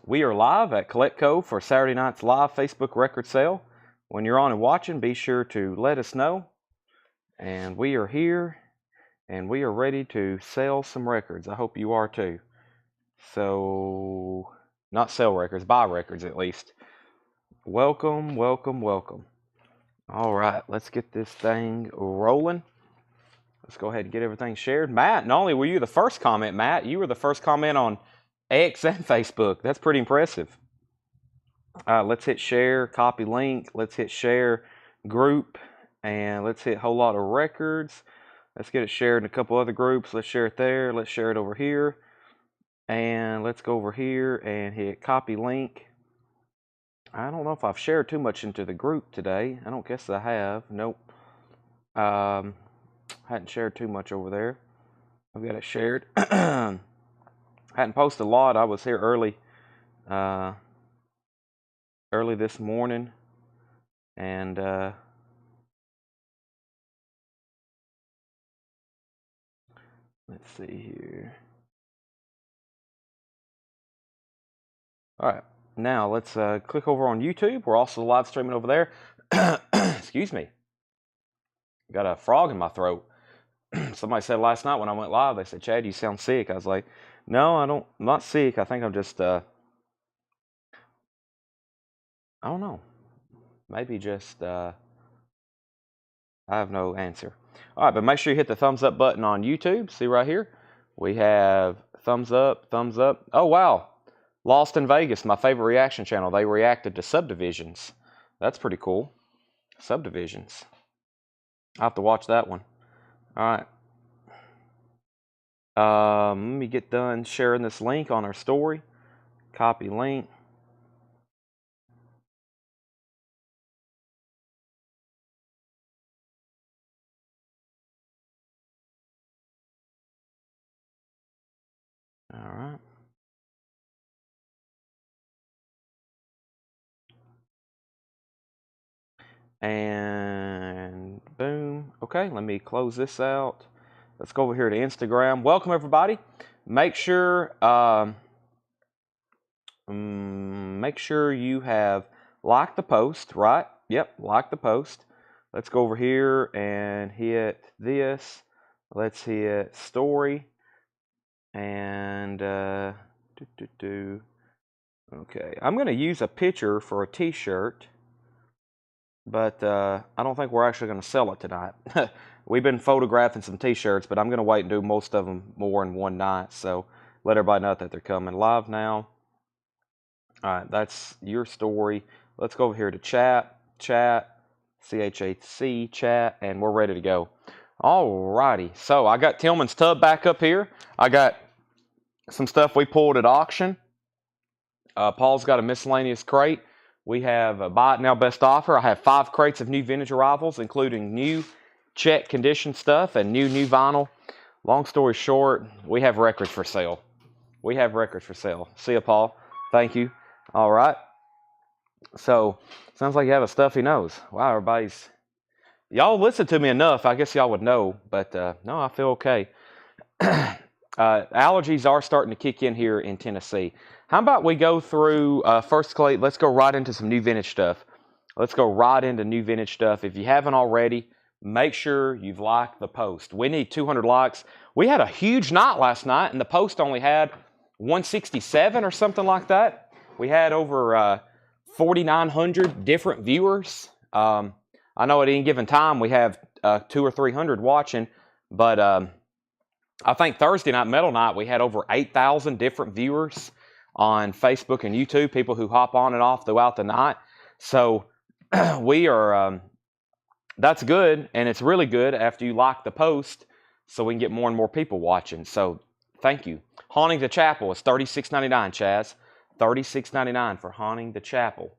We are live at Collectco for Saturday night's live Facebook record sale. When you're on and watching, be sure to let us know. And we are here, and we are ready to sell some records. I hope you are too. So, not sell records, buy records at least. Welcome, welcome, welcome. All right, let's get this thing rolling. Let's go ahead and get everything shared. Matt, not only were you the first comment, Matt, you were the first comment on X and Facebook. That's pretty impressive. Let's hit share, copy link. Let's hit share group, and let's hit whole lot of records. Let's get it shared in a couple other groups. Let's share it there. Let's share it over here. And let's go over here and hit copy link. I don't know if I've shared too much into the group today. I don't guess I have. Nope. Hadn't shared too much over there. I've got it shared. Hadn't posted a lot. I was here early this morning, and let's see here. All right, now let's click over on YouTube. We're also live streaming over there. Excuse me. Got a frog in my throat. Somebody said last night when I went live, they said, "Chad, you sound sick." I was like, "No, I'm not sick. I think I'm just, I don't know. Maybe just, I have no answer." All right, but make sure you hit the thumbs up button on YouTube. See right here? We have thumbs up, thumbs up. Oh, wow. Lost in Vegas, my favorite reaction channel. They reacted to Subdivisions. That's pretty cool. Subdivisions. I'll have to watch that one. All right. Let me get done sharing this link on our story. Copy link. All right. And boom. Okay, let me close this out. Let's go over here to Instagram. Welcome, everybody. Make sure you have liked the post, right? Yep, like the post. Let's go over here and hit this. Let's hit story. And okay, I'm going to use a picture for a t-shirt, but I don't think we're actually going to sell it tonight. We've been photographing some t-shirts, but I'm going to wait and do most of them more in one night, so let everybody know that they're coming live now. All right, that's your story. Let's go over here to chat, C-H-A-C, chat, and we're ready to go. All righty, so I got Tillman's tub back up here. I got some stuff we pulled at auction. Paul's got a miscellaneous crate. We have a buy it now best offer. I have 5 crates of new vintage arrivals, including new check condition stuff and new vinyl. Long story short, we have records for sale. We have records for sale. See ya, Paul. Thank you. All right. So, sounds like you have a stuff he knows. Wow, everybody's... Y'all listen to me enough. I guess y'all would know, but no, I feel okay. Allergies are starting to kick in here in Tennessee. How about we go through, first, Clay, let's go right into some new vintage stuff. Let's go right into new vintage stuff. If you haven't already, make sure you've liked the post. We need 200 likes. We had a huge night last night, and the post only had 167 or something like that. We had over 4,900 different viewers. I know at any given time we have 200 or 300 watching, but I think Thursday night, Metal Night, we had over 8,000 different viewers on Facebook and YouTube, people who hop on and off throughout the night. So we are, that's good, and it's really good after you like the post so we can get more and more people watching. So thank you. Haunting the Chapel is $36.99, Chaz. $36.99 for Haunting the Chapel.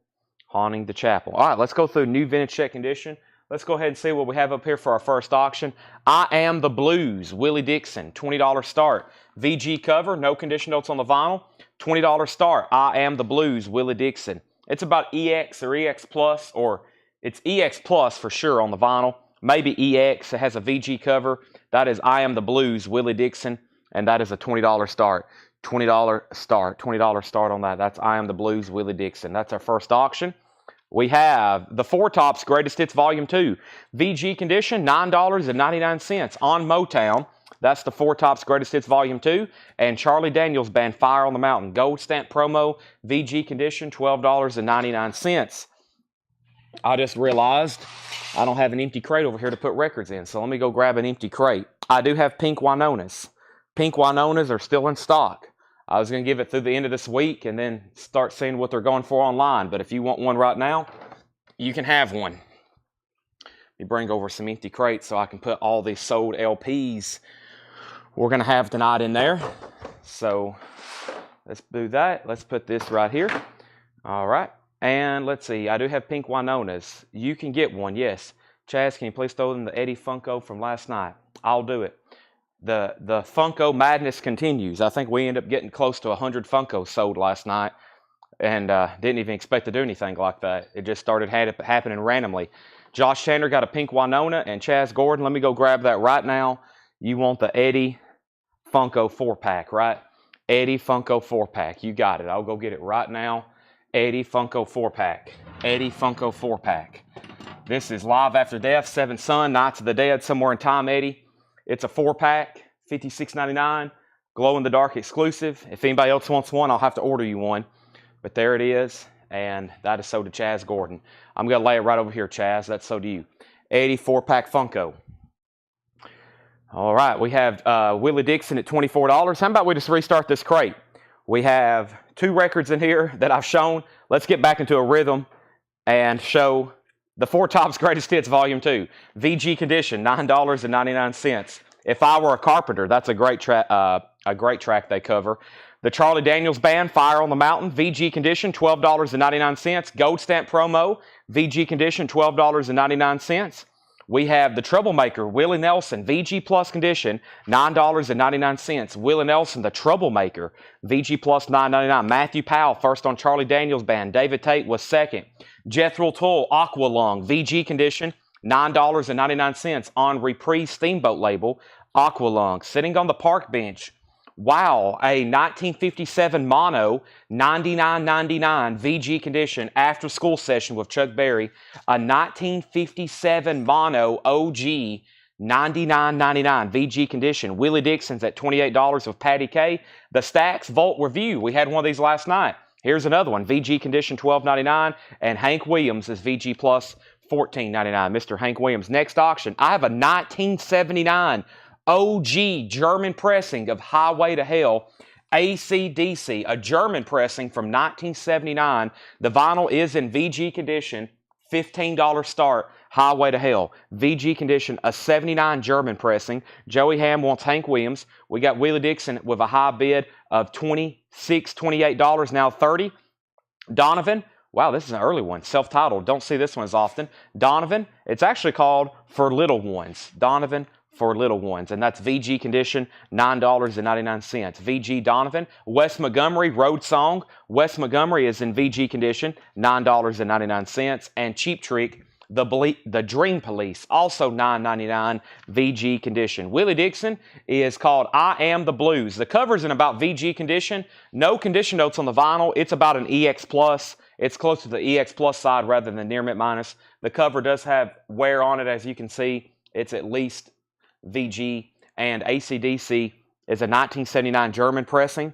Haunting the Chapel. All right, let's go through new vintage check condition. Let's go ahead and see what we have up here for our first auction. I Am the Blues, Willie Dixon, $20 start. VG cover, no condition notes on the vinyl, $20 start. I Am the Blues, Willie Dixon. It's about EX or EX Plus, or it's EX Plus for sure on the vinyl. Maybe EX. It has a VG cover. That is I Am the Blues, Willie Dixon, and that is a $20 start. $20 start. $20 start on that. That's I Am the Blues, Willie Dixon. That's our first auction. We have the Four Tops Greatest Hits Volume 2. VG condition, $9.99 on Motown. That's the Four Tops Greatest Hits Volume 2. And Charlie Daniels Band, Fire on the Mountain. Gold stamp promo, VG condition, $12.99. I just realized I don't have an empty crate over here to put records in. So let me go grab an empty crate. I do have Pink Wynonas. Pink Wynonas are still in stock. I was going to give it through the end of this week and then start seeing what they're going for online. But if you want one right now, you can have one. Let me bring over some empty crates so I can put all these sold LPs we're going to have tonight in there. So let's do that. Let's put this right here. All right. And let's see. I do have Pink Wynonas. You can get one, yes. Chaz, can you please throw in the Eddie Funko from last night? I'll do it. The Funko madness continues. I think we ended up getting close to 100 Funkos sold last night and didn't even expect to do anything like that. It just started happening randomly. Josh Chandler got a Pink Winona, and Chaz Gordon, let me go grab that right now. You want the Eddie Funko 4-pack, right? Eddie Funko 4-pack. You got it. I'll go get it right now. Eddie Funko 4-pack. Eddie Funko 4-pack. This is Live After Death, Seventh Son, Nights of the Dead, Somewhere in Time, Eddie. It's a 4-pack, $56.99, glow-in-the-dark exclusive. If anybody else wants one, I'll have to order you one. But there it is, and that is sold to Chaz Gordon. I'm going to lay it right over here, Chaz. That's sold to you. 84-pack Funko. All right, we have Willie Dixon at $24. How about we just restart this crate? We have 2 records in here that I've shown. Let's get back into a rhythm and show the Four Tops Greatest Hits Volume 2. VG condition, $9.99. If I Were a Carpenter, that's a great track they cover. The Charlie Daniels Band, Fire on the Mountain, VG condition, $12.99. Gold stamp promo, VG condition, $12.99. We have the Troublemaker, Willie Nelson, VG Plus condition, $9.99. Willie Nelson, the Troublemaker, VG Plus $9.99. Matthew Powell, first on Charlie Daniels Band. David Tate was second. Jethro Tull, Aqualung, VG condition, $9.99 on Reprise Steamboat label, Aqualung. Sitting on the park bench, wow, a 1957 mono, $99.99 VG condition after school session with Chuck Berry. A 1957 mono OG, $99.99 VG condition. Willie Dixon's at $28 with Patty K. The Stax Vault Review, we had one of these last night. Here's another one, VG condition $12.99, and Hank Williams is VG Plus $14.99. Mr. Hank Williams. Next auction, I have a 1979 OG German pressing of Highway to Hell, AC/DC, a German pressing from 1979. The vinyl is in VG condition, $15 start, Highway to Hell. VG condition, a 79 German pressing. Joey Ham wants Hank Williams. We got Willie Dixon with a high bid of $26, $28, now $30. Donovan, wow, this is an early one, self-titled. Don't see this one as often. Donovan, it's actually called For Little Ones. Donovan For Little Ones, and that's VG condition, $9.99. VG Donovan. Wes Montgomery, Road Song. Wes Montgomery is in VG condition, $9.99. And Cheap Trick, the Dream Police, also $9.99 VG condition. Willie Dixon is called I Am the Blues. The cover's in about VG condition. No condition notes on the vinyl. It's about an EX Plus. It's close to the EX Plus side rather than Near Mint Minus. The cover does have wear on it, as you can see. It's at least VG, and AC/DC is a 1979 German pressing,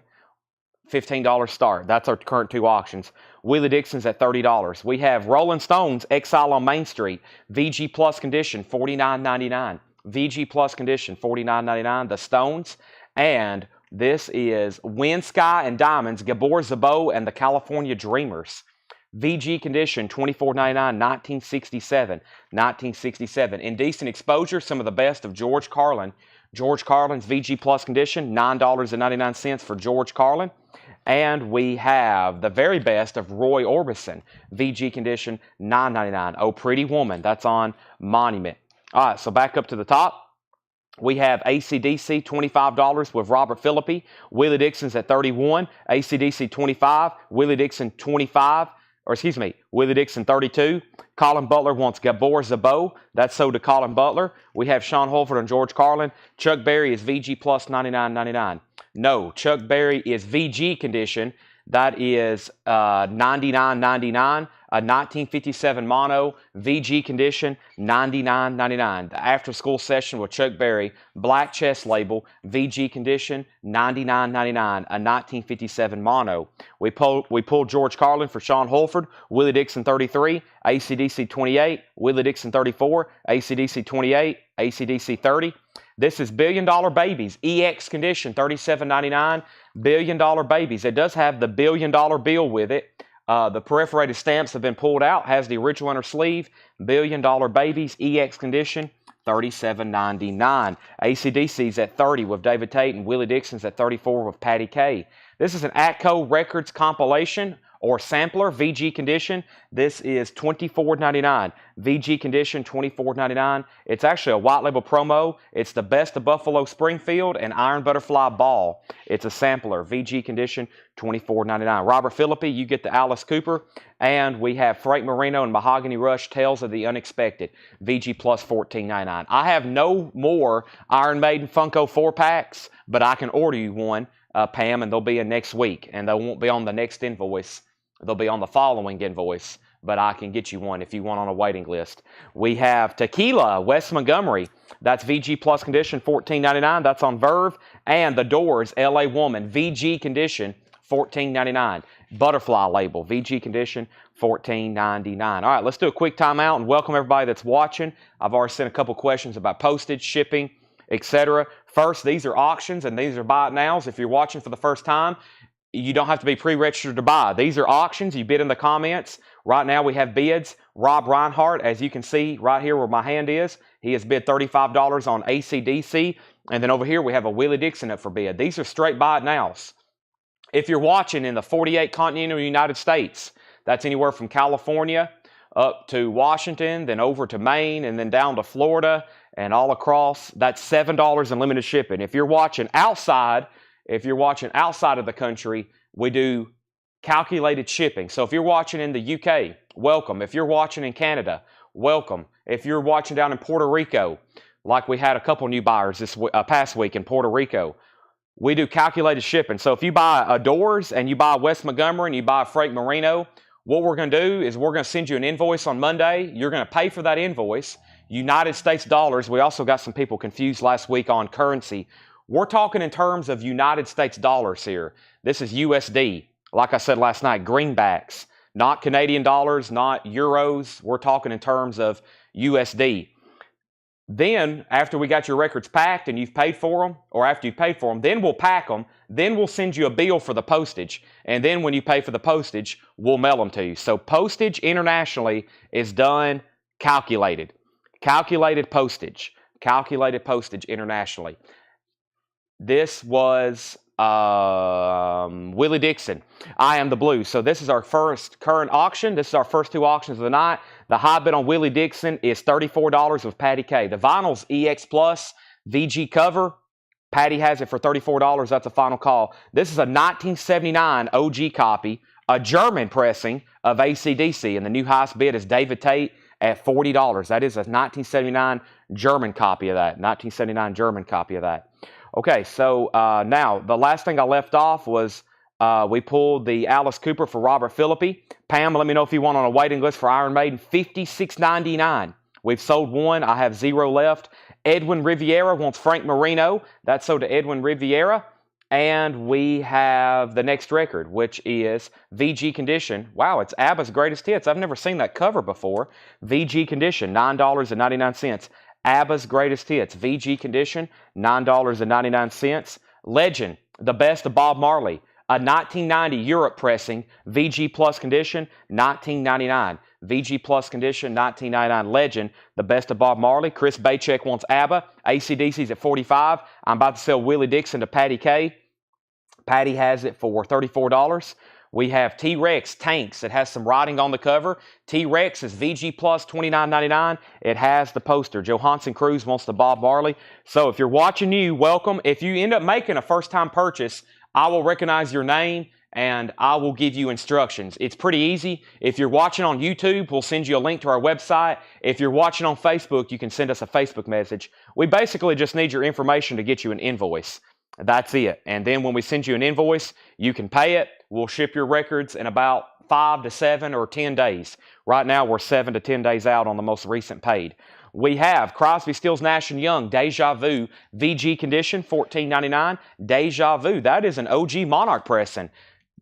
$15 start. That's our current 2 auctions. Willie Dixon's at $30. We have Rolling Stones, Exile on Main Street, VG Plus condition, $49.99. VG Plus condition, $49.99. The Stones, and this is Wind, Sky, and Diamonds, Gabor Szabo and the California Dreamers. VG condition, $24.99, 1967. 1967. Indecent Exposure, some of the best of George Carlin. George Carlin's VG Plus condition, $9.99 for George Carlin. And we have the very best of Roy Orbison, VG condition, $9.99. Oh, Pretty Woman, that's on Monument. All right, so back up to the top. We have AC/DC, $25 with Robert Philippi. Willie Dixon's at $31. AC/DC, $25. Willie Dixon, $25. Willie Dixon, $32. Colin Butler wants Gabor Szabo. That's sold to Colin Butler. We have Sean Holford and George Carlin. Chuck Berry is VG Plus, $99.99. No, Chuck Berry is VG condition. That is $99.99. A 1957 mono, VG condition, $99.99. The after school session with Chuck Berry, black chest label, VG condition, $99.99. A 1957 mono. We pulled George Carlin for Sean Holford, Willie Dixon 33, AC/DC 28, Willie Dixon 34, AC/DC 28, AC/DC 30. This is Billion Dollar Babies, EX condition, $37.99. Billion Dollar Babies. It does have the $1 billion bill with it. The perforated stamps have been pulled out. Has the original inner sleeve. Billion Dollar Babies, EX condition, $37.99. AC/DC's at 30 with David Tate, and Willie Dixon's at 34 with Patty Kay. This is an Atco Records compilation or sampler, VG condition. This is $24.99. VG condition, $24.99. It's actually a white label promo. It's the Best of Buffalo Springfield and Iron Butterfly Ball. It's a sampler, VG condition, $24.99. Robert Philippi, you get the Alice Cooper. And we have Frank Marino and Mahogany Rush, Tales of the Unexpected, VG plus $14.99. I have no more Iron Maiden Funko 4-packs, but I can order you one, Pam, and they'll be in next week. And they won't be on the next invoice. They'll be on the following invoice, but I can get you one if you want on a waiting list. We have Tequila, Wes Montgomery. That's VG plus condition, $14.99. That's on Verve. And The Doors, LA Woman, VG condition, $14.99. Butterfly label, VG condition, $14.99. All right, let's do a quick timeout and welcome everybody that's watching. I've already sent a couple questions about postage, shipping, etc. First, these are auctions and these are buy it nows. If you're watching for the first time, you don't have to be pre-registered to buy. These are auctions. You bid in the comments. Right now we have bids. Rob Reinhardt, as you can see right here where my hand is, he has bid $35 on AC/DC. And then over here we have a Willie Dixon up for bid. These are straight buy it nows. If you're watching in the 48 continental United States, that's anywhere from California up to Washington, then over to Maine, and then down to Florida, and all across, that's $7 in limited shipping. If you're watching outside of the country, we do calculated shipping. So if you're watching in the UK, welcome. If you're watching in Canada, welcome. If you're watching down in Puerto Rico, like we had a couple new buyers this past week in Puerto Rico, we do calculated shipping. So if you buy a Doors and you buy Wes Montgomery and you buy Frank Marino, what we're going to do is we're going to send you an invoice on Monday. You're going to pay for that invoice. United States dollars. We also got some people confused last week on currency. We're talking in terms of United States dollars here. This is USD. Like I said last night, greenbacks. Not Canadian dollars, not euros. We're talking in terms of USD. Then, after we got your records packed and you've paid for them, or after you've paid for them, then we'll pack them. Then we'll send you a bill for the postage. And then when you pay for the postage, we'll mail them to you. So postage internationally is done calculated. Calculated postage. Calculated postage internationally. This was Willie Dixon, I Am the Blues. So this is our first current auction. This is our first two auctions of the night. The high bid on Willie Dixon is $34 with Patty K. The vinyl's EX Plus VG cover. Patty has it for $34. That's a final call. This is a 1979 OG copy, a German pressing of AC/DC, and the new highest bid is David Tate at $40. That is a 1979 German copy of that. 1979 German copy of that. Okay, so now the last thing I left off was we pulled the Alice Cooper for Robert Philippi. Pam, let me know if you want on a waiting list for Iron Maiden, $56.99. We've sold one. I have 0 left. Edwin Riviera wants Frank Marino. That's sold to Edwin Riviera. And we have the next record, which is VG Condition. Wow, it's ABBA's Greatest Hits. I've never seen that cover before. VG Condition, $9.99. ABBA's Greatest Hits, VG Condition, $9.99. Legend, The Best of Bob Marley, a 1990 Europe pressing, VG Plus Condition, $19.99. VG Plus Condition, $19.99. Legend, The Best of Bob Marley. Chris Baycheck wants ABBA. AC/DC's at $45. I'm about to sell Willie Dixon to Patty K. Patty has it for $34. We have T-Rex Tanks. It has some writing on the cover. T-Rex is VG Plus $29.99. It has the poster. Johansson Cruz wants the Bob Marley. So if you're watching you, welcome. If you end up making a first-time purchase, I will recognize your name and I will give you instructions. It's pretty easy. If you're watching on YouTube, we'll send you a link to our website. If you're watching on Facebook, you can send us a Facebook message. We basically just need your information to get you an invoice. That's it. And then when we send you an invoice, you can pay it. We'll ship your records in about 5 to 7 or 10 days. Right now, we're 7 to 10 days out on the most recent paid. We have Crosby, Stills, Nash & Young, Deja Vu, VG Condition, $14.99. Deja Vu, that is an OG Monarch pressing.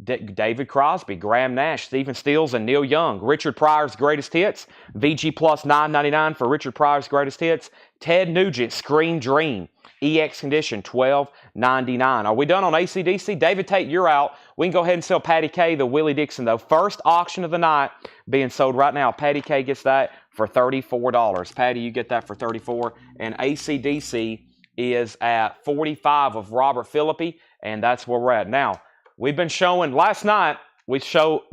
David Crosby, Graham Nash, Stephen Stills, and Neil Young. Richard Pryor's Greatest Hits, VG Plus $9.99 for Richard Pryor's Greatest Hits. Ted Nugent, Screen Dream, EX Condition, $12.99. Are we done on AC/DC? David Tate, you're out. We can go ahead and sell Patty K, the Willie Dixon, though. First auction of the night being sold right now. Patty K gets that for $34. Patty, you get that for $34. And AC/DC is at $45 of Robert Philippi, and that's where we're at. Now, we've been showing, last night, we showed.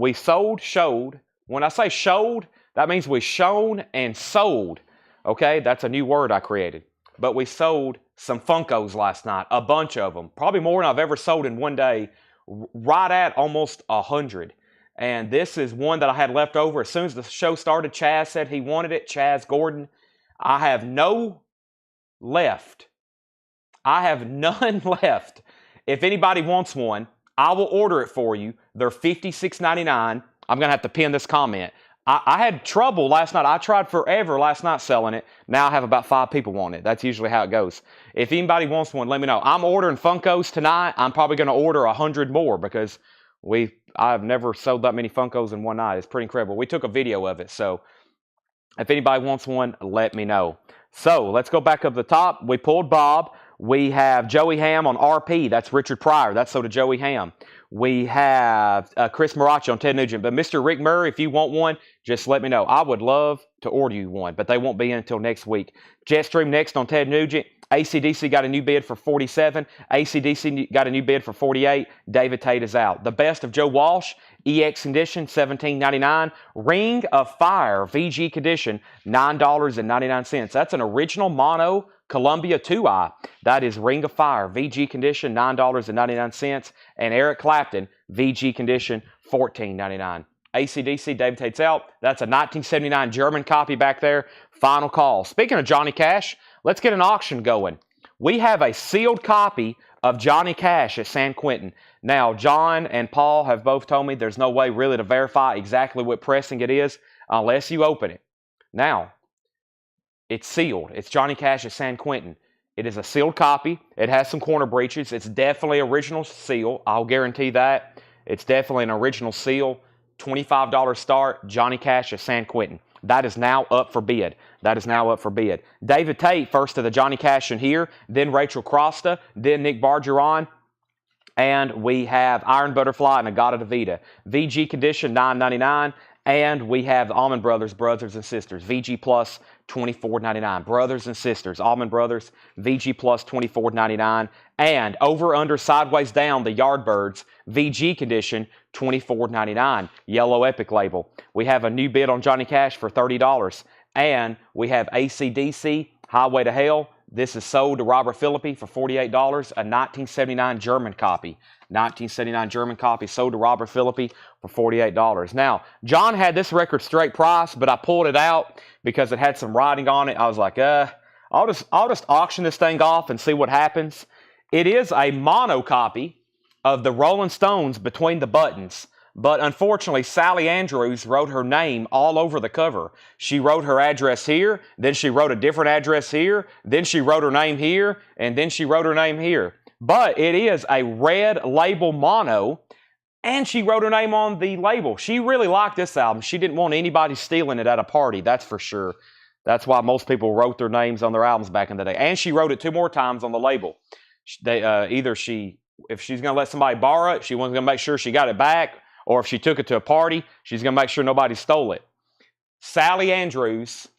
When I say showed, that means we shown and sold. Okay, that's a new word I created. But we sold some Funkos last night, a bunch of them. Probably more than I've ever sold in one day, right at almost 100. And this is one that I had left over. As soon as the show started, Chaz said he wanted it, Chaz Gordon. I have no left. I have none left. If anybody wants one, I will order it for you. They're $56.99. I'm going to have to pin this comment. I had trouble last night. I tried forever last night selling it. Now I have about 5 people wanting it. That's usually how it goes. If anybody wants one, let me know. I'm ordering Funkos tonight. I'm probably going to order 100 more because I've never sold that many Funkos in one night. It's pretty incredible. We took a video of it. So if anybody wants one, let me know. So let's go back up the top. We pulled Bob. We have Joey Ham on RP. That's Richard Pryor. That's sold to Joey Ham. We have Chris Marachi on Ted Nugent. But Mr. Rick Murray, if you want one, just let me know. I would love to order you one, but they won't be in until next week. Jetstream next on Ted Nugent. AC/DC got a new bid for $47. AC/DC got a new bid for $48. David Tate is out. The Best of Joe Walsh, EX Condition, $17.99. Ring of Fire, VG Condition, $9.99. That's an original mono Columbia 2i. That is Ring of Fire, VG Condition, $9.99. And Eric Clapton, VG Condition, $14.99. AC/DC, David Tate's out. That's a 1979 German copy back there. Final call. Speaking of Johnny Cash, let's get an auction going. We have a sealed copy of Johnny Cash at San Quentin. Now, John and Paul have both told me there's no way really to verify exactly what pressing it is unless you open it. Now, it's sealed. It's Johnny Cash at San Quentin. It is a sealed copy. It has some corner breaches. It's definitely original seal. I'll guarantee that. It's definitely an original seal. $25 start, Johnny Cash at San Quentin. That is now up for bid. That is now up for bid. David Tate, first to the Johnny Cash in here, then Rachel Crosta, then Nick Bargeron, and we have Iron Butterfly and Agata Davida. VG Condition, $9.99, and we have the Allman Brothers, Brothers and Sisters, VG Plus, $24.99. Brothers and Sisters, Allman Brothers, VG Plus, $24.99, and Over Under Sideways Down, the Yardbirds, VG Condition, $24.99. Yellow Epic label. We have a new bid on Johnny Cash for $30. And we have AC/DC, Highway to Hell. This is sold to Robert Philippi for $48. A 1979 German copy. 1979 German copy sold to Robert Philippi for $48. Now, John had this record straight price, but I pulled it out because it had some writing on it. I was like, I'll just auction this thing off and see what happens. It is a mono copy of the Rolling Stones Between the Buttons. But unfortunately, Sally Andrews wrote her name all over the cover. She wrote her address here, then she wrote a different address here, then she wrote her name here, and then she wrote her name here. But it is a red label mono, and she wrote her name on the label. She really liked this album. She didn't want anybody stealing it at a party, that's for sure. That's why most people wrote their names on their albums back in the day. And she wrote it 2 more times on the label. If she's going to let somebody borrow it, she wasn't going to make sure she got it back, or if she took it to a party, she's going to make sure nobody stole it. Sally Andrews,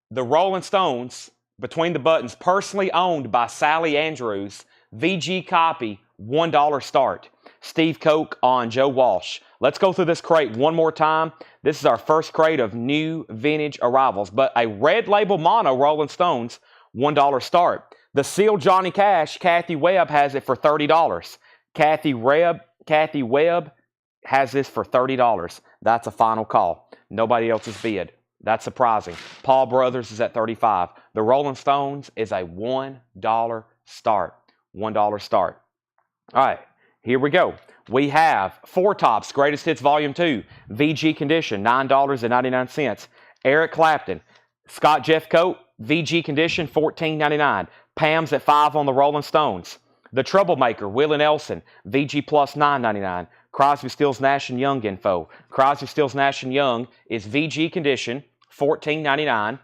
the Rolling Stones, Between the Buttons, personally owned by Sally Andrews, VG copy, $1 start. Steve Koch on Joe Walsh. Let's go through this crate one more time. This is our first crate of new vintage arrivals, but a red label mono Rolling Stones, $1 start. The sealed Johnny Cash, Kathy Webb has it for $30. Kathy Webb has this for $30. That's a final call. Nobody else has bid. That's surprising. Paul Brothers is at $35. The Rolling Stones is a $1 start. $1 start. All right, here we go. We have Four Tops Greatest Hits Volume 2, VG Condition, $9.99. Eric Clapton, Scott Jeffcoat, VG Condition, $14.99. Pam's at 5 on the Rolling Stones. The Troublemaker, Willie Nelson, VG Plus, $9.99. Crosby, Stills, Nash & Young info. Crosby, Stills, Nash & Young is VG Condition, $14.99.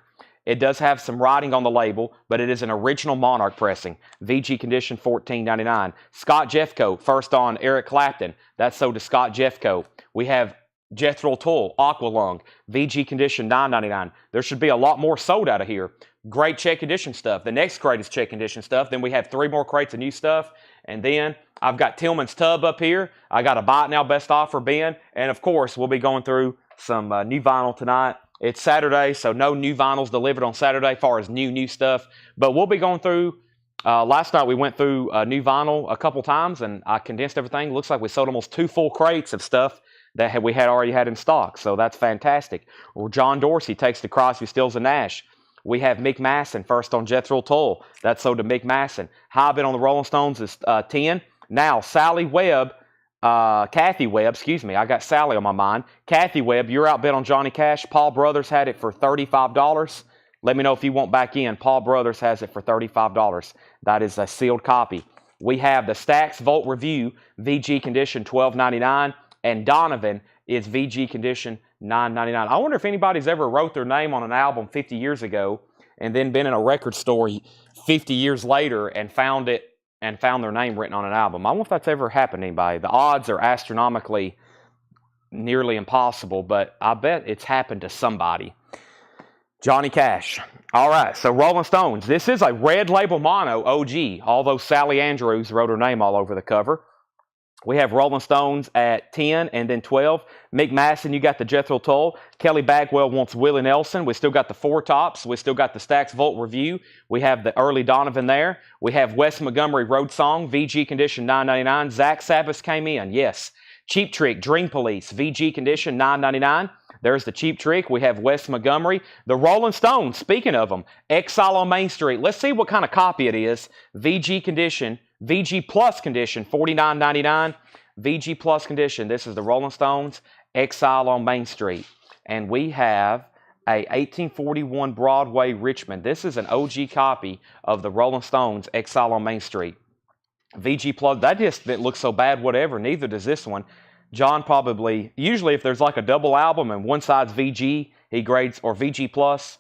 It does have some writing on the label, but it is an original Monarch pressing. VG Condition, $14.99. Scott Jeffcoat, first on Eric Clapton. That's sold to Scott Jeffcoat. We have Jethro Tull, Aqualung, VG Condition, $9.99. There should be a lot more sold out of here. Great check condition stuff. The next crate is check condition stuff. Then we have 3 more crates of new stuff. And then I've got Tillman's Tub up here. I got a Buy It Now Best Offer bin. And of course, we'll be going through some new vinyl tonight. It's Saturday, so no new vinyls delivered on Saturday as far as new stuff. But we'll be going through, last night we went through new vinyl a couple times, and I condensed everything. Looks like we sold almost 2 full crates of stuff that we had already had in stock, so that's fantastic. Well, John Dorsey takes the Crosby, Stills, and Nash. We have Mick Masson first on Jethro Tull. That's sold to Mick Masson. High bid on the Rolling Stones is 10. Now, Sally Webb, Kathy Webb, excuse me, I got Sally on my mind. Kathy Webb, you're outbid on Johnny Cash. Paul Brothers had it for $35. Let me know if you want back in. Paul Brothers has it for $35. That is a sealed copy. We have the Stax Volt Review, VG Condition, $12.99. And Donovan is VG Condition, $9.99. I wonder if anybody's ever wrote their name on an album 50 years ago and then been in a record store 50 years later and found it and found their name written on an album. I wonder if that's ever happened to anybody. The odds are astronomically nearly impossible, but I bet it's happened to somebody. Johnny Cash. All right, so Rolling Stones. This is a red label mono OG, although Sally Andrews wrote her name all over the cover. We have Rolling Stones at 10 and then 12. Mick Masson, you got the Jethro Tull. Kelly Bagwell wants Willie Nelson. We still got the Four Tops. We still got the Stax Volt Review. We have the early Donovan there. We have Wes Montgomery Road Song, VG Condition, $9.99. Zach Sabbath came in, yes. Cheap Trick, Dream Police, VG Condition, $9.99. There's the Cheap Trick. We have Wes Montgomery. The Rolling Stones, speaking of them, Exile on Main Street. Let's see what kind of copy it is. VG Condition, VG Plus Condition, $49.99. VG Plus Condition. This is the Rolling Stones, Exile on Main Street. And we have a 1841 Broadway Richmond. This is an OG copy of the Rolling Stones, Exile on Main Street. VG Plus, that just didn't look so bad, whatever. Neither does this one. John probably, usually if there's like a double album and one side's VG, he grades, or VG Plus,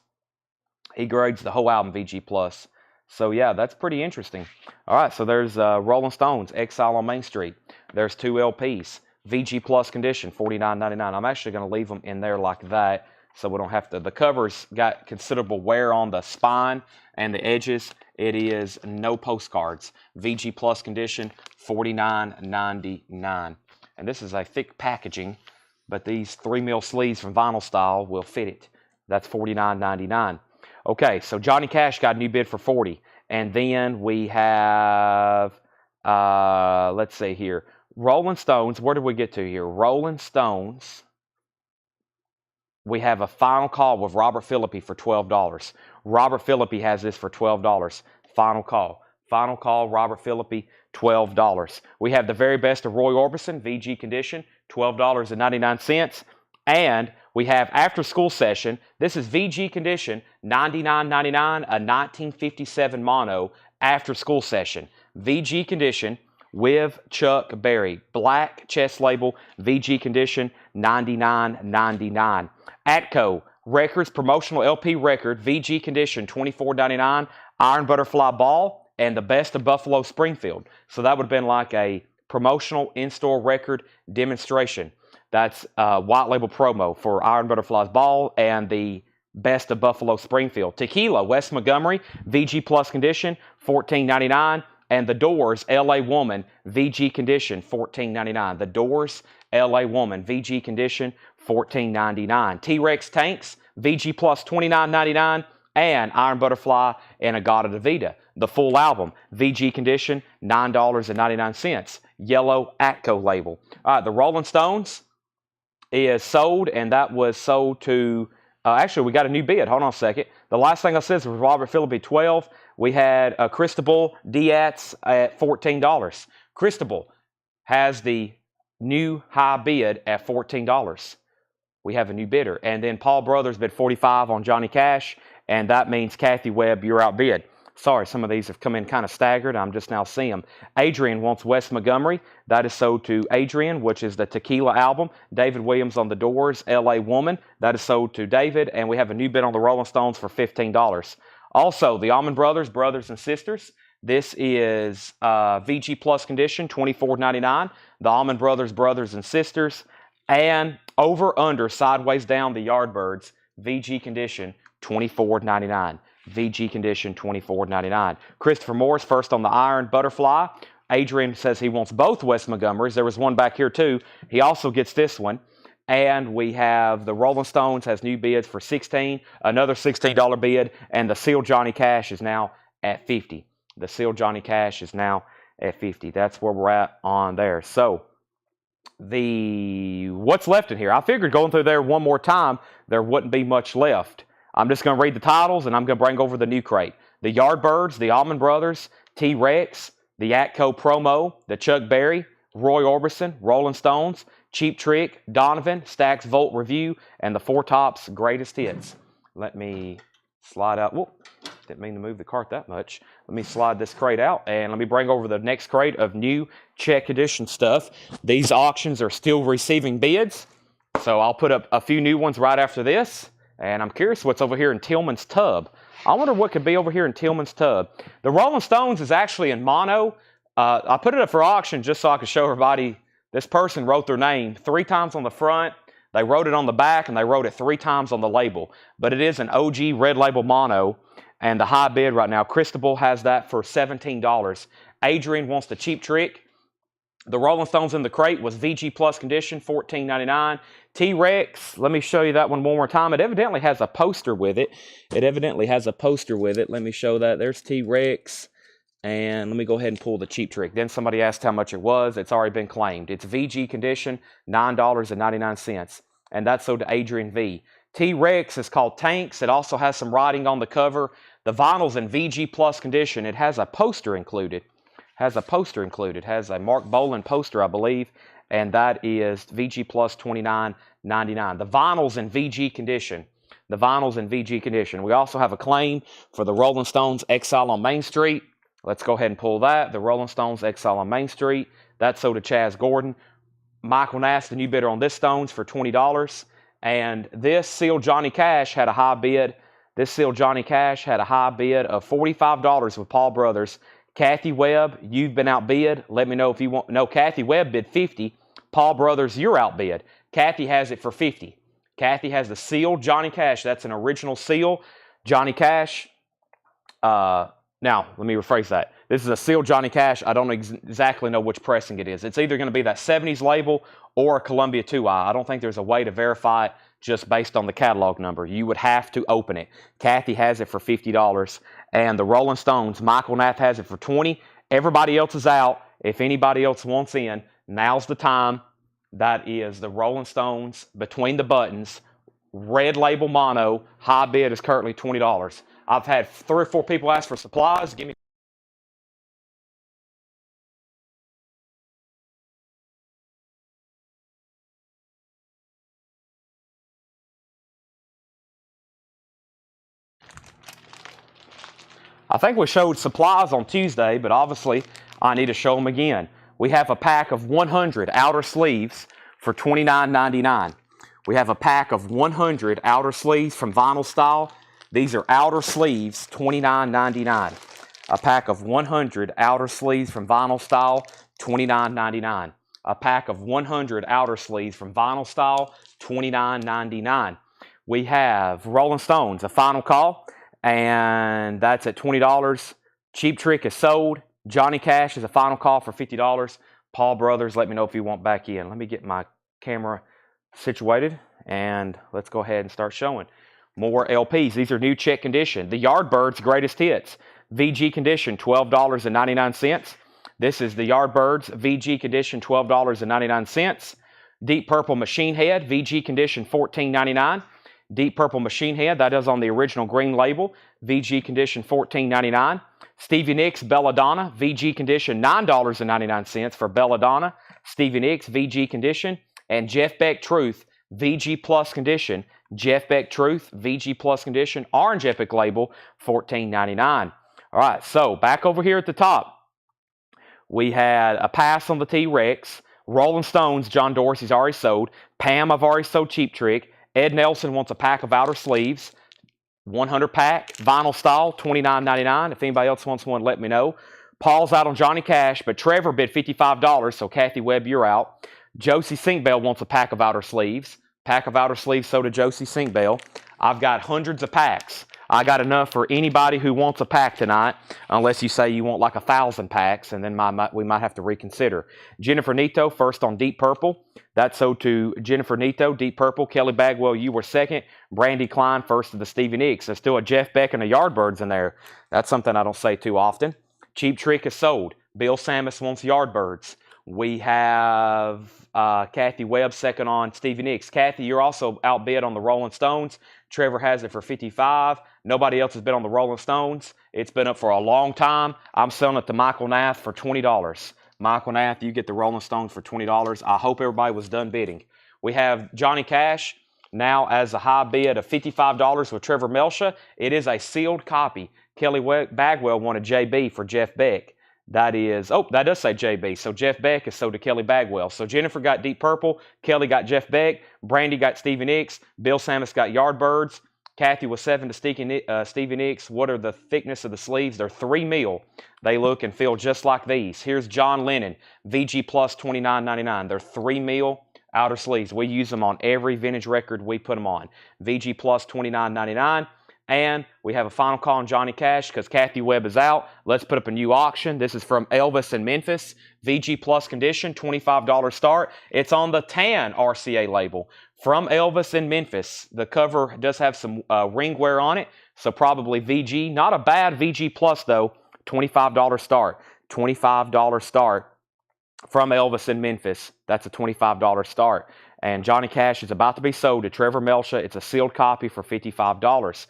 he grades the whole album VG Plus. So yeah, that's pretty interesting. All right, so there's Rolling Stones, Exile on Main Street. There's 2 LPs. VG Plus Condition, $49.99. I'm actually going to leave them in there like that so we don't have to. The cover's got considerable wear on the spine and the edges. It is no postcards. VG Plus Condition, $49.99. And this is a thick packaging, but these 3mm sleeves from Vinyl Style will fit it. That's $49.99. Okay, so Johnny Cash got a new bid for $40. And then we have, let's see here, Rolling Stones. Where did we get to here? Rolling Stones. We have a final call with Robert Phillippe for $12. Robert Phillippe has this for $12. Final call. Final call, Robert Phillippe, $12. We have the very best of Roy Orbison, VG Condition, $12.99. And we have After School Session. This is VG Condition, $99.99, a 1957 mono After School Session. VG Condition with Chuck Berry. Black chest label, VG Condition, $99.99. Atco Records promotional LP record, VG Condition, $24.99. Iron Butterfly Ball and the Best of Buffalo Springfield. So that would have been like a promotional in-store record demonstration. That's white label promo for Iron Butterfly's Ball and the Best of Buffalo Springfield. Tequila, Wes Montgomery, VG Plus Condition, $14.99. And The Doors, LA Woman, VG Condition, $14.99. The Doors, LA Woman, VG Condition, $14.99. T-Rex Tanks, VG Plus, $29.99. And Iron Butterfly and Agata Davida. The full album, VG Condition, $9.99. Yellow Atco label. All right, the Rolling Stones is sold, and that was sold to, actually, we got a new bid. Hold on a second. The last thing I said was Robert Phillippe, $12. We had Cristobal Diaz at $14. Cristobal has the new high bid at $14. We have a new bidder. And then Paul Brothers bid $45 on Johnny Cash, and that means Kathy Webb, you're outbid. Sorry, some of these have come in kind of staggered. I'm just now seeing them. Adrian wants Wes Montgomery. That is sold to Adrian, which is the Tequila album. David Williams on the Doors, L.A. Woman. That is sold to David. And we have a new bid on the Rolling Stones for $15. Also, the Allman Brothers, Brothers and Sisters. This is VG Plus condition, $24.99. The Allman Brothers, Brothers and Sisters. And over, under, sideways down, the Yardbirds, VG condition, $24.99. VG condition, $24.99. Christopher Morris, first on the iron, Butterfly. Adrian says he wants both Wes Montgomerys. There was one back here too. He also gets this one. And we have the Rolling Stones has new bids for $16, another $16 bid, and the Seal Johnny Cash is now at $50. The Seal Johnny Cash is now at $50. That's where we're at on there. So what's left in here? I figured going through there one more time, there wouldn't be much left. I'm just going to read the titles, and I'm going to bring over the new crate. The Yardbirds, the Allman Brothers, T-Rex, the Atco Promo, the Chuck Berry, Roy Orbison, Rolling Stones, Cheap Trick, Donovan, Stax Volt Review, and the Four Tops Greatest Hits. Let me slide out. Whoop, didn't mean to move the cart that much. Let me slide this crate out, and let me bring over the next crate of new check edition stuff. These auctions are still receiving bids, so I'll put up a few new ones right after this. And I'm curious what's over here in Tillman's Tub. I wonder what could be over here in Tillman's Tub. The Rolling Stones is actually in mono. I put it up for auction just so I could show everybody. This person wrote their name 3 times on the front. They wrote it on the back, and they wrote it 3 times on the label. But it is an OG red label mono. And the high bid right now, Cristobal has that for $17. Adrian wants the Cheap Trick. The Rolling Stones in the crate was VG Plus condition, $14.99. T-Rex, let me show you that one more time. It evidently has a poster with it. Let me show that. There's T-Rex. And let me go ahead and pull the Cheap Trick. Then somebody asked how much it was. It's already been claimed. It's VG condition, $9.99. And that's sold to Adrian V. T-Rex is called Tanks. It also has some writing on the cover. The vinyl's in VG Plus condition. It has a poster included. Has a Mark Bolan poster, I believe, and that is VG Plus $29.99. The vinyl's in VG condition. We also have a claim for the Rolling Stones Exile on Main Street. Let's go ahead and pull that. The Rolling Stones Exile on Main Street. That's sold to Chaz Gordon. Michael Nass, the new bidder on this Stones for $20. And this Seal Johnny Cash had a high bid. of $45 with Paul Brothers. Kathy Webb, you've been outbid. Let me know if you want. No, Kathy Webb bid $50. Paul Brothers, you're outbid. Kathy has it for $50. Kathy has the Seal Johnny Cash. That's an original Seal Johnny Cash. Now, let me rephrase that. This is a Seal Johnny Cash. I don't exactly know which pressing it is. It's either going to be that 70s label or a Columbia 2i. I don't think there's a way to verify it just based on the catalog number. You would have to open it. Kathy has it for $50. And the Rolling Stones, Michael Nath has it for $20. Everybody else is out. If anybody else wants in, now's the time. That is the Rolling Stones Between the Buttons, red label mono. High bid is currently $20. I've had 3 or 4 people ask for supplies. Give me. I think we showed supplies on Tuesday, but obviously I need to show them again. We have a pack of 100 outer sleeves for $29.99. We have a pack of 100 outer sleeves from Vinyl Style. These are outer sleeves, $29.99. A pack of 100 outer sleeves from Vinyl Style, $29.99. A pack of 100 outer sleeves from Vinyl Style, $29.99. We have Rolling Stones, a final call, and that's at $20. Cheap Trick is sold. Johnny Cash is a final call for $50. Paul Brothers, let me know if you want back in. Let me get my camera situated, and let's go ahead and start showing. More LPs. These are new check condition. The Yardbirds Greatest Hits. VG condition, $12.99. This is the Yardbirds VG condition, $12.99. Deep Purple Machine Head, VG condition, $14.99. Deep Purple Machine Head, that is on the original green label. VG condition $14.99. Stevie Nicks Belladonna, VG condition $9.99 for Belladonna, Stevie Nicks VG condition, and Jeff Beck Truth VG Plus condition, Jeff Beck Truth VG Plus condition, Orange Epic label, $14.99. All right, so back over here at the top, we had a pass on the T-Rex. Rolling Stones, John Dorsey's already sold. Pam, I've already sold Cheap Trick. Ed Nelson wants a pack of outer sleeves. 100 pack, vinyl style, $29.99. If anybody else wants one, let me know. Paul's out on Johnny Cash, but Trevor bid $55, so Kathy Webb, you're out. Josie Sinkbell wants a pack of outer sleeves. Pack of outer sleeves, so did Josie Sinkbell. I've got hundreds of packs. I got enough for anybody who wants a pack tonight, unless you say you want like 1,000 packs, and then we might have to reconsider. Jennifer Nito, first on Deep Purple. That's so to Jennifer Nito, Deep Purple. Kelly Bagwell, you were second. Brandy Klein, first to the Stevie Nicks. There's still a Jeff Beck and a Yardbirds in there. That's something I don't say too often. Cheap Trick is sold. Bill Samus wants Yardbirds. We have Kathy Webb second on Stevie Nicks. Kathy, you're also outbid on the Rolling Stones. Trevor has it for $55. Nobody else has been on the Rolling Stones. It's been up for a long time. I'm selling it to Michael Nath for $20. Michael Nath, you get the Rolling Stones for $20. I hope everybody was done bidding. We have Johnny Cash now as a high bid of $55 with Trevor Melsha. It is a sealed copy. Kelly Bagwell wanted JB for Jeff Beck. That does say JB. So Jeff Beck is sold to Kelly Bagwell. So Jennifer got Deep Purple. Kelly got Jeff Beck. Brandy got Stevie Nicks. Bill Samus got Yardbirds. Kathy was 7 to Stevie Nicks. What are the thickness of the sleeves? They're 3 mil. They look and feel just like these. Here's John Lennon. VG Plus $29.99. They're 3 mil outer sleeves. We use them on every vintage record we put them on. VG Plus $29.99. And we have a final call on Johnny Cash because Kathy Webb is out. Let's put up a new auction. This is from Elvis in Memphis. VG Plus condition, $25 start. It's on the tan RCA label. From Elvis in Memphis. The cover does have some ring wear on it, so probably VG. Not a bad VG Plus, though. $25 start. $25 start from Elvis in Memphis. That's a $25 start. And Johnny Cash is about to be sold to Trevor Melsha. It's a sealed copy for $55.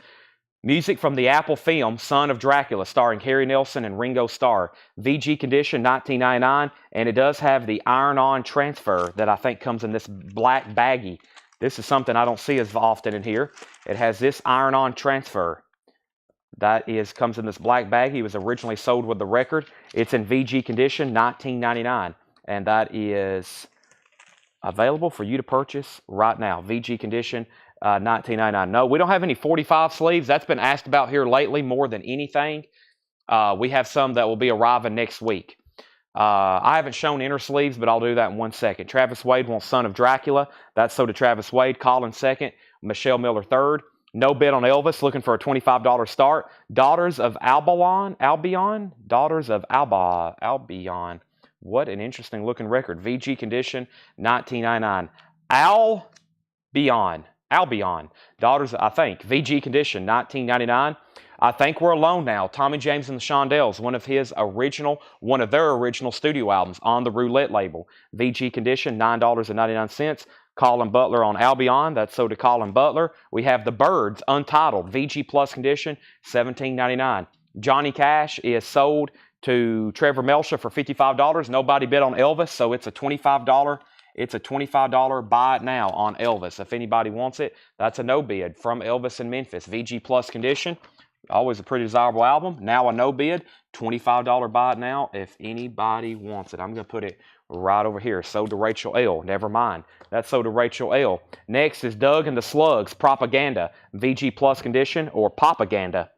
Music from the Apple film, Son of Dracula, starring Harry Nelson and Ringo Starr. VG condition, $19.99, and it does have the iron-on transfer that I think comes in this black baggie. This is something I don't see as often in here. It has this iron-on transfer. That comes in this black baggie. It was originally sold with the record. It's in VG condition, $19.99, and that is available for you to purchase right now. VG condition, $19.99. No, we don't have any 45 sleeves. That's been asked about here lately more than anything. We have some that will be arriving next week. I haven't shown inner sleeves, but I'll do that in 1 second. Travis Wade wants Son of Dracula. That's so to Travis Wade. Colin second. Michelle Miller third. No bid on Elvis. Looking for a $25 start. Daughters of Albion. Daughters of Albion. What an interesting looking record. VG condition, $19.99. Albion. Daughters, I think. VG condition, $19.99. I think we're alone now. Tommy James and the Shondells, one of their original studio albums on the Roulette label. VG condition, $9.99. Colin Butler on Albion. That's so to Colin Butler. We have the Birds, untitled. VG Plus condition, $17.99. Johnny Cash is sold to Trevor Melsha for $55. Nobody bid on Elvis, so it's a $25. It's a $25 buy it now on Elvis. If anybody wants it, that's a no bid from Elvis in Memphis. VG Plus condition, always a pretty desirable album. Now a no bid, $25 buy it now if anybody wants it. I'm going to put it right over here. Sold to Rachel L. Never mind. That's sold to Rachel L. Next is Doug and the Slugs, Propaganda. VG Plus condition or Propaganda.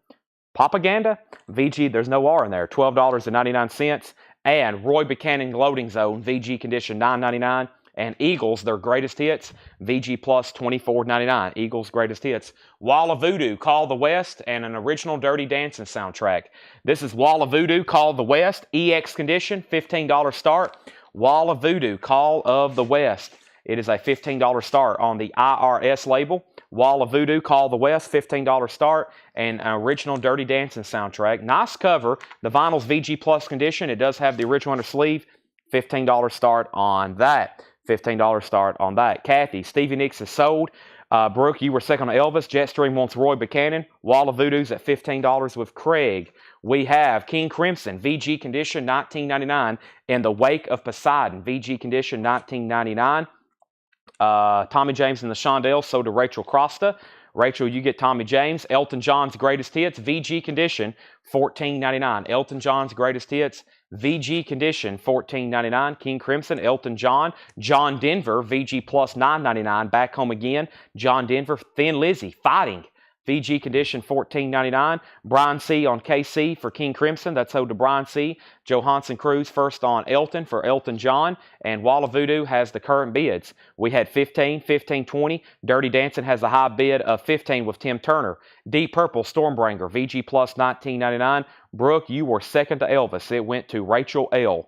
Propaganda? VG, there's no R in there. $12.99. And Roy Buchanan Loading Zone, VG condition, $9.99. And Eagles, their greatest hits, VG Plus, $24.99. Eagles' greatest hits. Wall of Voodoo, Call the West, and an original Dirty Dancing soundtrack. This is Wall of Voodoo, Call the West, EX condition, $15 start. Wall of Voodoo, Call of the West. It is a $15 start on the IRS label. Wall of Voodoo, Call the West, $15 start, and an original Dirty Dancing soundtrack. Nice cover. The vinyl's VG Plus condition. It does have the original under sleeve. $15 start on that. $15 start on that. Kathy, Stevie Nicks is sold. Brooke, you were second on Elvis. Jetstream wants Roy Buchanan. Wall of Voodoo's at $15 with Craig. We have King Crimson, VG Condition, $19.99. In the Wake of Poseidon, VG Condition, $19.99. Tommy James and the Shondells sold to Rachel Crosta. Rachel, you get Tommy James. Elton John's Greatest Hits, VG Condition, $14.99. Elton John's Greatest Hits, VG Condition, $14.99. King Crimson, Elton John. John Denver, VG Plus, $9.99. Back Home Again, John Denver. Thin Lizzy, Fighting, VG Condition, $14.99. Brian C. on KC for King Crimson. That's owed to Brian C. Johansson Cruz first on Elton for Elton John. And Wall of Voodoo has the current bids. We had 15, 15, 20. Dirty Dancing has a high bid of 15 with Tim Turner. Deep Purple, Stormbringer, VG Plus, $19.99. Brooke, you were second to Elvis. It went to Rachel L.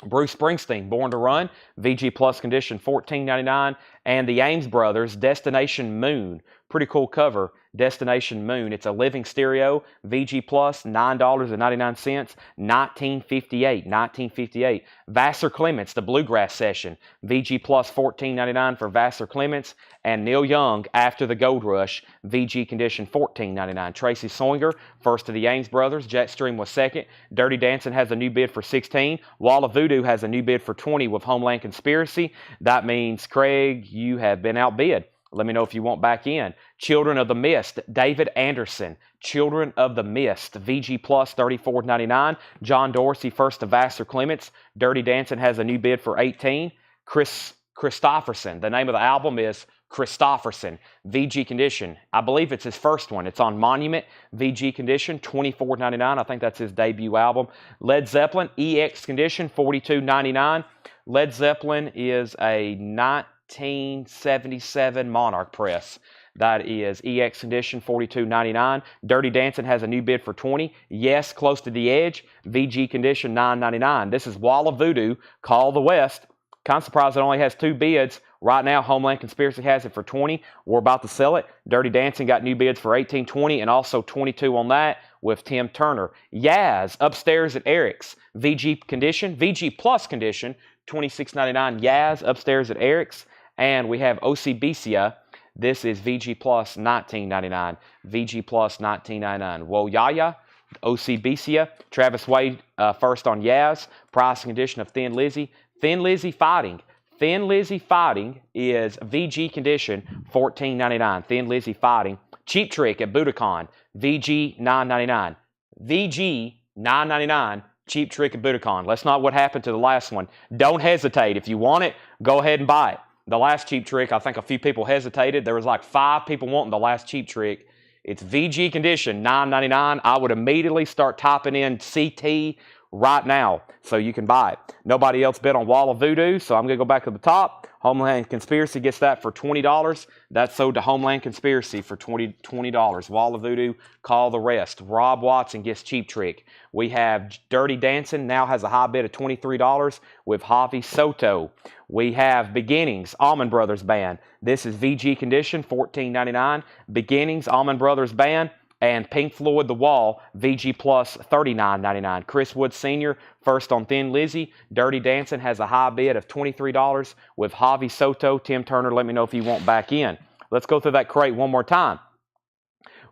Bruce Springsteen, Born to Run, VG Plus Condition, $14.99. And the Ames Brothers, Destination Moon. Pretty cool cover, Destination Moon. It's a living stereo, VG Plus, $9.99, 1958, 1958. Vassar Clements, The Bluegrass Session, VG Plus, $14.99 for Vassar Clements. And Neil Young, After the Gold Rush, VG Condition, $14.99. Tracy Soinger, first to the Ames Brothers. Jetstream was second. Dirty Dancing has a new bid for 16. Wall of Voodoo has a new bid for 20 with Homeland Conspiracy. That means, Craig, you have been outbid. Let me know if you want back in. Children of the Mist, David Anderson. Children of the Mist, VG Plus, $34.99. John Dorsey, first to Vassar Clements. Dirty Dancing has a new bid for 18. Christofferson, the name of the album is Christofferson, VG Condition. I believe it's his first one. It's on Monument, VG Condition, $24.99. I think that's his debut album. Led Zeppelin, EX Condition, $42.99. Led Zeppelin is a 1977 Monarch press. That is EX Condition, $42.99. Dirty Dancing has a new bid for 20. Yes, Close to the Edge, VG Condition, $9.99. This is Wall of Voodoo, Call the West. Kind of surprised it only has 2 bids. Right now, Homeland Conspiracy has it for 20. We're about to sell it. Dirty Dancing got new bids for 18, 20, and also 22 on that with Tim Turner. Yaz, Upstairs at Eric's, VG Condition, VG Plus Condition, $26.99. Yaz, Upstairs at Eric's. And we have OCBCA. This is VG Plus, $19.99. VG Plus, $19.99. Whoa Yaya, OCBCA. Travis Wade first on Yaz. Price and condition of Thin Lizzy. Thin Lizzy Fighting. Thin Lizzy Fighting is VG Condition, $14.99. Thin Lizzy Fighting. Cheap Trick at Budokan, VG, $9.99. VG, $9.99. Cheap Trick at Budokan. That's not what happened to the last one. Don't hesitate. If you want it, go ahead and buy it. The last Cheap Trick, I think a few people hesitated. There was like 5 people wanting the last Cheap Trick. It's VG Condition, $9.99. I would immediately start typing in CT right now so you can buy it. Nobody else bid on Wall of Voodoo, so I'm going to go back to the top. Homeland Conspiracy gets that for $20. That's sold to Homeland Conspiracy for $20. Wall of Voodoo, Call the Rest. Rob Watson gets Cheap Trick. We have Dirty Dancing, now has a high bid of $23 with Javi Soto. We have Beginnings, Allman Brothers Band. This is VG Condition, $14.99. Beginnings, Allman Brothers Band. And Pink Floyd, The Wall, VG Plus, $39.99. Chris Wood Sr., first on Thin Lizzy. Dirty Dancing has a high bid of $23 with Javi Soto. Tim Turner, let me know if you want back in. Let's go through that crate one more time.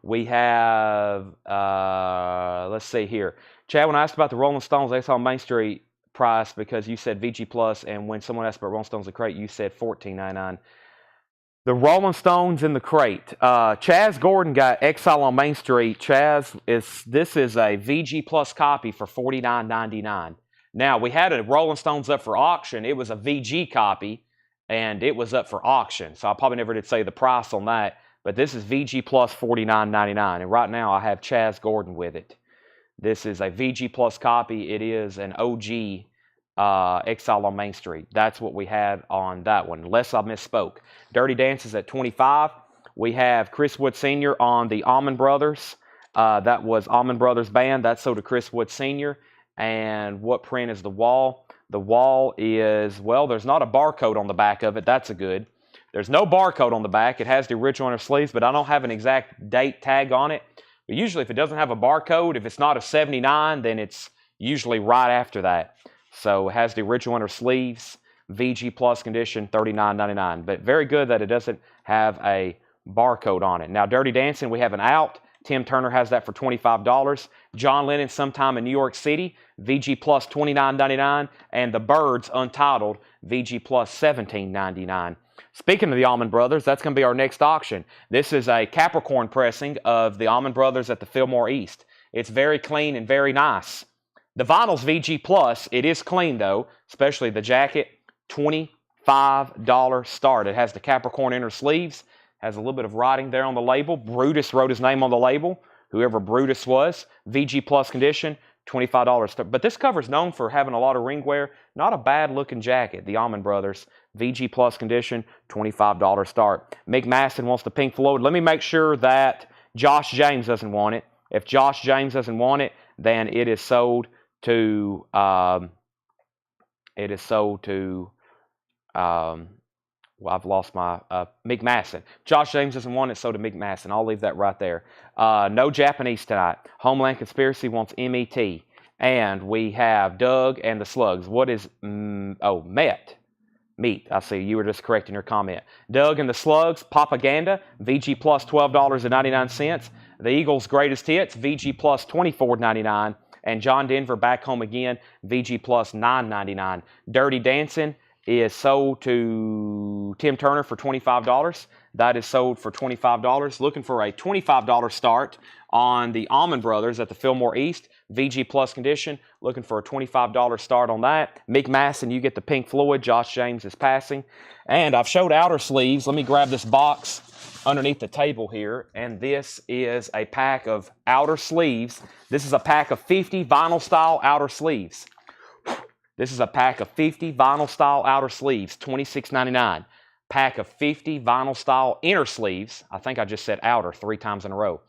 We have, let's see here. Chad, when I asked about the Rolling Stones X on Main Street price, because you said VG Plus, and when someone asked about Rolling Stones the crate, you said $14.99. The Rolling Stones in the crate. Chaz Gordon got Exile on Main Street. Chaz, this is a VG Plus copy for $49.99. Now, we had a Rolling Stones up for auction. It was a VG copy, and it was up for auction. So I probably never did say the price on that. But this is VG Plus $49.99. And right now, I have Chaz Gordon with it. This is a VG Plus copy. It is an OG Exile on Main Street. That's what we had on that one, unless I misspoke. Dirty Dances at $25. We have Chris Wood Sr. on the Allman Brothers. That was Allman Brothers Band. That's sold to Chris Wood Sr. And what print is The Wall? The Wall is, well, there's not a barcode on the back of it. That's a good. There's no barcode on the back. It has the original inner sleeves, but I don't have an exact date tag on it. But usually if it doesn't have a barcode, if it's not a 79, then it's usually right after that. So it has the original inner sleeves. VG Plus condition, $39.99. But very good that it doesn't have a barcode on it. Now, Dirty Dancing, we have an out. Tim Turner has that for $25. John Lennon, Sometime in New York City, VG Plus $29.99. And The Byrds, Untitled, VG Plus $17.99. Speaking of the Allman Brothers, that's going to be our next auction. This is a Capricorn pressing of the Allman Brothers at the Fillmore East. It's very clean and very nice. The vinyl's VG Plus. It is clean, though, especially the jacket. $25 start. It has the Capricorn inner sleeves. Has a little bit of writing there on the label. Brutus wrote his name on the label, whoever Brutus was. VG Plus condition, $25. But this cover's known for having a lot of ring wear. Not a bad-looking jacket, the Allman Brothers. VG Plus condition, $25 start. Mick Maston wants the Pink Floyd. Let me make sure that Josh James doesn't want it. If Josh James doesn't want it, then it is sold to... well, I've lost my Mick Masson. Josh James doesn't want it, so to Mick Masson. I'll leave that right there. No Japanese tonight. Homeland Conspiracy wants MET. And we have Doug and the Slugs. What is, Meat. I see. You were just correcting your comment. Doug and the Slugs, Propaganda, VG Plus $12.99. The Eagles' Greatest Hits, VG Plus $24.99. And John Denver, Back Home Again, VG Plus $9.99. Dirty Dancing is sold to Tim Turner for $25. That is sold for $25. Looking for a $25 start on the Allman Brothers at the Fillmore East. VG Plus condition. Looking for a $25 start on that. Mick Masson, you get the Pink Floyd. Josh James is passing. And I've showed outer sleeves. Let me grab this box underneath the table here. And this is a pack of outer sleeves. This is a pack of 50 vinyl style outer sleeves. This is a pack of 50 vinyl style outer sleeves, $26.99. Pack of 50 vinyl style inner sleeves. I think I just said outer 3 times in a row.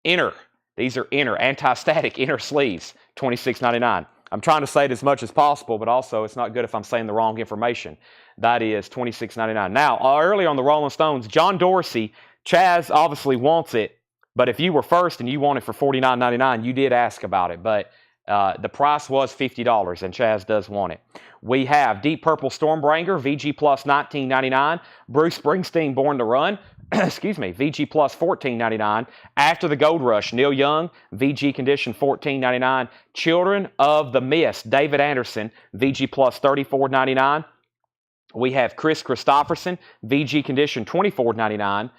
Inner. These are inner, anti-static inner sleeves, $26.99. I'm trying to say it as much as possible, but also it's not good if I'm saying the wrong information. That is $26.99. Now, earlier on the Rolling Stones, John Dorsey, Chaz obviously wants it, but if you were first and you want it for $49.99, you did ask about it, but the price was $50, and Chaz does want it. We have Deep Purple Stormbringer, VG Plus $19.99. Bruce Springsteen, Born to Run, excuse me, VG Plus $14.99. After the Gold Rush, Neil Young, VG Condition $14.99. Children of the Mist, David Anderson, VG Plus $34.99. We have Chris Christopherson, VG Condition $24.99.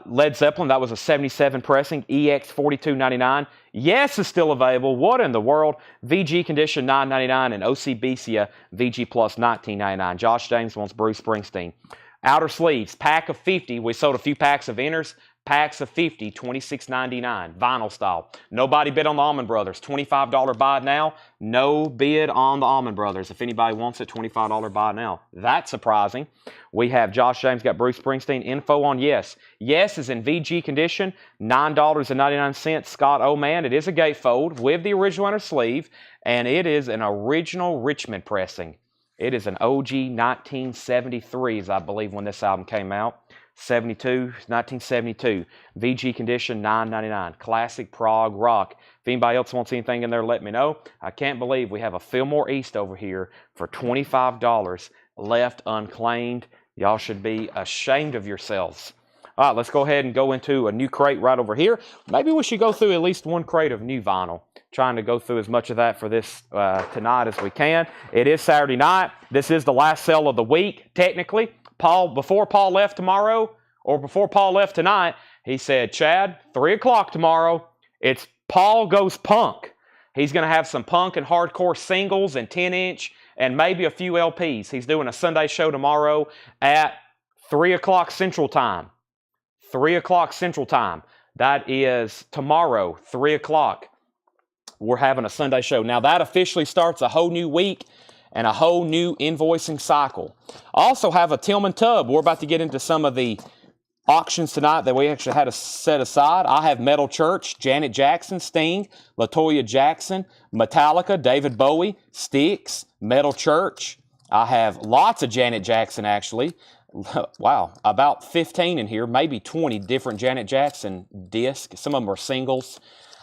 Led Zeppelin, that was a 77 pressing, EX $42.99. Yes is still available. What in the world? VG Condition $9.99 and OCBcia VG Plus $19.99. Josh James wants Bruce Springsteen. Outer sleeves, pack of 50. We sold a few packs of inners. Packs of 50, $26.99, vinyl style. Nobody bid on the Allman Brothers. $25 buy now. No bid on the Allman Brothers. If anybody wants it, $25 buy now. That's surprising. We have Josh James got Bruce Springsteen. Info on Yes. Yes is in VG condition, $9.99. Scott Oman. It is a gatefold with the original inner sleeve, and it is an original Richmond pressing. It is an OG 1973s, I believe, when this album came out. 1972, VG condition, $9.99. Classic prog rock. If anybody else wants anything in there, let me know. I can't believe we have a Fillmore East over here for $25 left unclaimed. Y'all should be ashamed of yourselves. All right, let's go ahead and go into a new crate right over here. Maybe we should go through at least one crate of new vinyl. Trying to go through as much of that for this tonight as we can. It is Saturday night. This is the last sale of the week, technically. Before Paul left tomorrow, or before Paul left tonight, he said, Chad, 3 o'clock tomorrow, it's Paul Goes Punk. He's going to have some punk and hardcore singles and 10-inch and maybe a few LPs. He's doing a Sunday show tomorrow at 3 o'clock Central Time. 3 o'clock Central Time. That is tomorrow, 3 o'clock. We're having a Sunday show. Now, that officially starts a whole new week and a whole new invoicing cycle. I also have a Tillman tub. We're about to get into some of the auctions tonight that we actually had to set aside. I have Metal Church, Janet Jackson, Sting, LaToya Jackson, Metallica, David Bowie, Styx, Metal Church. I have lots of Janet Jackson, actually. Wow, about 15 in here, maybe 20 different Janet Jackson discs. Some of them are singles.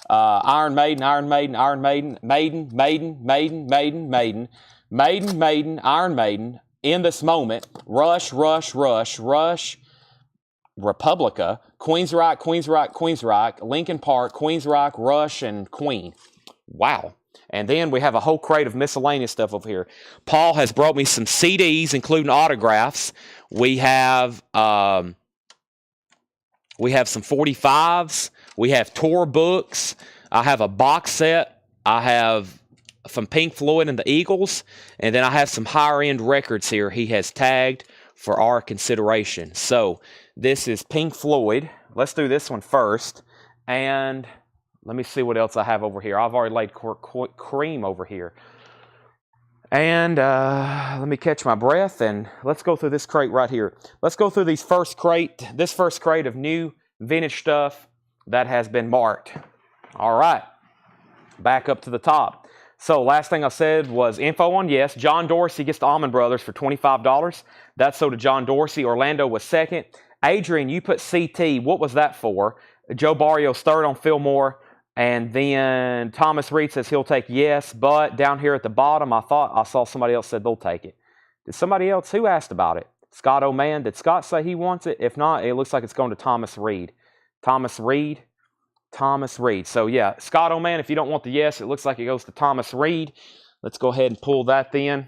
Iron Maiden, Iron Maiden, Iron Maiden, Maiden, Maiden, Maiden, Maiden, Maiden. Maiden, Maiden, Iron Maiden, In This Moment, Rush, Rush, Rush, Rush, Republica, Queensryche, Queensryche, Queensryche, Linkin Park, Queensryche, Rush, and Queen. Wow. And then we have a whole crate of miscellaneous stuff over here. Paul has brought me some CDs, including autographs. We have some 45s. We have tour books. I have a box set. I have from Pink Floyd and the Eagles. And then I have some higher-end records here he has tagged for our consideration. So this is Pink Floyd. Let's do this one first. And let me see what else I have over here. I've already laid cream over here. And let me catch my breath, and let's go through this crate right here. Let's go through this first crate of new vintage stuff that has been marked. All right, back up to the top. So last thing I said was info on yes. John Dorsey gets the Allman Brothers for $25. That's so to John Dorsey. Orlando was second. Adrian, you put CT. What was that for? Joe Barrios third on Fillmore. And then Thomas Reed says he'll take yes, but down here at the bottom, I thought I saw somebody else said they'll take it. Did somebody else? Who asked about it? Scott O'Man. Did Scott say he wants it? If not, it looks like it's going to Thomas Reed. Thomas Reed. Thomas Reed. So yeah, Scott O'Man, if you don't want the yes, it looks like it goes to Thomas Reed. Let's go ahead and pull that then.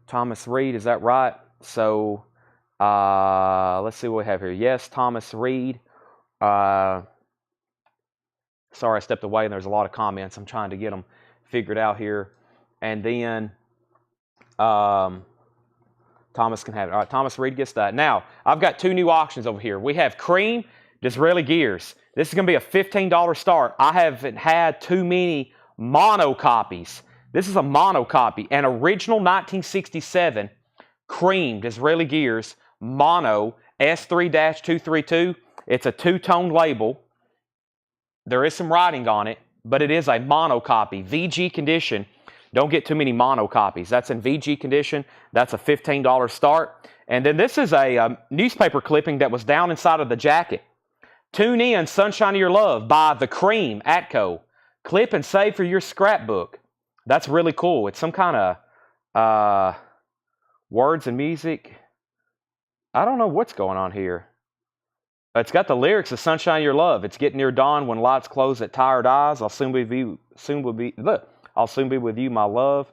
Thomas Reed, is that right? So let's see what we have here. Yes, Thomas Reed. Sorry, I stepped away and there's a lot of comments. I'm trying to get them figured out here. And then Thomas can have it. All right, Thomas Reed gets that. Now, I've got two new auctions over here. We have Cream, Disraeli Gears. This is going to be a $15 start. I haven't had too many mono copies. This is a mono copy. An original 1967 Cream, Disraeli Gears, mono, S3-232. It's a two-tone label. There is some writing on it, but it is a mono copy. VG condition. Don't get too many mono copies. That's in VG condition. That's a $15 start. And then this is a newspaper clipping that was down inside of the jacket. Tune in, Sunshine of Your Love by The Cream, Atco. Clip and save for your scrapbook. That's really cool. It's some kind of words and music. I don't know what's going on here. It's got the lyrics of Sunshine of Your Love. It's getting near dawn when lights close at tired eyes. I'll soon be with you, my love.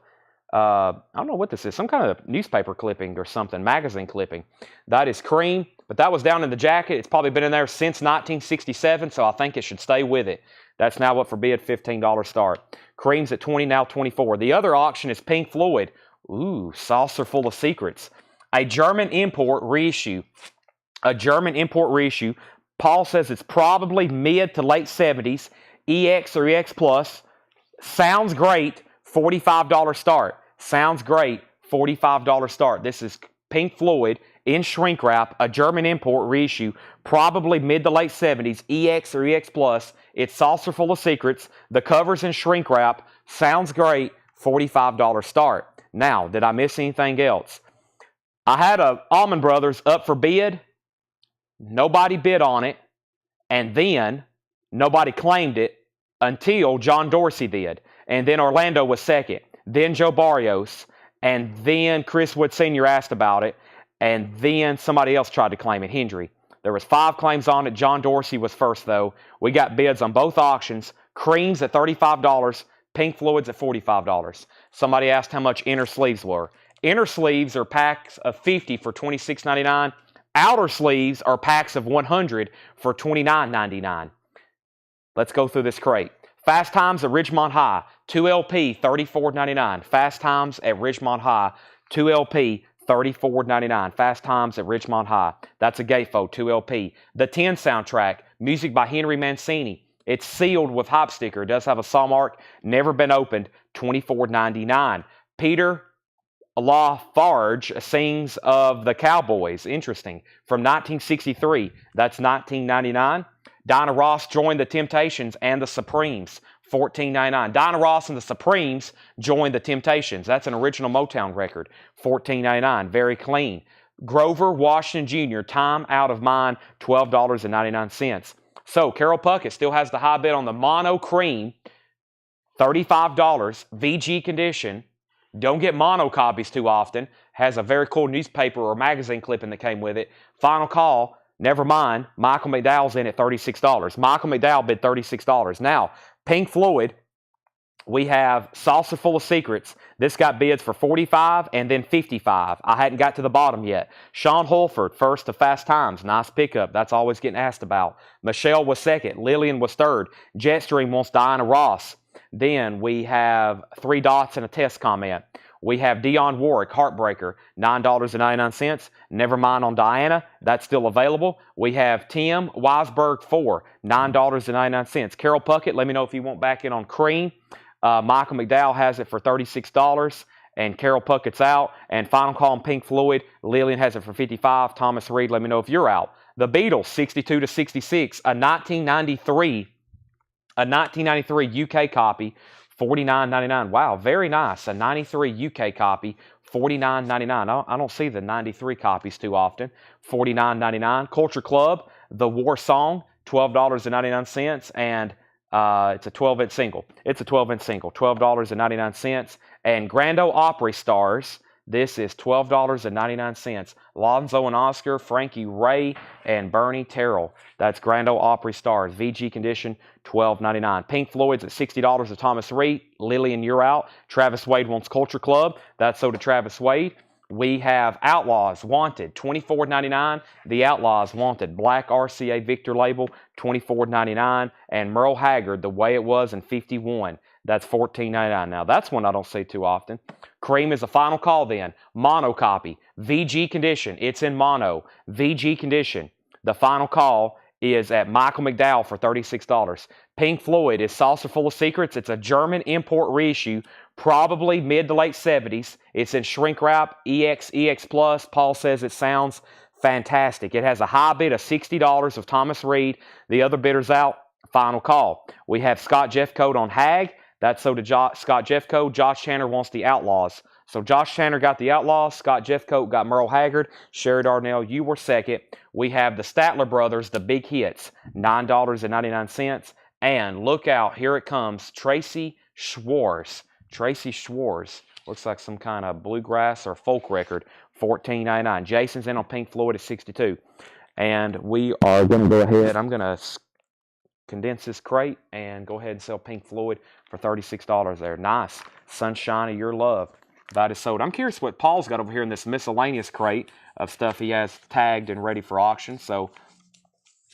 I don't know what this is. Some kind of newspaper clipping or something, magazine clipping. That is Cream, but that was down in the jacket. It's probably been in there since 1967, so I think it should stay with it. That's now up for bid, $15 start. Cream's at $20, now $24. The other auction is Pink Floyd. Ooh, Saucer Full of Secrets. A German import reissue. A German import reissue. Paul says it's probably mid to late 70s. EX or EX Plus. Sounds great. $45 start. Sounds great. $45 start. This is Pink Floyd in shrink wrap. A German import reissue. Probably mid to late 70s. EX or EX Plus. It's Saucer Full of Secrets. The cover's in shrink wrap. Sounds great. $45 start. Now, did I miss anything else? I had a Allman Brothers up for bid. Nobody bid on it, and then nobody claimed it until John Dorsey did. And then Orlando was second. Then Joe Barrios, and then Chris Wood Sr. asked about it, and then somebody else tried to claim it, Hendry. There was 5 claims on it. John Dorsey was first, though. We got bids on both auctions. Cream's at $35. Pink Floyd's at $45. Somebody asked how much inner sleeves were. Inner sleeves are packs of 50 for $26.99. Outer sleeves are packs of 100 for $29.99. Let's go through this crate. Fast Times at Ridgemont High, 2LP, $34.99. Fast Times at Ridgemont High, 2LP, $34.99. Fast Times at Ridgemont High. That's a gatefold, 2LP. The 10 soundtrack, music by Henry Mancini. It's sealed with hype sticker. It does have a saw mark. Never been opened, $24.99. Peter LaFarge sings of the Cowboys. Interesting. From 1963. That's $19.99. Dinah Ross joined the Temptations and the Supremes. $14.99. Dinah Ross and the Supremes joined the Temptations. That's an original Motown record. $14.99. Very clean. Grover Washington Jr., Time Out of Mind, $12.99. So, Carol Puckett still has the high bid on the Mono Cream, $35, VG condition, Don't get mono copies too often. Has a very cool newspaper or magazine clipping that came with it. Final call. Never mind. Michael McDowell's in at $36. Michael McDowell bid $36. Now, Pink Floyd, we have Saucer Full of Secrets. This got bids for $45 and then $55. I hadn't got to the bottom yet. Sean Holford, first to Fast Times. Nice pickup. That's always getting asked about. Michelle was second. Lillian was third. Jetstream wants Diana Ross. Then we have 3 dots and a test comment. We have Dionne Warwick, Heartbreaker, $9.99. Nevermind on Diana, that's still available. We have Tim Weisberg 4, $9.99. Carol Puckett, let me know if you want back in on Cream. Michael McDowell has it for $36, and Carol Puckett's out. And final call on Pink Floyd, Lillian has it for $55. Thomas Reed, let me know if you're out. The Beatles, 62 to 66, a 1993 UK copy, $49.99. Wow, very nice. A 93 UK copy, $49.99. I don't see the 93 copies too often. $49.99. Culture Club, The War Song, $12.99. And it's a 12-inch single. It's a 12-inch single, $12.99. And Grand Ole Opry Stars, this is $12.99. Lonzo and Oscar, Frankie Ray, and Bernie Terrell. That's Grand Ole Opry Stars. VG condition, $12.99. Pink Floyd's at $60 of Thomas Reed. Lillian, you're out. Travis Wade wants Culture Club. That's so to Travis Wade. We have Outlaws Wanted, $24.99. The Outlaws Wanted, Black RCA Victor label, $24.99. And Merle Haggard, The Way It Was in 51. That's $14.99. Now, that's one I don't see too often. Cream is a final call then. Mono copy. VG condition. It's in mono. VG condition. The final call is at Michael McDowell for $36. Pink Floyd is Saucer Full of Secrets. It's a German import reissue, probably mid to late 70s. It's in shrink wrap, EX Plus. Paul says it sounds fantastic. It has a high bid of $60 of Thomas Reed. The other bidders out. Final call. We have Scott Jeffcoat on Hag. That's so to Scott Jeffcoat. Josh Tanner wants the Outlaws. So Josh Tanner got the Outlaws. Scott Jeffcoat got Merle Haggard. Sherry Darnell, you were second. We have the Statler Brothers, The Big Hits, $9.99. And look out, here it comes. Tracy Schwartz. Tracy Schwartz. Looks like some kind of bluegrass or folk record. $14.99. Jason's in on Pink Floyd at $62. And we are going to go ahead. I'm going to condense this crate and go ahead and sell Pink Floyd for $36 there. Nice. Sunshine of Your Love. That is sold. I'm curious what Paul's got over here in this miscellaneous crate of stuff he has tagged and ready for auction. So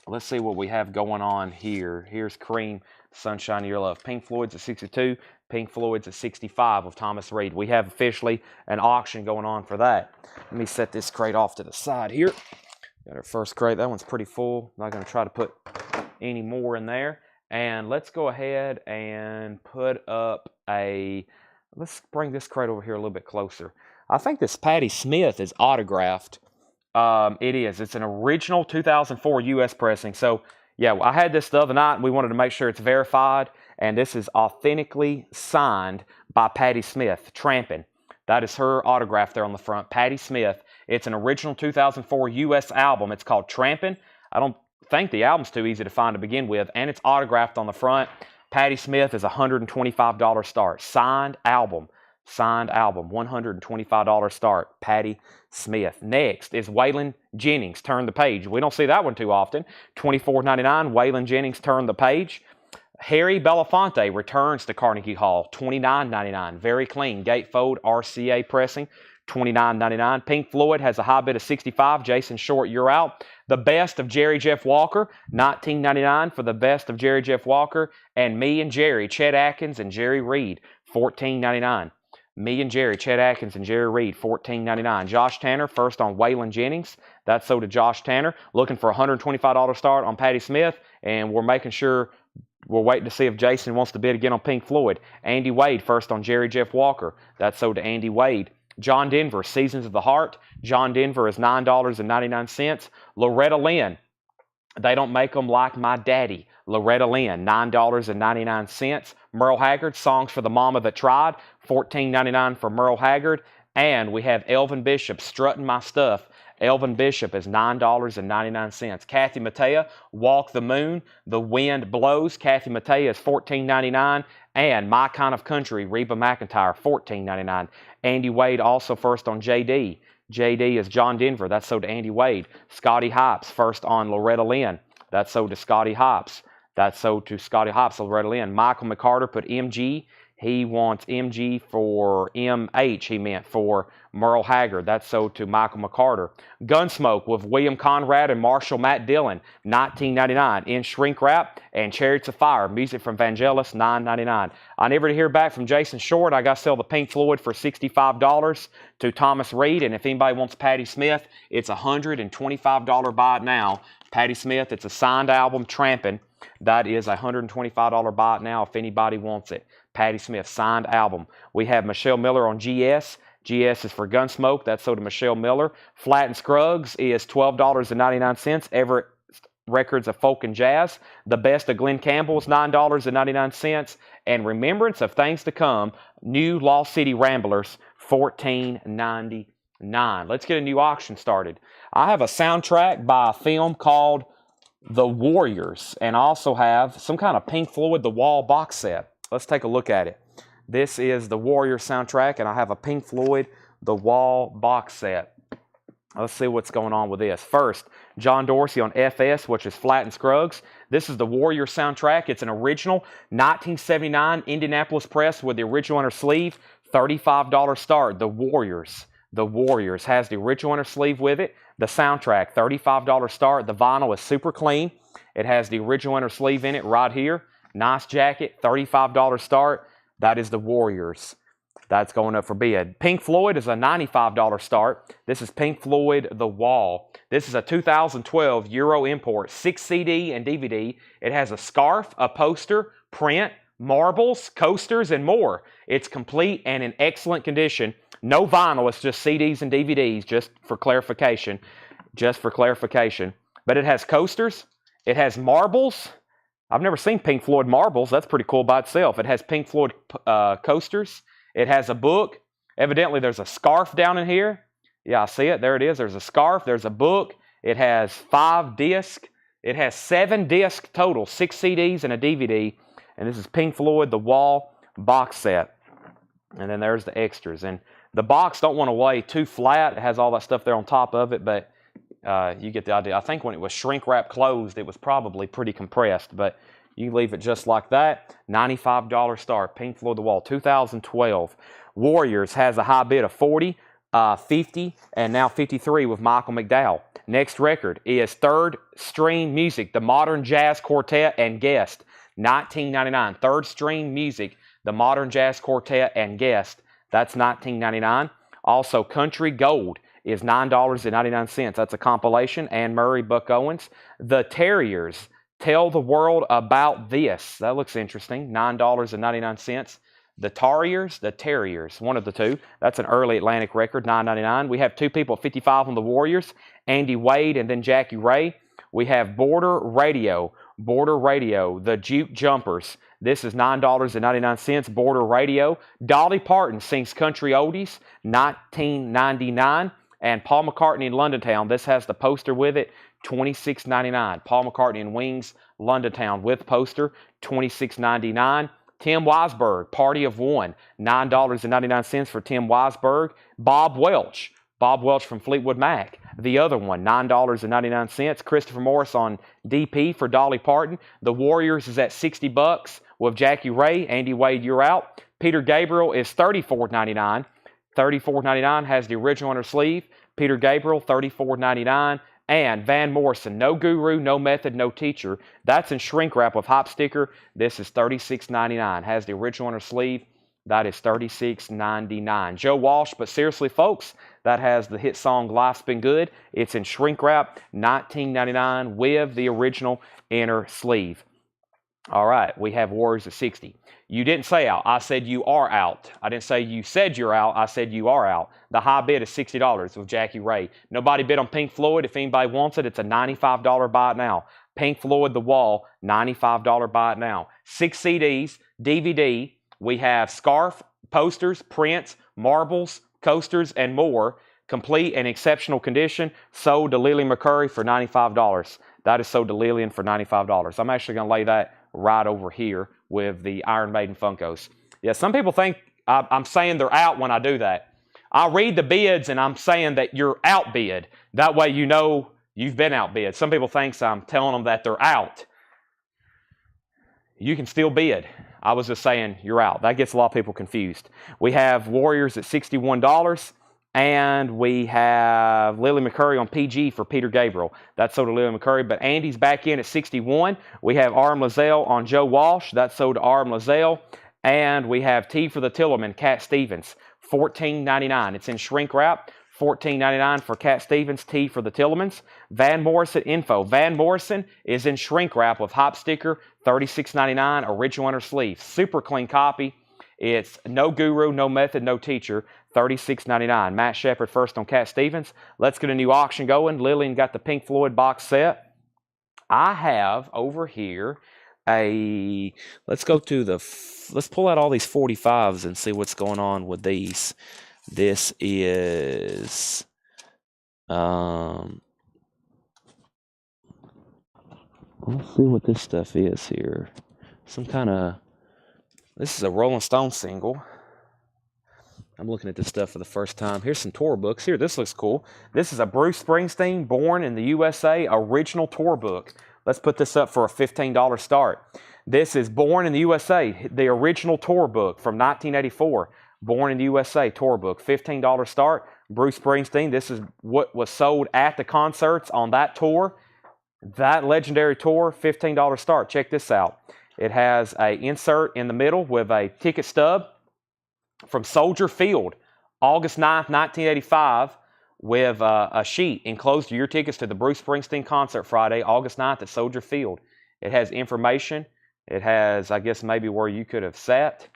let's see what we have going on here. Here's Cream, Sunshine of Your Love. Pink Floyd's at 62. Pink Floyd's at 65 of Thomas Reed. We have officially an auction going on for that. Let me set this crate off to the side here. Got our first crate. That one's pretty full. Not going to try to put any more in there. And let's go ahead and put up let's bring this crate over here a little bit closer. I think this Patti Smith is autographed. It is. It's an original 2004 U.S. pressing. So, yeah, I had this the other night, and we wanted to make sure it's verified. And this is authentically signed by Patti Smith, Trampin'. That is her autograph there on the front, Patti Smith. It's an original 2004 U.S. album. It's called Trampin'. I don't think the album's too easy to find to begin with, and it's autographed on the front. Patti Smith is $125 start. Signed album, $125 start. Patti Smith. Next is Waylon Jennings, Turn the Page. We don't see that one too often. $24.99. Waylon Jennings, Turn the Page. Harry Belafonte returns to Carnegie Hall, $29.99. Very clean. Gatefold RCA pressing, $29.99. Pink Floyd has a high bid of $65. Jason Short, you're out. The Best of Jerry Jeff Walker, $19.99 for the Best of Jerry Jeff Walker. And Me and Jerry, Chet Atkins and Jerry Reed, $14.99. Me and Jerry, Chet Atkins and Jerry Reed, $14.99. Josh Tanner, first on Waylon Jennings. That's so to Josh Tanner. Looking for a $125 start on Patti Smith. And we're making sure we're waiting to see if Jason wants to bid again on Pink Floyd. Andy Wade, first on Jerry Jeff Walker. That's so to Andy Wade. John Denver, Seasons of the Heart. John Denver is $9.99. Loretta Lynn, They Don't Make 'Em Like My Daddy. Loretta Lynn, $9.99. Merle Haggard, Songs for the Mama That Tried. $14.99 for Merle Haggard. And we have Elvin Bishop, Strutting My Stuff Elvin Bishop is $9.99. Kathy Mattea, Walk the Moon, The Wind Blows. Kathy Mattea is $14.99. And My Kind of Country, Reba McEntire, $14.99. Andy Wade also first on JD. JD is John Denver. That's sold to Andy Wade. Scotty Hops first on Loretta Lynn. That's sold to Scotty Hops. That's sold to Scotty Hops, Loretta Lynn. Michael McCarter put MG. He wants MG for MH, he meant, for Merle Haggard. That's sold to Michael McCarter. Gunsmoke with William Conrad and Marshall Matt Dillon, $19.99. In Shrink Wrap and Chariots of Fire, music from Vangelis, $9.99. I never hear back from Jason Short. I got to sell the Pink Floyd for $65 to Thomas Reed. And if anybody wants Patti Smith, it's a $125 buy it now. Patti Smith, it's a signed album, Trampin'. That is a $125 buy it now if anybody wants it. Patti Smith, signed album. We have Michelle Miller on GS. GS is for Gunsmoke. That's sold to Michelle Miller. Flat and Scruggs is $12.99. Everett Records of Folk and Jazz. The Best of Glenn Campbell is $9.99. And Remembrance of Things to Come, New Lost City Ramblers, $14.99. Let's get a new auction started. I have a soundtrack by a film called The Warriors, and I also have some kind of Pink Floyd The Wall box set. Let's take a look at it. This is the Warriors soundtrack, and I have a Pink Floyd The Wall box set. Let's see what's going on with this. First, John Dorsey on FS, which is Flat and Scruggs. This is the Warriors soundtrack. It's an original 1979 Indianapolis press with the original inner sleeve. $35 start. The Warriors. The Warriors has the original inner sleeve with it. The soundtrack, $35 start. The vinyl is super clean. It has the original inner sleeve in it right here. Nice jacket, $35 start. That is the Warriors. That's going up for bid. Pink Floyd is a $95 start. This is Pink Floyd The Wall. This is a 2012 Euro import, 6 CD and DVD. It has a scarf, a poster, print, marbles, coasters, and more. It's complete and in excellent condition. No vinyl, it's just CDs and DVDs, just for clarification. Just for clarification. But it has coasters. It has marbles. I've never seen Pink Floyd marbles. That's pretty cool by itself. It has Pink Floyd coasters. It has a book. Evidently, there's a scarf down in here. Yeah, I see it. There it is. There's a scarf. There's a book. It has 5 discs. It has 7 discs total, 6 CDs and a DVD. And this is Pink Floyd The Wall box set. And then there's the extras. And the box don't want to weigh too flat. It has all that stuff there on top of it, but you get the idea. I think when it was shrink wrap closed, it was probably pretty compressed, but you leave it just like that. $95 start. Pink Floyd The Wall, 2012. Warriors has a high bid of 40, 50, and now 53 with Michael McDowell. Next record is Third Stream Music, the Modern Jazz Quartet and Guest, $19.99. Third Stream Music, the Modern Jazz Quartet and Guest. That's $19.99. Also, Country Gold is $9.99. That's a compilation. Anne Murray, Buck Owens. The Terriers, Tell the World About This. That looks interesting. $9.99. The Terriers, one of the two. That's an early Atlantic record, $9.99. We have two people at 55 on the Warriors, Andy Wade and then Jackie Ray. We have Border Radio, the Juke Jumpers. This is $9.99, Border Radio. Dolly Parton sings country oldies, $19.99. And Paul McCartney in London Town, this has the poster with it, $26.99. Paul McCartney in Wings, London Town with poster, $26.99. Tim Weisberg, Party of One, $9.99 for Tim Weisberg. Bob Welch from Fleetwood Mac, the other one, $9.99. Christopher Morris on DP for Dolly Parton. The Warriors is at $60 with Jackie Ray. Andy Wade, you're out. Peter Gabriel is $34.99. $34.99 has the original on her sleeve. Peter Gabriel, $34.99. And Van Morrison, No Guru, No Method, No Teacher. That's in shrink wrap with hop sticker. This is $36.99. Has the original on her sleeve. That is $36.99. Joe Walsh, but seriously, folks, that has the hit song Life's Been Good. It's in shrink wrap, $19.99 with the original inner sleeve. All right, we have Warriors at 60. You didn't say out. I said you are out. I didn't say you said you're out. I said you are out. The high bid is $60 with Jackie Ray. Nobody bid on Pink Floyd. If anybody wants it, it's a $95 buy it now. Pink Floyd The Wall, $95 buy it now. 6 CDs, DVD. We have scarf, posters, prints, marbles, coasters, and more. complete and exceptional condition, sold to Lillian McCurry for $95. That is sold to Lillian for $95. I'm actually going to lay that right over here with the Iron Maiden Funkos. Yeah, some people think I'm saying they're out when I do that. I read the bids and I'm saying that you're outbid. That way you know you've been outbid. Some people think I'm telling them that they're out. You can still bid. I was just saying you're out. That gets a lot of people confused. We have Warriors at $61. And we have Lily McCurry on PG for Peter Gabriel. That's sold to Lily McCurry. But Andy's back in at 61. We have Aram Lozelle on Joe Walsh. That's sold to Aram Lozelle. And we have T for the Tillerman, Cat Stevens, $14.99. It's in shrink wrap. $14.99 for Cat Stevens, T for the Tillermans. Van Morrison info. Van Morrison is in shrink wrap with hop sticker, $36.99, original inner sleeve. Super clean copy. It's no guru, no method, no teacher. $36.99. Matt Shepard first on Cat Stevens. Let's get a new auction going. Lillian got the Pink Floyd box set. I have over here let's go to let's pull out all these 45s and see what's going on with these. This is, let's see what this stuff is here. This is a Rolling Stone single. I'm looking at this stuff for the first time. Here's some tour books. Here, this looks cool. This is a Bruce Springsteen, Born in the USA, original tour book. Let's put this up for a $15 start. This is Born in the USA, the original tour book from 1984. Born in the USA tour book, $15 start. Bruce Springsteen, this is what was sold at the concerts on that tour. That legendary tour, $15 start. Check this out. It has an insert in the middle with a ticket stub from Soldier Field, August 9th, 1985, with a sheet enclosed to your tickets to the Bruce Springsteen concert Friday, August 9th at Soldier Field. It has information. It has, I guess, maybe where you could have sat.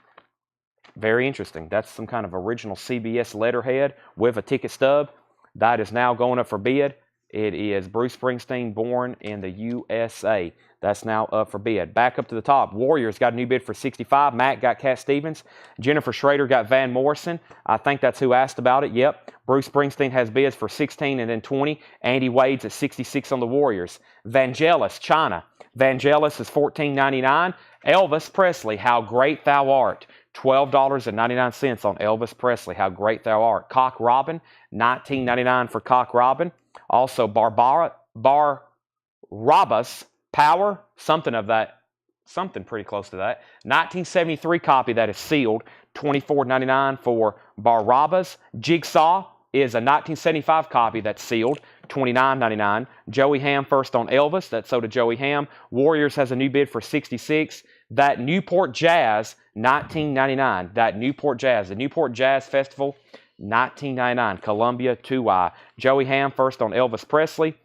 Very interesting. That's some kind of original CBS letterhead with a ticket stub. That is now going up for bid. It is Bruce Springsteen, Born in the USA. That's now up for bid. Back up to the top. Warriors got a new bid for $65. Matt got Cat Stevens. Jennifer Schrader got Van Morrison. I think that's who asked about it. Yep. Bruce Springsteen has bids for $16 and then $20. Andy Wade's at $66 on the Warriors. Vangelis, China. Vangelis is $14.99. Elvis Presley, How Great Thou Art. $12.99 on Elvis Presley, How Great Thou Art. Cock Robin, $19.99 for Cock Robin. Also Barabbas Power, something pretty close to that. 1973 copy that is sealed, $24.99 for Barabbas. Jigsaw is a 1975 copy that's sealed, $29.99. Joey Ham first on Elvis, that's sold to Joey Ham. Warriors has a new bid for $66. That Newport Jazz, $19.99. That Newport Jazz, the Newport Jazz Festival, $19.99. Columbia 2Y. Joey Ham first on Elvis Presley.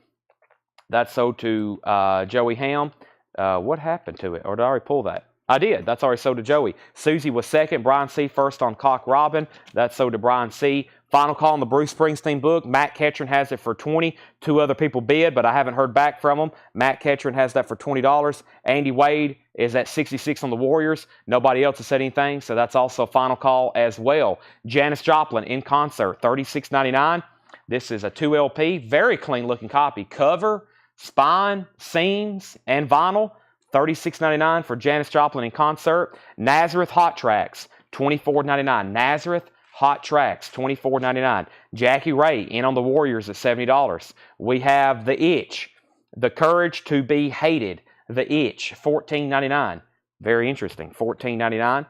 That's sold to Joey Ham. What happened to it? Or did I already pull that? I did. That's already sold to Joey. Susie was second. Brian C. first on Cock Robin. That's sold to Brian C. Final call on the Bruce Springsteen book. Matt Ketchern has it for $20. Two other people bid, but I haven't heard back from them. Matt Ketchern has that for $20. Andy Wade is at $66 on the Warriors. Nobody else has said anything, so that's also a final call as well. Janis Joplin in concert, $36.99. This is a 2 LP. Very clean looking copy. Cover, spine, seams, and vinyl. $36.99 for Janis Joplin in concert. Nazareth Hot Tracks, $24.99. Nazareth Hot Tracks, $24.99. Jackie Ray in on the Warriors at $70. We have The Itch, The Courage to Be Hated. The Itch, $14.99. Very interesting, $14.99.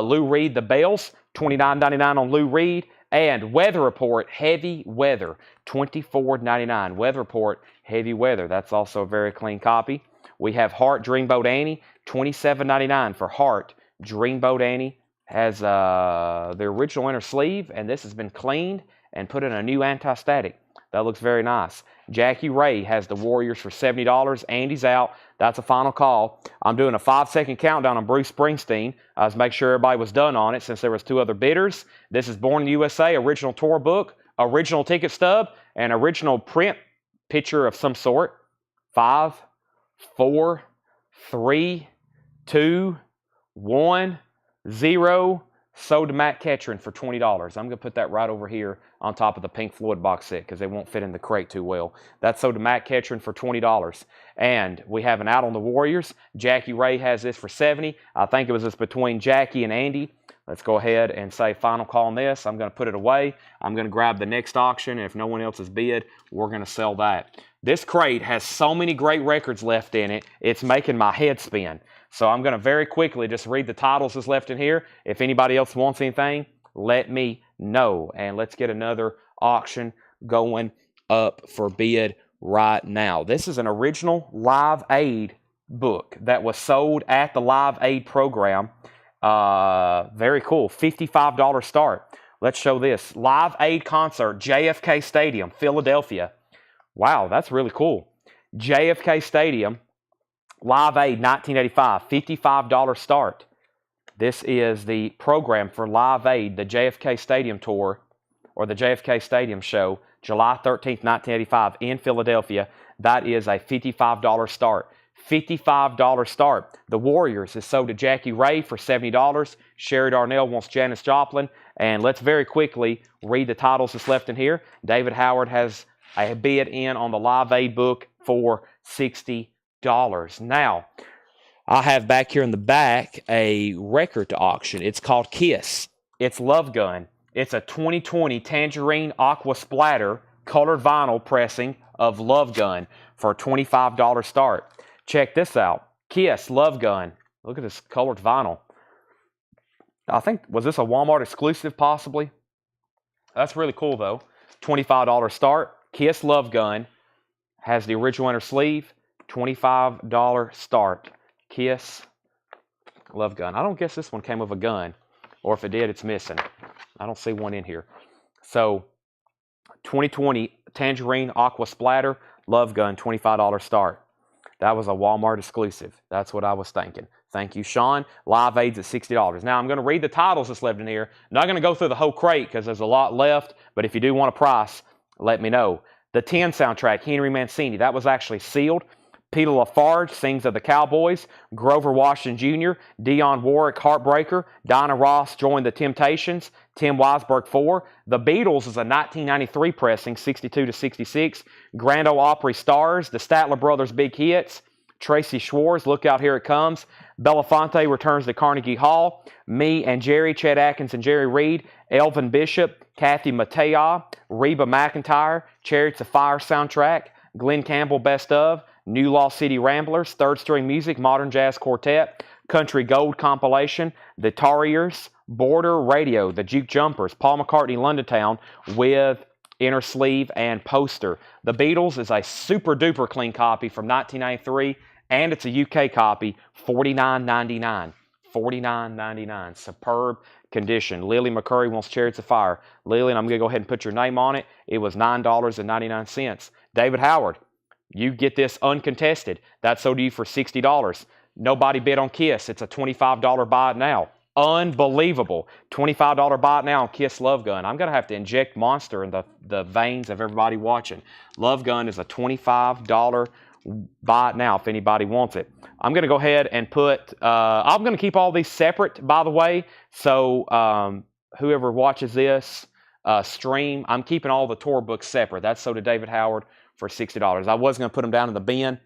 Lou Reed, The Bells, $29.99 on Lou Reed. And Weather Report, Heavy Weather, $24.99. Weather Report, Heavy Weather. That's also a very clean copy. We have Heart, Dreamboat Annie, $27.99 for Heart. Dreamboat Annie has the original inner sleeve, and this has been cleaned and put in a new anti-static. That looks very nice. Jackie Ray has the Warriors for $70. Andy's out. That's a final call. I'm doing a 5-second countdown on Bruce Springsteen. I was making sure everybody was done on it since there was 2 other bidders. This is Born in the USA, original tour book, original ticket stub, and original print picture of some sort. 5, 4, 3, 2, 1, 0. Sold to Matt Ketchrin for $20. I'm going to put that right over here on top of the Pink Floyd box set because they won't fit in the crate too well. That's sold to Matt Ketchrin for $20. And we have an Out on the Warriors. Jackie Ray has this for $70. I think it was just between Jackie and Andy. Let's go ahead and say final call on this. I'm going to put it away. I'm going to grab the next auction, and if no one else has bid, we're going to sell that. This crate has so many great records left in it, it's making my head spin. So I'm going to very quickly just read the titles that's left in here. If anybody else wants anything, let me know. And let's get another auction going up for bid right now. This is an original Live Aid book that was sold at the Live Aid program. Very cool. $55 start. Let's show this. Live Aid concert, JFK Stadium, Philadelphia. Wow, that's really cool. JFK Stadium, Live Aid 1985, $55 start. This is the program for Live Aid, the JFK Stadium tour, or the JFK Stadium show, July 13th, 1985 in Philadelphia. That is a $55 start. $55 start. The Warriors is sold to Jackie Ray for $70. Sherry Darnell wants Janis Joplin. And let's very quickly read the titles that's left in here. David Howard has a bid in on the Live Aid book for $60. Now, I have back here in the back a record to auction. It's called Kiss. It's Love Gun. It's a 2020 Tangerine Aqua Splatter colored vinyl pressing of Love Gun for a $25 start. Check this out. Kiss Love Gun. Look at this colored vinyl. I think, was this a Walmart exclusive possibly? That's really cool though. $25 start. Kiss Love Gun has the original inner sleeve. $25 start. Kiss Love Gun. I don't guess this one came with a gun. Or if it did, it's missing. I don't see one in here. So, 2020 Tangerine Aqua Splatter Love Gun, $25 start. That was a Walmart exclusive. That's what I was thinking. Thank you, Sean. Live Aid's at $60. Now, I'm going to read the titles that's left in here. I'm not going to go through the whole crate because there's a lot left. But if you do want a price, let me know. The 10 soundtrack, Henry Mancini. That was actually sealed. Peter Lafarge sings of the Cowboys. Grover Washington Jr., Dionne Warwick, Heartbreaker. Dinah Ross joined the Temptations. Tim Weisberg 4. The Beatles is a 1993 pressing, 62 to 66. Grand Ole Opry Stars. The Statler Brothers Big Hits. Tracy Schwartz, Look Out Here It Comes. Belafonte returns to Carnegie Hall. Me and Jerry, Chet Atkins and Jerry Reed. Elvin Bishop, Kathy Mattea, Reba McEntire, Chariots of Fire soundtrack. Glenn Campbell Best Of. New Law City Ramblers, Third String Music, Modern Jazz Quartet, Country Gold Compilation, The Tarriers, Border Radio, The Juke Jumpers, Paul McCartney London Town with inner sleeve and poster. The Beatles is a super duper clean copy from 1993, and it's a UK copy, $49.99. $49.99. Superb condition. Lily McCurry wants Chariots of Fire. Lily, and I'm going to go ahead and put your name on it. It was $9.99. David Howard. You get this uncontested. That's sold to you for $60. Nobody bid on Kiss. It's a $25 buy it now. Unbelievable. $25 buy it now on Kiss Love Gun. I'm going to have to inject Monster in the veins of everybody watching. Love Gun is a $25 buy it now if anybody wants it. I'm going to go ahead and put, I'm going to keep all these separate, by the way. So whoever watches this stream, I'm keeping all the tour books separate. That's sold to David Howard for $60. I was going to put them down in the bin,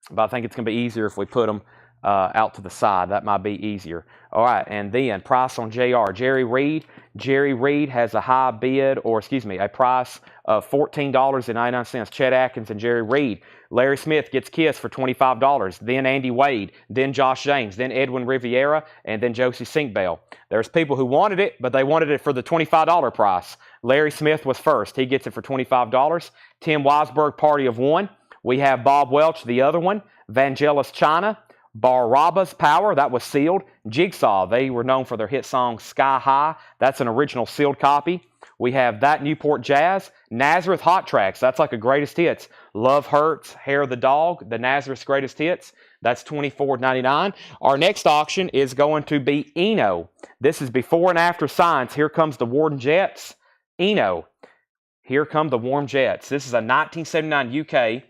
but I think it's going to be easier if we put them out to the side. That might be easier. All right, and then price on JR. Jerry Reed. Jerry Reed has a high bid, or excuse me, a price of $14.99. Chet Atkins and Jerry Reed. Larry Smith gets Kiss for $25. Then Andy Wade. Then Josh James. Then Edwin Riviera. And then Josie Sinkbell. There's people who wanted it, but they wanted it for the $25 price. Larry Smith was first. He gets it for $25. Tim Weisberg, Party of One. We have Bob Welch, the other one. Vangelis China. Barabbas Power, that was sealed. Jigsaw, they were known for their hit song Sky High. That's an original sealed copy. We have That Newport Jazz. Nazareth Hot Tracks, that's like a greatest hits. Love Hurts, Hair of the Dog, the Nazareth's greatest hits. That's $24.99. Our next auction is going to be Eno. This is before and after Science. Here comes the Warden Jets. Eno. Here come the Warm Jets. This is a 1979 UK.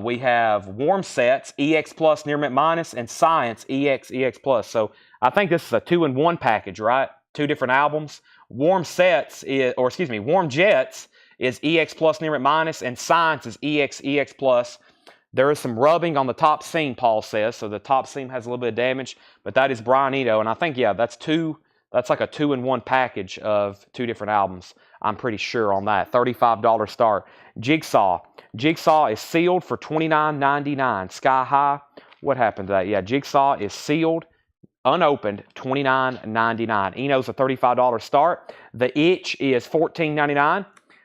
We have Warm Sets, EX Plus, Near Mint Minus, and Science, EX Plus. So I think this is a 2-in-1 package, right? 2 different albums. Warm Jets is EX plus Limerick minus, and Science is EX plus. There is some rubbing on the top seam, Paul says, so the top seam has a little bit of damage, but that is Brian Eno, and I think, yeah, that's like a 2-in-1 package of 2 different albums. I'm pretty sure on that. $35 start. Jigsaw is sealed for $29.99. Sky High, what happened to that? Yeah, Jigsaw is sealed, unopened, $29.99. Eno's a $35 start. The Itch is $14.99.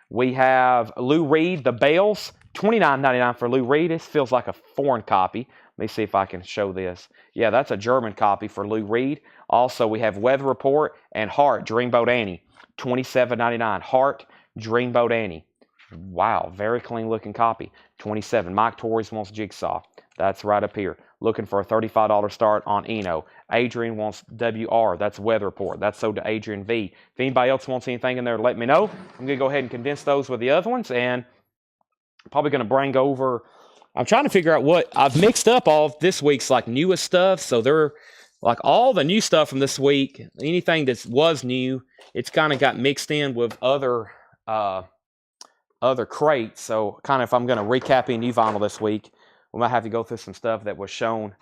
We have Lou Reed, The Bells, $29.99 for Lou Reed. This feels like a foreign copy. Let me see if I can show this. Yeah, that's a German copy for Lou Reed. Also, we have Weather Report and Heart, Dreamboat Annie, $27.99. Heart, Dreamboat Annie. Wow, very clean looking copy. $27. Mike Torres wants Jigsaw. That's right up here. Looking for a $35 start on Eno. Adrian wants WR. That's Weather Report. That's sold to Adrian V. If anybody else wants anything in there, let me know. I'm going to go ahead and condense those with the other ones, and I'm probably going to bring over. I'm trying to figure out what I've mixed up all of this week's like newest stuff. So they're like all the new stuff from this week. Anything that was new, it's kind of got mixed in with other crates. So kind of if I'm going to recap any new vinyl this week, we might have to go through some stuff that was shown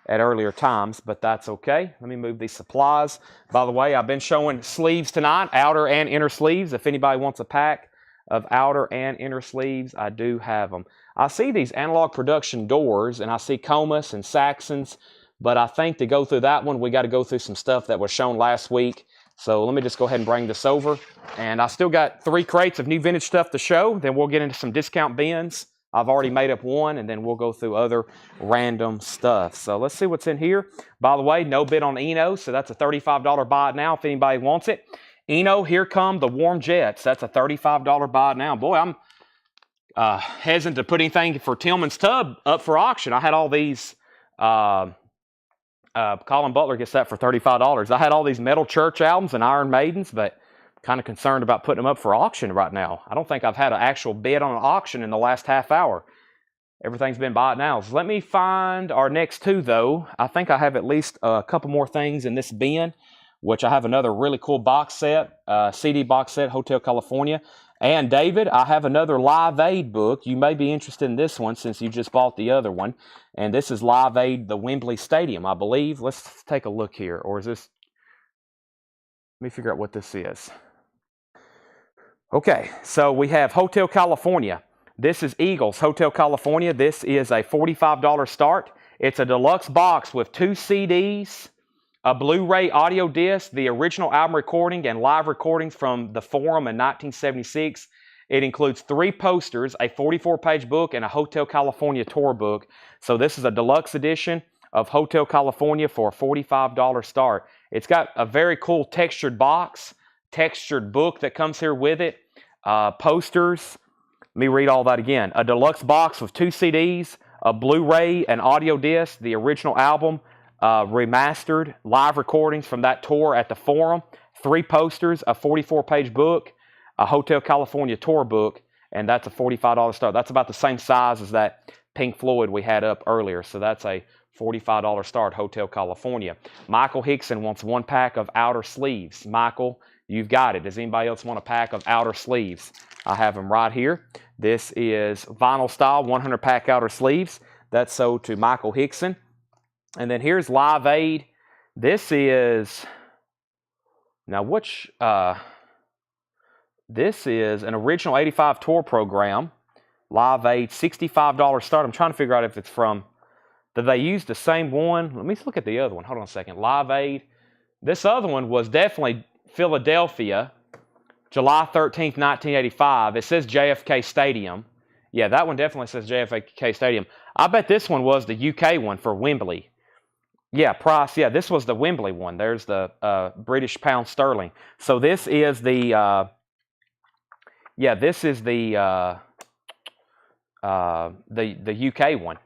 at earlier times, but that's okay. Let me move these supplies. By the way, I've been showing sleeves tonight, outer and inner sleeves. If anybody wants a pack of outer and inner sleeves, I do have them. I see these Analog Production doors, and I see Comus and Saxons, but I think to go through that one, we got to go through some stuff that was shown last week. So let me just go ahead and bring this over. And I still got 3 crates of new vintage stuff to show. Then we'll get into some discount bins. I've already made up one, and then we'll go through other random stuff. So let's see what's in here. By the way, no bid on Eno, so that's a $35 buy it now if anybody wants it. Eno, here come the Warm Jets. That's a $35 buy it now. Boy, I'm hesitant to put anything for Tillman's Tub up for auction. I had all these. Colin Butler gets that for $35. I had all these Metal Church albums and Iron Maidens, but kind of concerned about putting them up for auction right now. I don't think I've had an actual bid on an auction in the last half hour. Everything's been bought now. So let me find our next 2, though. I think I have at least a couple more things in this bin, which I have another really cool box set, CD box set, Hotel California. And David, I have another Live Aid book. You may be interested in this one since you just bought the other one. And this is Live Aid, the Wembley Stadium, I believe. Let's take a look here. Or is this... Let me figure out what this is. Okay, so we have Hotel California. This is Eagles, Hotel California. This is a $45 start. It's a deluxe box with 2 CDs, a Blu-ray audio disc, the original album recording, and live recordings from the Forum in 1976. It includes 3 posters, a 44-page book, and a Hotel California tour book. So this is a deluxe edition of Hotel California for a $45 start. It's got a very cool textured box, textured book that comes here with it, posters. Let me read all that again. A deluxe box with 2 CDs, a Blu-ray, an audio disc, the original album, remastered, live recordings from that tour at the Forum, 3 posters, a 44-page book, a Hotel California tour book, and that's a $45 start. That's about the same size as that Pink Floyd we had up earlier, so that's a $45 start, Hotel California. Michael Hickson wants 1 pack of outer sleeves. Michael, you've got it. Does anybody else want a pack of outer sleeves? I have them right here. This is vinyl style 100-pack outer sleeves. That's sold to Michael Hickson. And then here's Live Aid. This is, now which, this is an original 85 tour program. Live Aid, $65 start. I'm trying to figure out if it's from, did they use the same one? Let me look at the other one. Hold on a second. Live Aid. This other one was definitely Philadelphia, July 13th, 1985. It says JFK Stadium. Yeah, that one definitely says JFK Stadium. I bet this one was the UK one for Wembley. Yeah, price. Yeah, this was the Wembley one. There's the British pound sterling. So this is the, yeah, this is the UK one.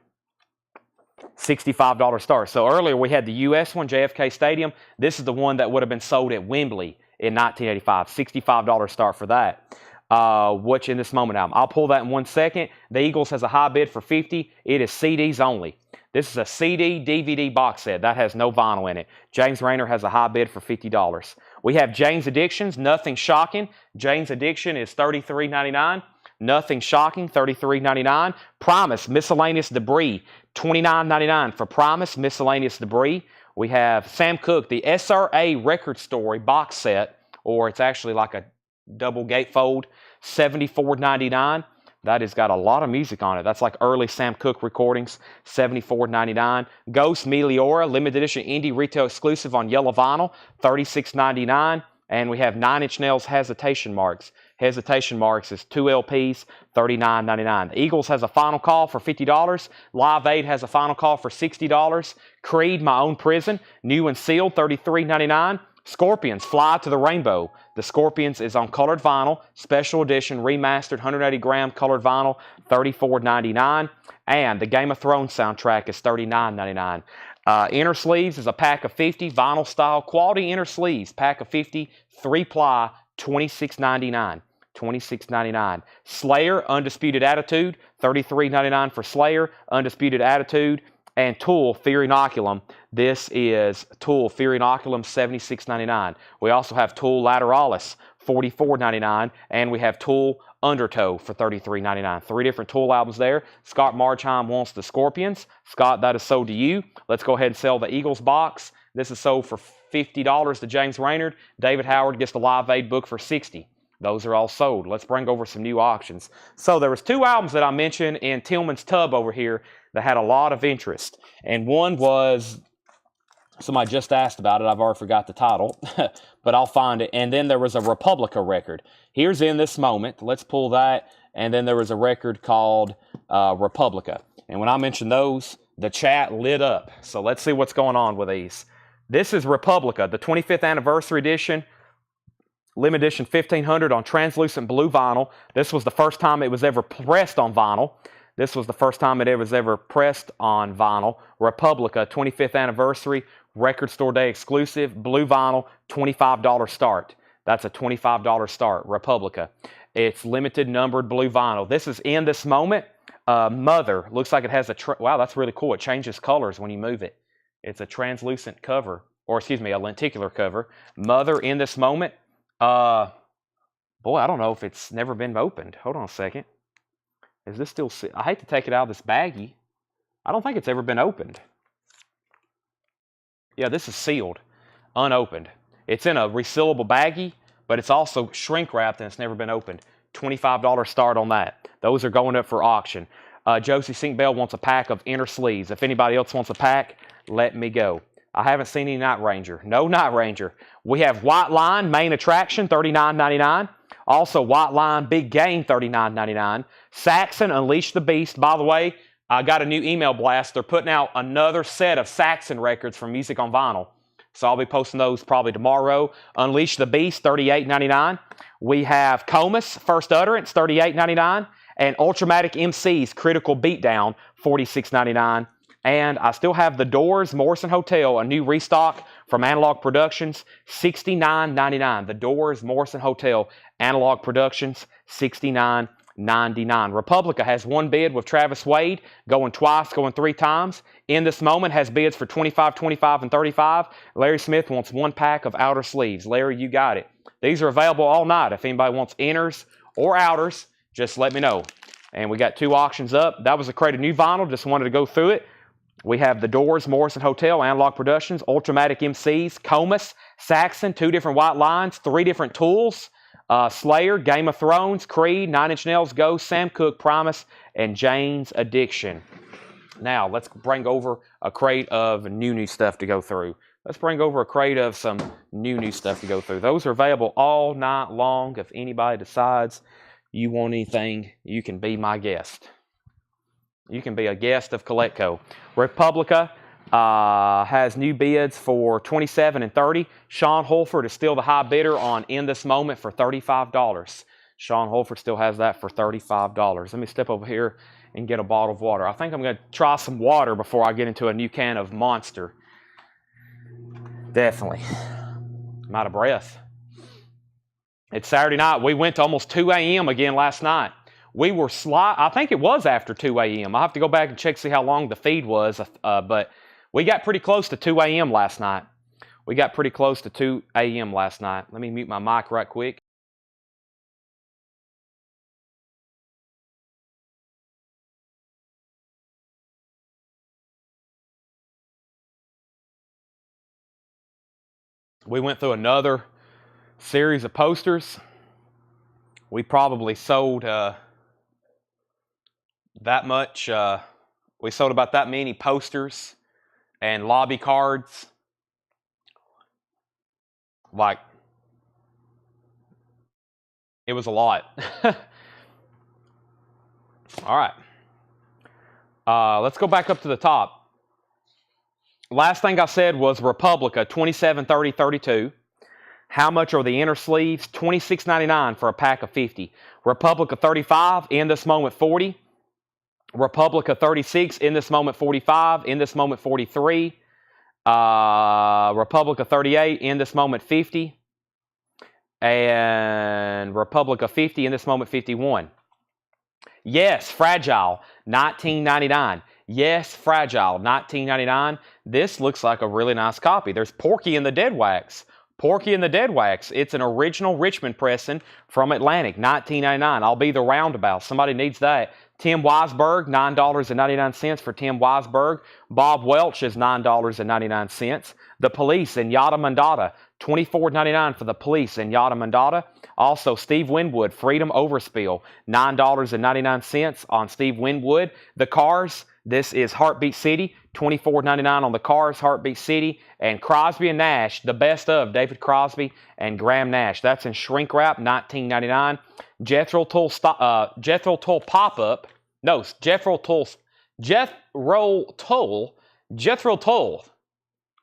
$65 start. So earlier we had the US one, JFK Stadium. This is the one that would have been sold at Wembley in 1985. $65 start for that. Which in this moment album. I'll pull that in 1 second. The Eagles has a high bid for $50. It is CDs only. This is a CD DVD box set. That has no vinyl in it. James Rayner has a high bid for $50. We have Jane's Addictions, Nothing Shocking. Jane's Addiction is $33.99. Nothing Shocking, $33.99. Promise, Miscellaneous Debris, $29.99 for Promise, Miscellaneous Debris. We have Sam Cooke, the SRA Record Story box set, or it's actually like a double gatefold, $74.99. That has got a lot of music on it. That's like early Sam Cooke recordings, $74.99. Ghost Meliora, limited edition indie retail exclusive on yellow vinyl, $36.99. And we have 9 Inch Nails Hesitation Marks. Hesitation Marks is 2 LPs, $39.99. The Eagles has a final call for $50. Live Aid has a final call for $60. Creed, My Own Prison, new and sealed, $33.99. Scorpions, Fly to the Rainbow. The Scorpions is on colored vinyl, special edition, remastered, 180-gram colored vinyl, $34.99. And the Game of Thrones soundtrack is $39.99. Inner sleeves is a pack of 50, vinyl style, quality inner sleeves, pack of 50, 3-ply, $26.99. $26.99. Slayer, Undisputed Attitude, $33.99 for Slayer, Undisputed Attitude. And Tool, Fear Inoculum. This is Tool, Fear Inoculum, $76.99. We also have Tool Lateralis, $44.99. And we have Tool Undertow for $33.99. 3 different Tool albums there. Scott Marchheim wants the Scorpions. Scott, that is sold to you. Let's go ahead and sell the Eagles box. This is sold for $50 to James Raynard. David Howard gets the Live Aid book for $60. Those are all sold. Let's bring over some new auctions. So there was 2 albums that I mentioned in Tillman's Tub over here that had a lot of interest. And one was, somebody just asked about it. I've already forgot the title, but I'll find it. And then there was a Republica record. Here's In This Moment. Let's pull that. And then there was a record called Republica. And when I mentioned those, the chat lit up. So let's see what's going on with these. This is Republica, the 25th anniversary edition. Limited edition 1500 on translucent blue vinyl. This was the first time it was ever pressed on vinyl. This was the first time it was ever pressed on vinyl. Republica, 25th anniversary, record store day exclusive, blue vinyl, $25 start. That's a $25 start, Republica. It's limited numbered blue vinyl. This is In This Moment. Mother, looks like it has a, wow, that's really cool. It changes colors when you move it. It's a translucent cover, or excuse me, a lenticular cover. Mother, In This Moment. Boy, I don't know if it's never been opened. Hold on a second. Is this still... I hate to take it out of this baggie. I don't think it's ever been opened. Yeah, this is sealed, unopened. It's in a resealable baggie, but it's also shrink wrapped and it's never been opened. $25 start on that. Those are going up for auction. Josie Sinkbell wants a pack of inner sleeves. If anybody else wants a pack, let me go. I haven't seen any Night Ranger. No Night Ranger. We have White Line, Main Attraction, $39.99. Also, White Line, Big Game, $39.99. Saxon, Unleash the Beast. By the way, I got a new email blast. They're putting out another set of Saxon records from Music on Vinyl. So I'll be posting those probably tomorrow. Unleash the Beast, $38.99. We have Comus, First Utterance, $38.99. And Ultramatic MC's Critical Beatdown, $46.99. And I still have The Doors, Morrison Hotel, a new restock from Analog Productions, $69.99. The Doors, Morrison Hotel, Analog Productions, $69.99. Republica has 1 bid with Travis Wade, going twice, going 3 times. In This Moment has bids for $25, $25, and $35. Larry Smith wants 1 pack of outer sleeves. Larry, you got it. These are available all night. If anybody wants inners or outers, just let me know. And we got 2 auctions up. That was a crate of new vinyl. Just wanted to go through it. We have The Doors, Morrison Hotel, Analog Productions, Ultramatic MCs, Comus, Saxon, 2 different White Lines, 3 different Tools, Slayer, Game of Thrones, Creed, 9 Inch Nails, Ghost, Sam Cooke, Promise, and Jane's Addiction. Now, let's bring over a crate of new stuff to go through. Let's bring over a crate of some new stuff to go through. Those are available all night long. If anybody decides you want anything, you can be my guest. You can be a guest of Coletco. Republica has new bids for $27 and $30. Sean Holford is still the high bidder on In This Moment for $35. Sean Holford still has that for $35. Let me step over here and get a bottle of water. I think I'm going to try some water before I get into a new can of Monster. Definitely. I'm out of breath. It's Saturday night. We went to almost 2 a.m. again last night. We were I think it was after 2 a.m. I'll have to go back and check, see how long the feed was, but we got pretty close to 2 a.m. last night. We got pretty close to 2 a.m. last night. Let me mute my mic right quick. We went through another series of posters. We probably sold that much. We sold about that many posters and lobby cards. Like, it was a lot. All right. Let's go back up to the top. Last thing I said was Republica, 27, 30, 32. How much are the inner sleeves? $26.99 for a pack of 50. Republica 35, in this moment 40. Republica 36, in this moment 45. In this moment 43. Republica 38, in this moment 50. And Republica 50, in this moment 51. Yes, Fragile, $19.99. Yes, Fragile, $19.99. This looks like a really nice copy. There's Porky and the Dead Wax. Porky and the Dead Wax. It's an original Richmond pressing from Atlantic, $19.99. I'll be the roundabout. Somebody needs that. Tim Weisberg, $9.99 for Tim Weisberg. Bob Welch is $9.99. The Police in Yada Mandata, $24.99 for the Police in Yada Mandata. Also, Steve Winwood, Freedom Overspill, $9.99 on Steve Winwood. The Cars, this is Heartbeat City, $24.99 on the Cars, Heartbeat City. And Crosby and Nash, the best of David Crosby and Graham Nash. That's in shrink wrap, $19.99. Jethro Tull Pop-Up. No, Jethro Tull.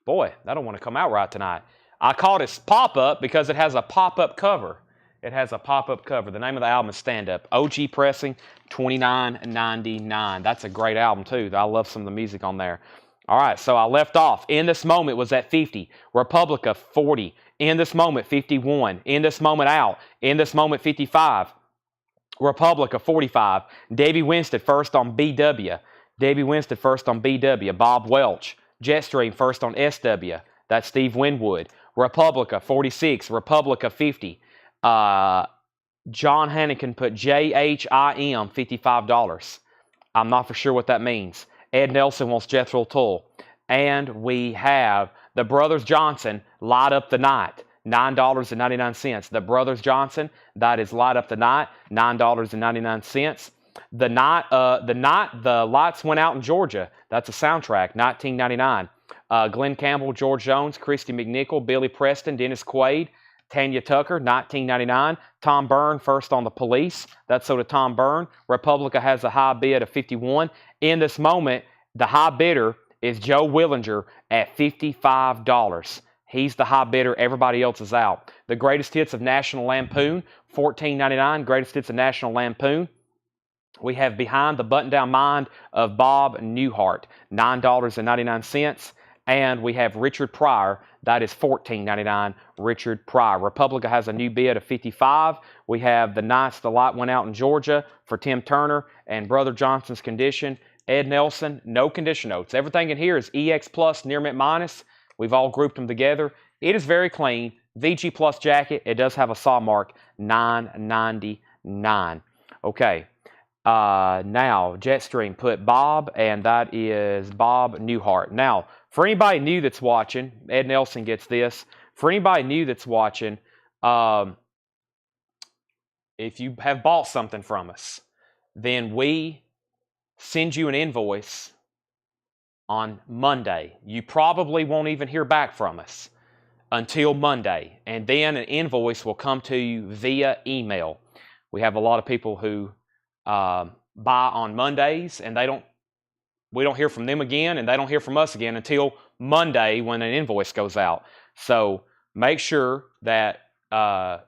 Boy, that don't want to come out right tonight. I called it Pop-Up because it has a pop-up cover. It has a pop-up cover. The name of the album is Stand Up. OG pressing, $29.99. That's a great album, too. I love some of the music on there. All right, so I left off. In This Moment was at 50. Republica, 40. In This Moment, 51. In This Moment, out. In This Moment, 55. Republica, 45. Davey Winstead, first on BW. Bob Welch. Jetstream, first on SW. That's Steve Winwood. Republica, 46. Republica, 50. John Hannigan put JHIM, $55. I'm not for sure what that means. Ed Nelson wants Jethro Tull. And we have the Brothers Johnson, Light Up the Night, $9.99. The Brothers Johnson, that is Light Up the Night, $9.99. The night the lights went out in Georgia, that's a soundtrack, $19.99. Glenn Campbell, George Jones, Christy McNichol, Billy Preston, Dennis Quaid, Tanya Tucker, $19.99. Tom Byrne, first on the Police. That's so to Tom Byrne. Republica has a high bid of $51. In This Moment, the high bidder is Joe Willinger at $55. He's the high bidder. Everybody else is out. The Greatest Hits of National Lampoon, $14.99. Greatest Hits of National Lampoon. We have Behind the Button-Down Mind of Bob Newhart, $9.99. And we have Richard Pryor, that is $14.99, Richard Pryor. Republica has a new bid of $55. We have The Nights the Light Went Out in Georgia for Tim Turner and Brother Johnson's Condition. Ed Nelson, no condition notes. Everything in here is EX Plus, Near Mint Minus. We've all grouped them together. It is very clean. VG Plus jacket. It does have a saw mark, $9.99. Okay. Now, Jetstream put Bob, and that is Bob Newhart. Now, for anybody new that's watching, Ed Nelson gets this. For anybody new that's watching, if you have bought something from us, then we send you an invoice on Monday. You probably won't even hear back from us until Monday, and then an invoice will come to you via email. We have a lot of people who buy on Mondays, and we don't hear from them again, and they don't hear from us again until Monday when an invoice goes out. So make sure that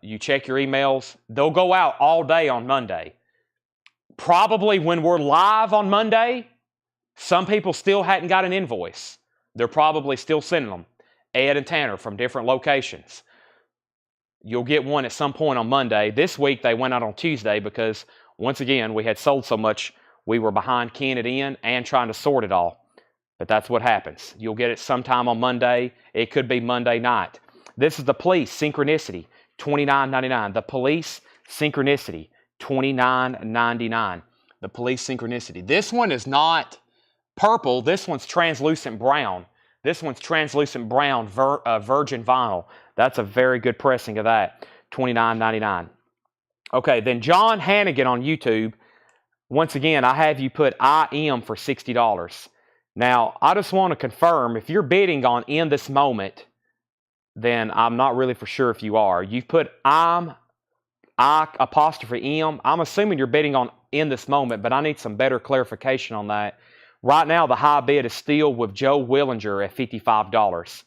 you check your emails. They'll go out all day on Monday. Probably when we're live on Monday, some people still hadn't got an invoice. They're probably still sending them. Ed and Tanner from different locations. You'll get one at some point on Monday. This week they went out on Tuesday because, once again, we had sold so much, we were behind keying it in and trying to sort it all. but that's what happens. You'll get it sometime on Monday. It could be Monday night. This is the Police Synchronicity, $29.99. The Police Synchronicity, $29.99. The Police Synchronicity. This one is not purple. This one's translucent brown. This one's translucent brown, virgin vinyl. That's a very good pressing of that, $29.99. Okay, then John Hannigan on YouTube. Once again, I have you put I Am for $60. Now, I just want to confirm, if you're bidding on In This Moment, then I'm not really for sure if you are. You've put I apostrophe M. I'm assuming you're bidding on In This Moment, but I need some better clarification on that. Right now, the high bid is still with Joe Willinger at $55.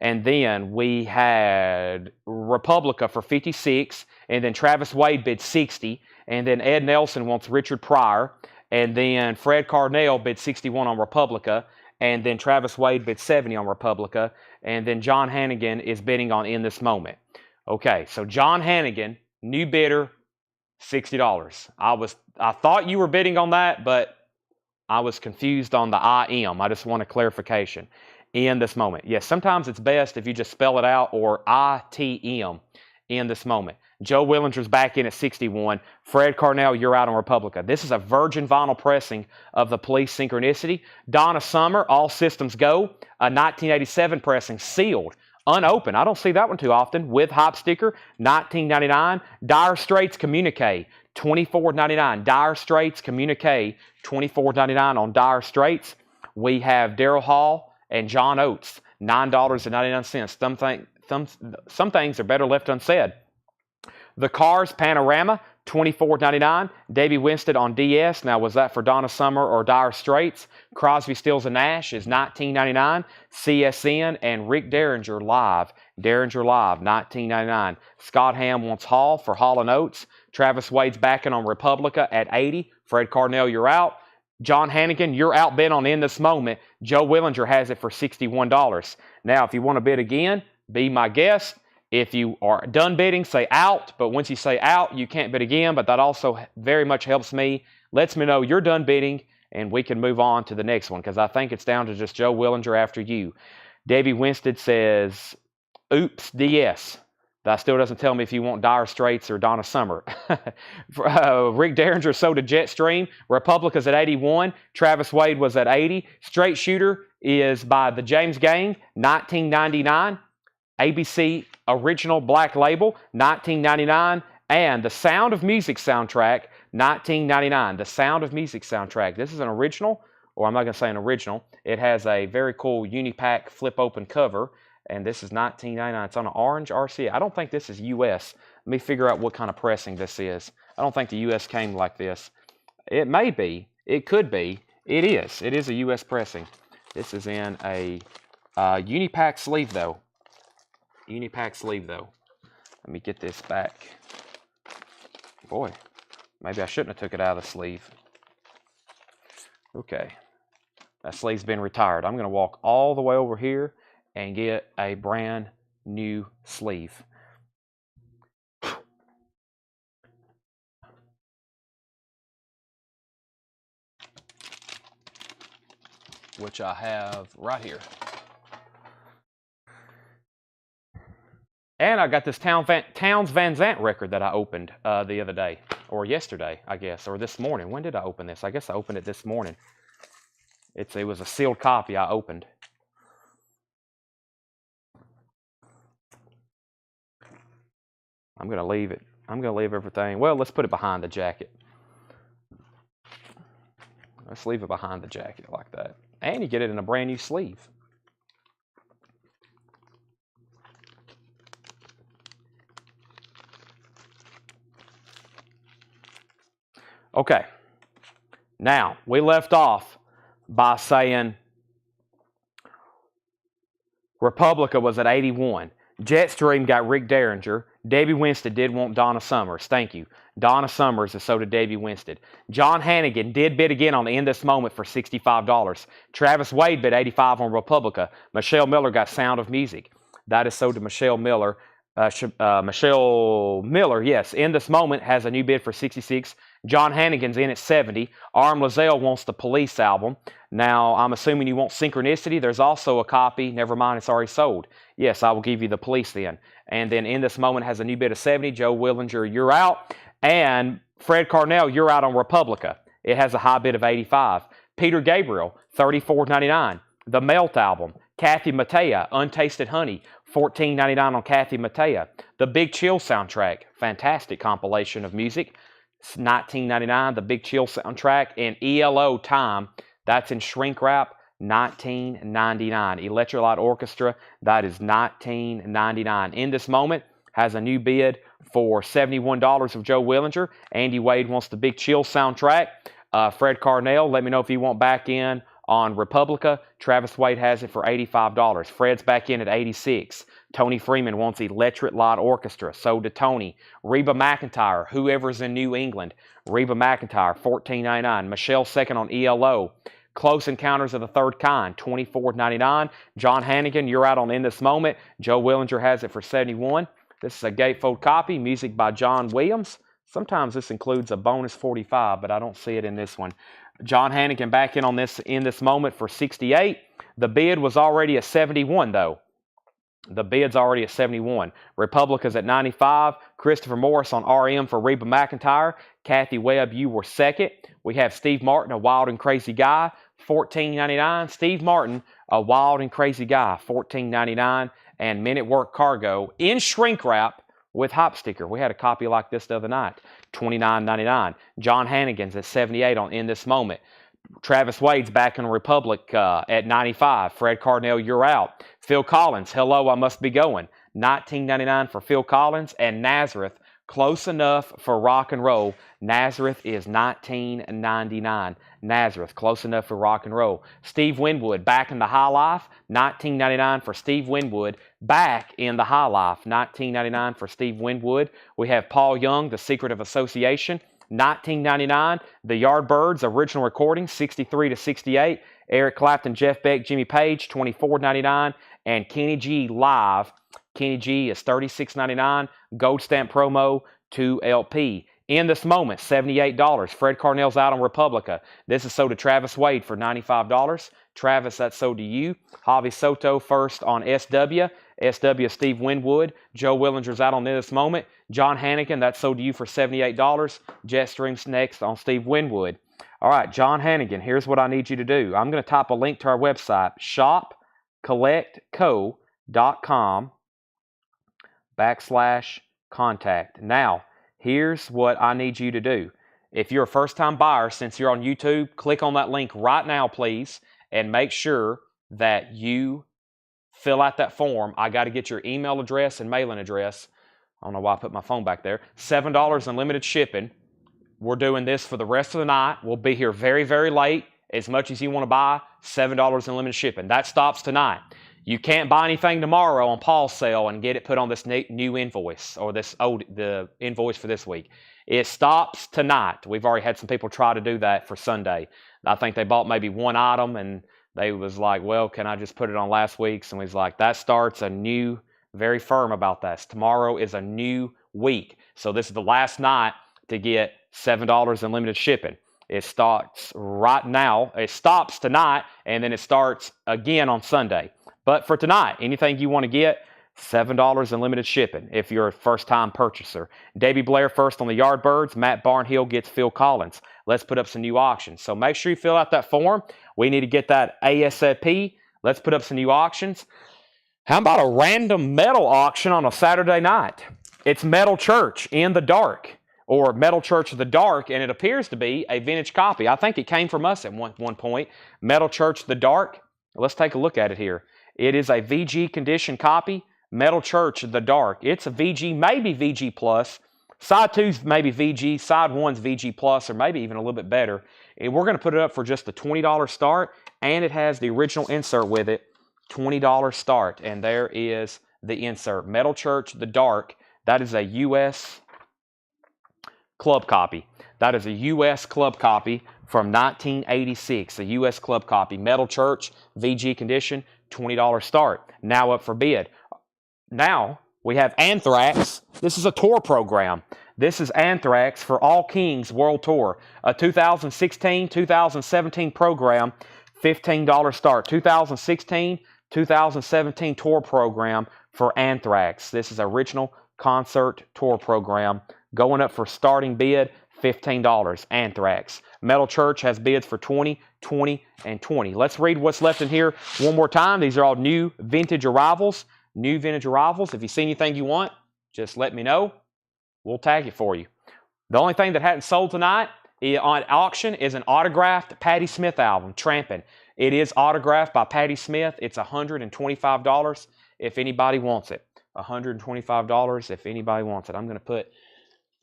And then we had Republica for $56, and then Travis Wade bid $60, and then Ed Nelson wants Richard Pryor, and then Fred Carnell bid $61 on Republica, and then Travis Wade bid $70 on Republica, and then John Hannigan is bidding on In This Moment. Okay, so John Hannigan, new bidder, $60. I thought you were bidding on that, but I was confused on the I Am. I just want a clarification. In This Moment. Yes, sometimes it's best if you just spell it out, or ITM, In This Moment. Joe Willinger's back in at 61. Fred Carnell, you're out on Republica. This is a virgin vinyl pressing of the Police Synchronicity. Donna Summer, All Systems Go, a 1987 pressing, sealed, unopened. I don't see that one too often. With Hop Sticker, $19.99. Dire Straits Communique, $24.99. Dire Straits Communique, $24.99 on Dire Straits. We have Daryl Hall and John Oates, $9.99. Some things are better left unsaid. The Cars Panorama, $24.99. Davey Winstead on DS. Now, was that for Donna Summer or Dire Straits? Crosby, Stills, and Nash is $19.99. CSN and Rick Derringer live. Derringer live, $19.99. Scott Ham wants Hall for Hall & Oates. Travis Wade's backing on Republica at $80. Fred Carnell, you're out. John Hannigan, you're outbid on In This Moment. Joe Willinger has it for $61. Now, if you want to bid again, be my guest. If you are done bidding, say out. But once you say out, you can't bid again. But that also very much helps me. Lets me know you're done bidding, and we can move on to the next one, because I think it's down to just Joe Willinger after you. Debbie Winstead says, oops, DS. That still doesn't tell me if you want Dire Straits or Donna Summer. Rick Derringer sold to Jetstream. Republica's at 81. Travis Wade was at 80. Straight Shooter is by the James Gang, $19.99. ABC Original Black Label, $19.99. And the Sound of Music soundtrack, $19.99. The Sound of Music soundtrack. This is an original, or I'm not going to say an original. It has a very cool Unipack flip-open cover. And this is $19.99. It's on an orange RCA. I don't think this is U.S. Let me figure out what kind of pressing this is. I don't think the U.S. came like this. It may be. It could be. It is. It is a U.S. pressing. This is in a Unipack sleeve, though. Unipack sleeve, though. Let me get this back. Boy, maybe I shouldn't have took it out of the sleeve. Okay. That sleeve's been retired. I'm going to walk all the way over here and get a brand new sleeve. Which I have right here. And I got this Towns Van Zandt record that I opened the other day, or yesterday, I guess, or this morning. When did I open this? I guess I opened it this morning. It was a sealed copy I opened. I'm going to leave it. I'm going to leave everything. Well, let's put it behind the jacket. Let's leave it behind the jacket like that. And you get it in a brand new sleeve. Okay. Now, we left off by saying Republica was at 81. Jetstream got Rick Derringer. Debbie Winstead did want Donna Summers. Thank you. Donna Summers, and so did Debbie Winstead. John Hannigan did bid again on the In This Moment for $65. Travis Wade bid $85 on Republica. Michelle Miller got Sound of Music. That is so to Michelle Miller. Michelle Miller, yes, In This Moment has a new bid for $66. John Hannigan's in at 70. Arm Lazelle wants the Police album. Now, I'm assuming you want Synchronicity. There's also a copy. Never mind, it's already sold. Yes, I will give you the Police then. And then In This Moment has a new bid of 70. Joe Willinger, you're out. And Fred Carnell, you're out on Republica. It has a high bid of 85. Peter Gabriel, $34.99. The Melt album. Kathy Mattea, Untasted Honey, $14.99 on Kathy Mattea. The Big Chill soundtrack, fantastic compilation of music, $19.99. The Big Chill soundtrack. And ELO Time, that's in shrink wrap, $19.99. Electric Light Orchestra, that is $19.99. In This Moment has a new bid for $71 of Joe Willinger. Andy Wade wants the Big Chill soundtrack. Fred Carnell, let me know if you want back in on Republica. Travis Wade has it for $85. Fred's back in at $86. Tony Freeman wants Electric Light Orchestra. So did Tony. Reba McEntire, Whoever's in New England. Reba McEntire, $14.99. Michelle second on ELO. Close Encounters of the Third Kind, $24.99. John Hannigan, you're out on In This Moment. Joe Willinger has it for $71. This is a gatefold copy. Music by John Williams. Sometimes this includes a bonus 45, but I don't see it in this one. John Hannigan back in on this In This Moment for $68. The bid was already at $71, though. The bid's already at $71. Republica's at $95. Christopher Morris on RM for Reba McEntire. Kathy Webb, you were second. We have Steve Martin, A Wild and Crazy Guy, $14.99. Steve Martin, A Wild and Crazy Guy, $14.99. And Men at Work Cargo in shrink wrap with hop sticker. We had a copy like this the other night, $29.99. John Hannigan's at $78 on In This Moment. Travis Wade's back in Republic at $95. Fred Carnell, you're out. Phil Collins, Hello, I Must Be Going, $19.99 for Phil Collins. And Nazareth, Close Enough for Rock and Roll. Nazareth is $19.99. Nazareth, Close Enough for Rock and Roll. Steve Winwood, Back in the High Life, $19.99 for Steve Winwood. Back in the High Life, $19.99 for Steve Winwood. We have Paul Young, The Secret of Association, $19.99. The Yardbirds, original recording, 63 to 68. Eric Clapton, Jeff Beck, Jimmy Page, $24.99. And Kenny G Live, Kenny G is $36.99. Gold stamp promo, 2 LP. In This Moment, $78. Fred Carnell's out on Republica. This is sold to Travis Wade for $95. Travis, that's sold to you. Javi Soto first on SW. SW Steve Winwood. Joe Willinger's out on This Moment. John Hannigan, that's sold to you for $78. Jetstream's next on Steve Winwood. All right, John Hannigan, here's what I need you to do. I'm going to type a link to our website, shopcollectco.com/contact. Now, here's what I need you to do. If you're a first-time buyer, since you're on YouTube, click on that link right now, please, and make sure that you fill out that form. I got to get your email address and mailing address. I don't know why I put my phone back there. $7 unlimited shipping. We're doing this for the rest of the night. We'll be here very, very late. As much as you want to buy, $7 unlimited shipping. That stops tonight. You can't buy anything tomorrow on Paul's sale and get it put on this new invoice or the invoice for this week. It stops tonight. We've already had some people try to do that for Sunday. I think they bought maybe one item and they was like, well, can I just put it on last week's? And we was like, that starts a new, very firm about that. Tomorrow is a new week. So this is the last night to get $7 unlimited shipping. It starts right now. It stops tonight, and then it starts again on Sunday. But for tonight, anything you want to get, $7 unlimited shipping if you're a first-time purchaser. Davey Blair first on the Yardbirds. Matt Barnhill gets Phil Collins. Let's put up some new auctions. So make sure you fill out that form. We need to get that ASAP. Let's put up some new auctions. How about a random metal auction on a Saturday night? It's Metal Church in the Dark, or Metal Church of the Dark, and it appears to be a vintage copy. I think it came from us at one point. Metal Church the Dark. Let's take a look at it here. It is a VG condition copy. Metal Church the Dark. It's a VG, maybe VG Plus. Side 2's maybe VG. Side 1's VG Plus, or maybe even a little bit better. And we're going to put it up for just the $20 start, and it has the original insert with it. $20 start, and there is the insert. Metal Church the Dark. That is a U.S. club copy. That is a U.S. club copy from 1986. A U.S. club copy. Metal Church, VG condition, $20 start. Now up for bid. Now we have Anthrax. This is a tour program. This is Anthrax for All Kings World Tour, a 2016-2017 program, $15 start. 2016-2017 tour program for Anthrax. This is original concert tour program. Going up for starting bid, $15. Anthrax. Metal Church has bids for 20, 20, and 20. Let's read what's left in here one more time. These are all new vintage arrivals. New vintage arrivals. If you see anything you want, just let me know. We'll tag it for you. The only thing that hadn't sold tonight on auction is an autographed Patti Smith album, Trampin'. It is autographed by Patti Smith. It's $125 if anybody wants it. $125 if anybody wants it. I'm going to put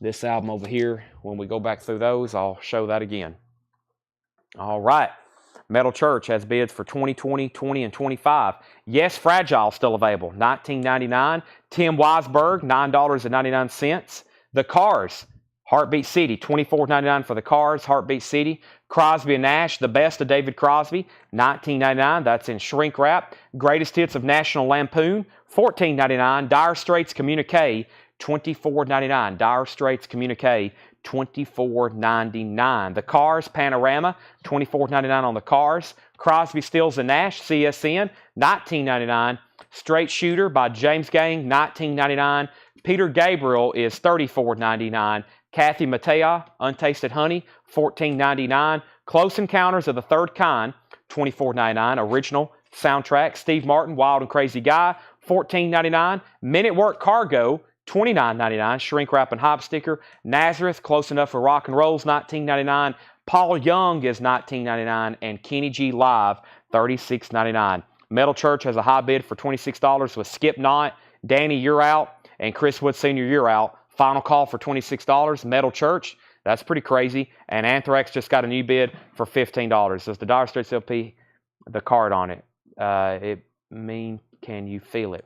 this album over here. When we go back through those, I'll show that again. All right. Metal Church has bids for 20, 20, 20, and 25. Yes, Fragile still available, $19.99. Tim Weisberg, $9.99. The Cars, Heartbeat City, $24.99 for the Cars, Heartbeat City. Crosby and Nash, The Best of David Crosby, $19.99. That's in shrink wrap. Greatest Hits of National Lampoon, $14.99. Dire Straits Communique, $24.99. Dire Straits Communique, $24.99. The Cars Panorama, $24.99 on the Cars. Crosby, Stills and Nash, CSN, $19.99. Straight Shooter by James Gang, $19.99. Peter Gabriel is $34.99. Kathy Mattea, Untasted Honey, $14.99. Close Encounters of the Third Kind, $24.99. Original soundtrack. Steve Martin, Wild and Crazy Guy, $14.99. Men at Work Cargo, $29.99. Shrink wrap and hop sticker. Nazareth, Close Enough for Rock and Rolls, $19.99. Paul Young is $19.99. And Kenny G Live, $36.99. Metal Church has a high bid for $26 with Skip Knott, Danny You're Out, and Chris Wood Sr. You're Out. Final call for $26. Metal Church, that's pretty crazy. And Anthrax just got a new bid for $15. Does the Dire Straits LP, the card on it? Can you feel it?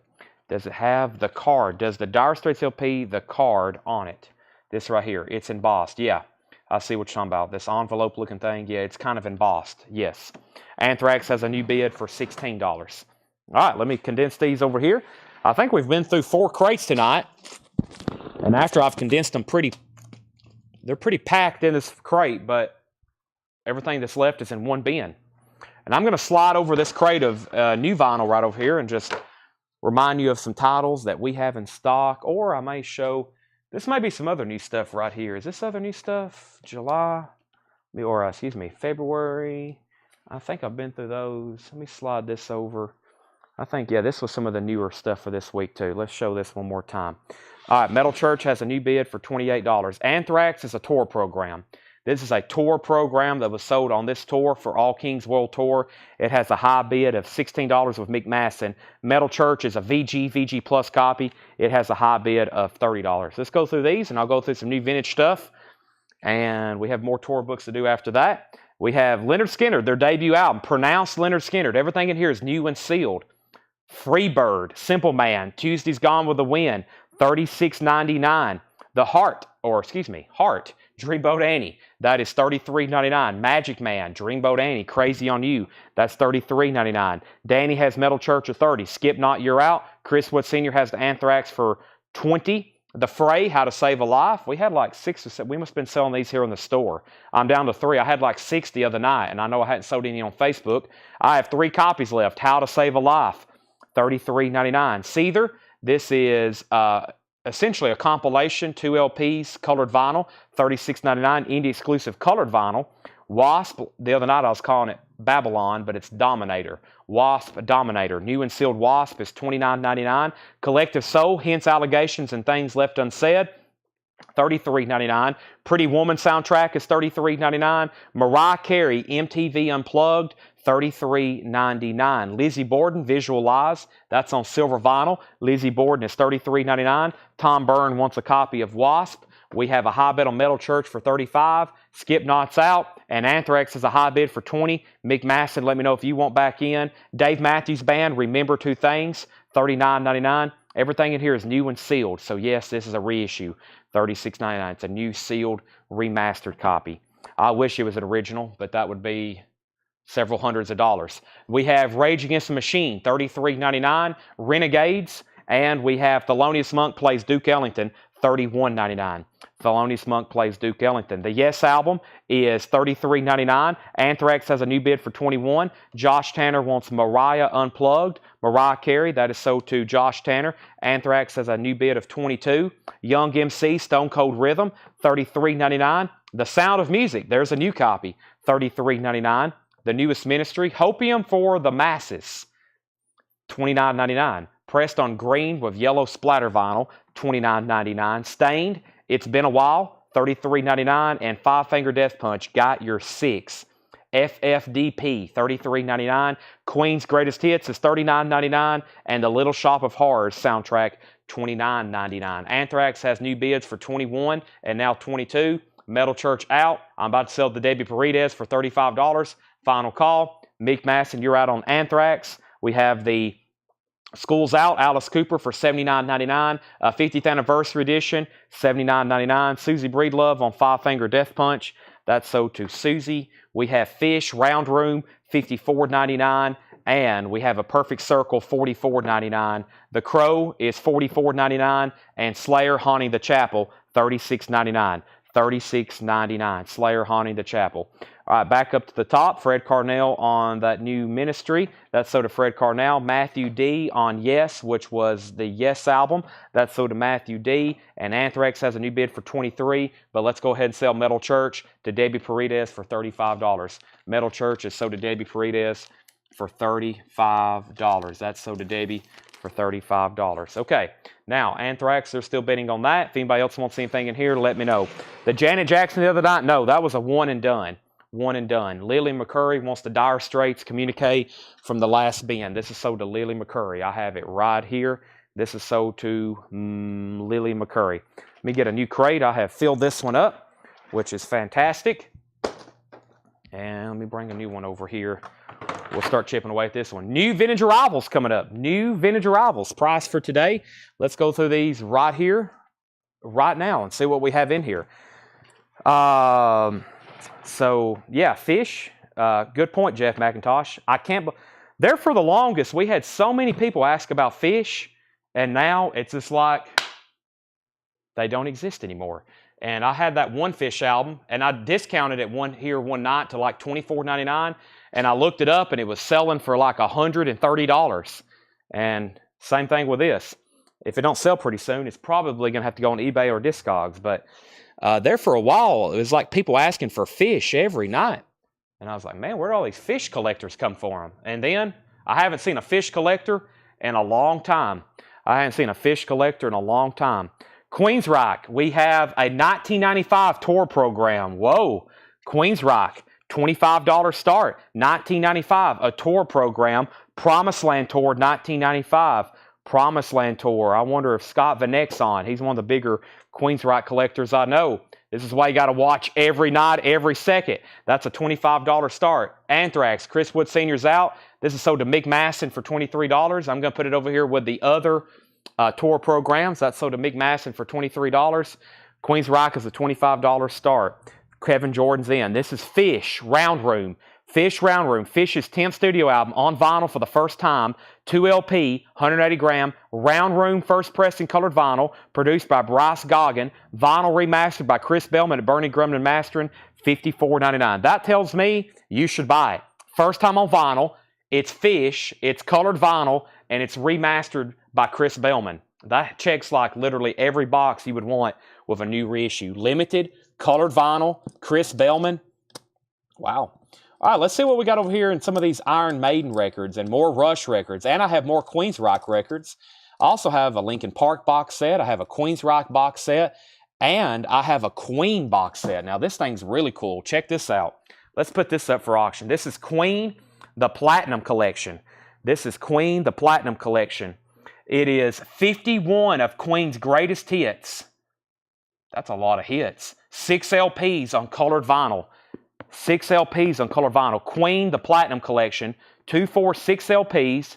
Does it have the card? Does the Dire Straits LP, the card on it? This right here, it's embossed. Yeah, I see what you're talking about. This envelope looking thing, yeah, it's kind of embossed. Yes. Anthrax has a new bid for $16. All right, let me condense these over here. I think we've been through 4 crates tonight. And after I've condensed them they're pretty packed in this crate, but everything that's left is in one bin. And I'm going to slide over this crate of new vinyl right over here and just remind you of some titles that we have in stock. Or I may show, this may be some other new stuff right here. Is this other new stuff? February. I think I've been through those. Let me slide this over. I think, yeah, this was some of the newer stuff for this week, too. Let's show this one more time. All right, Metal Church has a new bid for $28. Anthrax is a tour program. This is a tour program that was sold on this tour for All Kings World Tour. It has a high bid of $16 with Mick Masson. Metal Church is a VG Plus copy. It has a high bid of $30. Let's go through these, and I'll go through some new vintage stuff. And we have more tour books to do after that. We have Lynyrd Skynyrd, their debut album, Pronounced Lynyrd Skynyrd. Everything in here is new and sealed. Freebird, Simple Man, Tuesday's Gone with the Wind, $36.99. Heart, Dreamboat Annie, that is $33.99. Magic Man, Dreamboat Annie, Crazy on You, that's $33.99. Danny has Metal Church at $30. Skip Knott, You're Out. Chris Wood Sr. has the Anthrax for $20. The Fray, How to Save a Life. We had like 6 or 7. We must have been selling these here in the store. I'm down to 3. I had like 6 the other night, and I know I hadn't sold any on Facebook. I have 3 copies left. How to Save a Life, $33.99. Seether, this is essentially a compilation, 2 LPs, colored vinyl, $36.99. Indie exclusive colored vinyl. Wasp, the other night I was calling it Babylon, but it's Dominator. Wasp Dominator. New and sealed Wasp is $29.99. Collective Soul, Hence Allegations and Things Left Unsaid, $33.99. Pretty Woman soundtrack is $33.99. Mariah Carey, MTV Unplugged, $33.99. Lizzie Borden, Visual Lies, that's on silver vinyl. Lizzie Borden is $33.99. Tom Byrne wants a copy of Wasp. We have a high bid on Metal Church for $35. Skip Knott's out. And Anthrax is a high bid for $20. Mick Masson, let me know if you want back in. Dave Matthews Band, Remember Two Things, $39.99. Everything in here is new and sealed. So yes, this is a reissue, $36.99. It's a new sealed remastered copy. I wish it was an original, but that would be several hundreds of dollars. We have Rage Against the Machine, $33.99. Renegades, And we have Thelonious Monk Plays Duke Ellington, $31.99. Thelonious Monk Plays Duke Ellington. The Yes album is $33.99. Anthrax has a new bid for $21. Josh Tanner wants Mariah Unplugged. Mariah Carey, that is sold to Josh Tanner. Anthrax has a new bid of $22. Young MC, Stone Cold Rhythm, $33.99. The Sound of Music, there's a new copy, $33.99. The Newest Ministry, Hopium for the Masses, $29.99. Pressed on green with yellow splatter vinyl, $29.99. Stained, It's Been a While, $33.99. And Five Finger Death Punch, Got Your Six. FFDP, $33.99. Queen's Greatest Hits is $39.99. And The Little Shop of Horrors soundtrack, $29.99. Anthrax has new bids for $21 and now $22. Metal Church out. I'm about to sell the Debbie Paredes for $35. Final call. Mick Masson, you're out on Anthrax. We have the School's Out, Alice Cooper for $79.99. 50th Anniversary Edition, $79.99. Susie Breedlove on Five Finger Death Punch. That's sold to Susie. We have Fish, Round Room, $54.99. And we have A Perfect Circle, $44.99. The Crow is $44.99. And Slayer, Haunting the Chapel, $36.99. $36.99. Slayer, Haunting the Chapel. All right, back up to the top. Fred Carnell on that New Ministry. That's sold to Fred Carnell. Matthew D on Yes, which was the Yes album. That's sold to Matthew D. And Anthrax has a new bid for $23. But let's go ahead and sell Metal Church to Debbie Paredes for $35. Metal Church is sold to Debbie Paredes for $35. That's sold to Debbie for $35. Okay, now Anthrax, they're still bidding on that. If anybody else wants anything in here, let me know. The Janet Jackson the other night, no, that was a one and done. One and done. Lily McCurry wants the Dire Straits Communique from the Last Bend. This is sold to Lily McCurry. I have it right here. This is sold to Lily McCurry. Let me get a new crate. I have filled this one up, which is fantastic. And let me bring a new one over here. We'll start chipping away at this one. New vintage arrivals coming up. New vintage arrivals. Price for today. Let's go through these right here, right now, and see what we have in here. So, yeah, Fish. Good point, Jeff McIntosh. I can't... There for the longest, we had so many people ask about Fish, and now it's just like they don't exist anymore. And I had that one Fish album, and I discounted it one night to like $24.99. And I looked it up, and it was selling for like $130. And same thing with this. If it don't sell pretty soon, it's probably going to have to go on eBay or Discogs. But there for a while, it was like people asking for Fish every night. And I was like, man, where do all these Fish collectors come from? And then I haven't seen a Fish collector in a long time. Queensryche, we have a 1995 tour program. Whoa, Queensryche. $25 start, 1995, a tour program, Promised Land Tour, 1995, Promised Land Tour. I wonder if Scott Vanek's on. He's one of the bigger Queensryche collectors I know. This is why you got to watch every night, every second. That's a $25 start. Anthrax, Chris Wood Sr.'s out. This is sold to Mick Masson for $23. I'm going to put it over here with the other tour programs. That's sold to Mick Masson for $23. Queensryche is a $25 start. Kevin Jordan's in. This is Fish, Round Room. Fish, Round Room. Fish's 10th studio album on vinyl for the first time. 2 LP, 180 gram. Round Room, first pressing colored vinyl. Produced by Bryce Goggin. Vinyl remastered by Chris Bellman at Bernie Grumman Mastering. $54.99. That tells me you should buy it. First time on vinyl. It's Fish. It's colored vinyl. And it's remastered by Chris Bellman. That checks like literally every box you would want with a new reissue. Limited, colored vinyl, Chris Bellman. Wow. All right, let's see what we got over here in some of these Iron Maiden records and more Rush records. And I have more Queensryche records. I also have a Linkin Park box set. I have a Queensryche box set. And I have a Queen box set. Now, this thing's really cool. Check this out. Let's put this up for auction. This is Queen, the Platinum Collection. This is Queen, the Platinum Collection. It is 51 of Queen's greatest hits. That's a lot of hits. 6 LPs on colored vinyl. 6 LPs on colored vinyl. Queen, the Platinum Collection. 2, 4, 6 LPs.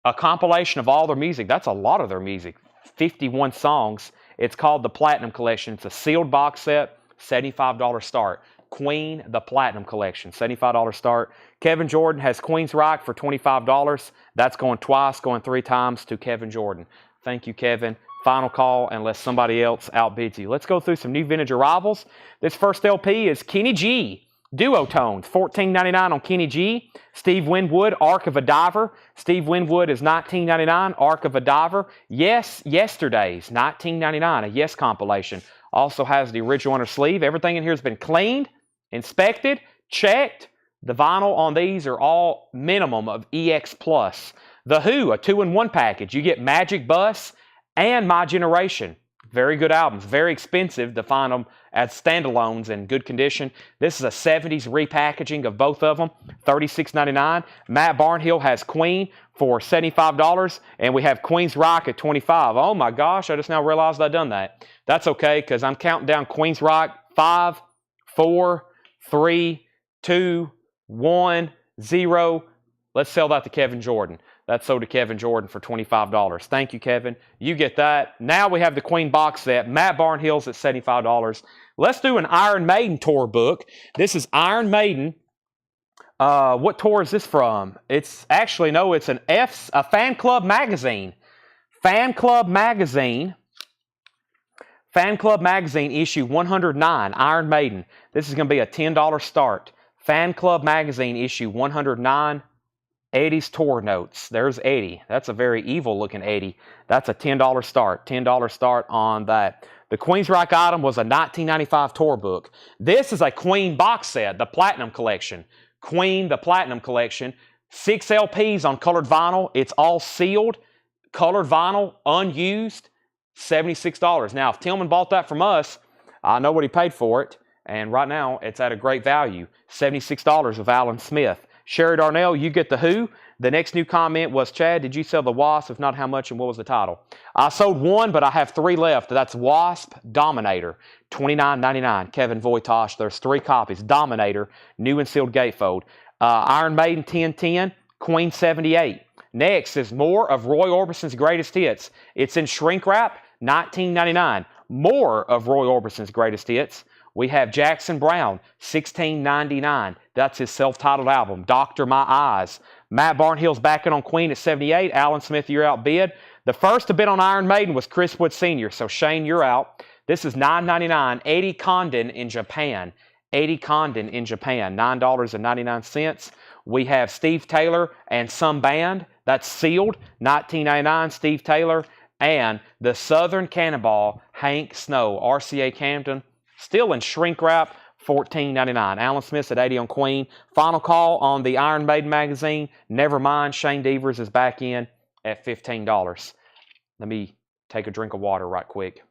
A compilation of all their music. That's a lot of their music. 51 songs. It's called the Platinum Collection. It's a sealed box set. $75 start. Queen, the Platinum Collection. $75 start. Kevin Jordan has Queensryche for $25. That's going twice, going 3 times to Kevin Jordan. Thank you, Kevin. Final call unless somebody else outbids you. Let's go through some new vintage arrivals. This first LP is Kenny G. Duotones, $14.99 on Kenny G. Steve Winwood, Ark of a Diver. Steve Winwood is $19.99, Ark of a Diver. Yes, Yesterday's, $19.99, a Yes compilation. Also has the original inner sleeve. Everything in here has been cleaned, inspected, checked. The vinyl on these are all minimum of EX+. The Who, a 2-in-1 package. You get Magic Bus and My Generation. Very good albums. Very expensive to find them as standalones in good condition. This is a 70s repackaging of both of them. $36.99. Matt Barnhill has Queen for $75. And we have Queen's Rock at $25. Oh my gosh, I just now realized I'd done that. That's okay, because I'm counting down Queen's Rock. 5, 4, 3, 2, 1, 0. Let's sell that to Kevin Jordan. That's sold to Kevin Jordan for $25. Thank you, Kevin. You get that. Now we have the Queen box set. Matt Barnhill's at $75. Let's do an Iron Maiden tour book. This is Iron Maiden. What tour is this from? It's actually, no, it's a fan club magazine. Fan Club Magazine. Fan Club Magazine issue 109, Iron Maiden. This is going to be a $10 start. Fan Club Magazine issue 109. Eddie's tour notes. There's Eddie. That's a very evil looking Eddie. That's a $10 start. $10 start on that. The Queen's Rock item was a 1995 tour book. This is a Queen box set, the Platinum Collection. Queen, the Platinum Collection. 6 LPs on colored vinyl. It's all sealed. Colored vinyl, unused. $76. Now, if Tillman bought that from us, I know what he paid for it. And right now, it's at a great value. $76 with Alan Smith. Sherry Darnell, you get the Who. The next new comment was, Chad, did you sell the Wasp? If not, how much and what was the title? I sold 1, but I have 3 left. That's Wasp Dominator, $29.99. Kevin Voitosh, there's 3 copies. Dominator, new and sealed gatefold. Iron Maiden 1010, Queen 78. Next is more of Roy Orbison's greatest hits. It's in shrink wrap, $19.99. More of Roy Orbison's greatest hits. We have Jackson Brown, $16.99. That's his self-titled album, Doctor My Eyes. Matt Barnhill's backing on Queen at $78. Alan Smith, you're outbid. The first to bid on Iron Maiden was Chris Wood Sr., so Shane, you're out. This is $9.99. Eddie Condon in Japan. Eddie Condon in Japan, $9.99. We have Steve Taylor and Some Band. That's sealed, $19.99. Steve Taylor. And the Southern Cannonball, Hank Snow, RCA Camden. Still in shrink wrap, $14.99. Alan Smith's at $80 on Queen. Final call on the Iron Maiden magazine. Never mind, Shane Devers is back in at $15. Let me take a drink of water right quick.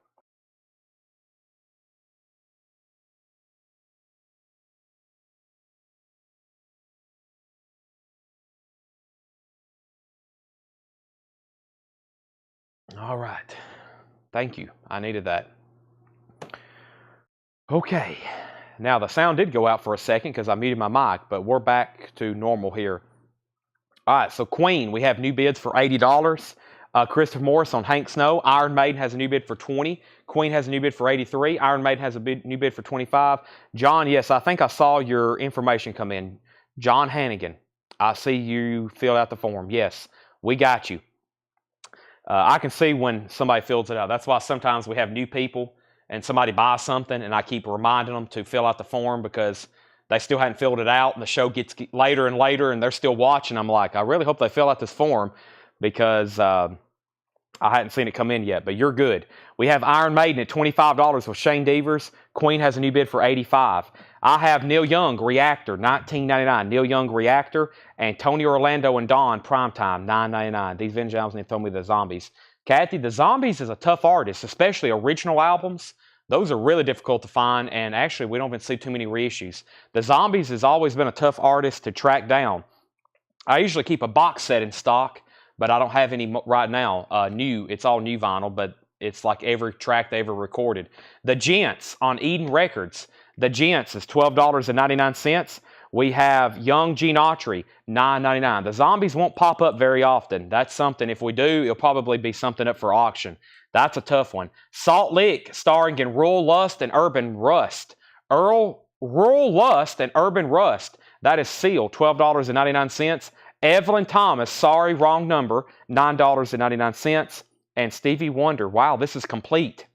All right. Thank you. I needed that. Okay, now the sound did go out for a second because I muted my mic, but we're back to normal here. All right, so Queen, we have new bids for $80. Christopher Morris on Hank Snow. Iron Maiden has a new bid for $20. Queen has a new bid for $83. Iron Maiden has a new bid for $25. John, yes, I think I saw your information come in. John Hannigan, I see you filled out the form. Yes, we got you. I can see when somebody fills it out. That's why sometimes we have new people and somebody buys something, and I keep reminding them to fill out the form because they still hadn't filled it out, and the show gets later and later, and they're still watching. I'm like, I really hope they fill out this form because I hadn't seen it come in yet, but you're good. We have Iron Maiden at $25 with Shane Devers. Queen has a new bid for $85. I have Neil Young, Reactor, $19.99. Neil Young, Reactor, and Tony Orlando and Dawn, Primetime, $9.99. These vintage albums need to throw me the Zombies. Kathy, the Zombies is a tough artist, especially original albums. Those are really difficult to find, and actually we don't even see too many reissues. The Zombies has always been a tough artist to track down. I usually keep a box set in stock, but I don't have any right now. New, it's all new vinyl, but it's like every track they ever recorded. The Gents on Eden Records. The Gents is $12.99. We have Young Gene Autry, $9.99. The Zombies won't pop up very often. That's something, if we do, it'll probably be something up for auction. That's a tough one. Salt Lick, starring in Rural Lust and Urban Rust. Rural Lust and Urban Rust. That is sealed, $12.99. Evelyn Thomas, sorry, wrong number, $9.99. and Stevie Wonder. Wow, this is complete.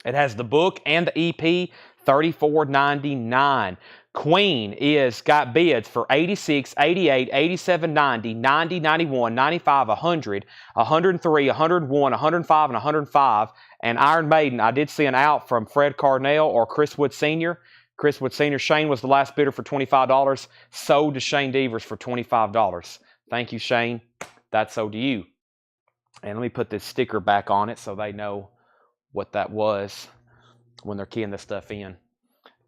It has the book and the EP, $34.99. Queen is got bids for 86, 88, 87, 90, 90, 91, 95, 100, 103, 101, 105, and 105. And Iron Maiden, I did see an out from Fred Carnell or Chris Wood Sr. Chris Wood Sr. Shane was the last bidder for $25. Sold to Shane Devers for $25. Thank you, Shane. That's sold to you. And let me put this sticker back on it so they know what that was when they're keying this stuff in.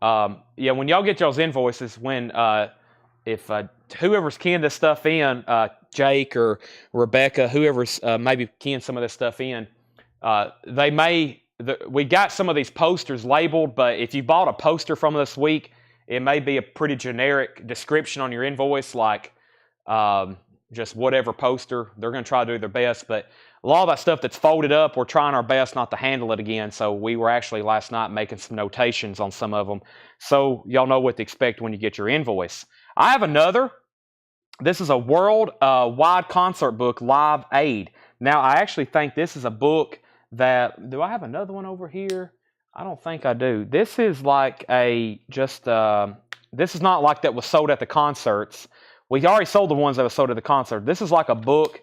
Yeah, when y'all get y'all's invoices, if whoever's keying this stuff in, Jake or Rebecca, whoever's maybe keying some of this stuff in, we got some of these posters labeled, but if you bought a poster from this week, it may be a pretty generic description on your invoice, like just whatever poster. They're going to try to do their best, but a lot of that stuff that's folded up, we're trying our best not to handle it again. So we were actually last night making some notations on some of them. So y'all know what to expect when you get your invoice. I have another. This is a worldwide concert book, Live Aid. Now, I actually think this is a book that, do I have another one over here? I don't think I do. This is like this is not like that was sold at the concerts. We already sold the ones that were sold at the concert. This is like a book,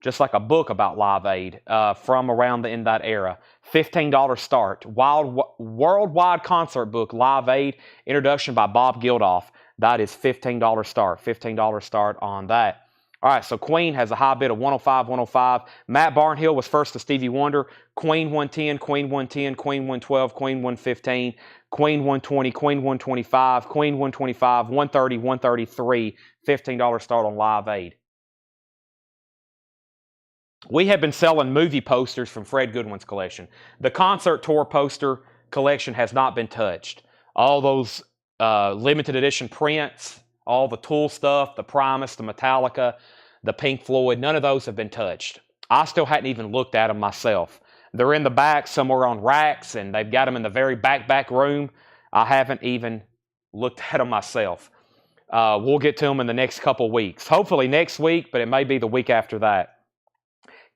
just like a book about Live Aid from around in that era. $15 start. Worldwide concert book, Live Aid, introduction by Bob Geldof. That is $15 start. $15 start on that. All right, so Queen has a high bid of 105, 105. Matt Barnhill was first to Stevie Wonder. Queen 110, Queen 110, Queen 112, Queen 115, Queen 120, Queen 125, Queen 125, 130, 133. $15 start on Live Aid. We have been selling movie posters from Fred Goodwin's collection. The concert tour poster collection has not been touched. All those limited edition prints, all the Tool stuff, the Primus, the Metallica, the Pink Floyd, none of those have been touched. I still hadn't even looked at them myself. They're in the back somewhere on racks, and they've got them in the very back room. I haven't even looked at them myself. We'll get to them in the next couple weeks. Hopefully next week, but it may be the week after that.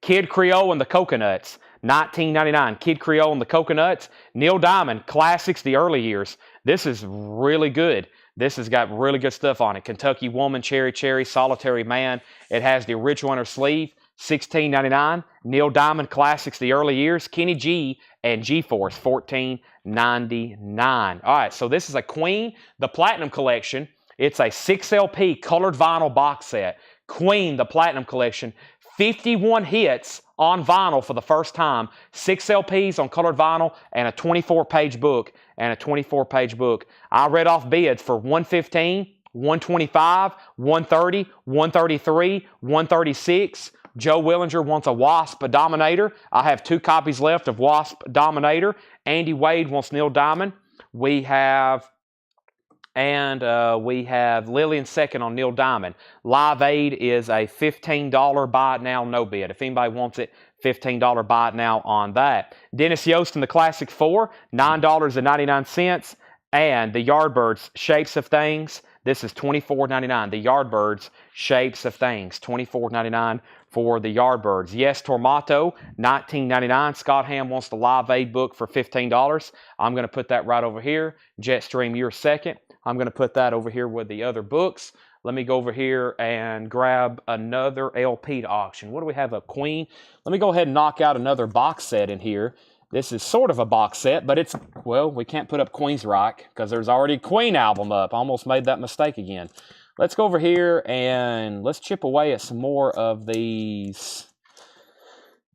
Kid Creole and the Coconuts, $19.99. Kid Creole and the Coconuts. Neil Diamond, classics, the early years. This is really good. This has got really good stuff on it. Kentucky Woman, Cherry Cherry, Solitary Man. It has the original on her sleeve, $16.99. Neil Diamond, classics, the early years. Kenny G and G-Force, $14.99. All right, so this is a Queen, the Platinum Collection. It's a 6 LP colored vinyl box set. Queen, the Platinum Collection. 51 hits on vinyl for the first time, 6 LPs on colored vinyl, and a 24-page book. I read off bids for 115, 125, 130, 133, 136. Joe Willinger wants a Wasp Dominator. I have 2 copies left of Wasp Dominator. Andy Wade wants Neil Diamond. We have Lillian second on Neil Diamond. Live Aid is a $15 buy it now, no bid. If anybody wants it, $15 buy it now on that. Dennis Yost and the Classic 4, $9.99. And the Yardbirds, Shapes of Things. This is $24.99. The Yardbirds, Shapes of Things, $24.99 for the Yardbirds. Yes, Tormato, $19.99. Scott Ham wants the Live Aid book for $15. I'm going to put that right over here. Jetstream, you're second. I'm going to put that over here with the other books. Let me go over here and grab another LP to auction. What do we have? A Queen. Let me go ahead and knock out another box set in here. This is sort of a box set, but it's, well, we can't put up Queensryche because there's already a Queen album up. I almost made that mistake again. Let's go over here and let's chip away at some more of these.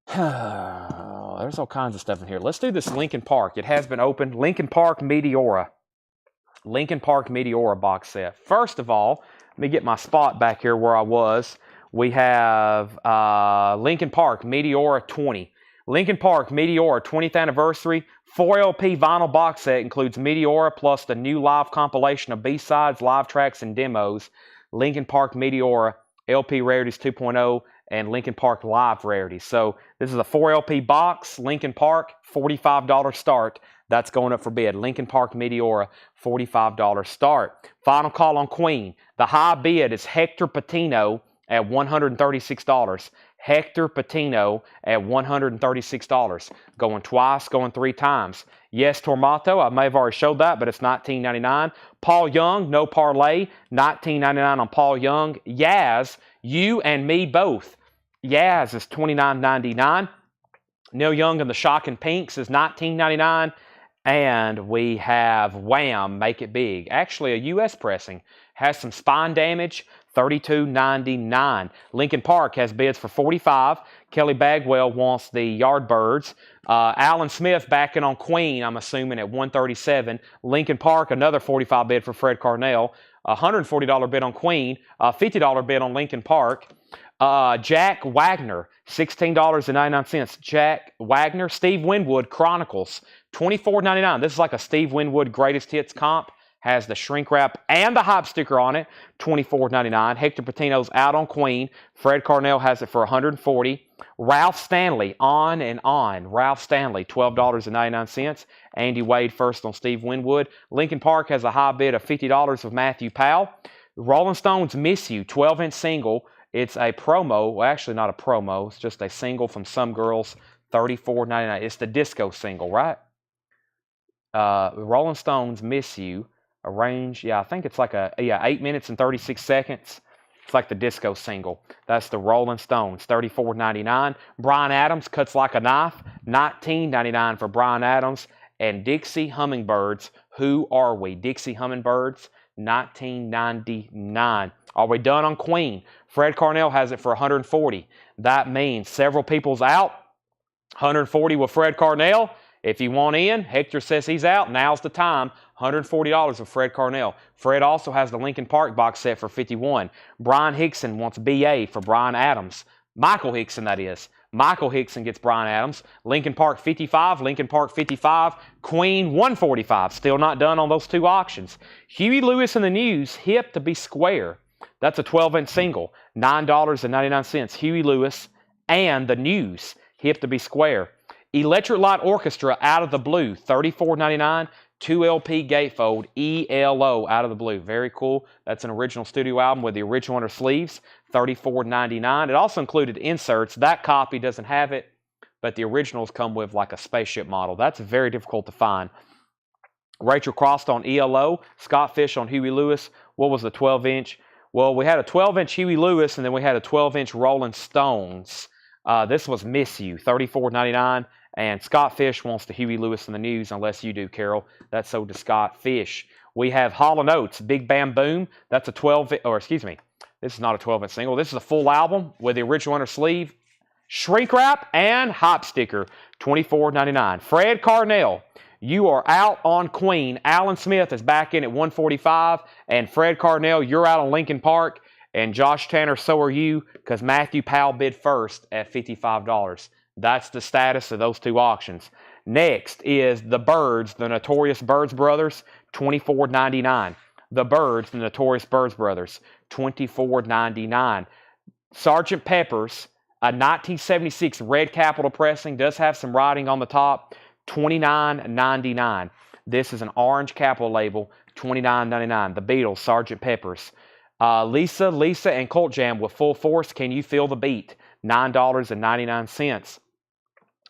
There's all kinds of stuff in here. Let's do this Linkin Park. It has been opened. Linkin Park Meteora. Linkin Park Meteora box set. First of all, let me get my spot back here where I was. We have Linkin Park Meteora 20. Linkin Park Meteora 20th anniversary 4 LP vinyl box set includes Meteora plus the new live compilation of B-sides, live tracks, and demos. Linkin Park Meteora LP Rarities 2.0 and Linkin Park Live Rarities. So this is a 4 LP box. Linkin Park, $45 start. That's going up for bid. Linkin Park Meteora, $45 start. Final call on Queen. The high bid is Hector Patino at $136. Hector Patino at $136. Going twice, going 3 times. Yes, Tormato, I may have already showed that, but it's $19.99. Paul Young, no parlay, $19.99 on Paul Young. Yaz, you and me both. Yaz is $29.99. Neil Young and the Shocking Pinks is $19.99. And we have Wham! Make It Big. Actually, a U.S. pressing. Has some spine damage, $32.99. Lincoln Park has bids for $45. Kelly Bagwell wants the Yardbirds. Alan Smith backing on Queen, I'm assuming, at $137. Lincoln Park, another $45 bid for Fred Carnell. $140 bid on Queen. $50 bid on Lincoln Park. Jack Wagner, $16.99. Jack Wagner. Steve Winwood, Chronicles, $24.99. This is like a Steve Winwood greatest hits comp. Has the shrink wrap and the hype sticker on it, $24.99. Hector Patino's out on Queen. Fred Carnell has it for $140. Ralph Stanley, on and on. Ralph Stanley, $12.99. Andy Wade first on Steve Winwood. Lincoln Park has a high bid of $50 of Matthew Powell. Rolling Stones Miss You, 12-inch single. It's a promo. Well, actually not a promo. It's just a single from Some Girls, $34.99. It's the disco single, right? Rolling Stones Miss You. Arranged, I think it's like 8 minutes and 36 seconds. It's like the disco single. That's the Rolling Stones, $34.99. Bryan Adams, Cuts Like a Knife, $19.99 for Bryan Adams. And Dixie Hummingbirds, Who Are We? Dixie Hummingbirds, $19.99. Are we done on Queen? Fred Carnell has it for $140. That means several people's out. $140 with Fred Carnell. If you want in, Hector says he's out. Now's the time. $140 with Fred Carnell. Fred also has the Lincoln Park box set for $51. Brian Hickson wants BA for Bryan Adams. Michael Hickson, that is. Michael Hickson gets Bryan Adams. Lincoln Park 55. Lincoln Park 55. Queen 145. Still not done on those 2 auctions. Huey Lewis and the News, Hip to Be Square. That's a 12-inch single. $9.99. Huey Lewis and the News, Hip to Be Square. Electric Light Orchestra, Out of the Blue, $34.99. 2 LP gatefold, ELO, Out of the Blue. Very cool. That's an original studio album with the original under sleeves, $34.99. It also included inserts. That copy doesn't have it, but the originals come with like a spaceship model. That's very difficult to find. Rachel Cross on ELO, Scott Fish on Huey Lewis. What was the 12-inch? Well, we had a 12-inch Huey Lewis, and then we had a 12-inch Rolling Stones. This was Miss You, $34.99. And Scott Fish wants the Huey Lewis and the News, unless you do, Carol. That's so to Scott Fish. We have Hall & Oates, Big Bam Boom. That's a 12, or excuse me, this is not a 12-inch single. This is a full album with the original under sleeve, shrink wrap, and hop sticker, $24.99. Fred Carnell, you are out on Queen. Alan Smith is back in at $145. And Fred Carnell, you're out on Lincoln Park. And Josh Tanner, so are you, because Matthew Powell bid first at $55. That's the status of those 2 auctions. Next is the Byrds, the Notorious Byrds Brothers, $24.99. The Byrds, the Notorious Byrds Brothers, $24.99. Sgt. Pepper's, a 1976 red capital pressing, does have some writing on the top, $29.99. This is an orange capital label, $29.99. The Beatles, Sgt. Pepper's. Lisa, and Cult Jam with Full Force, Can You Feel the Beat? $9.99.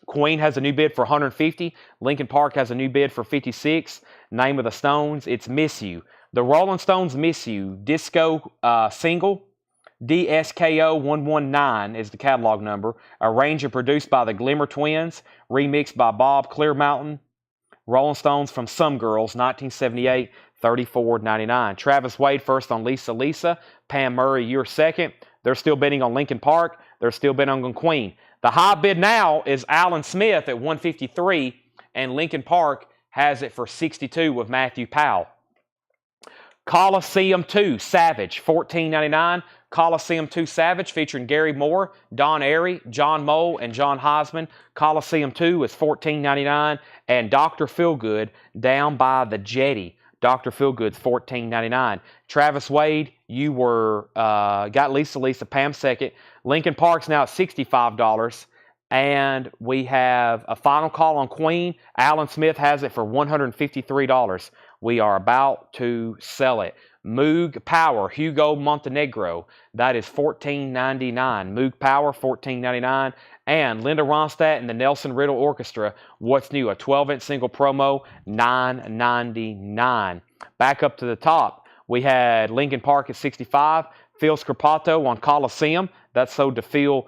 Queen has a new bid for $150. Lincoln Park has a new bid for $56. Name of the Stones, it's Miss You. The Rolling Stones Miss You disco single, DSKO 119 is the catalog number. Arranged and produced by the Glimmer Twins. Remixed by Bob Clearmountain. Rolling Stones from Some Girls, 1978, $34.99. Travis Wade first on Lisa. Pam Murray, you're second. They're still bidding on Lincoln Park. They're still bidding on Queen. The high bid now is Alan Smith at $153, and Lincoln Park has it for $62 with Matthew Powell. Coliseum 2 Savage, $14.99. Coliseum 2 Savage featuring Gary Moore, Don Airy, John Mole, and John Heisman. Coliseum 2 is $14.99. And Dr. Feelgood, Down by the Jetty. Dr. Feelgood's $14.99. Travis Wade, you were got Lisa, Pam second. Lincoln Park's now at $65. And we have a final call on Queen. Alan Smith has it for $153. We are about to sell it. Moog Power, Hugo Montenegro. That is $14.99. Moog Power, $14.99. And Linda Ronstadt and the Nelson Riddle Orchestra, What's New? A 12-inch single promo, $9.99. Back up to the top, we had Linkin Park at 65. Phil Scarpato on Coliseum. That's sold to Phil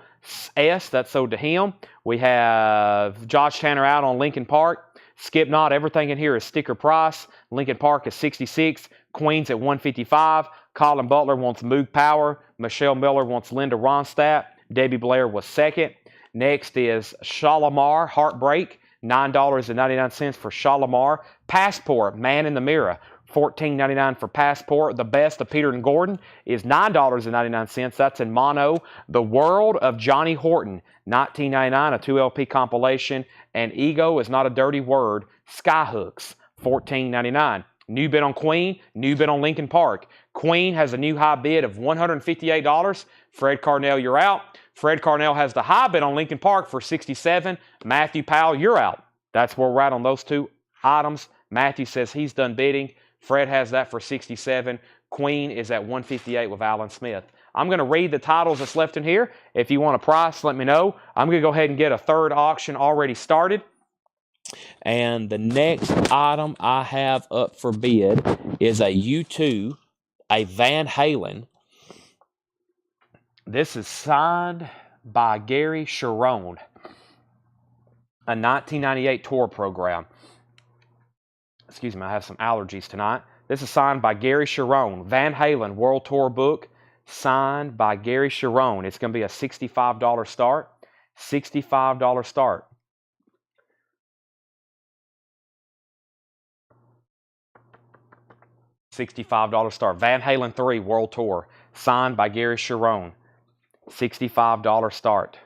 S. That's sold to him. We have Josh Tanner out on Linkin Park. Skip Knot, everything in here is sticker price. Linkin Park is 66. Queen's at 155. Colin Butler wants Moog Power. Michelle Miller wants Linda Ronstadt. Debbie Blair was second. Next is Shalimar, Heartbreak, $9.99 for Shalimar. Passport, Man in the Mirror, $14.99 for Passport. The Best of Peter and Gordon is $9.99. That's in mono. The World of Johnny Horton, $19.99, a 2 LP compilation. And Ego is Not a Dirty Word, Skyhooks, $14.99. New bid on Queen, new bid on Linkin Park. Queen has a new high bid of $158. Fred Carnell, you're out. Fred Carnell has the high bid on Linkin Park for $67. Matthew Powell, you're out. That's where we're at on those two items. Matthew says he's done bidding. Fred has that for $67. Queen is at $158 with Alan Smith. I'm going to read the titles that's left in here. If you want a price, let me know. I'm going to go ahead and get a third auction already started. And the next item I have up for bid is a U2, a Van Halen. This is signed by Gary Cherone, a 1998 tour program. Excuse me, I have some allergies tonight. This is signed by Gary Cherone, Van Halen World Tour book, signed by Gary Cherone. It's going to be a $65 start. $65 start. $65 start. Van Halen 3 World Tour, signed by Gary Cherone. $65 start.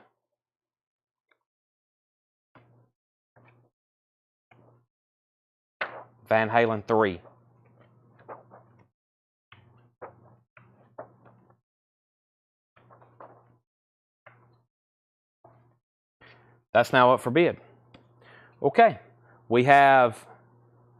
Van Halen 3. That's now up for bid. Okay, we have,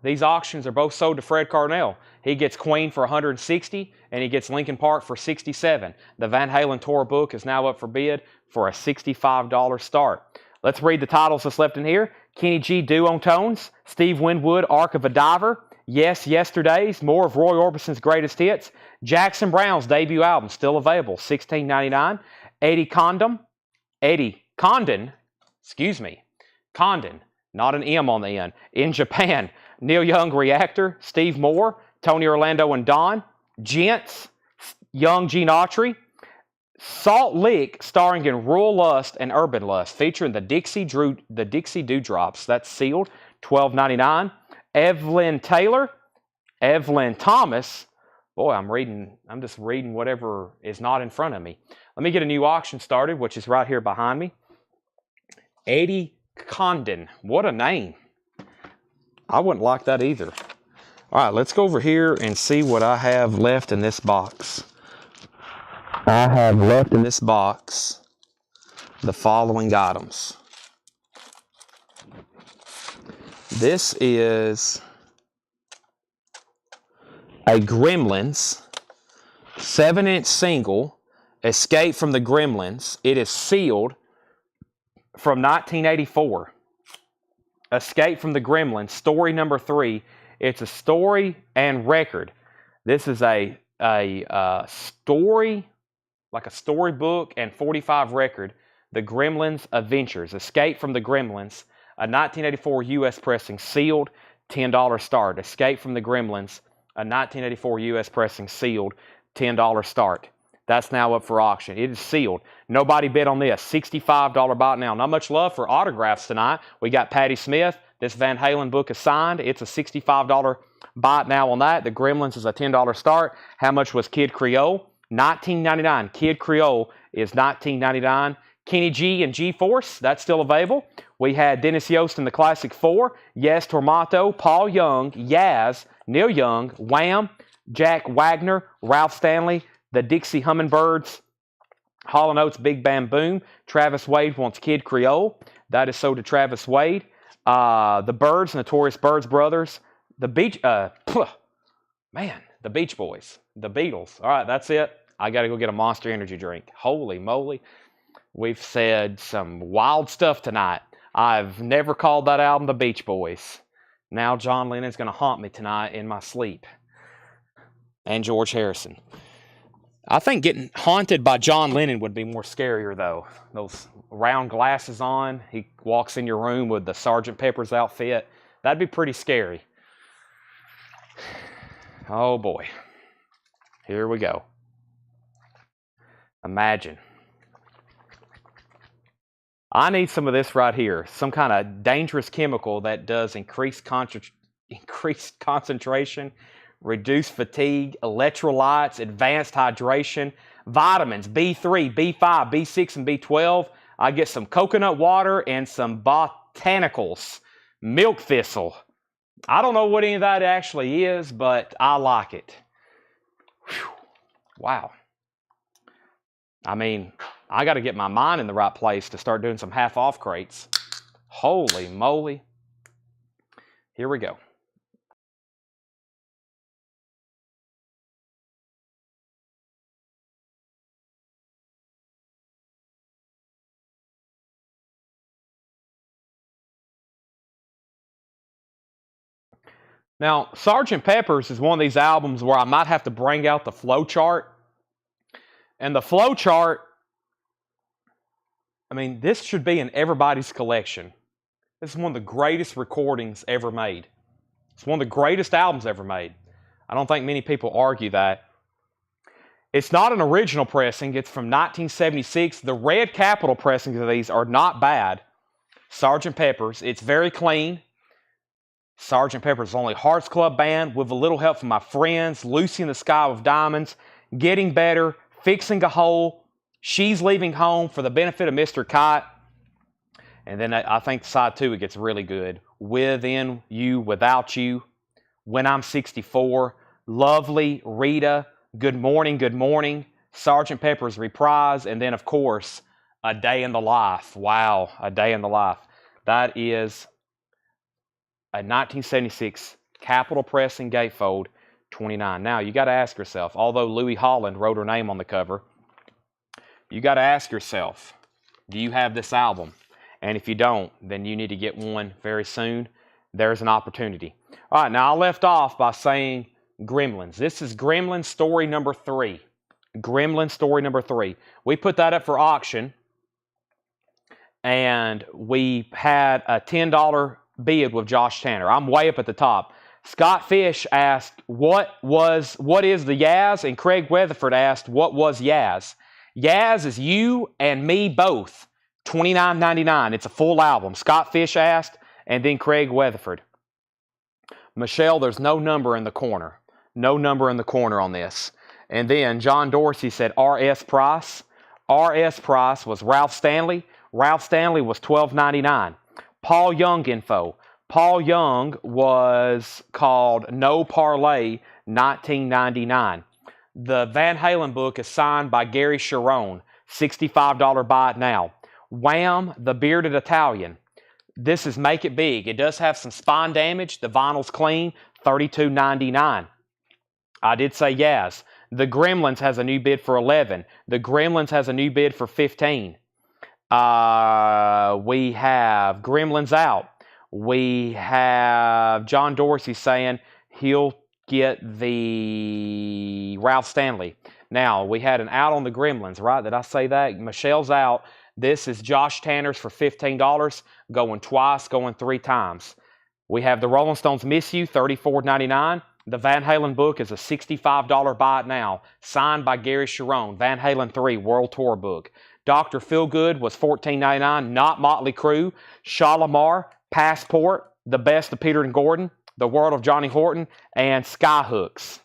these auctions are both sold to Fred Carnell. He gets Queen for $160, and he gets Linkin Park for $67. The Van Halen tour book is now up for bid for a $65 start. Let's read the titles that's left in here. Kenny G, Duo Tones. Steve Winwood, Ark of a Diver. Yes, Yesterdays. More of Roy Orbison's greatest hits. Jackson Brown's debut album, still available, $16.99. Eddie Condon, Condon, not an M on the end. In Japan, Neil Young, Reactor. Steve Moore, Tony Orlando and Don. Gents, Young Gene Autry. Salt Lick, starring in Rural Lust and Urban Lust, featuring the Dixie Dewdrops. That's sealed, $12.99. Evelyn Taylor, Evelyn Thomas. Boy, I'm just reading whatever is not in front of me. Let me get a new auction started, which is right here behind me. Eddie Condon. What a name. I wouldn't like that either. All right, let's go over here and see what I have left in this box. I have left in this box the following items. This is a Gremlins 7-inch single, Escape from the Gremlins. It is sealed from 1984. Escape from the Gremlins, story number 3. It's a story and record. This is a story, like a storybook and 45 record. The Gremlins Adventures, Escape from the Gremlins, a 1984 U.S. pressing, sealed, $10 start. Escape from the Gremlins, a 1984 U.S. pressing, sealed, $10 start. That's now up for auction. It is sealed. Nobody bid on this. $65 buy now. Not much love for autographs tonight. We got Patti Smith. This Van Halen book is signed. It's a $65 buy now on that. The Gremlins is a $10 start. How much was Kid Creole? $19.99. Kid Creole is $19.99. Kenny G and G-Force, that's still available. We had Dennis Yost in the Classic 4. Yes, Tormato, Paul Young, Yaz, Neil Young, Wham, Jack Wagner, Ralph Stanley, the Dixie Hummingbirds, Hall & Oates, Big Bam Boom. Travis Wade wants Kid Creole. That is sold to Travis Wade. The Byrds, Notorious Byrds Brothers. The Beach, man, The Beach Boys. The Beatles. All right, that's it. I got to go get a Monster Energy drink. Holy moly. We've said some wild stuff tonight. I've never called that album The Beach Boys. Now John Lennon's going to haunt me tonight in my sleep. And George Harrison. I think getting haunted by John Lennon would be more scarier, though. Those round glasses on. He walks in your room with the Sgt. Pepper's outfit. That'd be pretty scary. Oh, boy. Here we go. Imagine. I need some of this right here. Some kind of dangerous chemical that does increased concentration, reduced fatigue, electrolytes, advanced hydration, vitamins, B3, B5, B6, and B12. I get some coconut water and some botanicals, milk thistle. I don't know what any of that actually is, but I like it. Whew. Wow. I mean, I got to get my mind in the right place to start doing some half-off crates. Holy moly. Here we go. Now, Sgt. Pepper's is one of these albums where I might have to bring out the flow chart. And the flow chart, I mean, this should be in everybody's collection. This is one of the greatest recordings ever made. It's one of the greatest albums ever made. I don't think many people argue that. It's not an original pressing. It's from 1976. The red capital pressings of these are not bad. Sgt. Pepper's. It's very clean. Sgt. Pepper's Lonely Hearts Club Band, with a little help from my friends, Lucy in the Sky with Diamonds, Getting Better, Fixing a Hole, She's Leaving Home, For the Benefit of Mr. Kite. And then I think side 2, it gets really good. Within You, Without You, When I'm 64, Lovely, Rita, Good Morning, Sgt. Pepper's Reprise, and then, of course, A Day in the Life. Wow, A Day in the Life. That is a 1976 capital pressing gatefold 29. Now, you got to ask yourself, although Louis Holland wrote her name on the cover, you got to ask yourself, do you have this album? And if you don't, then you need to get one very soon. There's an opportunity. All right, now I left off by saying Gremlins. This is Gremlins story number 3. Gremlins story number 3. We put that up for auction, and we had a $10 bid with Josh Tanner. I'm way up at the top. Scott Fish asked, what is the Yaz? And Craig Weatherford asked, what was Yaz? Yaz is you and me both. $29.99. It's a full album. Scott Fish asked, and then Craig Weatherford. Michelle, there's no number in the corner. No number in the corner on this. And then John Dorsey said R.S. Price. R.S. Price was Ralph Stanley. Ralph Stanley was $12.99. Paul Young info. Paul Young was called No Parlay, 1999. The Van Halen book is signed by Gary Cherone, $65 buy it now. Wham! The Bearded Italian. This is Make It Big. It does have some spine damage. The vinyl's clean, $32.99. I did say yes. The Gremlins has a new bid for $11. The Gremlins has a new bid for $15. We have Gremlins out. We have John Dorsey saying he'll get the Ralph Stanley. Now, we had an out on the Gremlins, right? Did I say that? Michelle's out. This is Josh Tanner's for $15, going twice, going 3 times. We have the Rolling Stones Miss You, $34.99. The Van Halen book is a $65 buy it now, signed by Gary Cherone. Van Halen 3 World Tour book. Dr. Feelgood was $14.99, not Motley Crue. Shalimar, Passport, The Best of Peter and Gordon, The World of Johnny Horton, and Skyhooks.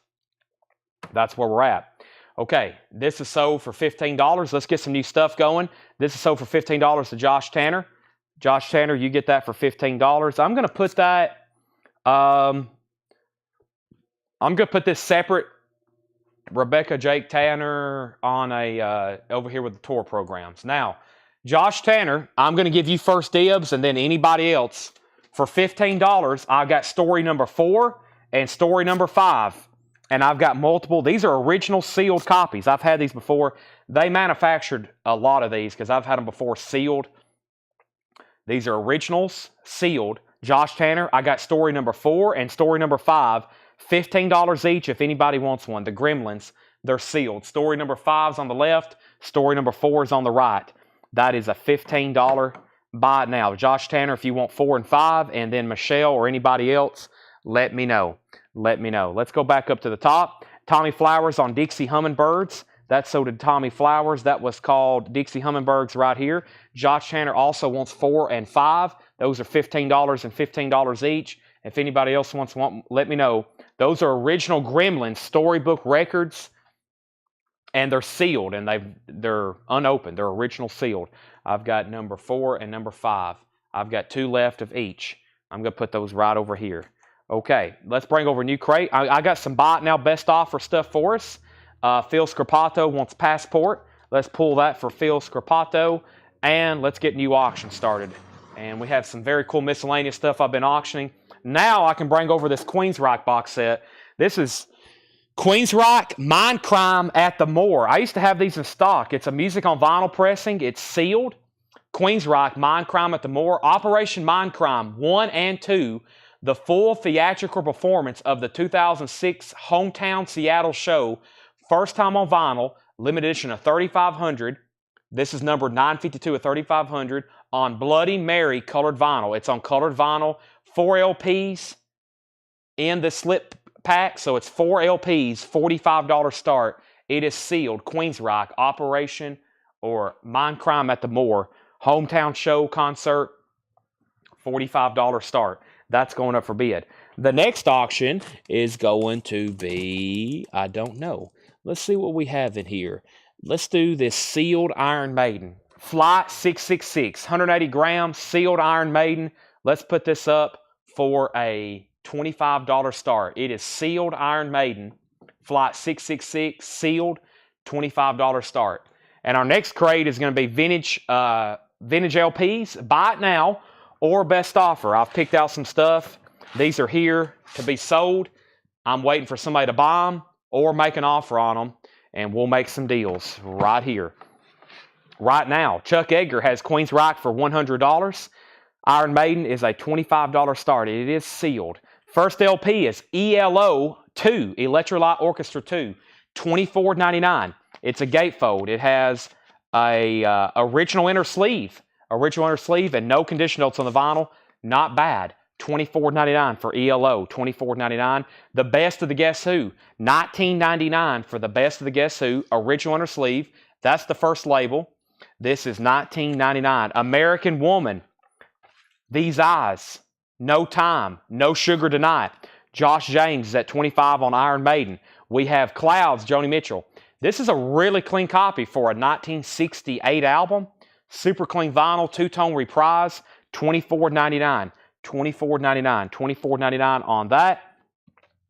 That's where we're at. Okay, this is sold for $15. Let's get some new stuff going. This is sold for $15 to Josh Tanner. Josh Tanner, you get that for $15. I'm going to put that, I'm going to put this separate Rebecca Jake Tanner on a over here with the tour programs. Now, Josh Tanner, I'm going to give you first dibs, and then anybody else. For $15, I've got story number 4 and story number 5. And I've got multiple. These are original sealed copies. I've had these before. They manufactured a lot of these because I've had them before sealed. These are originals, sealed. Josh Tanner, I got story number 4 and story number 5. $15 each if anybody wants one. The Gremlins, they're sealed. Story number 5 is on the left. Story number 4 is on the right. That is a $15 buy it now. Josh Tanner, if you want 4 and 5, and then Michelle or anybody else, let me know. Let me know. Let's go back up to the top. Tommy Flowers on Dixie Hummingbirds. That's so did Tommy Flowers. That was called Dixie Hummingbirds right here. Josh Tanner also wants 4 and 5. Those are $15 and $15 each. If anybody else wants one, let me know. Those are original Gremlins storybook records, and they're sealed, and they're unopened. They're original sealed. I've got number 4 and number 5. I've got 2 left of each. I'm going to put those right over here. Okay, let's bring over a new crate. I got some buy it now best offer stuff for us. Phil Scarpato wants Passport. Let's pull that for Phil Scarpato, and let's get new auction started. And we have some very cool miscellaneous stuff I've been auctioning. Now I can bring over this Queensryche box set. This is Queensryche Mind Crime at the Moor. I used to have these in stock. It's a music on vinyl pressing. It's sealed. Queensryche Mind Crime at the Moor. Operation Mind Crime 1 and 2. The full theatrical performance of the 2006 Hometown Seattle show. First time on vinyl. Limited edition of 3,500. This is number 952 of 3,500 on Bloody Mary colored vinyl. It's on colored vinyl. 4 LPs in the slip pack. So it's 4 LPs, $45 start. It is sealed. Queensryche Operation or Mind Crime at the Moor. Hometown show concert. $45 start. That's going up for bid. The next auction is going to be, I don't know. Let's see what we have in here. Let's do this sealed Iron Maiden. Flight 666, 180 grams, sealed Iron Maiden. Let's put this up for a $25 start. It is sealed Iron Maiden. Flight 666, sealed, $25 start. And our next crate is going to be vintage LPs. Buy it now or best offer. I've picked out some stuff. These are here to be sold. I'm waiting for somebody to buy them or make an offer on them, and we'll make some deals right here. Right now, Chuck Edgar has Queensryche for $100. Iron Maiden is a $25 start. It is sealed. First LP is ELO 2, Electrolyte Orchestra 2, $24.99. It's a gatefold. It has a original inner sleeve. Original inner sleeve and no condition notes on the vinyl. Not bad. $24.99 for ELO. $24.99. The Best of the Guess Who. $19.99 for the Best of the Guess Who. Original inner sleeve. That's the first label. This is $19.99. American Woman. These Eyes. No Time. No Sugar Tonight. Josh James is at $25 on Iron Maiden. We have Clouds, Joni Mitchell. This is a really clean copy for a 1968 album. Super clean vinyl, 2-tone reprise, $24.99. $24.99. $24.99 on that.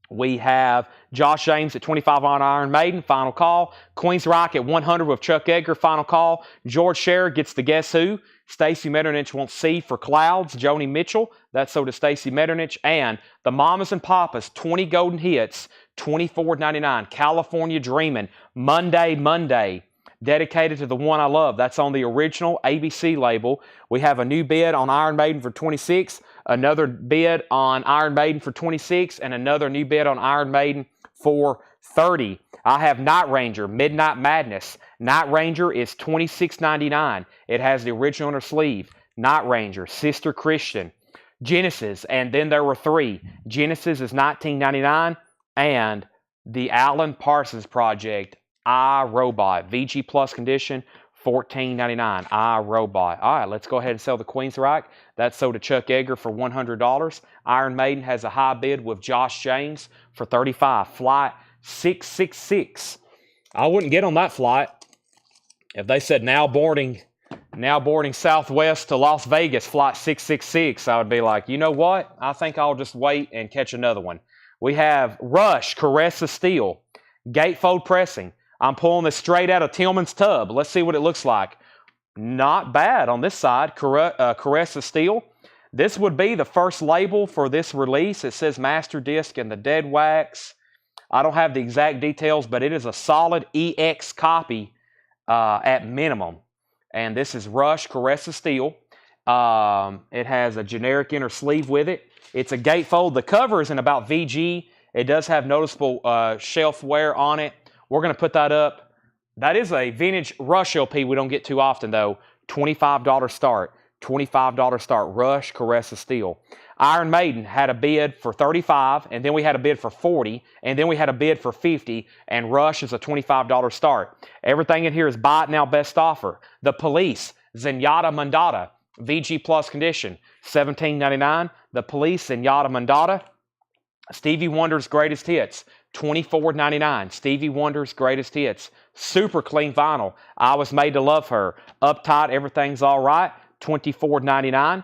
We have Josh James at $25 on Iron Maiden, final call. Queensryche at $100 with Chuck Edgar, final call. George Sherrod gets the Guess Who. Stacey Metternich wants C for Clouds. Joni Mitchell, that's so to Stacey Metternich. And the Mamas and Papas, 20 golden hits, $24.99. California Dreamin', Monday. Dedicated to the one I love. That's on the original ABC label. We have a new bid on Iron Maiden for $26, another bid on Iron Maiden for $26, and another new bid on Iron Maiden for $30. I have Night Ranger, Midnight Madness. Night Ranger is $26.99. It has the original inner sleeve. Night Ranger, Sister Christian, Genesis, and then there were 3. Genesis is $19.99, and the Alan Parsons Project, iRobot, VG Plus condition, $14.99. iRobot. All right, let's go ahead and sell the Queensryche. That's sold to Chuck Edgar for $100. Iron Maiden has a high bid with Josh James for $35. Flight 666. I wouldn't get on that flight if they said now boarding Southwest to Las Vegas, flight 666. I would be like, you know what? I think I'll just wait and catch another one. We have Rush, Caress of Steel, gatefold pressing. I'm pulling this straight out of Tillman's tub. Let's see what it looks like. Not bad on this side. Caress of Steel. This would be the first label for this release. It says Master Disc and the Dead Wax. I don't have the exact details, but it is a solid EX copy at minimum. And this is Rush Caressa steel. It has a generic inner sleeve with it. It's a gatefold. The cover is in about VG. It does have noticeable shelf wear on it. We're going to put that up. That is a vintage Rush LP we don't get too often, though. $25 start. $25 start. Rush Caressa steel. Iron Maiden had a bid for $35, and then we had a bid for $40, and then we had a bid for $50, and Rush is a $25 start. Everything in here is buy it now, best offer. The Police, Zenyatta Mandata, VG Plus condition, $17.99. The Police, Zenyatta Mandata. Stevie Wonder's Greatest Hits, $24.99. Stevie Wonder's Greatest Hits. Super clean vinyl. I Was Made to Love Her. Uptight, Everything's All Right, $24.99.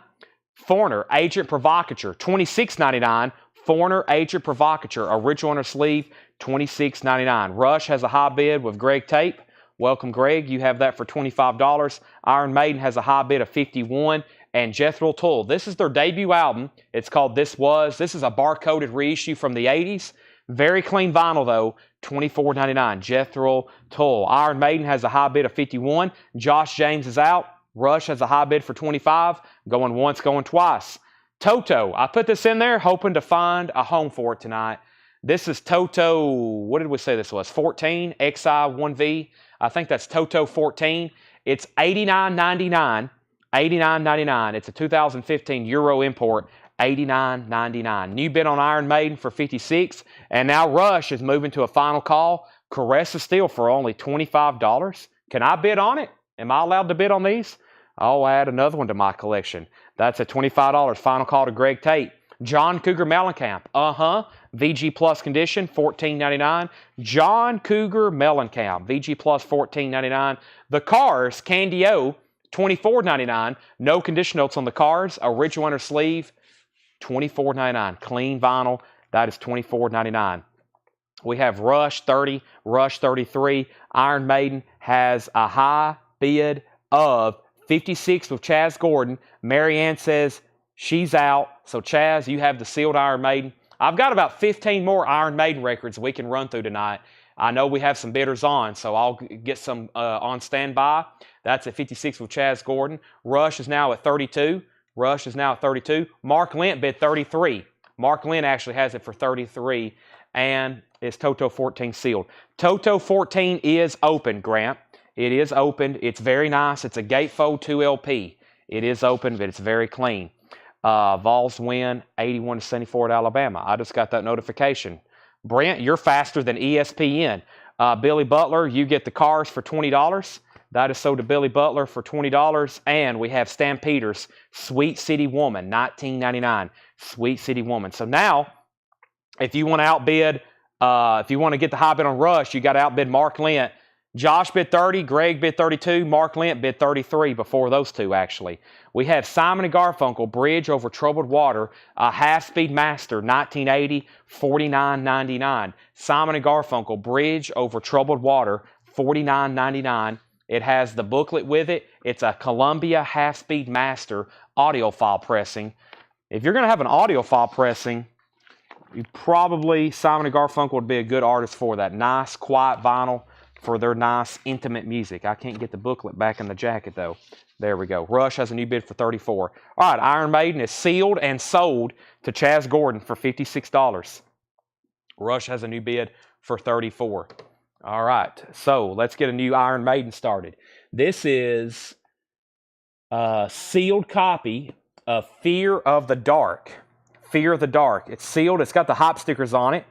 Foreigner, Agent Provocateur, $26.99. Foreigner, Agent Provocateur, original inner sleeve, $26.99. Rush has a high bid with Greg Tape. Welcome, Greg. You have that for $25. Iron Maiden has a high bid of $51. And Jethro Tull. This is their debut album. It's called This Was. This is a bar-coded reissue from the 80s. Very clean vinyl, though. $24.99. Jethro Tull. Iron Maiden has a high bid of $51. Josh James is out. Rush has a high bid for $25. Going once, going twice. Toto. I put this in there hoping to find a home for it tonight. This is Toto, what did we say this was? 14 XI1V. I think that's Toto 14. It's $89.99. $89.99. It's a 2015 Euro import. $89.99. New bid on Iron Maiden for $56. And now Rush is moving to a final call. Caressa steel for only $25. Can I bid on it? Am I allowed to bid on these? I'll add another one to my collection. That's at $25. Final call to Greg Tate. John Cougar Mellencamp. VG Plus condition, $14.99. John Cougar Mellencamp. VG Plus, $14.99. The Cars, Candy O, $24.99. No condition notes on the Cars. Original inner sleeve, $24.99. Clean vinyl, that is $24.99. We have Rush 30, Rush 33. Iron Maiden has a high bid of $56 with Chaz Gordon. Marianne says she's out. So Chaz, you have the sealed Iron Maiden. I've got about 15 more Iron Maiden records we can run through tonight. I know we have some bidders on, so I'll get some on standby. That's at 56 with Chaz Gordon. Rush is now at 32. Rush is now at 32. Mark Lent bid 33. Mark Lent actually has it for 33, and it's Toto 14 sealed. Toto 14 is open, Grant. It is open. It's very nice. It's a gatefold 2 LP. It is open, but it's very clean. Vols win 81-74 at Alabama. I just got that notification. Brent, you're faster than ESPN. Billy Butler, you get the Cars for $20. That is sold to Billy Butler for $20. And we have Stan Peters, Sweet City Woman, $19.99. Sweet City Woman. So now, if you want to outbid, if you want to get the high bid on Rush, you got to outbid Mark Lent. Josh bid 30, Greg bid 32, Mark Lent bid 33 before those two, actually. We have Simon & Garfunkel, Bridge Over Troubled Water, a half-speed master, 1980, $49.99. Simon & Garfunkel, Bridge Over Troubled Water, $49.99. It has the booklet with it. It's a Columbia half-speed master audiophile pressing. If you're going to have an audiophile pressing, you probably, Simon & Garfunkel would be a good artist for that. Nice, quiet vinyl for their nice, intimate music. I can't get the booklet back in the jacket, though. There we go. Rush has a new bid for $34. All right, Iron Maiden is sealed and sold to Chaz Gordon for $56. Rush has a new bid for $34. All right, so let's get a new Iron Maiden started. This is a sealed copy of Fear of the Dark. Fear of the Dark. It's sealed. It's got the hype stickers on it.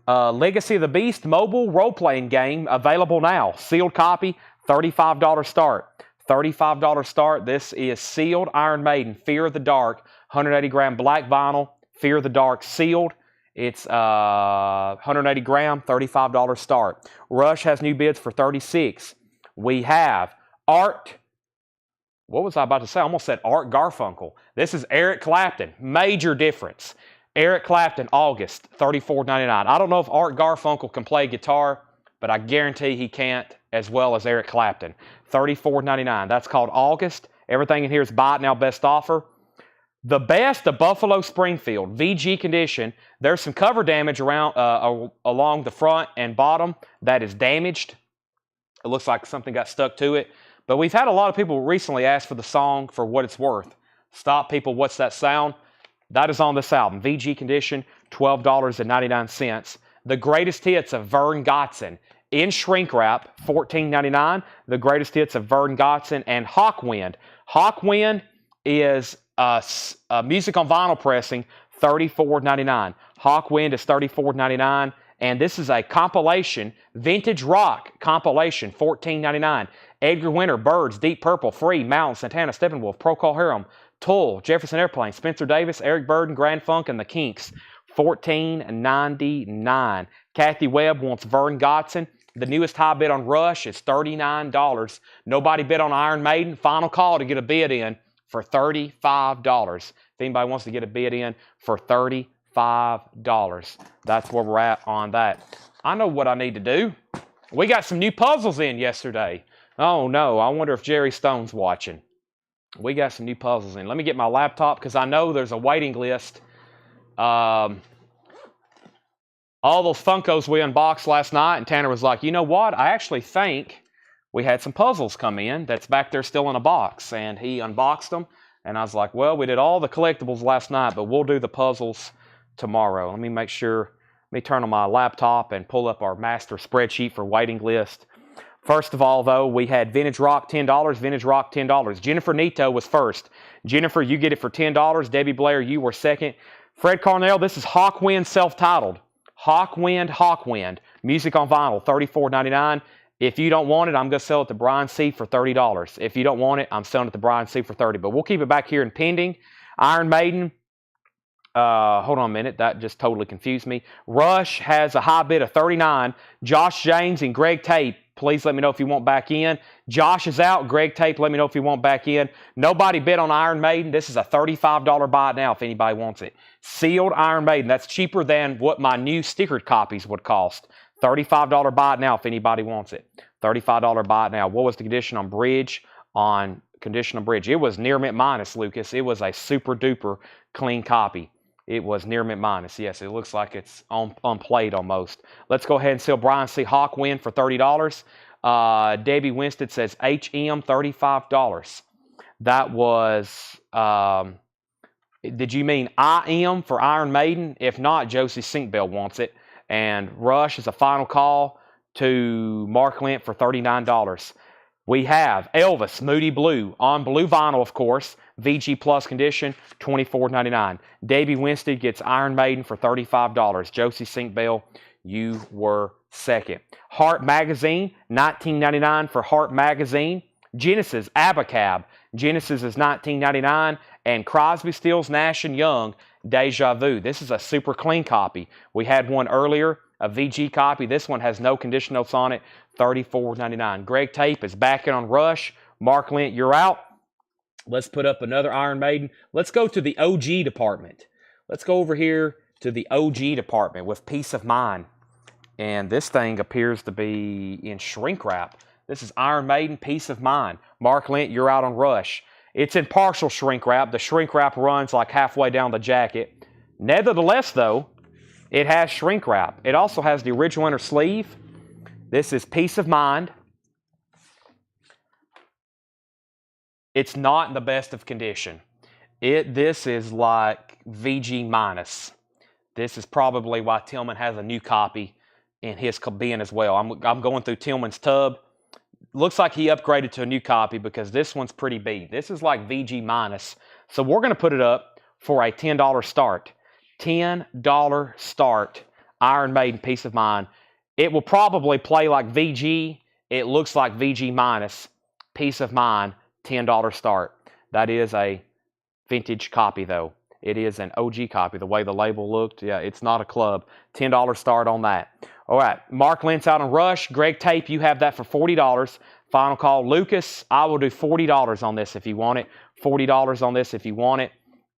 Legacy of the Beast mobile role-playing game available now. Sealed copy, $35 start. $35 start. This is sealed Iron Maiden, Fear of the Dark, 180 gram black vinyl, Fear of the Dark sealed. It's 180 gram, $35 start. Rush has new bids for $36. We have Art. What was I about to say? I almost said Art Garfunkel. This is Eric Clapton. Major difference. Eric Clapton, August, $34.99. I don't know if Art Garfunkel can play guitar, but I guarantee he can't as well as Eric Clapton. $34.99. That's called August. Everything in here is buy it now, best offer. The best of Buffalo Springfield, VG condition. There's some cover damage around along the front and bottom that is damaged. It looks like something got stuck to it. But we've had a lot of people recently ask for the song For What It's Worth. Stop, people, what's that sound? That is on this album. VG condition, $12.99. The greatest hits of Vern Gotson. In shrink wrap, $14.99. The greatest hits of Vern Gotson and Hawkwind. Hawkwind is music on vinyl pressing, $34.99. Hawkwind is $34.99. And this is a compilation, vintage rock compilation, $14.99. Edgar Winter, Birds, Deep Purple, Free, Mountain, Santana, Steppenwolf, Procol Harum, Tool, Jefferson Airplane, Spencer Davis, Eric Burden, Grand Funk, and the Kinks, $14.99. Kathy Webb wants Vern Gotson. The newest high bid on Rush is $39. Nobody bid on Iron Maiden. Final call to get a bid in for $35. If anybody wants to get a bid in for $35, that's where we're at on that. I know what I need to do. We got some new puzzles in yesterday. Oh no, I wonder if Jerry Stone's watching. We got some new puzzles in. Let me get my laptop because I know there's a waiting list. All those Funkos we unboxed last night, and Tanner was like, you know what? I actually think we had some puzzles come in that's back there still in a box. And he unboxed them. And I was like, well, we did all the collectibles last night, but we'll do the puzzles tomorrow. Let me make sure. Let me turn on my laptop and pull up our master spreadsheet for waiting list. First of all, though, we had Vintage Rock, $10. Vintage Rock, $10. Jennifer Nito was first. Jennifer, you get it for $10. Debbie Blair, you were second. Fred Carnell, this is Hawkwind self-titled. Hawkwind. Music on vinyl, $34.99. If you don't want it, I'm going to sell it to Brian C. for $30. If you don't want it, I'm selling it to Brian C. for $30. But we'll keep it back here in pending. Iron Maiden. Hold on a minute. That just totally confused me. Rush has a high bid of $39. Josh James and Greg Tate, please let me know if you want back in. Josh is out. Greg Tate, let me know if you want back in. Nobody bid on Iron Maiden. This is a $35 buy it now if anybody wants it. Sealed Iron Maiden. That's cheaper than what my new stickered copies would cost. $35 buy it now if anybody wants it. $35 buy it now. What was the condition on Bridge? On condition on Bridge. It was near mint minus, Lucas. It was a super duper clean copy. It was near mint minus. Yes, it looks like it's on plate almost. Let's go ahead and sell Brian C. Hawkwind for $30. Debbie Winstead says HM, $35. That was, did you mean IM for Iron Maiden? If not, Josie Sinkbell wants it. And Rush is a final call to Mark Lent for $39. We have Elvis, Moody Blue, on blue vinyl, of course. VG Plus condition, $24.99. Davey Winstead gets Iron Maiden for $35. Josie Sinkbell, you were second. Heart Magazine, $19.99 for Heart Magazine. Genesis, Abacab. Genesis is $19.99. And Crosby, Stills, Nash & Young, Deja Vu. This is a super clean copy. We had one earlier, a VG copy. This one has no condition notes on it, $34.99. Greg Tape is back in on Rush. Mark Lent, you're out. Let's put up another Iron Maiden. Let's go to the OG department. Let's go over here to the OG department with Peace of Mind. And this thing appears to be in shrink wrap. This is Iron Maiden, Peace of Mind. Mark Lent, you're out on Rush. It's in partial shrink wrap. The shrink wrap runs like halfway down the jacket. Nevertheless, though, it has shrink wrap. It also has the original inner sleeve. This is Peace of Mind. It's not in the best of condition. This is like VG minus. This is probably why Tillman has a new copy in his bin as well. I'm going through Tillman's tub. Looks like he upgraded to a new copy because this one's pretty beat. This is like VG minus. So we're going to put it up for a $10 start. $10 start. Iron Maiden, Peace of Mind. It will probably play like VG. It looks like VG minus. Peace of Mind. $10 start. That is a vintage copy, though. It is an OG copy. The way the label looked, yeah, it's not a club. $10 start on that. All right, Mark Lentz out on Rush. Greg Tape, you have that for $40. Final call. Lucas, I will do $40 on this if you want it. $40 on this if you want it.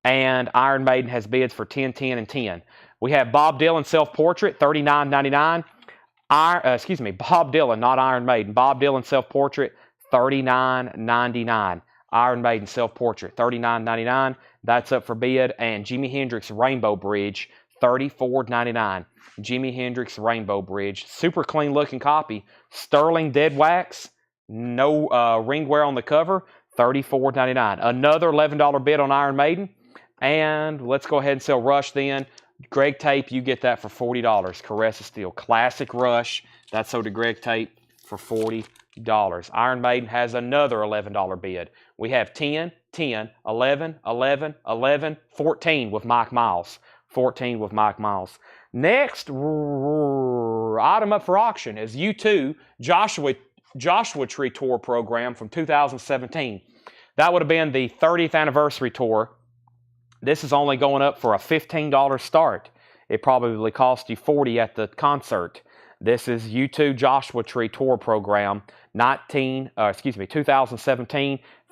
And Iron Maiden has bids for $10, $10, and $10. We have Bob Dylan Self-Portrait, $39.99. Bob Dylan, not Iron Maiden. Bob Dylan Self-Portrait, $39.99. Iron Maiden Self-Portrait, $39.99. That's up for bid. And Jimi Hendrix Rainbow Bridge, $34.99. Jimi Hendrix Rainbow Bridge. Super clean looking copy. Sterling dead wax. No ring wear on the cover. $34.99. Another $11 bid on Iron Maiden. And let's go ahead and sell Rush then. Greg Tape, you get that for $40. Caressa Steel. Classic Rush. That's sold to Greg Tape for $40. Iron Maiden has another $11 bid. We have 10, 10, 11, 11, 11, 14 with Mike Miles. 14 with Mike Miles. Next item up for auction is U2 Joshua Tree Tour program from 2017. That would have been the 30th anniversary tour. This is only going up for a $15 start. It probably cost you $40 at the concert. This is U2 Joshua Tree Tour program, 2017,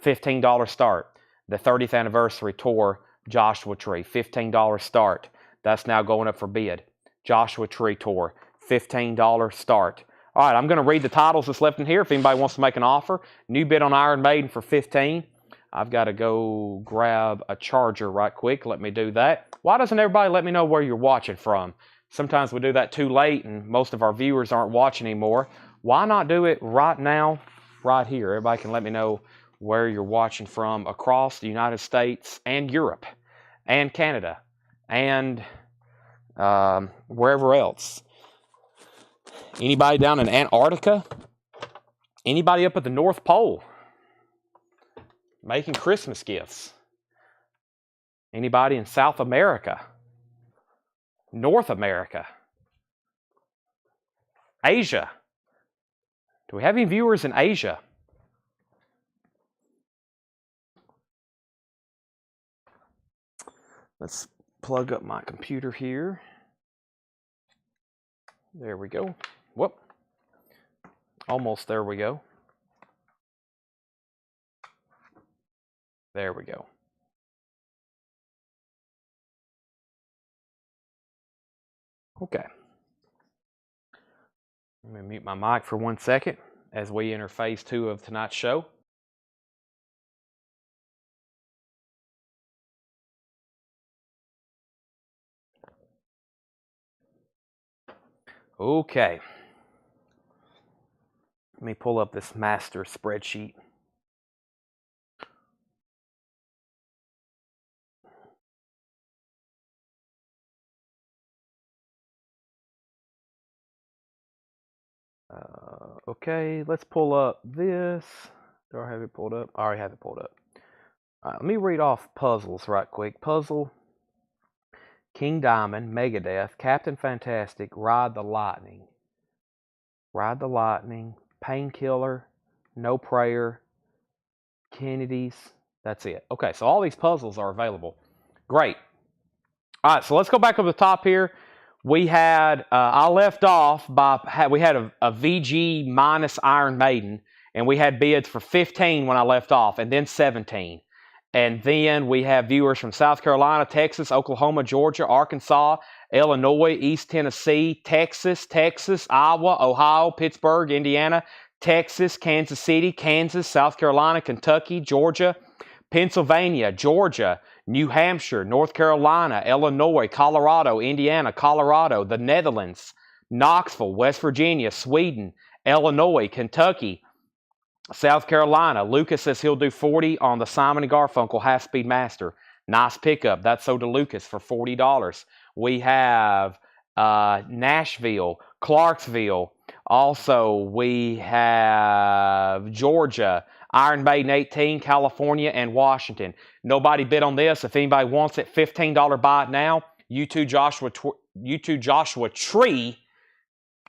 $15 start. The 30th anniversary tour, Joshua Tree, $15 start. That's now going up for bid. Joshua Tree Tour, $15 start. All right, I'm going to read the titles that's left in here if anybody wants to make an offer. New bid on Iron Maiden for $15. I've got to go grab a charger right quick. Let me do that. Why doesn't everybody let me know where you're watching from? Sometimes we do that too late and most of our viewers aren't watching anymore. Why not do it right now, right here? Everybody can let me know where you're watching from across the United States and Europe and Canada and wherever else. Anybody down in Antarctica? Anybody up at the North Pole? Making Christmas gifts? Anybody in South America? North America? Asia? Do we have any viewers in Asia? Let's plug up my computer here. There we go. Whoop. Almost there we go. There we go. Okay. Let me mute my mic for 1 second as we enter phase 2 of tonight's show. Okay. Let me pull up this master spreadsheet. Okay, let's pull up this. Do I have it pulled up? I already have it pulled up. All right, let me read off puzzles right quick. Puzzle, King Diamond, Megadeth, Captain Fantastic, Ride the Lightning. Ride the Lightning, Painkiller, No Prayer, Kennedy's. That's it. Okay, so all these puzzles are available. Great. All right, so let's go back up to the top here. We had, I left off by, we had a VG minus Iron Maiden, and we had bids for 15 when I left off, and then 17. And then we have viewers from South Carolina, Texas, Oklahoma, Georgia, Arkansas, Illinois, East Tennessee, Texas, Iowa, Ohio, Pittsburgh, Indiana, Texas, Kansas City, Kansas, South Carolina, Kentucky, Georgia, Pennsylvania, Georgia, New Hampshire, North Carolina, Illinois, Colorado, Indiana, Colorado, the Netherlands, Knoxville, West Virginia, Sweden, Illinois, Kentucky, South Carolina. Lucas says he'll do 40 on the Simon & Garfunkel Half-Speed Master. Nice pickup. That's sold to Lucas for $40. We have Nashville, Clarksville. Also, we have Georgia, Iron Maiden 18, California, and Washington. Nobody bid on this. If anybody wants it, $15 buy it now. U2 Joshua Tree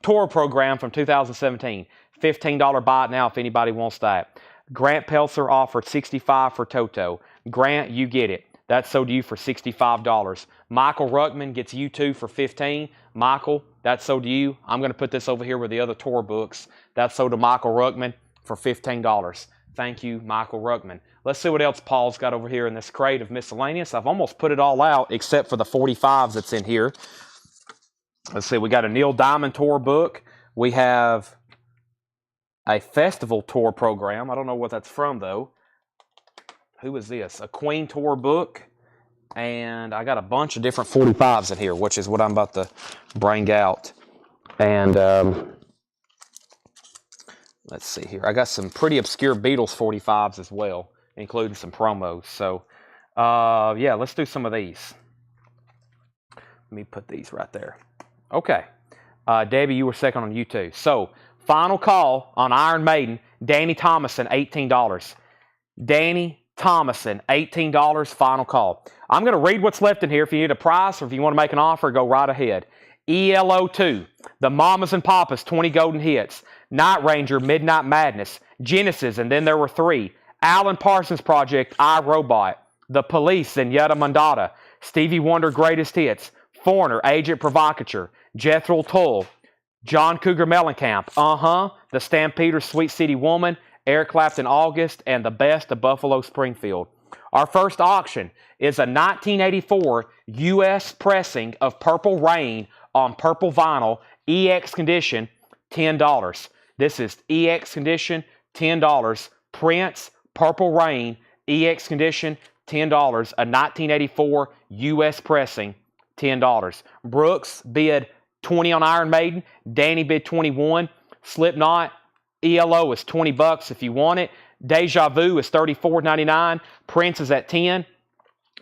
Tour program from 2017. $15 buy it now if anybody wants that. Grant Pelser offered $65 for Toto. Grant, you get it. That's sold to you for $65. Michael Ruckman gets U2 for $15. Michael, that's sold to you. I'm going to put this over here with the other tour books. That's sold to Michael Ruckman for $15. Thank you, Michael Ruckman. Let's see what else Paul's got over here in this crate of miscellaneous. I've almost put it all out except for the 45s that's in here. Let's see, we got a Neil Diamond tour book. We have a festival tour program. I don't know what that's from, though. who is this? A Queen Tour book. And I got a bunch of different 45s in here, which is what I'm about to bring out. And let's see here. I got some pretty obscure Beatles 45s as well, including some promos. So, yeah, let's do some of these. Let me put these right there. Okay. Debbie, you were second on YouTube. So, final call on Iron Maiden. Danny Thomason, $18. Danny Thomason, $18, final call. I'm going to read what's left in here. If you need a price or if you want to make an offer, go right ahead. ELO2, The Mamas and Papas, 20 golden hits. Night Ranger, Midnight Madness. Genesis, and then there were 3. Alan Parsons Project, I, Robot. The Police, and Yetta Mandata. Stevie Wonder, Greatest Hits. Foreigner, Agent Provocateur. Jethro Tull. John Cougar Mellencamp, The Stampeders, Sweet City Woman. Eric Clapton, August, and The Best of Buffalo Springfield. Our first auction is a 1984 U.S. pressing of Purple Rain on purple vinyl, EX condition, $10. This is EX condition, $10. Prince, Purple Rain, EX condition, $10. A 1984 U.S. pressing, $10. Brooks bid $20 on Iron Maiden. Danny bid $21. Slipknot, ELO is $20 if you want it. Deja Vu is $34.99. Prince is at $10.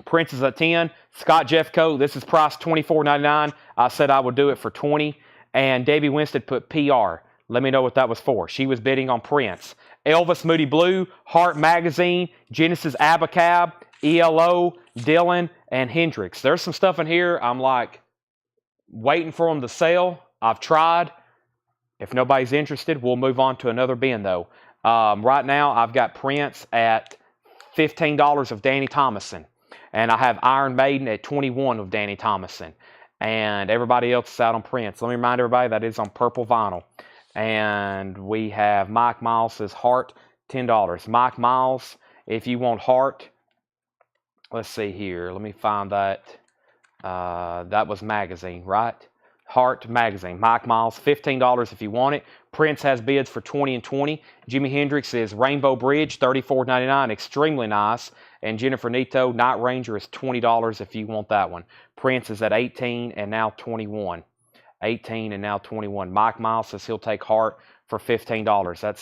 Prince is at $10. Scott Jeffcoat, this is priced $24.99. I said I would do it for $20. And Debbie Winstead put PR. Let me know what that was for. She was bidding on Prince. Elvis Moody Blue, Heart Magazine, Genesis Abacab, ELO, Dylan, and Hendrix. There's some stuff in here I'm like waiting for them to sell. I've tried. If nobody's interested, we'll move on to another bin, though. Right now, I've got Prince at $15 of Danny Thomason. And I have Iron Maiden at $21 of Danny Thomason. And everybody else is out on Prince. Let me remind everybody that is on purple vinyl. And we have Mike Miles' Heart, $10. Mike Miles, if you want Heart, let's see here. Let me find that. That was Magazine, right? Heart Magazine. Mike Miles, $15 if you want it. Prince has bids for $20 and $20. Jimi Hendrix is Rainbow Bridge, $34.99, extremely nice. And Jennifer Nito, Night Ranger is $20 if you want that one. Prince is at $18 and now $21. $18 and now $21. Mike Miles says he'll take Heart for $15. That's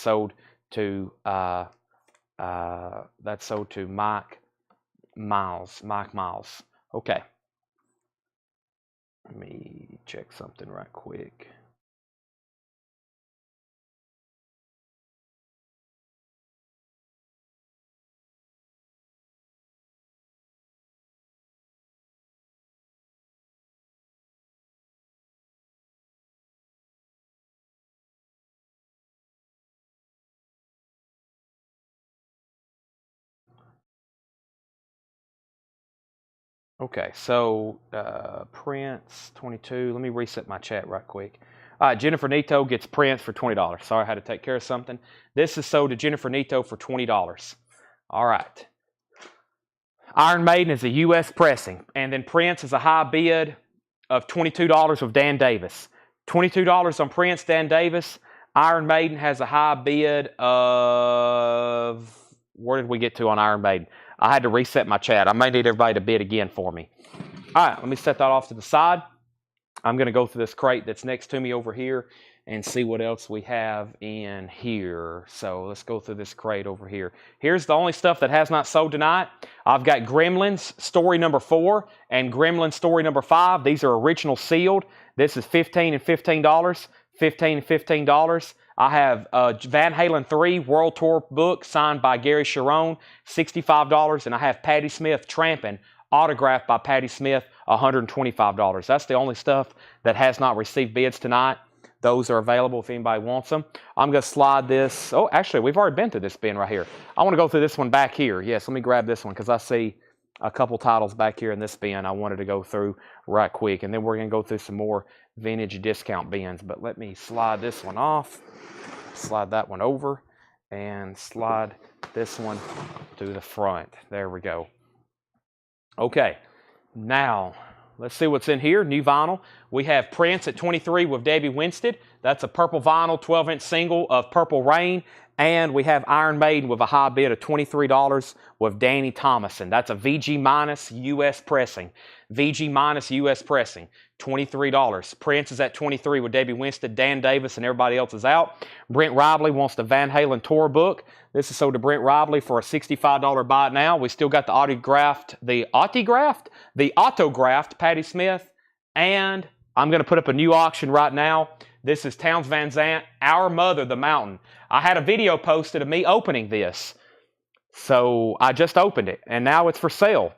sold to Mike Miles. Mike Miles. Okay. Let me check something right quick. Okay, so Prince 22. Let me reset my chat right quick. All right, Jennifer Nito gets Prince for $20. Sorry, I had to take care of something. This is sold to Jennifer Nito for $20. All right. Iron Maiden is a U.S. pressing, and then Prince is a high bid of $22 of Dan Davis. $22 on Prince, Dan Davis. Iron Maiden has a high bid of, where did we get to on Iron Maiden? I had to reset my chat. I may need everybody to bid again for me. All right, let me set that off to the side. I'm going to go through this crate that's next to me over here and see what else we have in here. So let's go through this crate over here. Here's the only stuff that has not sold tonight. I've got Gremlins Story number 4 and Gremlins Story number 5. These are original sealed. This is $15 and $15. $15 and $15. I have Van Halen 3 World Tour book signed by Gary Sharon, $65. And I have Patti Smith Trampin', autographed by Patti Smith, $125. That's the only stuff that has not received bids tonight. Those are available if anybody wants them. I'm going to slide this. Oh, actually, we've already been through this bin right here. I want to go through this one back here. Yes, let me grab this one because I see a couple titles back here in this bin I wanted to go through right quick. And then we're going to go through some more vintage discount bins. But let me slide this one off. Slide that one over and slide this one to the front. There we go. Okay, now let's see what's in here. New vinyl. We have Prince at 23 with Debbie Winstead. That's a purple vinyl 12-inch single of Purple Rain. And we have Iron Maiden with a high bid of $23 with Danny Thomason. That's a VG minus US pressing. VG minus US pressing, $23. Prince is at $23 with Debbie Winstead, Dan Davis, and everybody else is out. Brent Ribley wants the Van Halen tour book. This is sold to Brent Ribley for a $65 buy it now. We still got the autographed Patti Smith. And I'm going to put up a new auction right now. This is Townes Van Zandt, Our Mother, the Mountain. I had a video posted of me opening this. So I just opened it, and now it's for sale.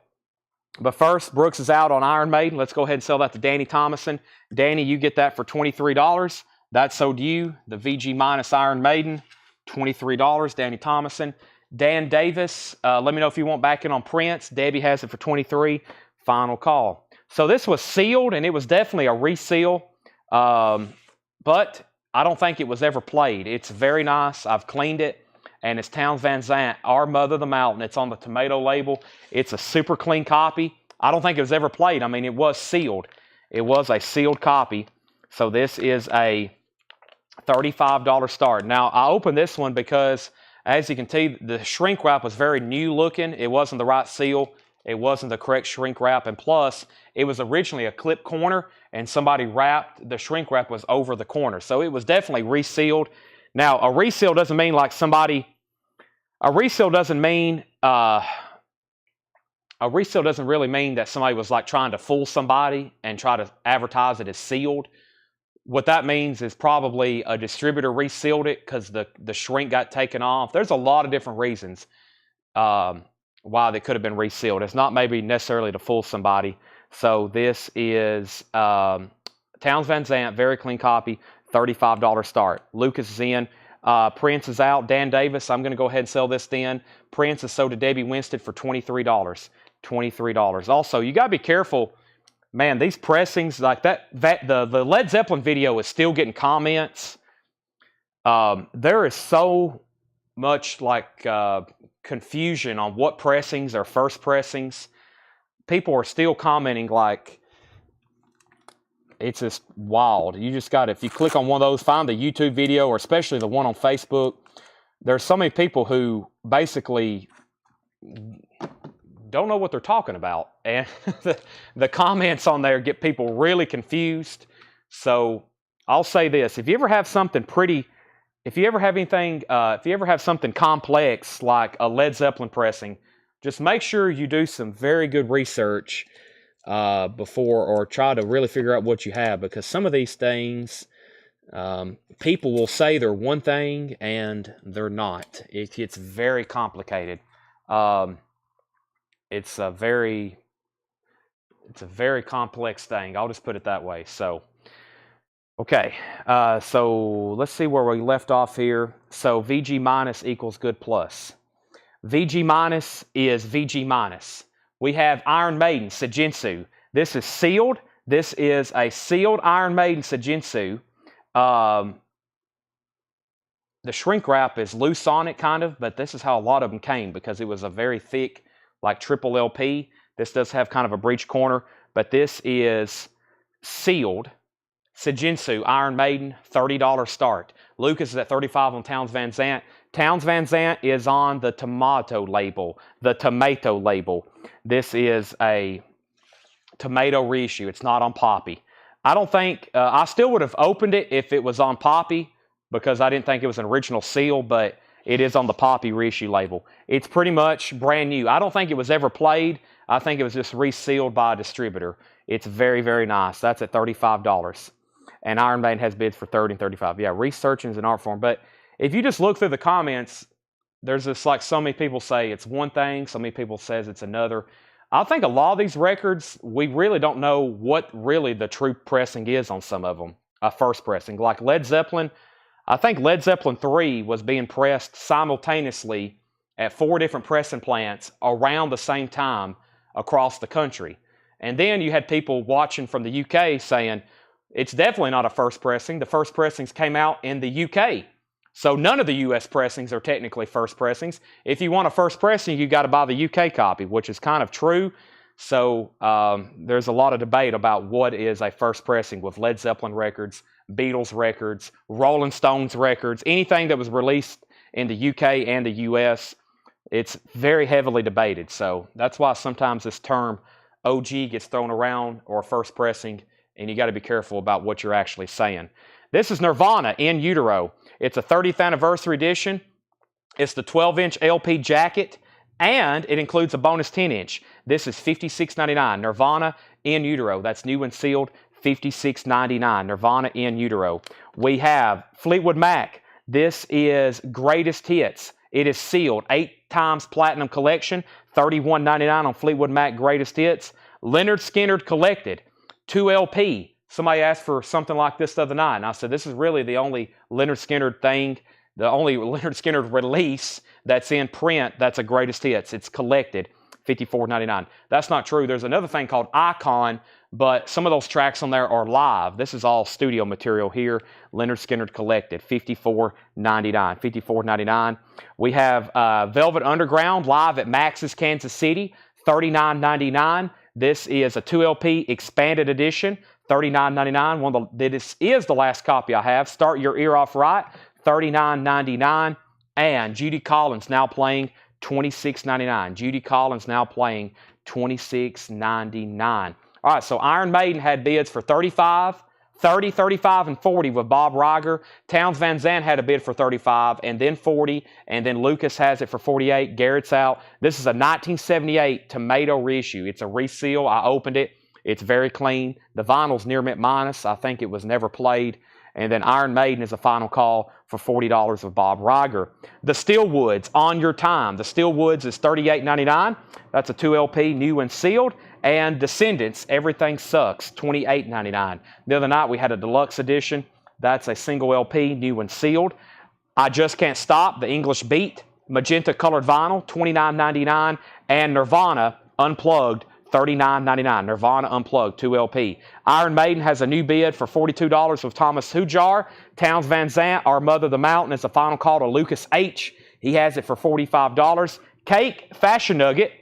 But first, Brooks is out on Iron Maiden. Let's go ahead and sell that to Danny Thomason. Danny, you get that for $23. That's sold to you. The VG minus Iron Maiden, $23. Danny Thomason. Dan Davis, let me know if you want back in on Prince. Debbie has it for $23. Final call. So this was sealed, and it was definitely a reseal. But I don't think it was ever played. It's very nice. I've cleaned it. And it's Townes Van Zandt, Our Mother the Mountain. It's on the tomato label. It's a super clean copy. I don't think it was ever played. I mean, it was sealed. It was a sealed copy. So this is a $35 start. Now, I opened this one because, as you can see, the shrink wrap was very new looking. It wasn't the right seal. It wasn't the correct shrink wrap. And plus, it was originally a clip corner, and somebody wrapped, the shrink wrap was over the corner. So it was definitely resealed. Now, a reseal doesn't mean like somebody, a reseal doesn't really mean that somebody was like trying to fool somebody and try to advertise it as sealed. What that means is probably a distributor resealed it because the shrink got taken off. There's a lot of different reasons why they could have been resealed. It's not maybe necessarily to fool somebody. So this is Townes Van Zandt, very clean copy. $35 start. Lucas is in. Prince is out. Dan Davis, I'm going to go ahead and sell this then. Prince is sold to Debbie Winstead for $23. $23. Also, you got to be careful. Man, these pressings, like the Led Zeppelin video is still getting comments. There is so much like confusion on what pressings are first pressings. People are still commenting like, it's just wild. You just got to, if you click on one of those, find the YouTube video, or especially the one on Facebook. There's so many people who basically don't know what they're talking about. And the comments on there get people really confused. So I'll say this, if you ever have something something complex like a Led Zeppelin pressing, just make sure you do some very good research before, or try to really figure out what you have, because some of these things, people will say they're one thing and they're not. It's very complicated. It's a very complex thing. I'll just put it that way. So, okay. So let's see where we left off here. So VG minus equals good plus. VG minus is VG minus. We have Iron Maiden, Sejinsu. This is sealed. This is a sealed Iron Maiden Sejinsu. The shrink wrap is loose on it, kind of, but this is how a lot of them came, because it was a very thick, like triple LP. This does have kind of a breech corner, but this is sealed. Sejinsu, Iron Maiden, $30 start. Lucas is at $35 on Townes Van Zandt. Townes Van Zandt is on the tomato label. This is a tomato reissue. It's not on Poppy. I don't think, I still would have opened it if it was on Poppy, because I didn't think it was an original seal, but it is on the Poppy reissue label. It's pretty much brand new. I don't think it was ever played. I think it was just resealed by a distributor. It's very, very nice. That's at $35. And Iron Maiden has bids for $30 and $35. Yeah, researching is an art form. But if you just look through the comments, there's just like so many people say it's one thing, so many people says it's another. I think a lot of these records, we really don't know what really the true pressing is on some of them. First pressing. Like Led Zeppelin, I think Led Zeppelin 3 was being pressed simultaneously at 4 different pressing plants around the same time across the country. And then you had people watching from the UK saying, it's definitely not a first pressing. The first pressings came out in the UK. So none of the US pressings are technically first pressings. If you want a first pressing, you got to buy the UK copy, which is kind of true. So there's a lot of debate about what is a first pressing with Led Zeppelin records, Beatles records, Rolling Stones records, anything that was released in the UK and the US. It's very heavily debated. So that's why sometimes this term OG gets thrown around, or first pressing, and you got to be careful about what you're actually saying. This is Nirvana in utero. It's a 30th anniversary edition. It's the 12-inch LP jacket, and it includes a bonus 10-inch. This is $56.99. Nirvana in utero. That's new and sealed, $56.99. Nirvana in utero. We have Fleetwood Mac. This is greatest hits. It is sealed, 8 times platinum collection, $31.99 on Fleetwood Mac greatest hits. Leonard Skinner collected, 2 LP. Somebody asked for something like this the other night, and I said this is really the only Leonard Skinner thing, the only Leonard Skinner release that's in print that's a greatest hits. It's collected, $54.99. That's not true. There's another thing called Icon, but some of those tracks on there are live. This is all studio material here. Leonard Skinner collected, $54.99. $54.99. We have Velvet Underground live at Max's Kansas City, $39.99. This is a 2 LP expanded edition, $39.99. This is the last copy I have. Start Your Ear Off Right, $39.99. And Judy Collins now playing $26.99. Judy Collins now playing $26.99. All right, so Iron Maiden had bids for 35, 30, 35, and 40 with Bob Riger. Townes Van Zandt had a bid for 35 and then 40, and then Lucas has it for 48. Garrett's out. This is a 1978 Tomato reissue. It's a reseal. I opened it. It's very clean. The vinyl's near mint minus. I think it was never played. And then Iron Maiden is a final call for $40 with Bob Riger. The Steelwoods, On Your Time. The Steelwoods is $38.99. That's a 2 LP, new and sealed. And Descendants, Everything Sucks, $28.99. The other night we had a deluxe edition. That's a single LP, new and sealed. I Just Can't Stop, the English Beat, magenta colored vinyl, $29.99. And Nirvana Unplugged, $39.99. Nirvana Unplugged, 2 LP. Iron Maiden has a new bid for $42 with Thomas Hujar. Townes Van Zandt, Our Mother the Mountain, is the final call to Lucas H. He has it for $45. Cake, Fashion Nugget,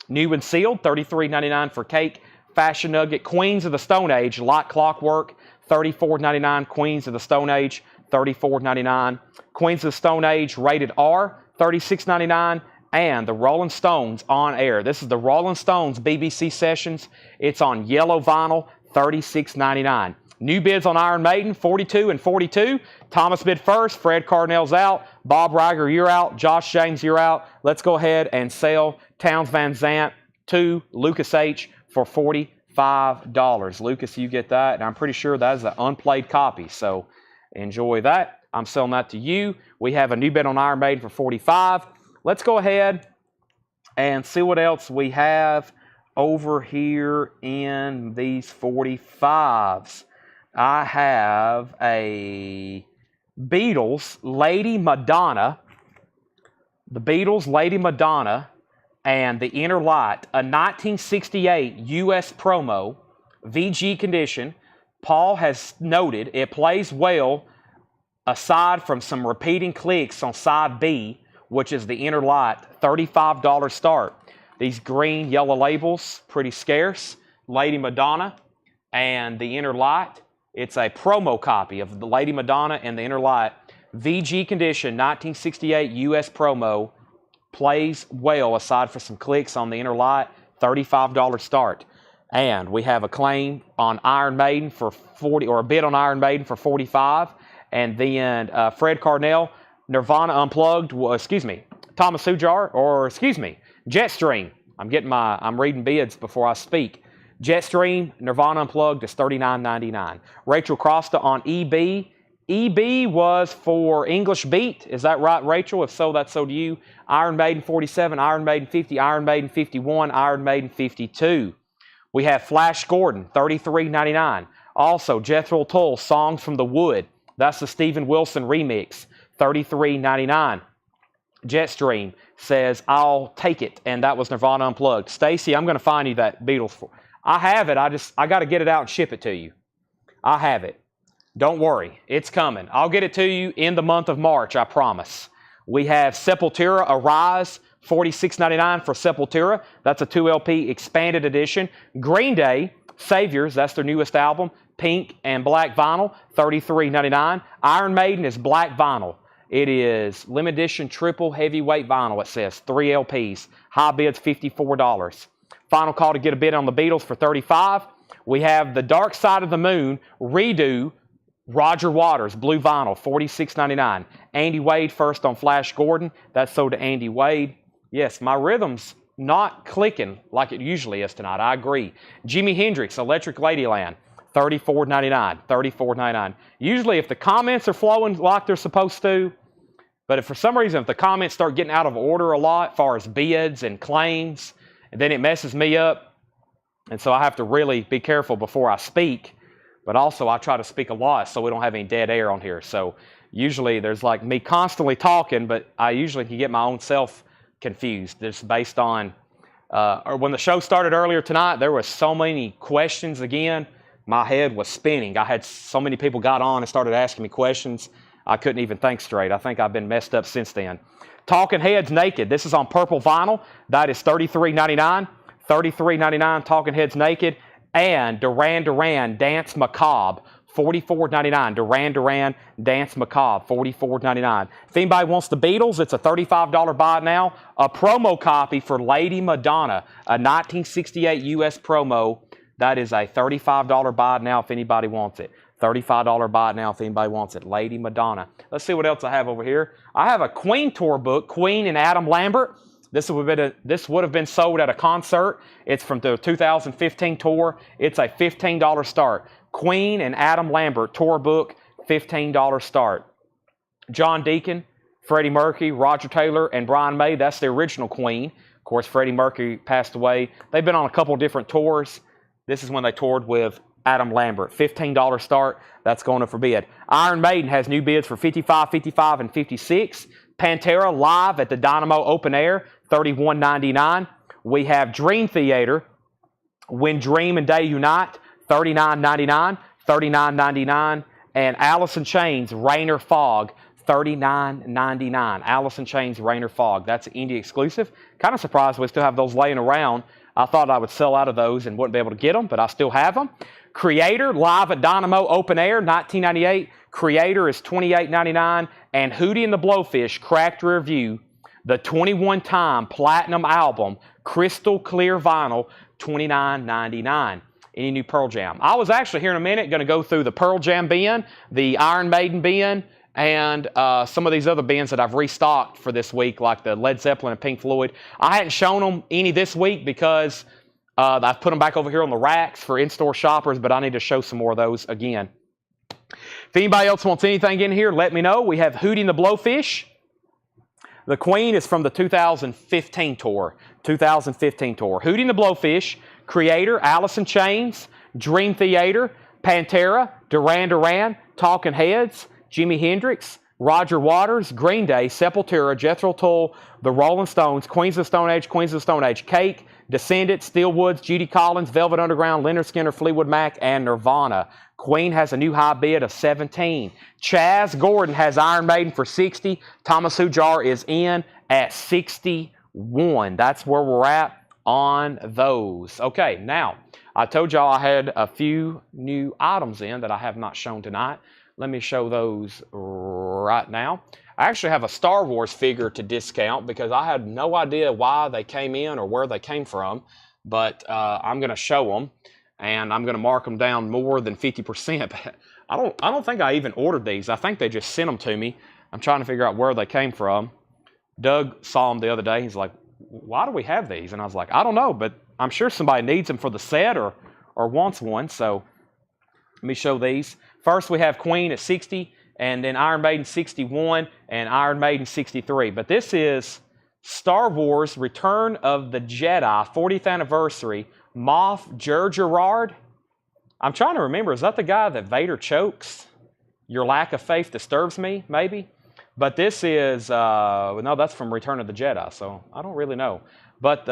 new and sealed, $33.99 for Cake, Fashion Nugget. Queens of the Stone Age, Like Clockwork, $34.99. Queens of the Stone Age, $34.99. Queens of the Stone Age, rated R, $36.99. And the Rolling Stones On Air. This is the Rolling Stones BBC Sessions. It's on yellow vinyl, $36.99. New bids on Iron Maiden, 42 and 42. Thomas bid first. Fred Carnell's out. Bob Riger, you're out. Josh James, you're out. Let's go ahead and sell Townes Van Zandt to Lucas H. for $45. Lucas, you get that. And I'm pretty sure that is an unplayed copy. So enjoy that. I'm selling that to you. We have a new bid on Iron Maiden for $45. Let's go ahead and see what else we have over here in these 45s. I have a Beatles Lady Madonna, the Beatles Lady Madonna, and the Inner Light, a 1968 U.S. promo, VG condition. Paul has noted it plays well aside from some repeating clicks on side B, which is the Inner Light, $35 start. These green, yellow labels, pretty scarce. Lady Madonna and the Inner Light. It's a promo copy of the Lady Madonna and the Inner Light. VG condition, 1968 U.S. promo. Plays well aside for some clicks on the Inner Light, $35 start. And we have a claim on Iron Maiden for 40, or a bid on Iron Maiden for 45. And then Fred Carnell, Nirvana Unplugged, Thomas Hujar, or Jetstream. I'm reading bids before I speak. Jetstream, Nirvana Unplugged is $39.99. Rachel Crosta on EB. EB was for English Beat. Is that right, Rachel? If so, that's so to you. Iron Maiden 47, Iron Maiden 50, Iron Maiden 51, Iron Maiden 52. We have Flash Gordon, $33.99. Also, Jethro Tull, Songs from the Wood. That's the Steven Wilson remix, $33.99. Jetstream says, I'll take it, and that was Nirvana Unplugged. Stacy, I'm going to find you that Beatles for. I have it. I got to get it out and ship it to you. I have it. Don't worry. It's coming. I'll get it to you in the month of March, I promise. We have Sepultura Arise, $46.99 for Sepultura. That's a 2 LP expanded edition. Green Day, Saviors, that's their newest album, pink and black vinyl, $33.99. Iron Maiden is black vinyl. It is limited edition triple heavyweight vinyl. It says 3 LPs. High bid's $54. Final call to get a bid on the Beatles for $35. We have the Dark Side of the Moon redo Roger Waters blue vinyl, $46.99. Andy Wade first on Flash Gordon. That's sold to Andy Wade. Yes, my rhythm's not clicking like it usually is tonight. I agree. Jimi Hendrix Electric Ladyland, $34.99. $34.99. Usually if the comments are flowing like they're supposed to, but if for some reason if the comments start getting out of order a lot as far as bids and claims, and then it messes me up. And so I have to really be careful before I speak. But also I try to speak a lot so we don't have any dead air on here. So usually there's like me constantly talking, but I usually can get my own self confused. Just based on, or when the show started earlier tonight, there was so many questions again. My head was spinning. I had so many people got on and started asking me questions. I couldn't even think straight. I think I've been messed up since then. Talking Heads Naked. This is on purple vinyl. That is $33.99. $33.99 Talking Heads Naked. And Duran Duran Dance Macabre, $44.99. Duran Duran Dance Macabre, $44.99. If anybody wants the Beatles, it's a $35 buy now. A promo copy for Lady Madonna, a 1968 US promo. That is a $35 buy now if anybody wants it. $35 buy now if anybody wants it. Lady Madonna. Let's see what else I have over here. I have a Queen tour book, Queen and Adam Lambert. This would have been sold at a concert. It's from the 2015 tour. It's a $15 start. Queen and Adam Lambert tour book, $15 start. John Deacon, Freddie Mercury, Roger Taylor, and Brian May. That's the original Queen. Of course, Freddie Mercury passed away. They've been on a couple different tours. This is when they toured with Adam Lambert. $15 start. That's going up for bid. Iron Maiden has new bids for $55, $55, and $56. Pantera live at the Dynamo Open Air, $31.99. We have Dream Theater, When Dream and Day Unite, $39.99. $39.99. And Alice in Chains, Rain or Fog, $39.99. Alice in Chains, Rain or Fog. That's an indie exclusive. Kind of surprised we still have those laying around. I thought I would sell out of those and wouldn't be able to get them, but I still have them. Creator, live at Dynamo Open Air, $19.98. Creator is $28.99. And Hootie and the Blowfish, Cracked Review, the 21-time platinum album, Crystal Clear Vinyl, $29.99. Any new Pearl Jam? I was actually here in a minute going to go through the Pearl Jam bin, the Iron Maiden bin, and some of these other bins that I've restocked for this week, like the Led Zeppelin and Pink Floyd. I hadn't shown them any this week because I've put them back over here on the racks for in-store shoppers, but I need to show some more of those again. If anybody else wants anything in here, let me know. We have Hootie and the Blowfish. The Queen is from the 2015 tour. 2015 tour. Hootie and the Blowfish, Creator, Alice in Chains, Dream Theater, Pantera, Duran Duran, Talking Heads, Jimi Hendrix, Roger Waters, Green Day, Sepultura, Jethro Tull, The Rolling Stones, Queens of Stone Age, Cake, Descendants, Steelwoods, Judy Collins, Velvet Underground, Lynyrd Skynyrd, Fleetwood Mac, and Nirvana. Queen has a new high bid of $17. Chaz Gordon has Iron Maiden for $60. Thomas Hujar is in at $61. That's where we're at on those. Okay, now, I told y'all I had a few new items in that I have not shown tonight. Let me show those right now. I actually have a Star Wars figure to discount because I had no idea why they came in or where they came from, but I'm going to show them, and I'm going to mark them down more than 50%. I don't think I even ordered these. I think they just sent them to me. I'm trying to figure out where they came from. Doug saw them the other day. He's like, why do we have these? And I was like, I don't know, but I'm sure somebody needs them for the set or wants one, so let me show these. First, we have Queen at 60, and then Iron Maiden 61, and Iron Maiden 63. But this is Star Wars Return of the Jedi 40th Anniversary, Moff Gergerard. I'm trying to remember, is that the guy that Vader chokes? Your lack of faith disturbs me, maybe? But this is, no, that's from Return of the Jedi, so I don't really know. But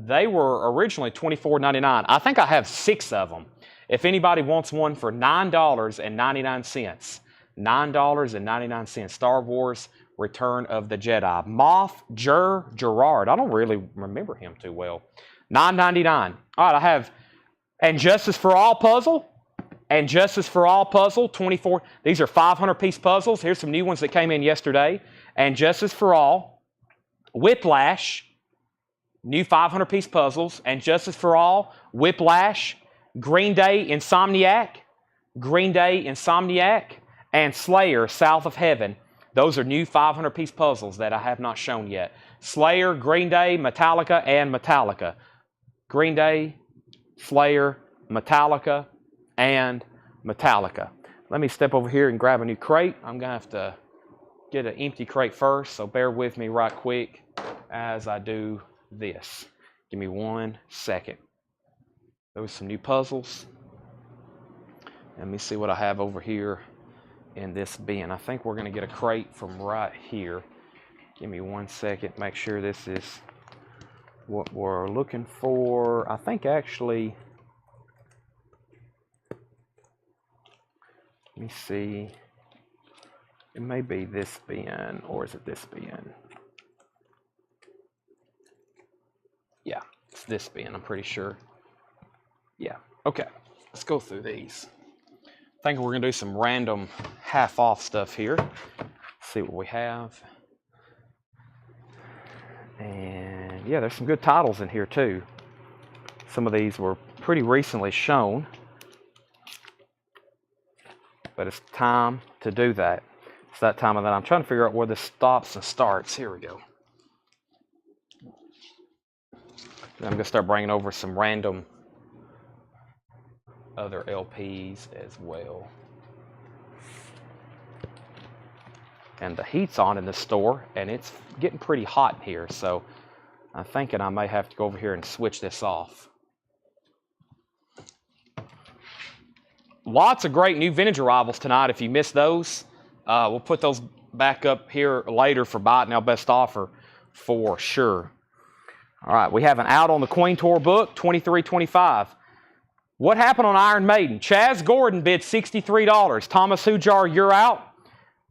they were originally $24.99. I think I have 6 of them. If anybody wants one for $9.99, $9.99, Star Wars Return of the Jedi. Moff Gerard. I don't really remember him too well. $9.99. All right, I have And Justice for All puzzle. And Justice for All puzzle, 24. These are 500-piece puzzles. Here's some new ones that came in yesterday. And Justice for All, Whiplash, new 500-piece puzzles. And Justice for All, Whiplash, Green Day, Insomniac, and Slayer, South of Heaven. Those are new 500-piece puzzles that I have not shown yet. Slayer, Green Day, Metallica, and Metallica. Green Day, Slayer, Metallica, and Metallica. Let me step over here and grab a new crate. I'm going to have to get an empty crate first, so bear with me right quick as I do this. Give me 1 second. Those are some new puzzles. Let me see what I have over here in this bin. I think we're going to get a crate from right here. Give me 1 second. Make sure this is what we're looking for. I think actually, let me see. It may be this bin, or is it this bin? Yeah, it's this bin, I'm pretty sure. Yeah, okay. Let's go through these. I think we're going to do some random half-off stuff here. See what we have. And yeah, there's some good titles in here too. Some of these were pretty recently shown. But it's time to do that. It's that time of that. I'm trying to figure out where this stops and starts. Here we go. Then I'm going to start bringing over some random other LPs as well. And the heat's on in the store, and it's getting pretty hot in here, so I'm thinking I may have to go over here and switch this off. Lots of great new vintage arrivals tonight. If you missed those, we'll put those back up here later for Buy It Now Best Offer for sure. All right, we have an Out on the Queen Tour book, $23.25. What happened on Iron Maiden? Chaz Gordon bid $63. Thomas Hujar, you're out.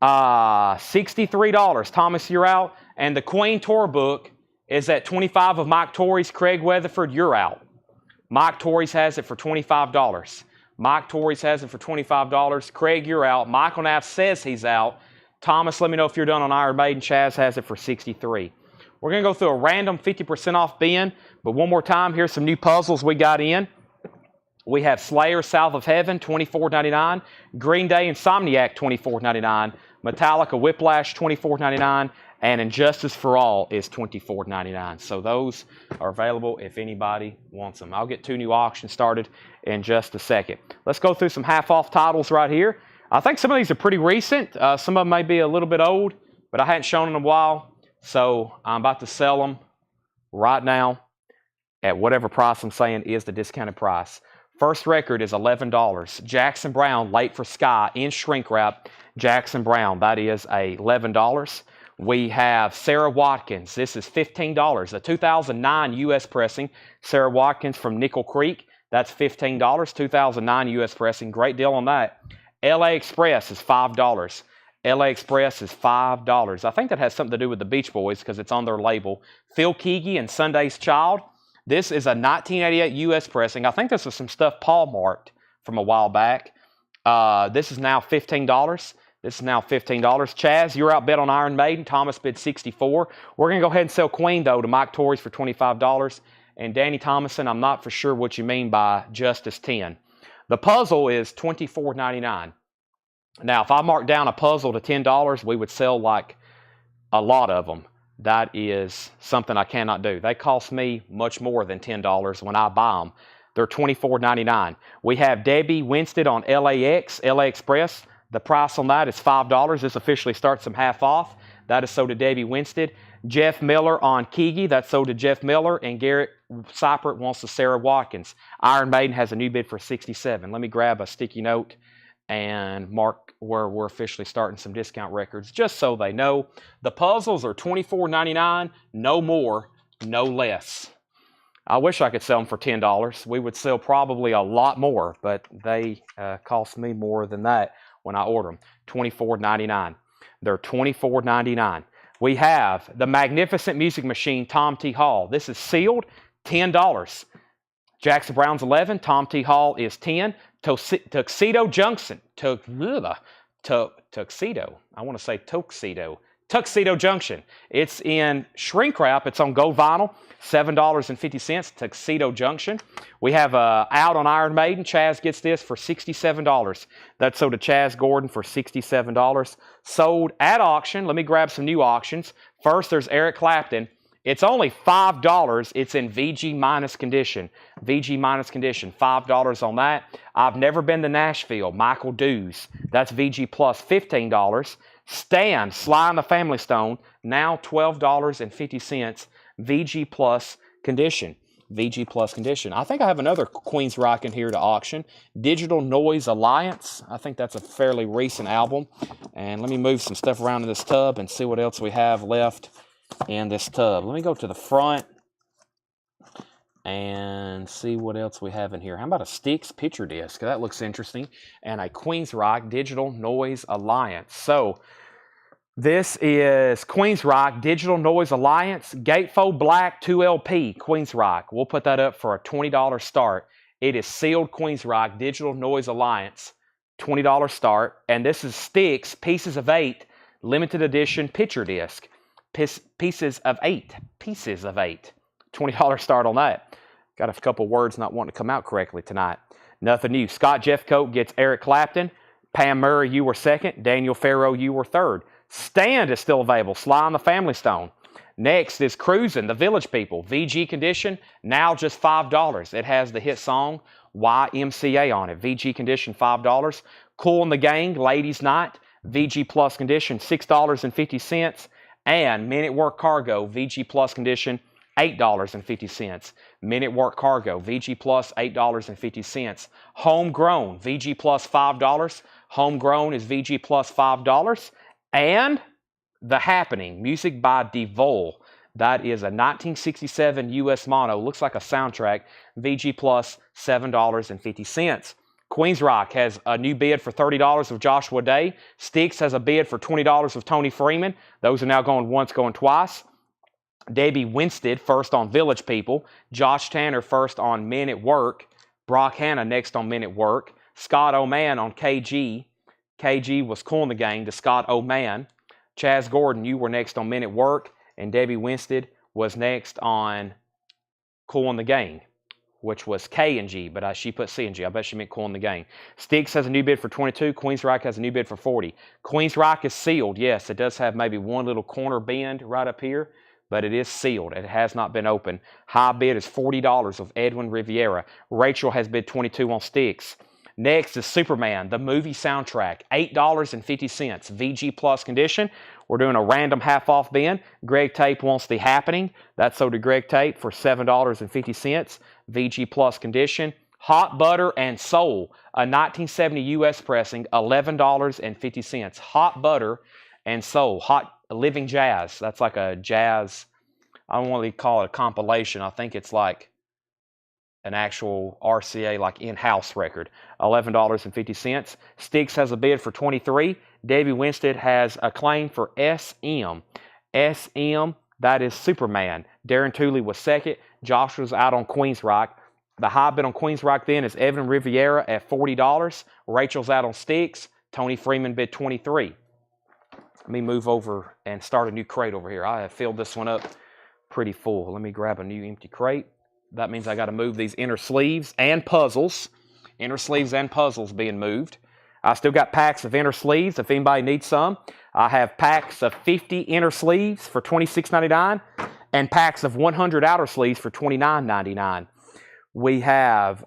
$63. Thomas, you're out. And the Queen Tour book is at $25 of Mike Torrey's. Craig Weatherford, you're out. Mike Torrey's has it for $25. Mike Torrey's has it for $25. Craig, you're out. Michael Knapp says he's out. Thomas, let me know if you're done on Iron Maiden. Chaz has it for $63. We're going to go through a random 50% off bin, but one more time, here's some new puzzles we got in. We have Slayer, South of Heaven, $24.99. Green Day, Insomniac, $24.99. Metallica, Whiplash, $24.99. And Injustice for All is $24.99. So those are available if anybody wants them. I'll get 2 new auctions started in just a second. Let's go through some half-off titles right here. I think some of these are pretty recent. Some of them may be a little bit old, but I hadn't shown them in a while. So I'm about to sell them right now at whatever price I'm saying is the discounted price. First record is $11. Jackson Browne, Late for Sky, in shrink wrap. Jackson Browne, that is $11. We have Sarah Watkins. This is $15. A 2009 U.S. pressing. Sarah Watkins from Nickel Creek. That's $15. 2009 U.S. pressing. Great deal on that. LA Express is $5. LA Express is $5. I think that has something to do with the Beach Boys because it's on their label. Phil Keaggy and Sunday's Child. This is a 1988 U.S. pressing. I think this is some stuff Paul marked from a while back. This is now $15. This is now $15. Chaz, you're out bet on Iron Maiden. Thomas bid $64. We're going to go ahead and sell Queen, though, to Mike Torrey's for $25. And Danny Thomason, I'm not for sure what you mean by Justice 10. The puzzle is $24.99. Now, if I mark down a puzzle to $10, we would sell like a lot of them. That is something I cannot do. They cost me much more than $10 when I buy them. They're $24.99. We have Debbie Winstead on LAX, LA Express. The price on that is $5. This officially starts them half off. That is sold to Debbie Winstead. Jeff Miller on Keaggy. That's sold to Jeff Miller. And Garrett Seipert wants to Sarah Watkins. Iron Maiden has a new bid for $67. Let me grab a sticky note and mark where we're officially starting some discount records, just so they know. The puzzles are $24.99, no more, no less. I wish I could sell them for $10. We would sell probably a lot more, but they cost me more than that when I order them. $24.99. They're $24.99. We have the Magnificent Music Machine, Tom T. Hall. This is sealed, $10. Jackson Browne's 11, Tom T. Hall is 10. Tuxedo Junction. Tuxedo. I want to say tuxedo. Tuxedo Junction. It's in shrink wrap. It's on gold vinyl. $7.50. Tuxedo Junction. We have out on Iron Maiden. Chaz gets this for $67. That's sold to Chaz Gordon for $67. Sold at auction. Let me grab some new auctions. First, there's Eric Clapton. It's only $5. It's in VG minus condition. VG minus condition. $5 on that. I've Never Been to Nashville. Michael Dews. That's VG plus $15. Stand, Sly and the Family Stone. Now $12.50. VG plus condition. VG plus condition. I think I have another Queen's Rock in here to auction. Digital Noise Alliance. I think that's a fairly recent album. And let me move some stuff around in this tub and see what else we have left in this tub. Let me go to the front and see what else we have in here. How about a Styx picture disc? That looks interesting. And a Queen's Rock Digital Noise Alliance. So this is Queen's Rock Digital Noise Alliance Gatefold Black 2LP Queen's Rock. We'll put that up for a $20 start. It is sealed Queen's Rock Digital Noise Alliance, $20 start. And this is Styx Pieces of 8 limited edition picture disc. Pieces of 8. Pieces of 8. $20 start on that. Got a couple words not wanting to come out correctly tonight. Nothing new. Scott Jeffcoat gets Eric Clapton. Pam Murray, you were second. Daniel Farrow, you were third. Stand is still available. Sly and the Family Stone. Next is Cruisin', The Village People. VG condition, now just $5. It has the hit song YMCA on it. VG condition, $5. Cool and the Gang, Ladies Night. VG plus condition, $6.50. And Men at Work Cargo, VG plus condition, $8.50. Men at Work Cargo, VG plus $8.50. Homegrown, VG plus $5. Homegrown is VG plus $5. And The Happening, music by DeVol. That is a 1967 US mono. Looks like a soundtrack. VG plus $7.50. Queen's Rock has a new bid for $30 of Joshua Day. Styx has a bid for $20 of Tony Freeman. Those are now going once, going twice. Debbie Winstead first on Village People. Josh Tanner first on Men at Work. Brock Hanna next on Men at Work. Scott Oman on KG. KG was Cool in the Gang to Scott Oman. Chaz Gordon, you were next on Men at Work. And Debbie Winstead was next on Cool in the Gang, which was K and G, but she put C and G. I bet she meant Cool in the Gang. Styx has a new bid for $22. Queen's Rock has a new bid for $40. Queen's Rock is sealed. Yes, it does have maybe one little corner bend right up here, but it is sealed. It has not been opened. High bid is $40 of Edwin Riviera. Rachel has bid $22 on Styx. Next is Superman, the movie soundtrack, $8.50, VG plus condition. We're doing a random half-off bin. Greg Tape wants The Happening. That's sold to Greg Tape for $7.50, VG plus condition. Hot Butter and Soul, a 1970 US pressing, $11.50. Hot Butter and Soul, Hot Living Jazz. That's like a jazz, I don't want to call it a compilation. I think it's like an actual RCA, like in-house record, $11.50. Styx has a bid for $23. Debbie Winstead has a claim for SM. SM, that is Superman. Darren Tooley was second. Josh was out on Queen's Rock. The high bid on Queen's Rock then is Evan Riviera at $40. Rachel's out on Styx. Tony Freeman bid $23. Let me move over and start a new crate over here. I have filled this one up pretty full. Let me grab a new empty crate. That means I got to move these inner sleeves and puzzles. Inner sleeves and puzzles being moved. I still got packs of inner sleeves if anybody needs some. I have packs of 50 inner sleeves for $26.99 and packs of 100 outer sleeves for $29.99. We have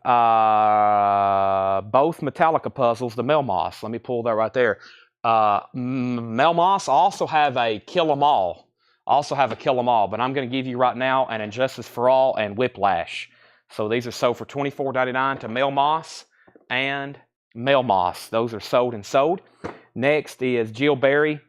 both Metallica puzzles, the Melmoss. Let me pull that right there. Melmoss also have a Kill 'Em All. But I'm going to give you right now an Injustice for All and Whiplash. So these are sold for $24.99 to Melmoss and Melmoss. Those are sold and sold. Next is Jill Berry.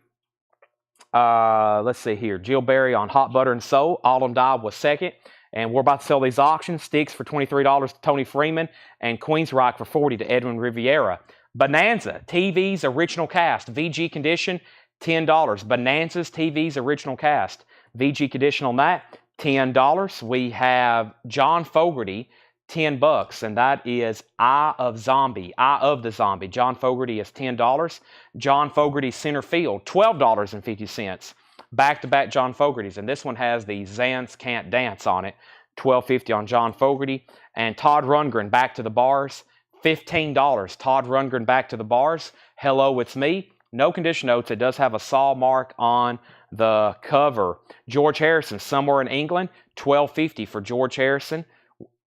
Let's see here. Jill Berry on Hot Butter and Soul. Autumn Dive was second. And we're about to sell these auctions. Styx for $23 to Tony Freeman and Queen's Rock for $40 to Edwin Riviera. Bonanza, TV's original cast, VG condition, $10. Bonanza's TV's original cast, VG condition on that, $10. We have John Fogerty, $10, and that is Eye of the Zombie. John Fogerty is $10. John Fogerty Center Field, $12.50. Back-to-back John Fogertys, and this one has the Zans Can't Dance on it. $12.50 on John Fogerty. And Todd Rundgren, Back to the Bars, $15. Todd Rundgren, Back to the Bars. Hello, it's me. No condition notes. It does have a saw mark on the cover. George Harrison, Somewhere in England, $12.50 for George Harrison.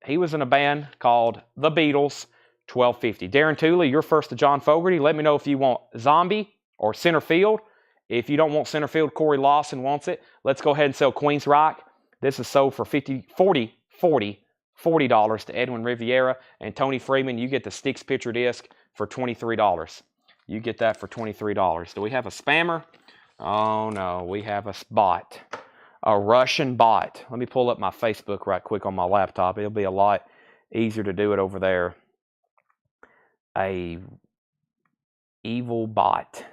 He was in a band called The Beatles, $12.50. Darren Tooley, you're first to John Fogerty. Let me know if you want Zombie or Center Field. If you don't want Center Field, Corey Lawson wants it. Let's go ahead and sell Queen's Rock. This is sold for $40 to Edwin Riviera. And Tony Freeman, you get the Styx picture disc for $23. You get that for $23. Do we have a spammer? Oh, no. We have a bot. A Russian bot. Let me pull up my Facebook right quick on my laptop. It'll be a lot easier to do it over there. A evil bot.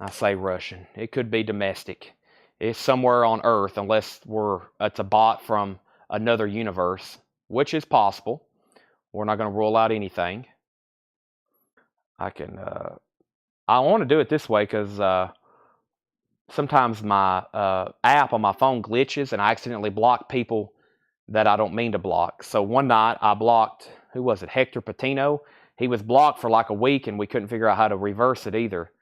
I say Russian. It could be domestic. It's somewhere on Earth, unless it's a bot from another universe, which is possible. We're not going to rule out anything. I want to do it this way because sometimes my app on my phone glitches and I accidentally block people that I don't mean to block. So one night I blocked, who was it? Hector Patino. He was blocked for like a week and we couldn't figure out how to reverse it either.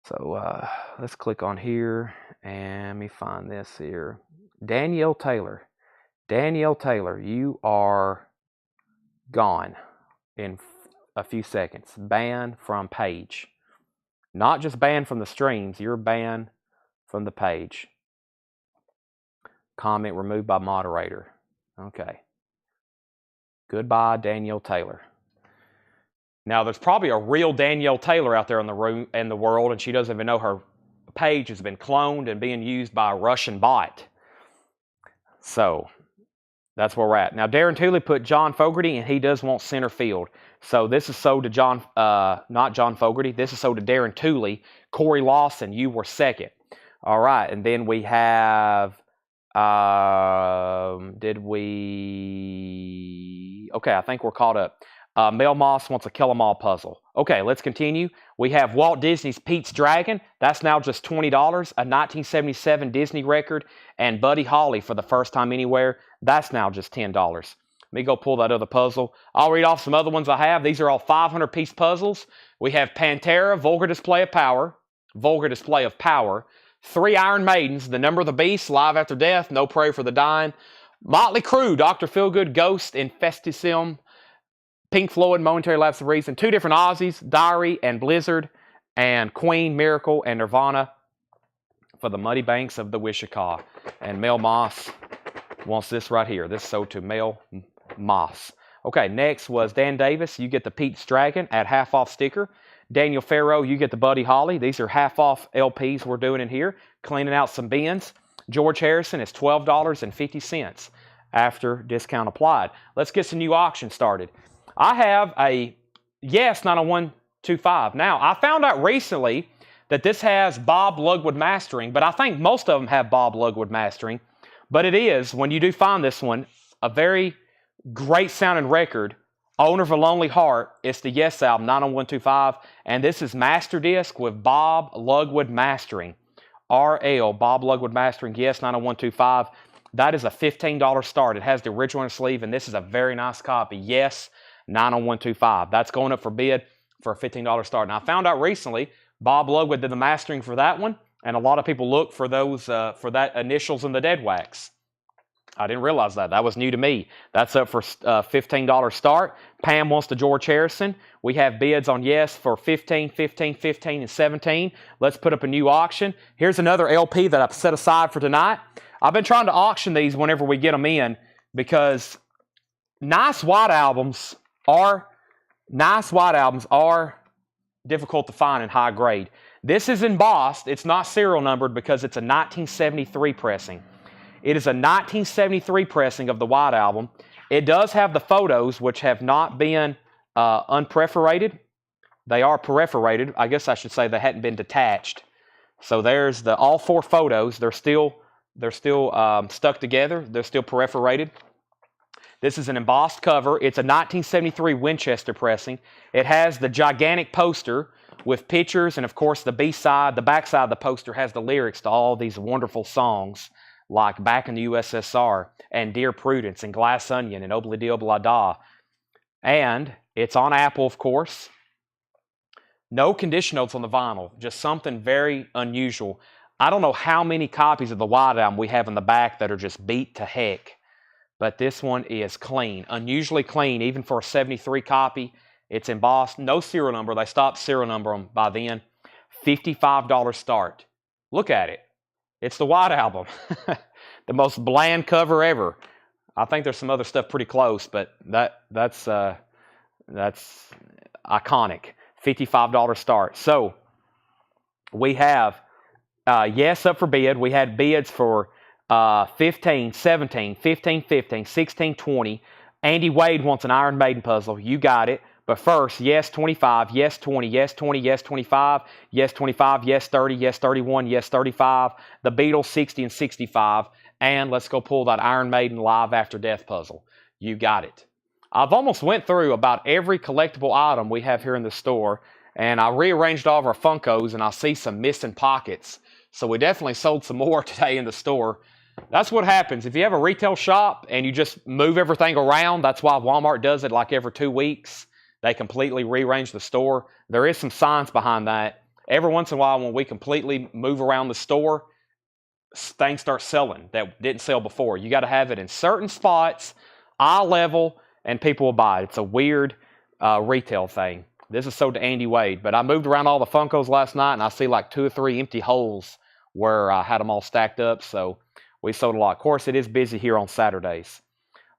So let's click on here and let me find this here. Danielle Taylor. Danielle Taylor, you are gone in a few seconds. Banned from page. Not just banned from the streams, you're banned from the page. Comment removed by moderator. Okay. Goodbye, Danielle Taylor. Now, there's probably a real Danielle Taylor out there in the world, and she doesn't even know her page has been cloned and being used by a Russian bot. So, that's where we're at. Now, Darren Tooley put John Fogerty, and he does want Center Field. So, this is sold to not John Fogerty. This is sold to Darren Tooley. Corey Lawson, you were second. All right, and then we have, okay, I think we're caught up. Mel Moss wants a Kill 'Em All puzzle. Okay, let's continue. We have Walt Disney's Pete's Dragon. That's now just $20. A 1977 Disney record. And Buddy Holly for the First Time Anywhere. That's now just $10. Let me go pull that other puzzle. I'll read off some other ones I have. These are all 500-piece puzzles. We have Pantera, Vulgar Display of Power. Vulgar Display of Power. 3 Iron Maidens, The Number of the Beast, Live After Death, No Prayer for the Dying. Motley Crue, Dr. Feelgood, Ghost, Infesticum. Pink Floyd, Momentary Lapse of Reason. 2 different Ozzies, Diary and Blizzard, and Queen, Miracle, and Nirvana for the Muddy Banks of the Wichita. And Mel Moss wants this right here. This is sold to Mel Moss. Okay, next was Dan Davis. You get the Pete's Dragon at half-off sticker. Daniel Farrow, you get the Buddy Holly. These are half-off LPs we're doing in here. Cleaning out some bins. George Harrison is $12.50 after discount applied. Let's get some new auctions started. I have a Yes 90125. Now, I found out recently that this has Bob Lugwood mastering, but I think most of them have Bob Lugwood mastering. But it is, when you do find this one, a very great sounding record. Owner of a Lonely Heart. It's the Yes album, 90125. And this is master disc with Bob Lugwood mastering. RL, Bob Lugwood mastering, Yes 90125. That is a $15 start. It has the original sleeve, and this is a very nice copy. Yes 90125. That's going up for bid for a $15 start. Now, I found out recently Bob Lugwood did the mastering for that one, and a lot of people look for those for that initials in the dead wax. I didn't realize that. That was new to me. That's up for $15 start. Pam wants the George Harrison. We have bids on Yes for $15, $15, $15, and $17. Let's put up a new auction. Here's another LP that I've set aside for tonight. I've been trying to auction these whenever we get them in because nice white albums are difficult to find in high grade. This is embossed. It's not serial numbered because it's a 1973 pressing. It is a 1973 pressing of the white album. It does have the photos, which have not been unperforated. They are perforated. I guess I should say they hadn't been detached. So there's all 4 photos. They're still stuck together. They're still perforated. This is an embossed cover. It's a 1973 Winchester pressing. It has the gigantic poster with pictures, and of course the B-side, the backside of the poster has the lyrics to all these wonderful songs like Back in the USSR and Dear Prudence and Glass Onion and Obla Di Obla Da. And it's on Apple, of course. No condition notes on the vinyl, just something very unusual. I don't know how many copies of the White Album we have in the back that are just beat to heck, but this one is clean, unusually clean, even for a 73 copy. It's embossed, no serial number. They stopped serial number by then. $55 start. Look at it. It's the White Album. The most bland cover ever. I think there's some other stuff pretty close, but that's iconic. $55 start. So we have Yes up for bid. We had bids for 15, 17, 15, 15, 16, 20. Andy Wade wants an Iron Maiden puzzle. You got it. But first, yes 25, yes 20, yes 20, yes 25, yes 25, yes 30, yes 31, yes 35. The Beatles 60 and 65. And let's go pull that Iron Maiden Live After Death puzzle. You got it. I've almost went through about every collectible item we have here in the store, and I rearranged all of our Funkos, and I see some missing pockets. So we definitely sold some more today in the store. That's what happens. If you have a retail shop and you just move everything around, that's why Walmart does it like every 2 weeks. They completely rearrange the store. There is some science behind that. Every once in a while when we completely move around the store, things start selling that didn't sell before. You got to have it in certain spots, eye level, and people will buy it. It's a weird retail thing. This is sold to Andy Wade, but I moved around all the Funkos last night, and I see like 2 or 3 empty holes where I had them all stacked up, so we sold a lot. Of course, it is busy here on Saturdays.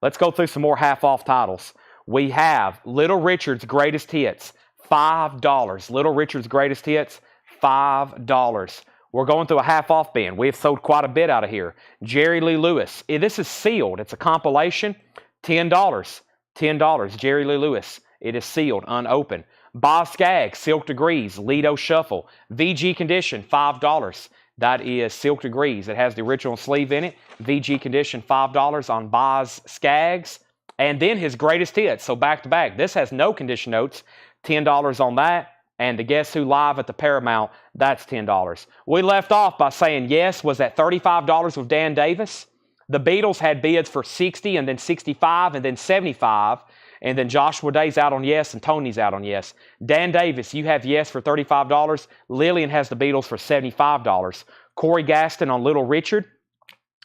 Let's go through some more half-off titles. We have Little Richard's Greatest Hits, $5. Little Richard's Greatest Hits, $5. We're going through a half-off bin. We have sold quite a bit out of here. Jerry Lee Lewis. This is sealed. It's a compilation. $10. $10. Jerry Lee Lewis. It is sealed, unopened. Boz Scaggs, Silk Degrees, Lido Shuffle. VG Condition, $5. That is Silk Degrees. It has the original sleeve in it. VG Condition, $5 on Boz Scaggs. And then his Greatest Hits, so back to back. This has no condition notes. $10 on that. And the Guess Who Live at the Paramount, that's $10. We left off by saying Yes was at $35 with Dan Davis. The Beatles had bids for $60 and then $65 and then $75. And then Joshua Day's out on Yes and Tony's out on Yes. Dan Davis, you have Yes for $35. Lillian has the Beatles for $75. Corey Gaston on Little Richard.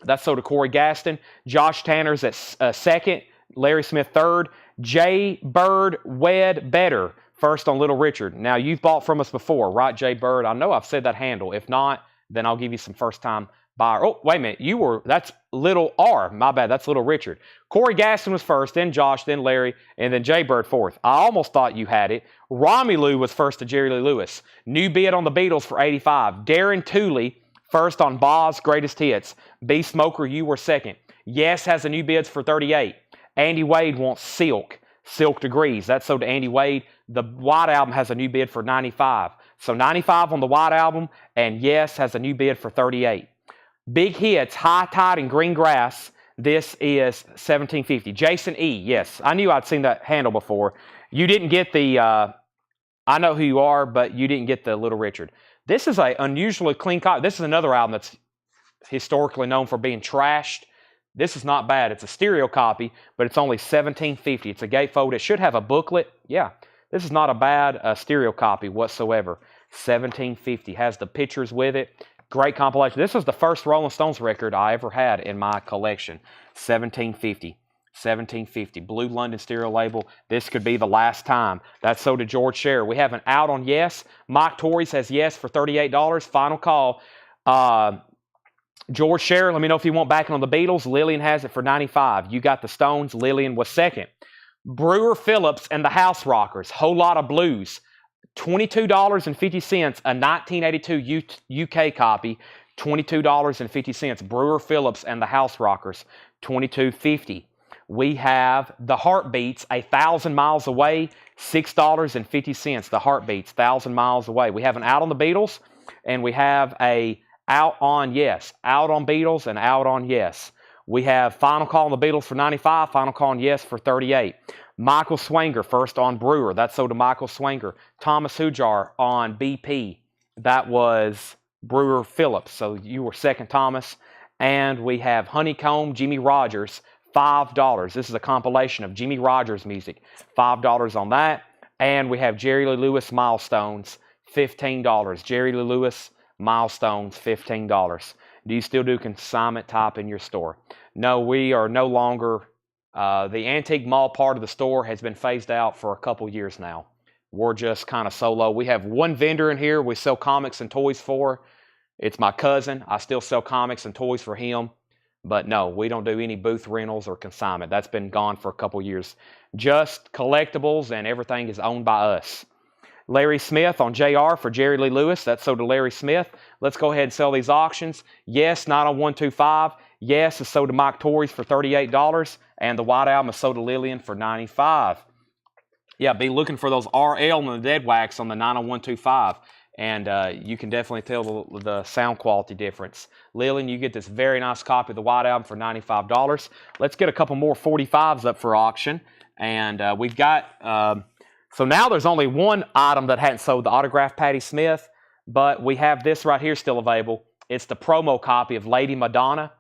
That's sold to Corey Gaston. Josh Tanner's at second. Larry Smith third. Jay Bird Wed Better first on Little Richard. Now, you've bought from us before, right, Jay Bird? I know I've said that handle. If not, then I'll give you some first-time buyer. Oh, wait a minute. That's Little R. My bad. That's Little Richard. Corey Gaston was first, then Josh, then Larry, and then Jay Bird fourth. I almost thought you had it. Romelu was first to Jerry Lee Lewis. New bid on the Beatles for $85. Darren Tooley first on Boz Greatest Hits. B. Smoker, you were second. Yes has a new bids for $38. Andy Wade wants Silk. Silk Degrees. That's sold to Andy Wade. The White Album has a new bid for $95. So $95 on the White Album, and Yes has a new bid for $38. Big Hits, High Tide and Green Grass. This is $17.50. Jason E. Yes, I knew I'd seen that handle before. You didn't get the, I know who you are, but you didn't get the Little Richard. This is an unusually clean copy. This is another album that's historically known for being trashed. This is not bad. It's a stereo copy, but it's only $17.50. It's a gatefold. It should have a booklet. Yeah, this is not a bad stereo copy whatsoever. $17.50. Has the pictures with it. Great compilation. This was the first Rolling Stones record I ever had in my collection. $17.50. $17.50. Blue London stereo label. This could be the last time. That's sold to George Scherer. We have an out on Yes. Mike Torrey says Yes for $38. Final call. George Scherer, let me know if you want backing on the Beatles. Lillian has it for $95. You got the Stones. Lillian was second. Brewer Phillips and the House Rockers. Whole Lot of Blues. $22.50. A 1982 UK copy. $22.50. Brewer Phillips and the House Rockers. $22.50. We have the Heartbeats, 1,000 Miles Away. $6.50. The Heartbeats, 1,000 Miles Away. We have an out on the Beatles, and we have a out on Yes. Out on Beatles and out on Yes. We have Final Call on the Beatles for 95, Final Call on Yes for 38. Michael Swanger, first on Brewer. That's sold to Michael Swanger. Thomas Hujar on BP. That was Brewer Phillips. So you were second, Thomas. And we have Honeycomb, Jimmy Rogers, $5. This is a compilation of Jimmy Rogers music. $5 on that. And we have Jerry Lee Lewis Milestones, $15. Jerry Lee Lewis Milestones, $15. Do you still do consignment type in your store? No, we are no longer. The antique mall part of the store has been phased out for a couple years now. We're just kind of solo. We have one vendor in here we sell comics and toys for. It's my cousin. I still sell comics and toys for him. But no, we don't do any booth rentals or consignment. That's been gone for a couple years. Just collectibles, and everything is owned by us. Larry Smith on JR for Jerry Lee Lewis. That's sold to Larry Smith. Let's go ahead and sell these auctions. Yes, not on 125. Yes is sold to Mike Torres for $38. And the White Album is sold to Lillian for $95. Yeah, be looking for those RL and the Dead Wax on the 90125. And you can definitely tell the sound quality difference. Lillian, you get this very nice copy of the White Album for $95. Let's get a couple more 45s up for auction. And we've got... So now there's only one item that hadn't sold, the autographed Patti Smith, but we have this right here still available. It's the promo copy of Lady Madonna,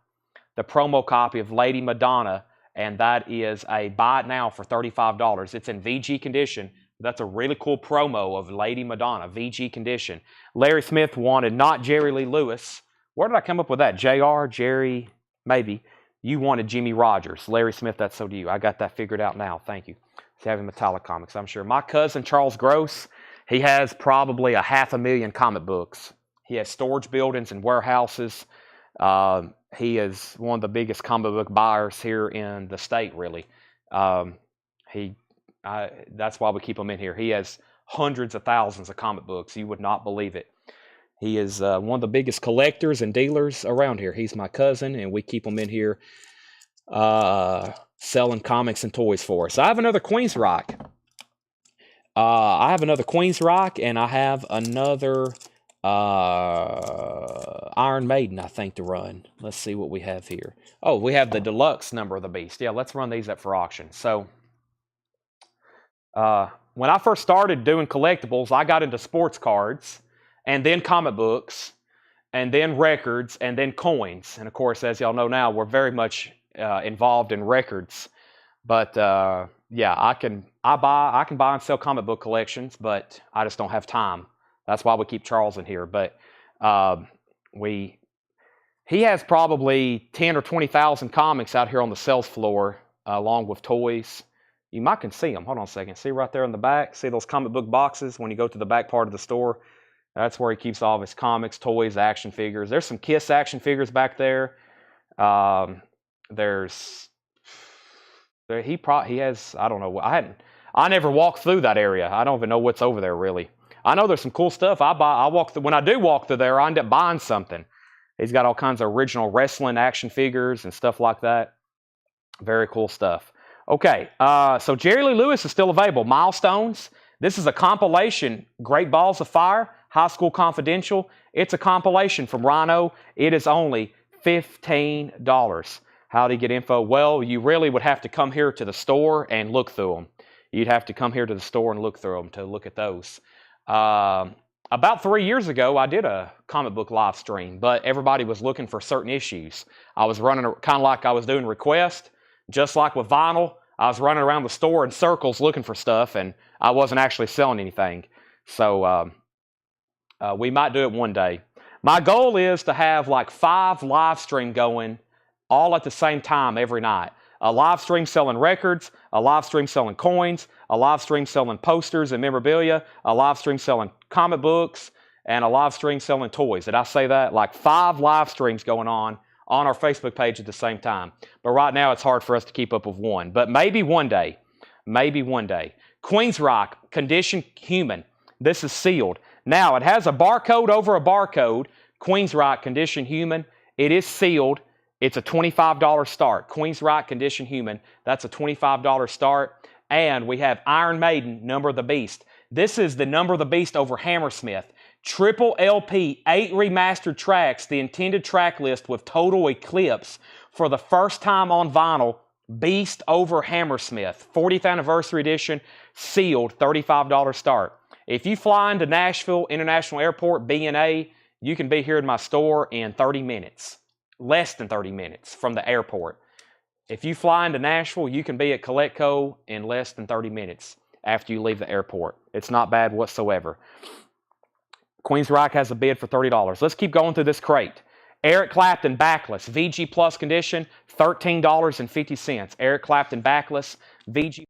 the promo copy of Lady Madonna, and that is a buy it now for $35. It's in VG condition. That's a really cool promo of Lady Madonna, VG condition. Larry Smith wanted not Jerry Lee Lewis. Where did I come up with that? JR, Jerry, maybe. You wanted Jimmy Rogers. Larry Smith, that's so do you. I got that figured out now. Thank you. Having Metallic comics, I'm sure. My cousin, Charles Gross, he has probably 500,000 comic books. He has storage buildings and warehouses. He is one of the biggest comic book buyers here in the state, really. That's why we keep him in here. He has hundreds of thousands of comic books. You would not believe it. He is one of the biggest collectors and dealers around here. He's my cousin, and we keep him in here selling comics and toys for us. I have another Queensryche. And I have another Iron Maiden, I think, to run. Let's see what we have here. Oh, we have the deluxe Number of the Beast. Yeah, let's run these up for auction. So, when I first started doing collectibles, I got into sports cards, and then comic books, and then records, and then coins. And of course, as y'all know now, we're very much involved in records. But yeah, I can buy and sell comic book collections, but I just don't have time. That's why we keep Charles in here. But he has probably 10 or 20,000 comics out here on the sales floor, along with toys. You might can see them. Hold on a second. See right there in the back? See those comic book boxes when you go to the back part of the store? That's where he keeps all of his comics, toys, action figures. There's some Kiss action figures back there. He has, I don't know. I never walked through that area. I don't even know what's over there really. I know there's some cool stuff. When I do walk through there, I end up buying something. He's got all kinds of original wrestling action figures and stuff like that. Very cool stuff. Okay, so Jerry Lee Lewis is still available. Milestones. This is a compilation. Great Balls of Fire, High School Confidential. It's a compilation from Rhino. It is only $15. How do you get info? Well, you really would have to come here to the store and look through them. You'd have to come here to the store and look through them to look at those. About 3 years ago, I did a comic book live stream, but everybody was looking for certain issues. I was running kind of like I was doing request, just like with vinyl. I was running around the store in circles looking for stuff, and I wasn't actually selling anything. So we might do it one day. My goal is to have like 5 live stream going all at the same time every night. A live stream selling records, a live stream selling coins, a live stream selling posters and memorabilia, a live stream selling comic books, and a live stream selling toys. Did I say that? Like 5 live streams going on our Facebook page at the same time. But right now it's hard for us to keep up with one. But maybe one day. Maybe one day. Queensryche, Condition Human. This is sealed. Now, it has a barcode over a barcode. Queensryche, Condition Human. It is sealed. It's a $25 start. Queensryche, Condition Human. That's a $25 start. And we have Iron Maiden, Number of the Beast. This is the Number of the Beast over Hammersmith. Triple LP, 8 remastered tracks, the intended track list with Total Eclipse for the first time on vinyl, Beast over Hammersmith, 40th anniversary edition, sealed, $35 start. If you fly into Nashville International Airport, B&A, you can be here in my store in 30 minutes. Less than 30 minutes from the airport. If you fly into Nashville, you can be at Coletco in less than 30 minutes after you leave the airport. It's not bad whatsoever. Queensryche has a bid for $30. Let's keep going through this crate. Eric Clapton Backless, VG Plus condition, $13.50. Eric Clapton Backless, VG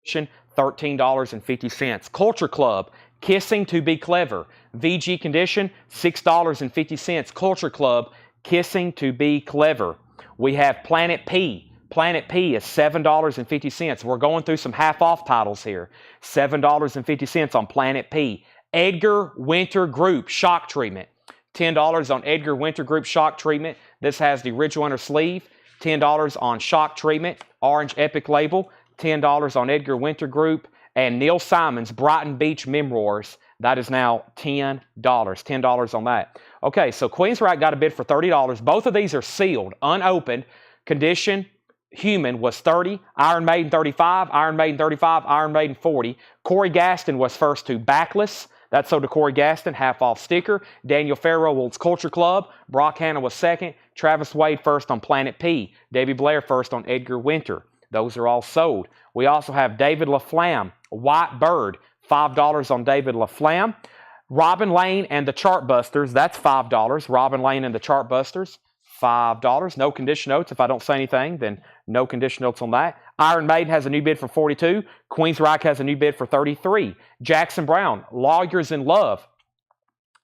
condition, $13.50. Culture Club, Kissing to Be Clever, VG condition, $6.50. Culture Club, Kissing to Be Clever. We have Planet P. Planet P is $7.50. We're going through some half-off titles here. $7.50 on Planet P. Edgar Winter Group Shock Treatment. $10 on Edgar Winter Group Shock Treatment. This has the original inner sleeve. $10 on Shock Treatment. Orange Epic label. $10 on Edgar Winter Group. And Neil Simon's Brighton Beach Memoirs. That is now $10. $10 on that. Okay, so Queensryche got a bid for $30. Both of these are sealed, unopened. Condition, human, was $30. Iron Maiden, $35. Iron Maiden, $35. Iron Maiden, $40. Corey Gaston was first to Backless. That's sold to Corey Gaston, half-off sticker. Daniel Farrell's Culture Club. Brock Hanna was second. Travis Wade first on Planet P. Davey Blair first on Edgar Winter. Those are all sold. We also have David LaFlamme, White Bird, $5 on David LaFlamme. Robin Lane and the Chartbusters, that's $5. Robin Lane and the Chartbusters, $5. No condition notes. If I don't say anything, then no condition notes on that. Iron Maiden has a new bid for $42. Queensryche has a new bid for $33. Jackson Browne, Lawyers in Love,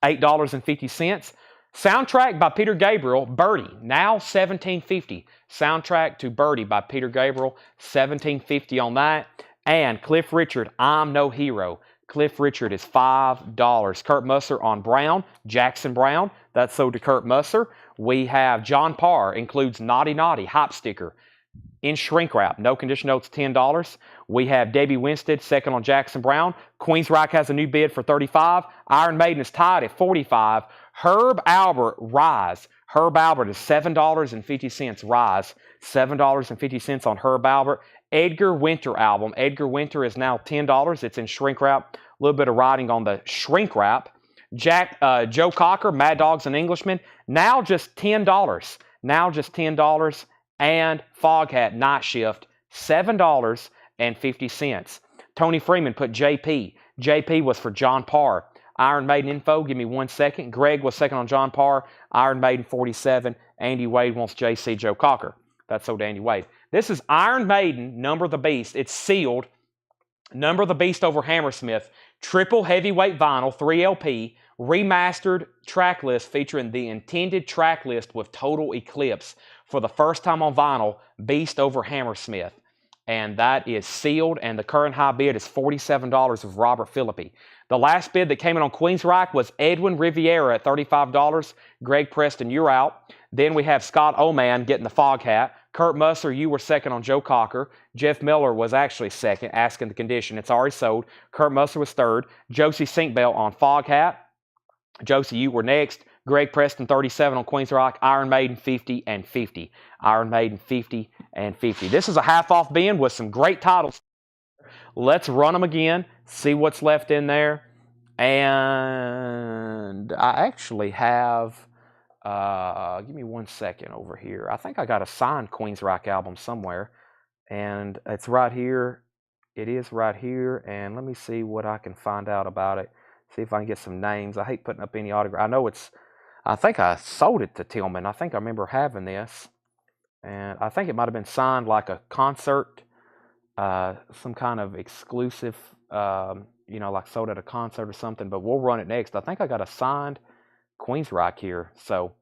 $8.50. Soundtrack by Peter Gabriel, Birdie, now $17.50. Soundtrack to Birdie by Peter Gabriel, $17.50 on that. And Cliff Richard, I'm No Hero. Cliff Richard is $5. Kurt Musser on Brown, Jackson Browne. That's sold to Kurt Musser. We have John Parr, includes Naughty Naughty, Hop Sticker, in shrink wrap. No condition notes, $10. We have Debbie Winstead, second on Jackson Browne. Queensryche has a new bid for $35. Iron Maiden is tied at $45. Herb Albert, Rise. Herb Albert is $7.50. Rise, $7.50 on Herb Albert. Edgar Winter album. Edgar Winter is now $10. It's in shrink wrap. A little bit of writing on the shrink wrap. Joe Cocker, Mad Dogs and Englishmen, now just $10. Now just $10. And Foghat Night Shift, $7.50. Tony Freeman put JP. JP was for John Parr. Iron Maiden info, give me 1 second. Greg was second on John Parr. Iron Maiden 47. Andy Wade wants JC Joe Cocker. That's sold to Andy Wade. This is Iron Maiden, Number of the Beast. It's sealed. Number of the Beast over Hammersmith. Triple heavyweight vinyl, 3LP. Remastered track list featuring the intended track list with Total Eclipse. For the first time on vinyl, Beast over Hammersmith. And that is sealed, and the current high bid is $47 of Robert Philippi. The last bid that came in on Queensryche was Edwin Riviera at $35. Greg Preston, you're out. Then we have Scott Oman getting the fog hat. Kurt Musser, you were second on Joe Cocker. Jeff Miller was actually second, asking the condition. It's already sold. Kurt Musser was third. Josie Sinkbell on fog hat. Josie, you were next. Greg Preston, 37 on Queensryche. Iron Maiden, 50 and 50. Iron Maiden, 50 and 50. This is a half-off bin with some great titles. Let's run them again, see what's left in there. And I actually have, give me 1 second over here. I think I got a signed Queensryche album somewhere. And it's right here. It is right here. And let me see what I can find out about it. See if I can get some names. I hate putting up any autograph. I know it's, I think I sold it to Tillman. I think I remember having this. And I think it might have been signed like a concert, some kind of exclusive, like sold at a concert or something. But we'll run it next. I think I got a signed Queensryche here. So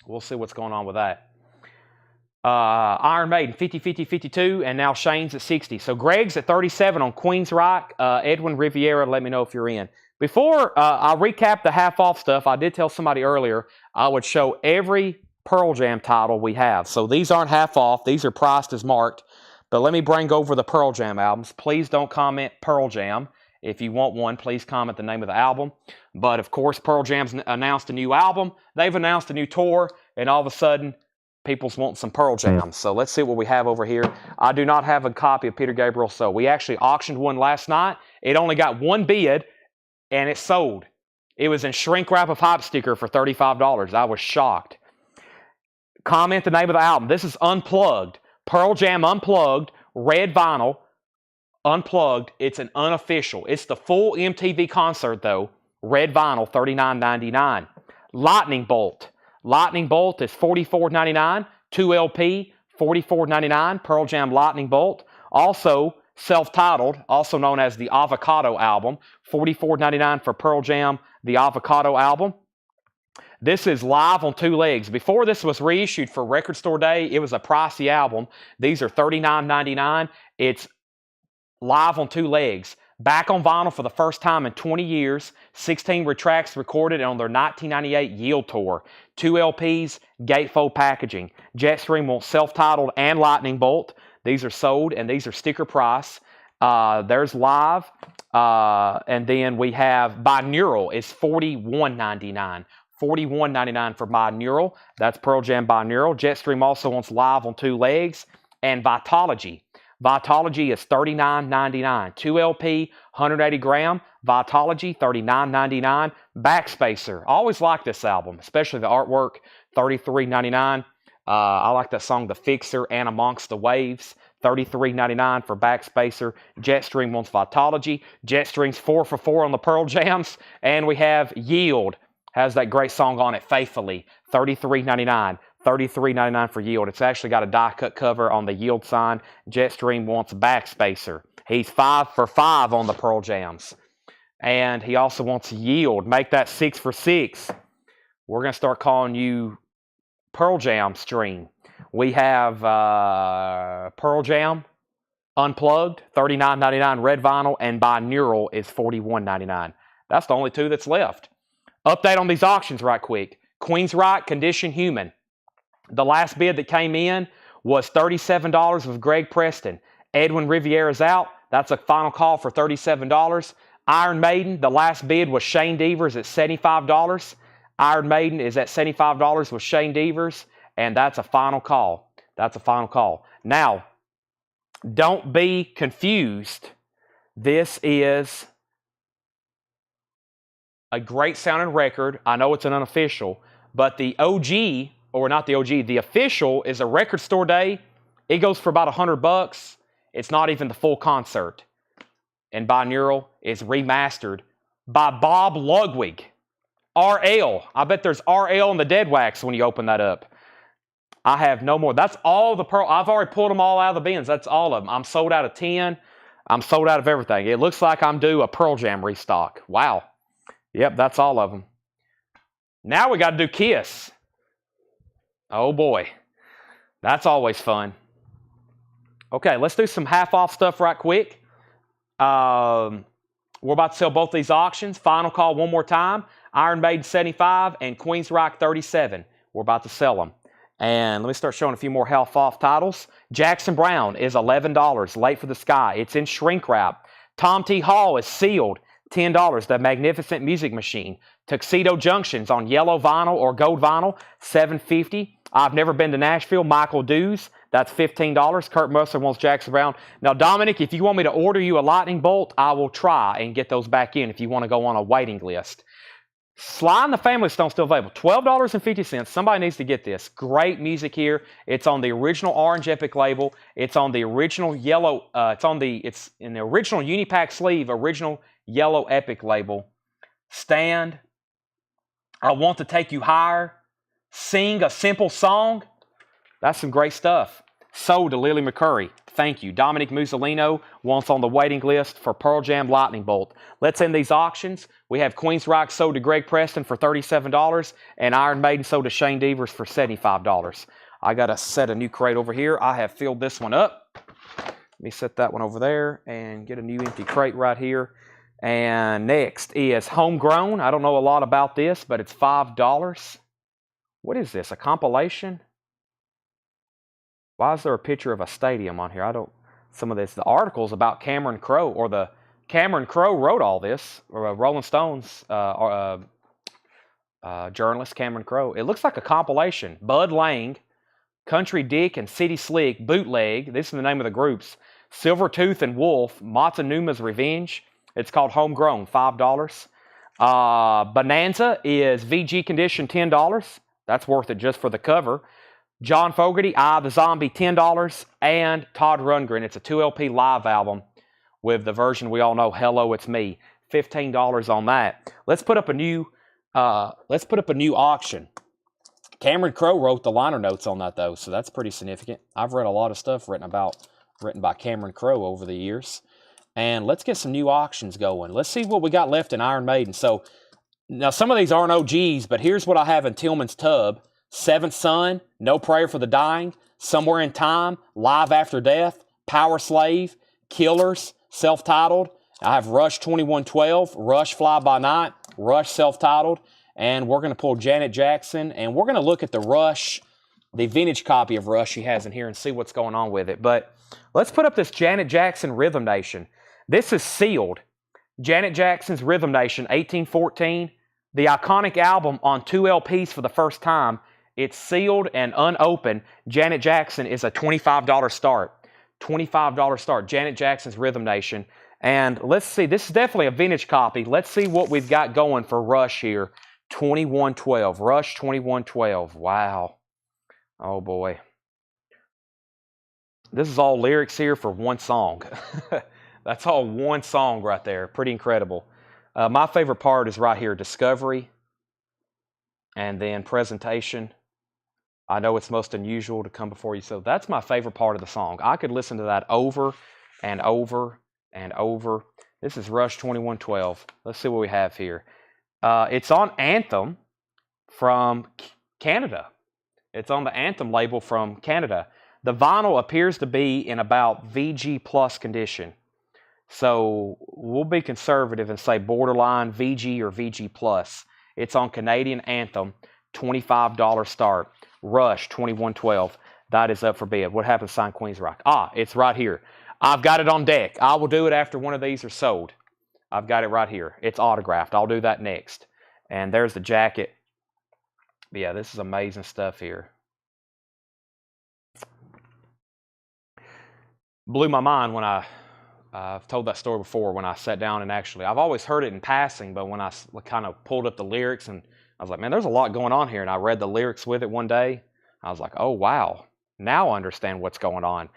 we'll see what's going on with that. Iron Maiden, 50, 50, 52, and now Shane's at 60. So Greg's at 37 on Queensryche. Edwin Riviera, let me know if you're in. Before I recap the half-off stuff, I did tell somebody earlier I would show every Pearl Jam title we have. So these aren't half-off. These are priced as marked. But let me bring over the Pearl Jam albums. Please don't comment Pearl Jam. If you want one, please comment the name of the album. But, of course, Pearl Jam's announced a new album. They've announced a new tour. And all of a sudden, people's wanting some Pearl Jams. So let's see what we have over here. I do not have a copy of Peter Gabriel, so we actually auctioned one last night. It only got one bid, and it sold. It was in shrink wrap of hype sticker for $35. I was shocked. Comment the name of the album. This is Unplugged. Pearl Jam Unplugged, red vinyl, Unplugged. It's an unofficial. It's the full MTV concert, though. Red vinyl, $39.99. Lightning Bolt. Lightning Bolt is $44.99. 2 LP, $44.99. Pearl Jam Lightning Bolt. Also self-titled, also known as the Avocado album. $44.99 for Pearl Jam, the Avocado album. This is live on 2 legs. Before this was reissued for Record Store Day, it was a pricey album. These are $39.99. It's live on 2 legs. Back on vinyl for the first time in 20 years. 16 tracks recorded on their 1998 Yield Tour. 2 LPs, gatefold packaging. Jetstream wants self-titled and Lightning Bolt. These are sold, and these are sticker price. There's live. And then we have Binaural is $41.99. $41.99 for Binaural. That's Pearl Jam Binaural. Jetstream also wants live on 2 legs. And Vitology. Vitology is $39.99. 2 LP, 180 gram. Vitology, $39.99. Backspacer. I always like this album, especially the artwork, $33.99. I like that song, The Fixer, and Amongst the Waves. $33.99 for Backspacer. Jetstream wants Vitology. Jetstream's 4 for 4 on the Pearl Jams. And we have Yield. Has that great song on it, Faithfully. $33.99. $33.99 for Yield. It's actually got a die-cut cover on the Yield sign. Jetstream wants Backspacer. He's 5 for 5 on the Pearl Jams. And he also wants Yield. Make that 6 for 6. We're going to start calling you Pearl Jam Stream. We have Pearl Jam Unplugged, $39.99 red vinyl, and Binaural is $41.99. That's the only 2 that's left. Update on these auctions right quick. Queensryche Condition Human. The last bid that came in was $37 with Greg Preston. Edwin Riviera's out. That's a final call for $37. Iron Maiden, the last bid was Shane Devers at $75. Iron Maiden is at $75 with Shane Devers, and that's a final call. That's a final call. Now, don't be confused. This is a great sounding record. I know it's an unofficial, but the OG, or not the OG, the official is a Record Store Day. It goes for about $100. It's not even the full concert. And Binaural is remastered by Bob Ludwig. RL. I bet there's RL in the dead wax when you open that up. I have no more. That's all the Pearl. I've already pulled them all out of the bins. That's all of them. I'm sold out of 10. I'm sold out of everything. It looks like I'm due a Pearl Jam restock. Wow. Yep, that's all of them. Now we got to do Kiss. Oh boy. That's always fun. Okay, let's do some half-off stuff right quick. We're about to sell both these auctions. Final call one more time. Iron Maiden 75 and Queensryche 37. We're about to sell them. And let me start showing a few more half-off titles. Jackson Browne is $11. Late for the Sky. It's in shrink wrap. Tom T. Hall is sealed. $10. The Magnificent Music Machine. Tuxedo Junctions on yellow vinyl or gold vinyl. $7.50. I've Never Been to Nashville. Michael Dews. That's $15. Kurt Musser wants Jackson Browne. Now, Dominic, if you want me to order you a lightning bolt, I will try and get those back in if you want to go on a waiting list. Sly and the Family Stone still available. $12.50. Somebody needs to get this. Great music here. It's on the original Orange Epic label. It's on the original yellow. It's in the original Unipack sleeve. Original yellow Epic label. Stand. I Want to Take You Higher. Sing a Simple Song. That's some great stuff. Sold to Lily McCurry. Thank you. Dominic Musolino wants on the waiting list for Pearl Jam Lightning Bolt. Let's end these auctions. We have Queensryche sold to Greg Preston for $37 and Iron Maiden sold to Shane Devers for $75. I got to set a new crate over here. I have filled this one up. Let me set that one over there and get a new empty crate right here. And next is Homegrown. I don't know a lot about this, but it's $5. What is this? A compilation? Why is there a picture of a stadium on here? Some of this, the articles about Cameron Crowe, or the Cameron Crowe wrote all this, or Rolling Stones journalist Cameron Crowe. It looks like a compilation. Bud Lang, Country Dick and City Slick, Bootleg. This is the name of the groups. Silvertooth and Wolf, Matsunuma's Revenge. It's called Homegrown, $5. Bonanza is VG Condition, $10. That's worth it just for the cover. John Fogerty, I the Zombie, $10. And Todd Rundgren, it's a 2 LP live album with the version we all know, Hello, It's Me, $15 on that. Let's put up a new auction. Cameron Crowe wrote the liner notes on that though, so that's pretty significant. I've read a lot of stuff written by Cameron Crowe over the years. And let's get some new auctions going. Let's see what we got left in Iron Maiden. So now some of these aren't OGs, but here's what I have in Tillman's Tub. Seventh Son, No Prayer for the Dying, Somewhere in Time, Live After Death, Power Slave, Killers, self-titled. I have Rush 2112, Rush Fly By Night, Rush self-titled, and we're going to pull Janet Jackson, and we're going to look at the Rush, the vintage copy of Rush she has in here and see what's going on with it. But let's put up this Janet Jackson Rhythm Nation. This is sealed. Janet Jackson's Rhythm Nation, 1814. The iconic album on 2 LPs for the first time. It's sealed and unopened. Janet Jackson is a $25 start. $25 start. Janet Jackson's Rhythm Nation. And let's see, this is definitely a vintage copy. Let's see what we've got going for Rush here. 2112. Rush 2112. Wow. Oh boy. This is all lyrics here for one song. That's all one song right there. Pretty incredible. My favorite part is right here, Discovery, and then Presentation. I know it's most unusual to come before you, so that's my favorite part of the song. I could listen to that over and over and over. This is Rush 2112. Let's see what we have here. It's on Anthem from Canada. It's on the Anthem label from Canada. The vinyl appears to be in about VG plus condition. So we'll be conservative and say borderline VG or VG plus. It's on Canadian Anthem, $25 start. Rush 2112. That is up for bid. What happens to Sign Queen's Rock? It's right here. I've got it on deck. I will do it after one of these are sold. I've got it right here. It's autographed. I'll do that next. And there's the jacket. Yeah, this is amazing stuff here. Blew my mind when I've told that story before when I sat down and actually, I've always heard it in passing, but when I kind of pulled up the lyrics and I was like, man, there's a lot going on here. And I read the lyrics with it one day. I was like, oh, wow. Now I understand what's going on.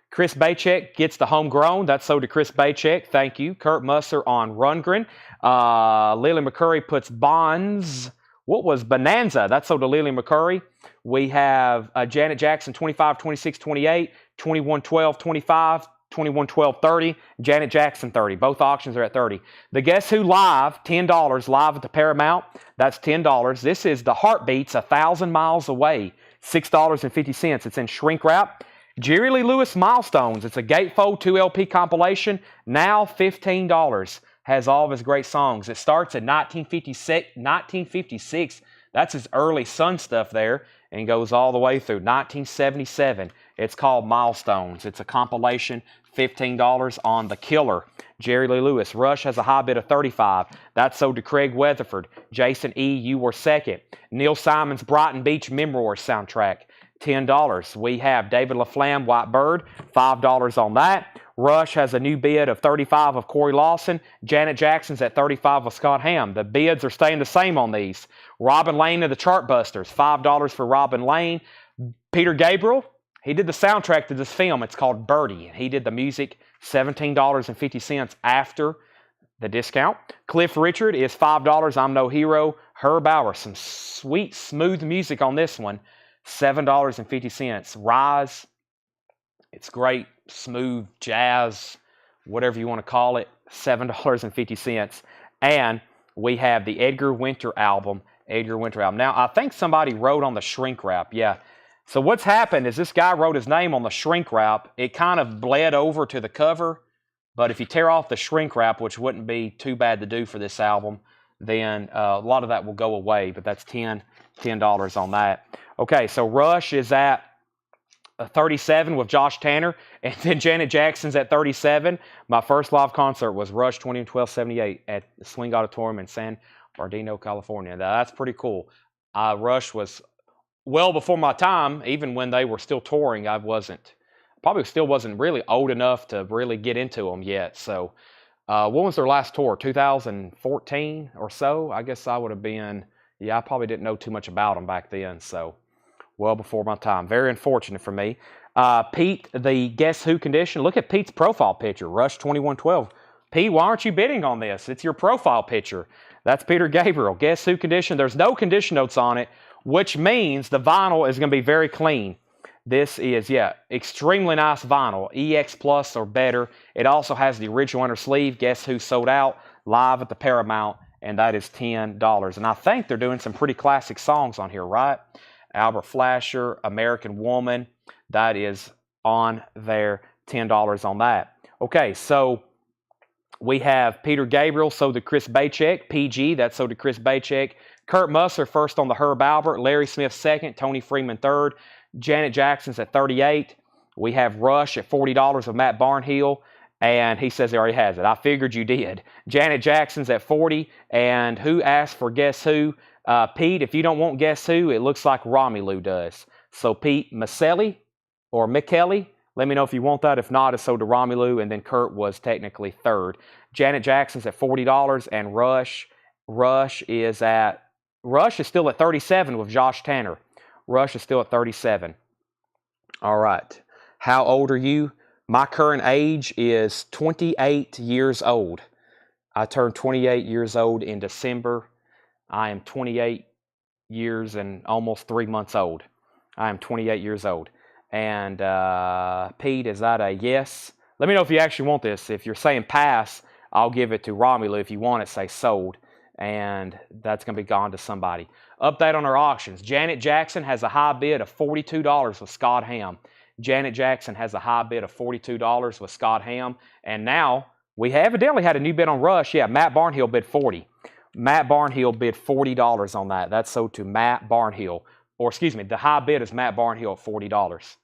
Chris Bachek gets the homegrown. That's sold to Chris Bachek. Thank you. Kurt Musser on Rundgren. Lily McCurry puts Bonds. What was Bonanza? That's sold to Lily McCurry. We have Janet Jackson 25, 26, 28, 21, 12, 25, 21, 12, 30, Janet Jackson 30. Both auctions are at 30. The Guess Who Live, $10 live at the Paramount. That's $10. This is the Heartbeats, 1,000 Miles Away, $6.50. It's in shrink wrap. Jerry Lee Lewis Milestones. It's a gatefold 2 LP compilation. Now $15. Has all of his great songs. It starts at 1956. That's his early Sun stuff there, and goes all the way through 1977. It's called Milestones. It's a compilation, $15 on The Killer. Jerry Lee Lewis. Rush has a high bid of $35. That's sold to Craig Weatherford. Jason E., You Were Second. Neil Simon's Brighton Beach Memoirs soundtrack, $10. We have David LaFlamme, White Bird, $5 on that. Rush has a new bid of $35 of Corey Lawson. Janet Jackson's at $35 of Scott Hamm. The bids are staying the same on these. Robin Lane of the Chartbusters, $5 for Robin Lane. Peter Gabriel, he did the soundtrack to this film. It's called Birdie. He did the music, $17.50 after the discount. Cliff Richard is $5. I'm No Hero. Herb Bauer, some sweet, smooth music on this one, $7.50. Rise, it's great, smooth jazz, whatever you want to call it, $7.50. And we have the Edgar Winter album. Now, I think somebody wrote on the shrink wrap. Yeah. So what's happened is this guy wrote his name on the shrink wrap. It kind of bled over to the cover. But if you tear off the shrink wrap, which wouldn't be too bad to do for this album, then a lot of that will go away. But that's $10 on that. Okay, so Rush is at 37 with Josh Tanner, and then Janet Jackson's at 37. My first live concert was Rush 2012-78 at the Swing Auditorium in San Bernardino, California. Now, that's pretty cool. Rush was well before my time. Even when they were still touring, probably still wasn't really old enough to really get into them yet. So, when was their last tour? 2014 or so? I guess I would have been, yeah, I probably didn't know too much about them back then. So, well before my time. Very unfortunate for me. Pete, the Guess Who condition. Look at Pete's profile picture, Rush 2112. Pete, why aren't you bidding on this? It's your profile picture. That's Peter Gabriel. Guess Who condition. There's no condition notes on it, which means the vinyl is going to be very clean. This is, yeah, extremely nice vinyl. EX Plus or better. It also has the original inner sleeve. Guess Who sold out live at the Paramount, and that is $10. And I think they're doing some pretty classic songs on here, right? Albert Flasher, American Woman. That is on there, $10 on that. Okay, so we have Peter Gabriel, so did Chris Bachek. PG, that's so did Chris Bachek. Kurt Musser first on the Herb Albert. Larry Smith second. Tony Freeman third. Janet Jackson's at $38. We have Rush at $40 with Matt Barnhill. And he says he already has it. I figured you did. Janet Jackson's at $40. And who asked for Guess Who? Pete, if you don't want Guess Who, it looks like Romulo does. So Pete Maselli or Michele, let me know if you want that. If not, it's so to Romulo, and then Kurt was technically third. Janet Jackson's at $40, and Rush is still at 37 with Josh Tanner. Rush is still at 37. All right. How old are you? My current age is 28 years old. I turned 28 years old in December. I am 28 years and almost 3 months old. I am 28 years old. And Pete, is that a yes? Let me know if you actually want this. If you're saying pass, I'll give it to Romulo. If you want it, say sold. And that's going to be gone to somebody. Update on our auctions. Janet Jackson has a high bid of $42 with Scott Ham. Janet Jackson has a high bid of $42 with Scott Ham. And now we evidently had a new bid on Rush. Yeah, Matt Barnhill bid $40. Matt Barnhill bid $40 on that. That's sold to Matt Barnhill. Or excuse me, the high bid is Matt Barnhill at $40.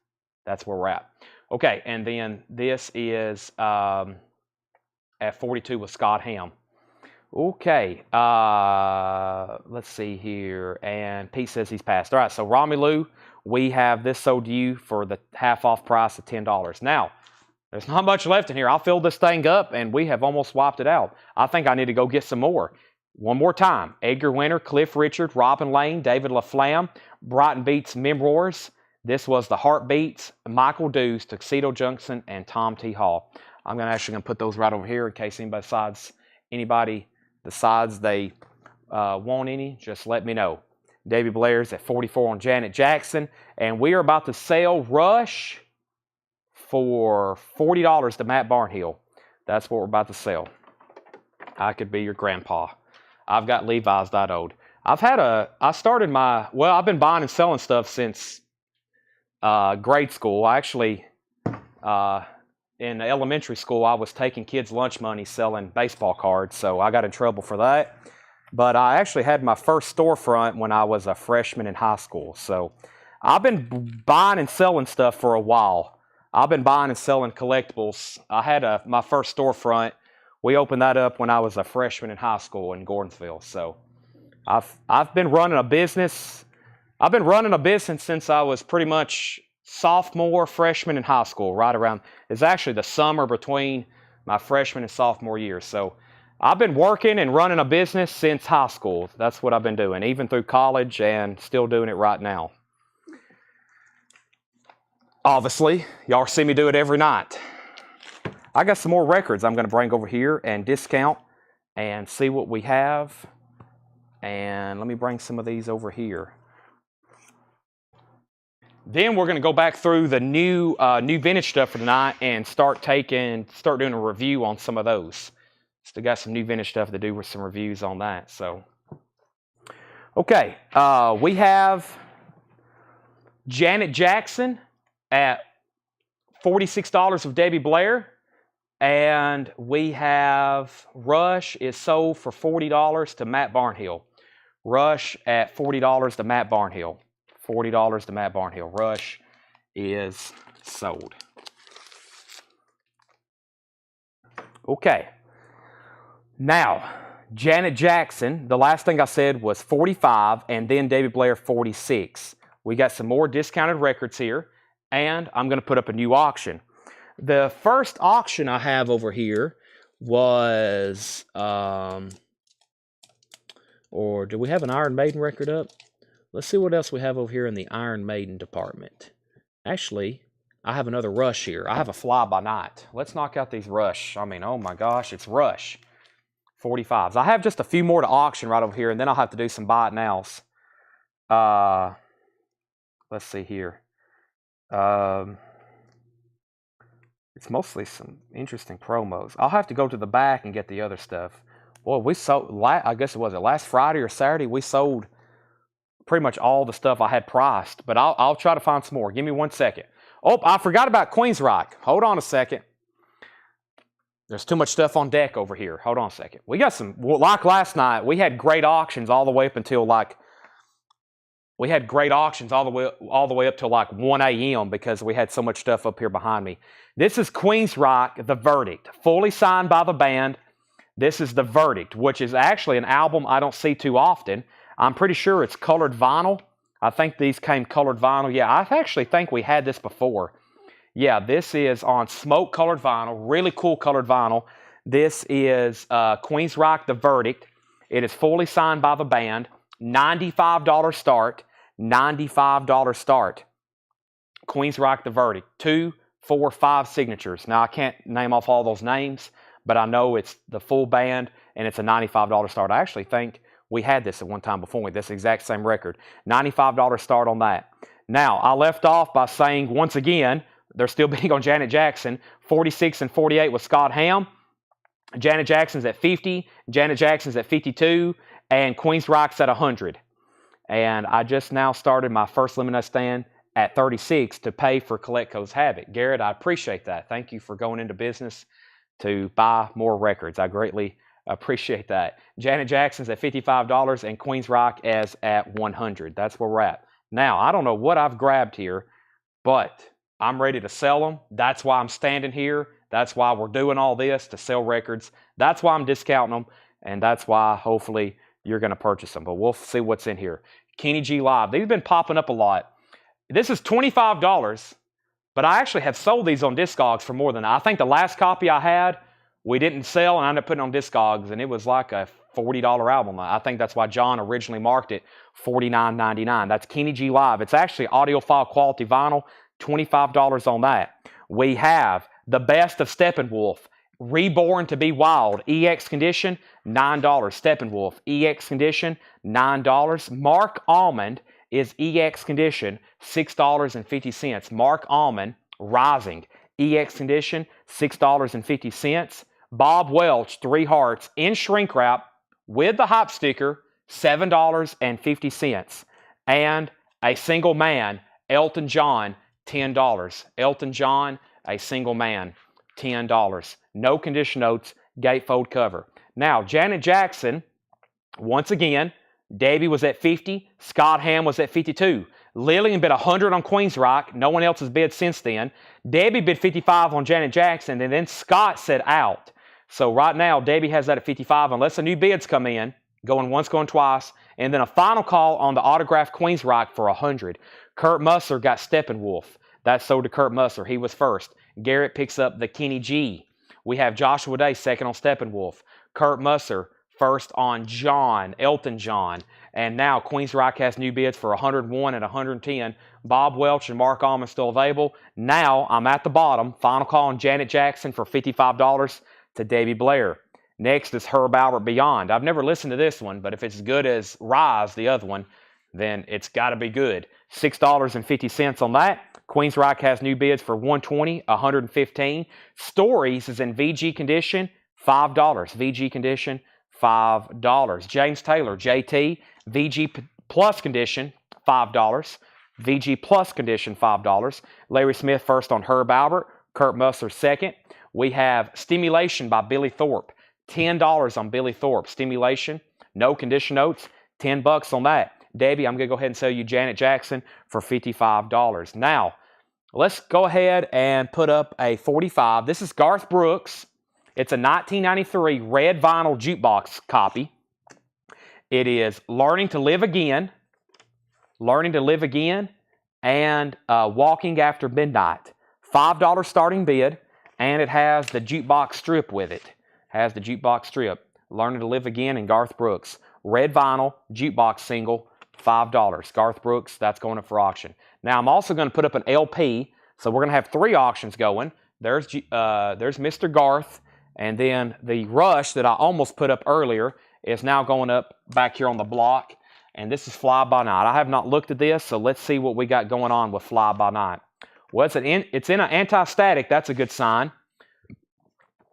That's where we're at. Okay, and then this is at 42 with Scott Ham. Okay, let's see here. And Pete says he's passed. All right, so Romulo, we have this sold to you for the half off price of $10. Now, there's not much left in here. I'll fill this thing up, and we have almost wiped it out. I think I need to go get some more. One more time. Edgar Winter, Cliff Richard, Robin Lane, David LaFlamme, Brighton Beats Memoirs. This was the Heartbeats, Michael Deuce, Tuxedo Junction, and Tom T. Hall. I'm actually going to put those right over here in case anybody decides they want any, just let me know. Davey Blair's at 44 on Janet Jackson. And we are about to sell Rush for $40 to Matt Barnhill. That's what we're about to sell. I could be your grandpa. I've got Levi's that old. I've been buying and selling stuff since grade school. Actually, in elementary school, I was taking kids' lunch money selling baseball cards, so I got in trouble for that. But I actually had my first storefront when I was a freshman in high school. So I've been buying and selling stuff for a while. I've been buying and selling collectibles. I had my first storefront. We opened that up when I was a freshman in high school in Gordonsville. So I've been running a business. I've been running a business since I was pretty much sophomore, freshman in high school, right around. It's actually the summer between my freshman and sophomore years. So I've been working and running a business since high school. That's what I've been doing, even through college, and still doing it right now. Obviously, y'all see me do it every night. I got some more records I'm going to bring over here and discount and see what we have. And let me bring some of these over here. Then we're going to go back through the new vintage stuff for tonight and start doing a review on some of those. Still got some new vintage stuff to do with some reviews on that. So, okay, we have Janet Jackson at $46 with Debbie Blair. And we have Rush is sold for $40 to Matt Barnhill. Rush at $40 to Matt Barnhill. $40 to Matt Barnhill. Rush is sold. Okay. Now, Janet Jackson, the last thing I said was 45, and then David Blair 46. We got some more discounted records here, and I'm going to put up a new auction. The first auction I have over here was, or do we have an Iron Maiden record up? Let's see what else we have over here in the Iron Maiden department. Actually, I have another Rush here. I have a Fly By Night. Let's knock out these Rush. I mean, oh my gosh, it's Rush. 45s. I have just a few more to auction right over here, and then I'll have to do some buy it nows. Let's see here. It's mostly some interesting promos. I'll have to go to the back and get the other stuff. Boy, we sold, I guess it was last Friday or Saturday, we sold pretty much all the stuff I had priced, but I'll try to find some more. Give me 1 second. Oh, I forgot about Queensryche. Hold on a second. There's too much stuff on deck over here. Hold on a second. We got some, like last night, we had great auctions all the way up until like, we had great auctions all the way up till like 1 a.m. because we had so much stuff up here behind me. This is Queensryche, The Verdict, fully signed by the band. This is The Verdict, which is actually an album I don't see too often. I'm pretty sure it's colored vinyl. I think these came colored vinyl. Yeah, I actually think we had this before. Yeah, this is on smoke colored vinyl, really cool colored vinyl. This is Queensryche, The Verdict. It is fully signed by the band. $95 start. $95 start. Queensryche, The Verdict. 2, 4, 5 signatures. Now, I can't name off all those names, but I know it's the full band, and it's a $95 start. I actually think we had this at one time before with this exact same record. $95 start on that. Now, I left off by saying, once again, they're still bidding on Janet Jackson. 46 and 48 with Scott Ham. Janet Jackson's at 50. Janet Jackson's at 52. And Queensryche's at 100. And I just now started my first lemonade stand at 36 to pay for Coletco's Havoc. Garrett, I appreciate that. Thank you for going into business to buy more records. I greatly appreciate that. Janet Jackson's at $55 and Queensryche is at 100. That's where we're at. Now, I don't know what I've grabbed here, but I'm ready to sell them. That's why I'm standing here. That's why we're doing all this, to sell records. That's why I'm discounting them, and that's why hopefully you're going to purchase them. But we'll see what's in here. Kenny G Live. These have been popping up a lot. This is $25, but I actually have sold these on Discogs for more than that. I think the last copy I had, we didn't sell, and I ended up putting it on Discogs, and it was like a $40 album. I think that's why John originally marked it $49.99. That's Kenny G Live. It's actually audiophile quality vinyl, $25 on that. We have The Best of Steppenwolf, Reborn to Be Wild, EX condition, $9. Steppenwolf, EX condition, $9. Mark Almond is EX condition, $6.50. Mark Almond, Rising, EX condition, $6.50. Bob Welch, 3 hearts, in shrink wrap with the hype sticker, $7.50. And A Single Man, Elton John, $10. Elton John, A Single Man, $10. No condition notes, gatefold cover. Now, Janet Jackson, once again, Debbie was at 50, Scott Ham was at 52. Lillian bid 100 on Queensryche. No one else has bid since then. Debbie bid 55 on Janet Jackson, and then Scott said out. So right now, Debbie has that at 55, unless a new bids come in, going once, going twice, and then a final call on the autographed Queensryche for 100. Kurt Musser got Steppenwolf. That sold to Kurt Musser. He was first. Garrett picks up the Kenny G. We have Joshua Day second on Steppenwolf. Kurt Musser first on John, Elton John. And now Queensryche has new bids for 101 and 110. Bob Welch and Mark Almond still available. Now I'm at the bottom. Final call on Janet Jackson for $55 to Debbie Blair. Next is Herb Albert Beyond. I've never listened to this one, but if it's as good as Rise, the other one, then it's got to be good. $6.50 on that. Queensryche has new bids for 120, 115. Stories is in VG condition, $5. VG condition, $5. James Taylor, JT, VG plus condition, $5. VG plus condition, $5. Larry Smith first on Herb Albert. Kurt Musser second. We have Stimulation by Billy Thorpe. $10 on Billy Thorpe. Stimulation, no condition notes, $10 on that. Debbie, I'm going to go ahead and sell you Janet Jackson for $55. Now, let's go ahead and put up a 45. This is Garth Brooks. It's a 1993 red vinyl jukebox copy. It is Learning to Live Again. Learning to Live Again, and Walking After Midnight. $5 starting bid, and it has the jukebox strip with it. Has the jukebox strip. Learning to Live Again and Garth Brooks. Red vinyl, jukebox single, $5. Garth Brooks, that's going up for auction. Now, I'm also going to put up an LP, so we're going to have 3 auctions going. There's Mr. Garth, and then the Rush that I almost put up earlier is now going up back here on the block, and this is Fly By Night. I have not looked at this, so let's see what we got going on with Fly By Night. Well, it's in an anti-static. That's a good sign.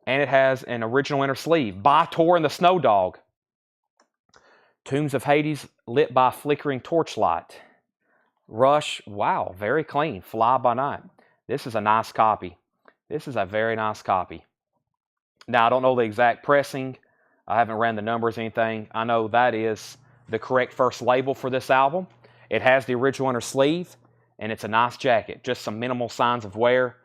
And it has an original inner sleeve. By Tor and the Snow Dog. Tombs of Hades lit by flickering torchlight. Rush, wow, very clean. Fly By Night. This is a nice copy. This is a very nice copy. Now, I don't know the exact pressing. I haven't ran the numbers or anything. I know that is the correct first label for this album. It has the original inner sleeve, and it's a nice jacket. Just some minimal signs of wear.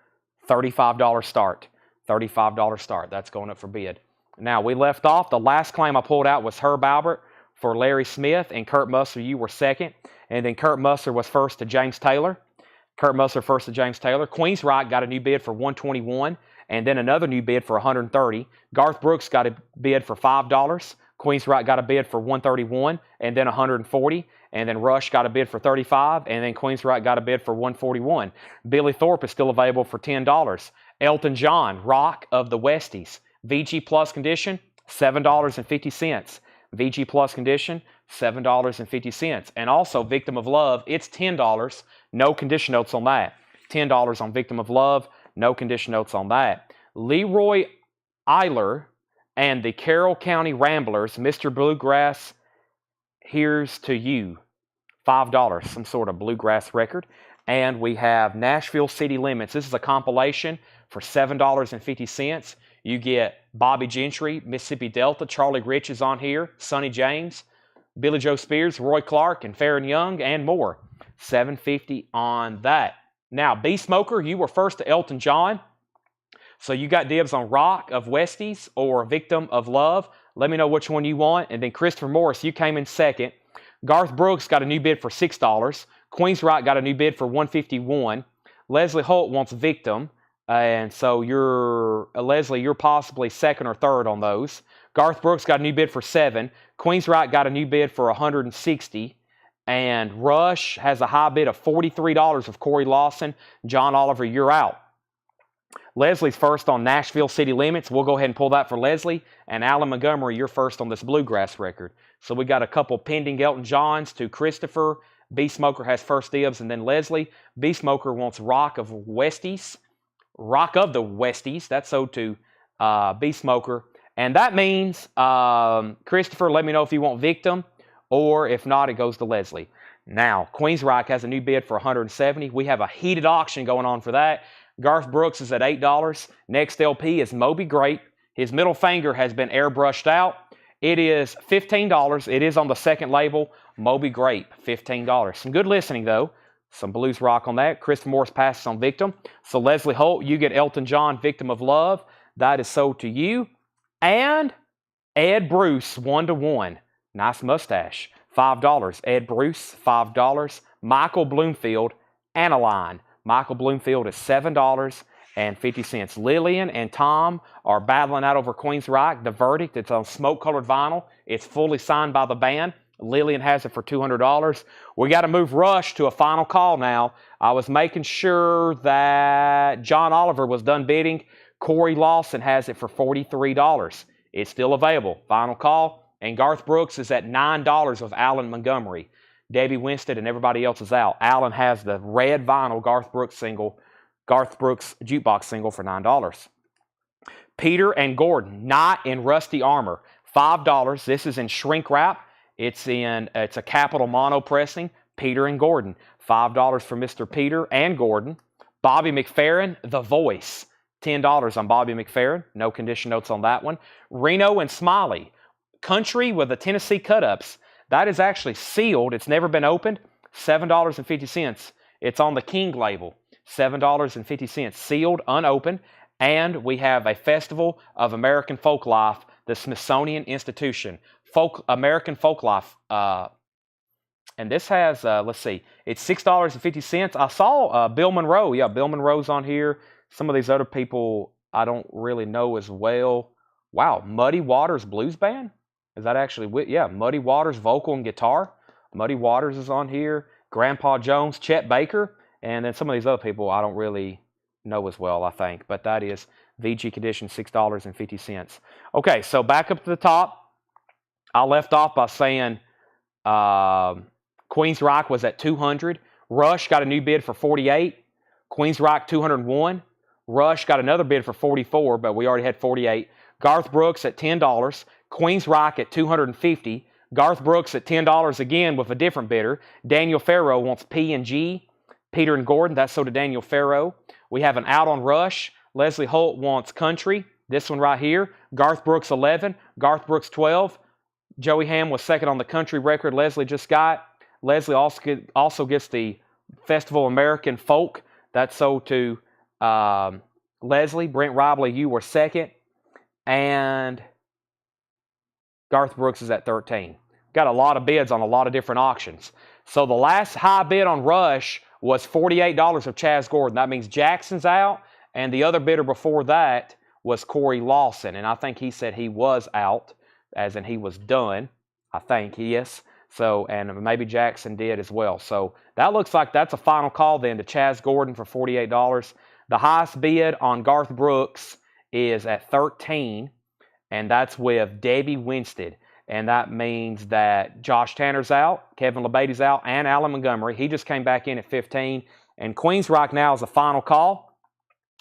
$35 start. $35 start. That's going up for bid. Now, we left off. The last claim I pulled out was Herb Albert for Larry Smith, and Kurt Musser, you were second. And then Kurt Musser was first to James Taylor. Kurt Musser first to James Taylor. Queensryche got a new bid for $121, and then another new bid for $130. Garth Brooks got a bid for $5. Queensryche got a bid for $131, and then $140. And then Rush got a bid for $35, and then Queensryche got a bid for $141. Billy Thorpe is still available for $10. Elton John, Rock of the Westies. VG Plus condition, $7.50. VG Plus condition, $7.50. And also Victim of Love, it's $10. No condition notes on that. $10 on Victim of Love, no condition notes on that. Leroy Eiler and the Carroll County Ramblers, Mr. Bluegrass, Here's to You. $5, some sort of bluegrass record. And we have Nashville City Limits. This is a compilation for $7.50. You get Bobby Gentry, Mississippi Delta, Charlie Rich is on here, Sonny James, Billy Joe Spears, Roy Clark, and Farron Young, and more. $7.50 on that. Now, B Smoker, you were first to Elton John. So you got dibs on Rock of Westies or Victim of Love. Let me know which one you want. And then Christopher Morris, you came in second. Garth Brooks got a new bid for $6. Queensryche got a new bid for $151. Leslie Holt wants Victim. And so Leslie, you're possibly second or third on those. Garth Brooks got a new bid for $7. Queensryche got a new bid for $160. And Rush has a high bid of $43 of Corey Lawson. John Oliver, you're out. Leslie's first on Nashville City Limits. We'll go ahead and pull that for Leslie. And Alan Montgomery, you're first on this bluegrass record. So we got a couple pending Elton Johns to Christopher. B Smoker has first dibs, and then Leslie. B Smoker wants Rock of Westies. Rock of the Westies. That's so to B Smoker. And that means, Christopher, let me know if you want Victim, or if not, it goes to Leslie. Now, Queensryche has a new bid for $170. We have a heated auction going on for that. Garth Brooks is at $8. Next LP is Moby Grape. His middle finger has been airbrushed out. It is $15. It is on the second label, Moby Grape, $15. Some good listening, though. Some blues rock on that. Chris Morris passes on Victim. So Leslie Holt, you get Elton John, Victim of Love. That is sold to you. And Ed Bruce, 1-to-1. Nice mustache. $5. Ed Bruce, $5. Michael Bloomfield, Aniline. Michael Bloomfield is $7.50. Lillian and Tom are battling out over Queensryche. The verdict, it's on smoke-colored vinyl. It's fully signed by the band. Lillian has it for $200. We got to move Rush to a final call now. I was making sure that John Oliver was done bidding. Corey Lawson has it for $43. It's still available. Final call. And Garth Brooks is at $9 with Alan Montgomery. Debbie Winstead and everybody else is out. Alan has the red vinyl Garth Brooks jukebox single for $9. Peter and Gordon, Not in Rusty Armor, $5. This is in shrink wrap. It's a capital mono pressing. Peter and Gordon, $5 for Mr. Peter and Gordon. Bobby McFerrin, The Voice, $10 on Bobby McFerrin. No condition notes on that one. Reno and Smiley, Country with the Tennessee Cut-Ups. That is actually sealed. It's never been opened. $7.50. It's on the King label. $7.50. Sealed, unopened. And we have a Festival of American Folklife, the Smithsonian Institution. American Folklife And this has, let's see, it's $6.50. I saw Bill Monroe. Yeah, Bill Monroe's on here. Some of these other people I don't really know as well. Wow, Muddy Waters Blues Band? Is that actually, yeah, Muddy Waters vocal and guitar. Muddy Waters is on here. Grandpa Jones, Chet Baker, and then some of these other people I don't really know as well, I think. But that is VG Condition, $6.50. Okay, so back up to the top. I left off by saying Queensryche was at 200. Rush got a new bid for 48. Queensryche 201. Rush got another bid for 44, but we already had 48. Garth Brooks at $10. Queensryche at 250. Garth Brooks at $10 again with a different bidder. Daniel Farrow wants P&G. Peter and Gordon, that's so to Daniel Farrow. We have an out on Rush. Leslie Holt wants Country. This one right here. Garth Brooks 11. Garth Brooks 12. Joey Ham was second on the country record Leslie just got. Leslie also gets the Festival American Folk. That's sold to Leslie. Brent Robley, you were second. And Garth Brooks is at 13. Got a lot of bids on a lot of different auctions. So the last high bid on Rush was $48 of Chaz Gordon. That means Jackson's out. And the other bidder before that was Corey Lawson. And I think he said he was out, as in he was done. I think, yes. So, and maybe Jackson did as well. So that looks like that's a final call then to Chaz Gordon for $48. The highest bid on Garth Brooks is at 13, and that's with Debbie Winstead. And that means that Josh Tanner's out, Kevin LeBaty's out, and Alan Montgomery. He just came back in at 15. And Queensryche now is a final call.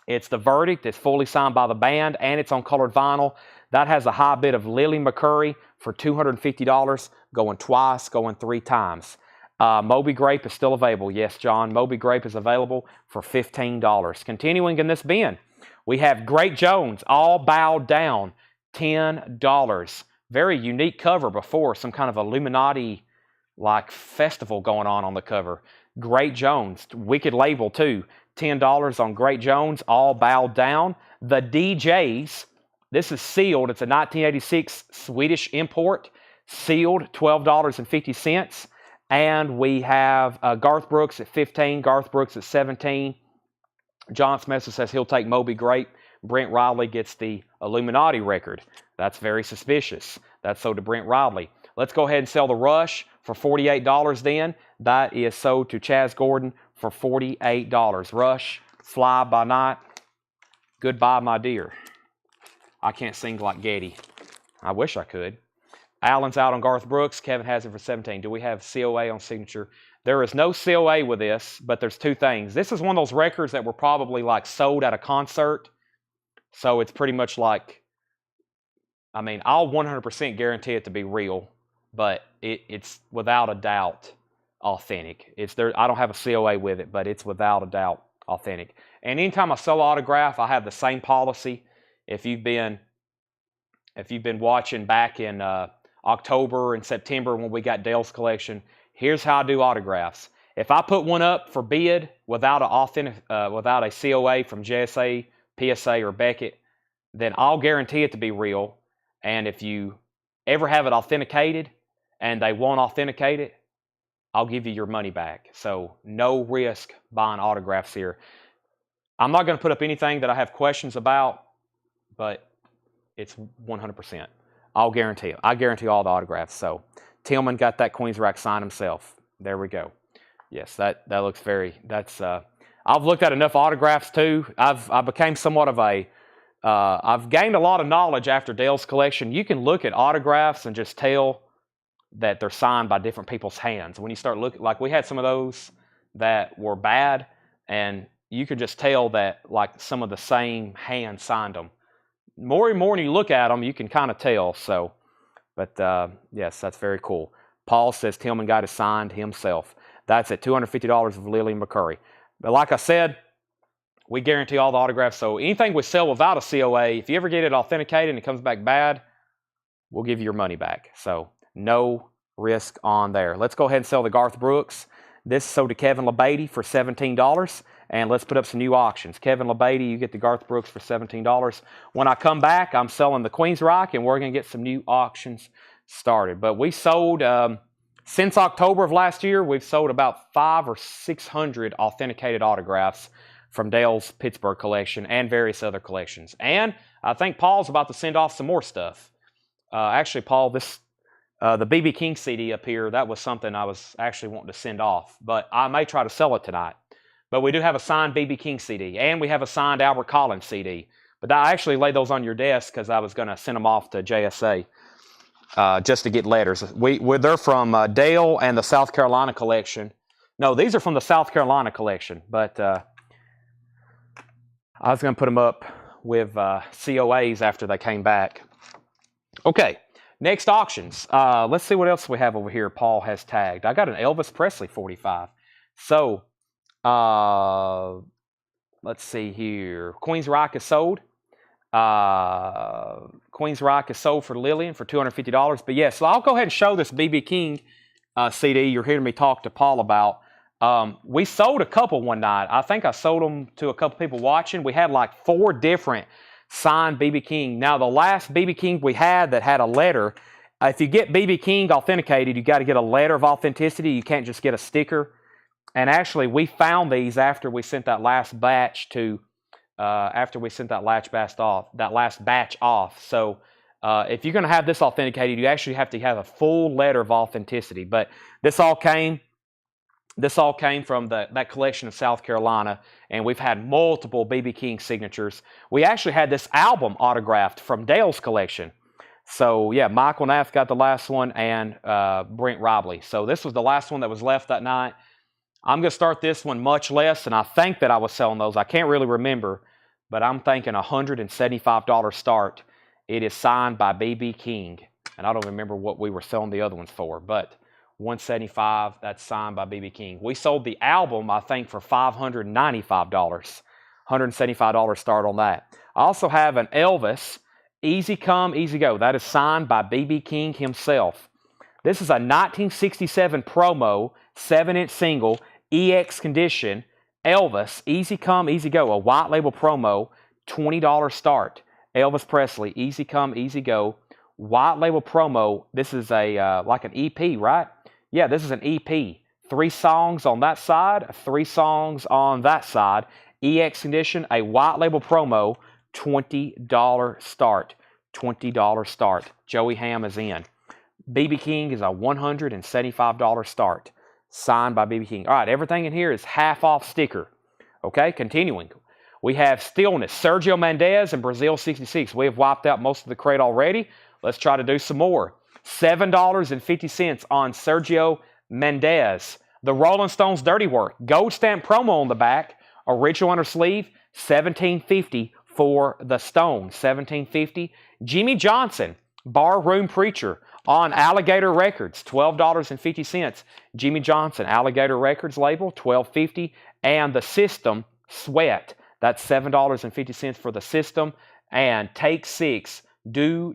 It's the verdict. It's fully signed by the band, and it's on colored vinyl. That has a high bid of Lily McCurry for $250, going twice, going 3 times. Moby Grape is still available. Yes, John, Moby Grape is available for $15. Continuing in this bin, we have Great Jones, All Bowed Down, $10. Very unique cover before, some kind of Illuminati-like festival going on the cover. Great Jones, wicked label too. $10 on Great Jones, All Bowed Down. The DJs, this is sealed. It's a 1986 Swedish import, sealed, $12.50. And we have Garth Brooks at 15, Garth Brooks at 17. John Smith says he'll take Moby Grape. Brent Riley gets the Illuminati record. That's very suspicious. That's sold to Brent Riley. Let's go ahead and sell the Rush for $48 then. That is sold to Chaz Gordon for $48. Rush, Fly By Night, Goodbye My Dear. I can't sing like Getty. I wish I could. Allen's out on Garth Brooks. Kevin has it for 17. Do we have COA on signature? There is no COA with this, but there's 2 things. This is one of those records that were probably like sold at a concert. So it's pretty much like, I mean, I'll 100% guarantee it to be real, but it's without a doubt authentic. It's there. I don't have a COA with it, but it's without a doubt authentic. And anytime I sell an autograph, I have the same policy. If you've been watching back in October and September when we got Dale's collection, here's how I do autographs. If I put one up for bid without a COA from JSA, PSA, or Beckett, then I'll guarantee it to be real. And if you ever have it authenticated and they won't authenticate it, I'll give you your money back. So no risk buying autographs here. I'm not going to put up anything that I have questions about, but it's 100%. I'll guarantee it. I guarantee all the autographs. So Tillman got that Queensryche signed himself. There we go. Yes, that looks very, I've looked at enough autographs too. I became somewhat of a, I've gained a lot of knowledge after Dale's collection. You can look at autographs and just tell that they're signed by different people's hands. When you start looking, like we had some of those that were bad, and you could just tell that like some of the same hands signed them. More and more when you look at them, you can kind of tell. So, but yes, that's very cool. Paul says Tillman got it signed himself. That's at $250 of Lily McCurry. But like I said, we guarantee all the autographs. So anything we sell without a COA, if you ever get it authenticated and it comes back bad, we'll give you your money back. So no risk on there. Let's go ahead and sell the Garth Brooks. This is sold to Kevin LeBaty for $17. And let's put up some new auctions. Kevin LeBaty, you get the Garth Brooks for $17. When I come back, I'm selling the Queensryche, and we're going to get some new auctions started. But we sold Since October of last year, we've sold about 500 or 600 authenticated autographs from Dale's Pittsburgh collection and various other collections. And I think Paul's about to send off some more stuff. Actually, Paul, the B.B. King CD up here, that was something I was actually wanting to send off. But I may try to sell it tonight. But we do have a signed B.B. King CD, and we have a signed Albert Collins CD. But I actually laid those on your desk because I was going to send them off to JSA just to get letters. They're from Dale and the South Carolina collection. No, these are from the South Carolina collection, but I was going to put them up with COAs after they came back. Okay, next auctions. Let's see what else we have over here Paul has tagged. I got an Elvis Presley 45. So, let's see here. Queen's Rock is sold. Queen's Rock is sold for Lillian for $250. But yes, so I'll go ahead and show this B.B. King CD you're hearing me talk to Paul about. We sold a couple one night. I think I sold them to a couple people watching. We had like 4 different signed B.B. King. Now, the last B.B. King we had that had a letter, if you get B.B. King authenticated, you got to get a letter of authenticity. You can't just get a sticker. And actually, we found these after we sent that last batch to that last batch off. So if you're going to have this authenticated, you actually have to have a full letter of authenticity. But this all came from that collection of South Carolina, and we've had multiple B.B. King signatures. We actually had this album autographed from Dale's collection. So yeah, Michael Nath got the last one, and Brent Robley. So this was the last one that was left that night. I'm going to start this one much less, and I think that I was selling those. I can't really remember, but I'm thinking $175 start. It is signed by B.B. King, and I don't remember what we were selling the other ones for, but $175, that's signed by B.B. King. We sold the album, I think, for $595. $175 start on that. I also have an Elvis, Easy Come, Easy Go. That is signed by B.B. King himself. This is a 1967 promo, 7-inch single, EX condition, Elvis, Easy Come, Easy Go, a white label promo, $20 start. Elvis Presley, Easy Come, Easy Go, white label promo. This is a like an EP, right? Yeah, this is an EP. 3 songs on that side, 3 songs on that side. EX condition, a white label promo, $20 start. $20 start. Joey Ham is in. B.B. King is a $175 start. Signed by B.B. King. All right, everything in here is half off sticker. Okay, continuing. We have Stillness, Sergio Mendes, and Brazil 66. We have wiped out most of the crate already. Let's try to do some more. $7.50 on Sergio Mendes. The Rolling Stones Dirty Work. Gold stamp promo on the back. Original under sleeve. $17.50 for the Stones. $17.50. Jimmy Johnson, Barroom Preacher. On Alligator Records, $12.50. Jimmy Johnson, Alligator Records label, $12.50. And the System, Sweat, that's $7.50 for the System. And Take 6, Do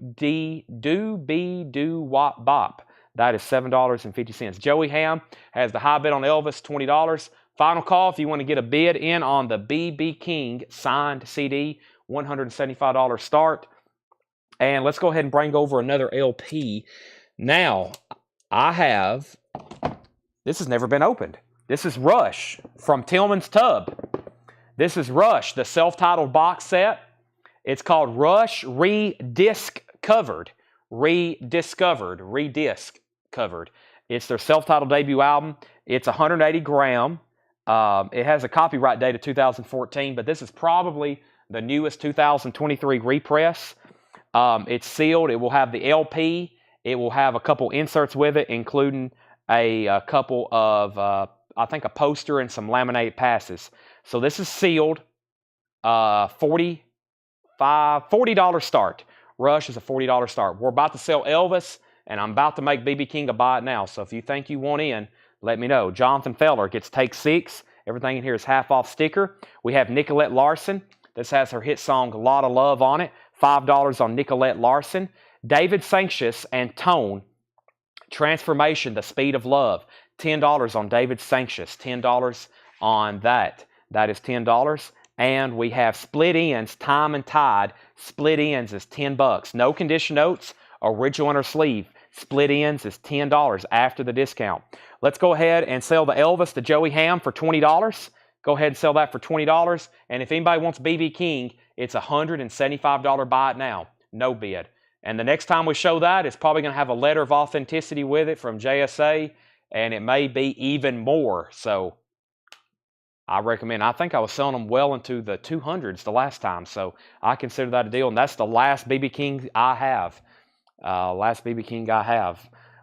Wop Bop, that is $7.50. Joey Ham has the high bid on Elvis, $20. Final call if you want to get a bid in on the B.B. King signed CD, $175 start. And let's go ahead and bring over another LP. Now, this has never been opened. This is Rush from Tillman's Tub. This is Rush, the self-titled box set. It's called Rush Redisc Covered. Redisc Covered. It's their self-titled debut album. It's 180 gram. It has a copyright date of 2014, but this is probably the newest 2023 repress. It's sealed. It will have the LP. It will have a couple inserts with it, including a couple of, I think, a poster and some laminated passes. So this is sealed. $40 start. Rush is a $40 start. We're about to sell Elvis, and I'm about to make B.B. King a buy it now. So if you think you want in, let me know. Jonathan Feller gets Take 6. Everything in here is half off sticker. We have Nicolette Larson. This has her hit song, A Lot of Love on it. $5 on Nicolette Larson. David Sancious and Tone, Transformation, The Speed of Love. $10 on David Sancious. $10 on that. That is $10. And we have Split Ends, Time and Tide. Split Ends is $10. No condition notes. Original under sleeve. Split ends is $10 after the discount. Let's go ahead and sell the Elvis to Joey Ham for $20. Go ahead and sell that for $20. And if anybody wants BB King, it's a $175 buy it now. No bid. And the next time we show that, it's probably going to have a letter of authenticity with it from JSA, and it may be even more. So I recommend. I think I was selling them well into the 200s the last time, so I consider that a deal. And that's the last BB King I have.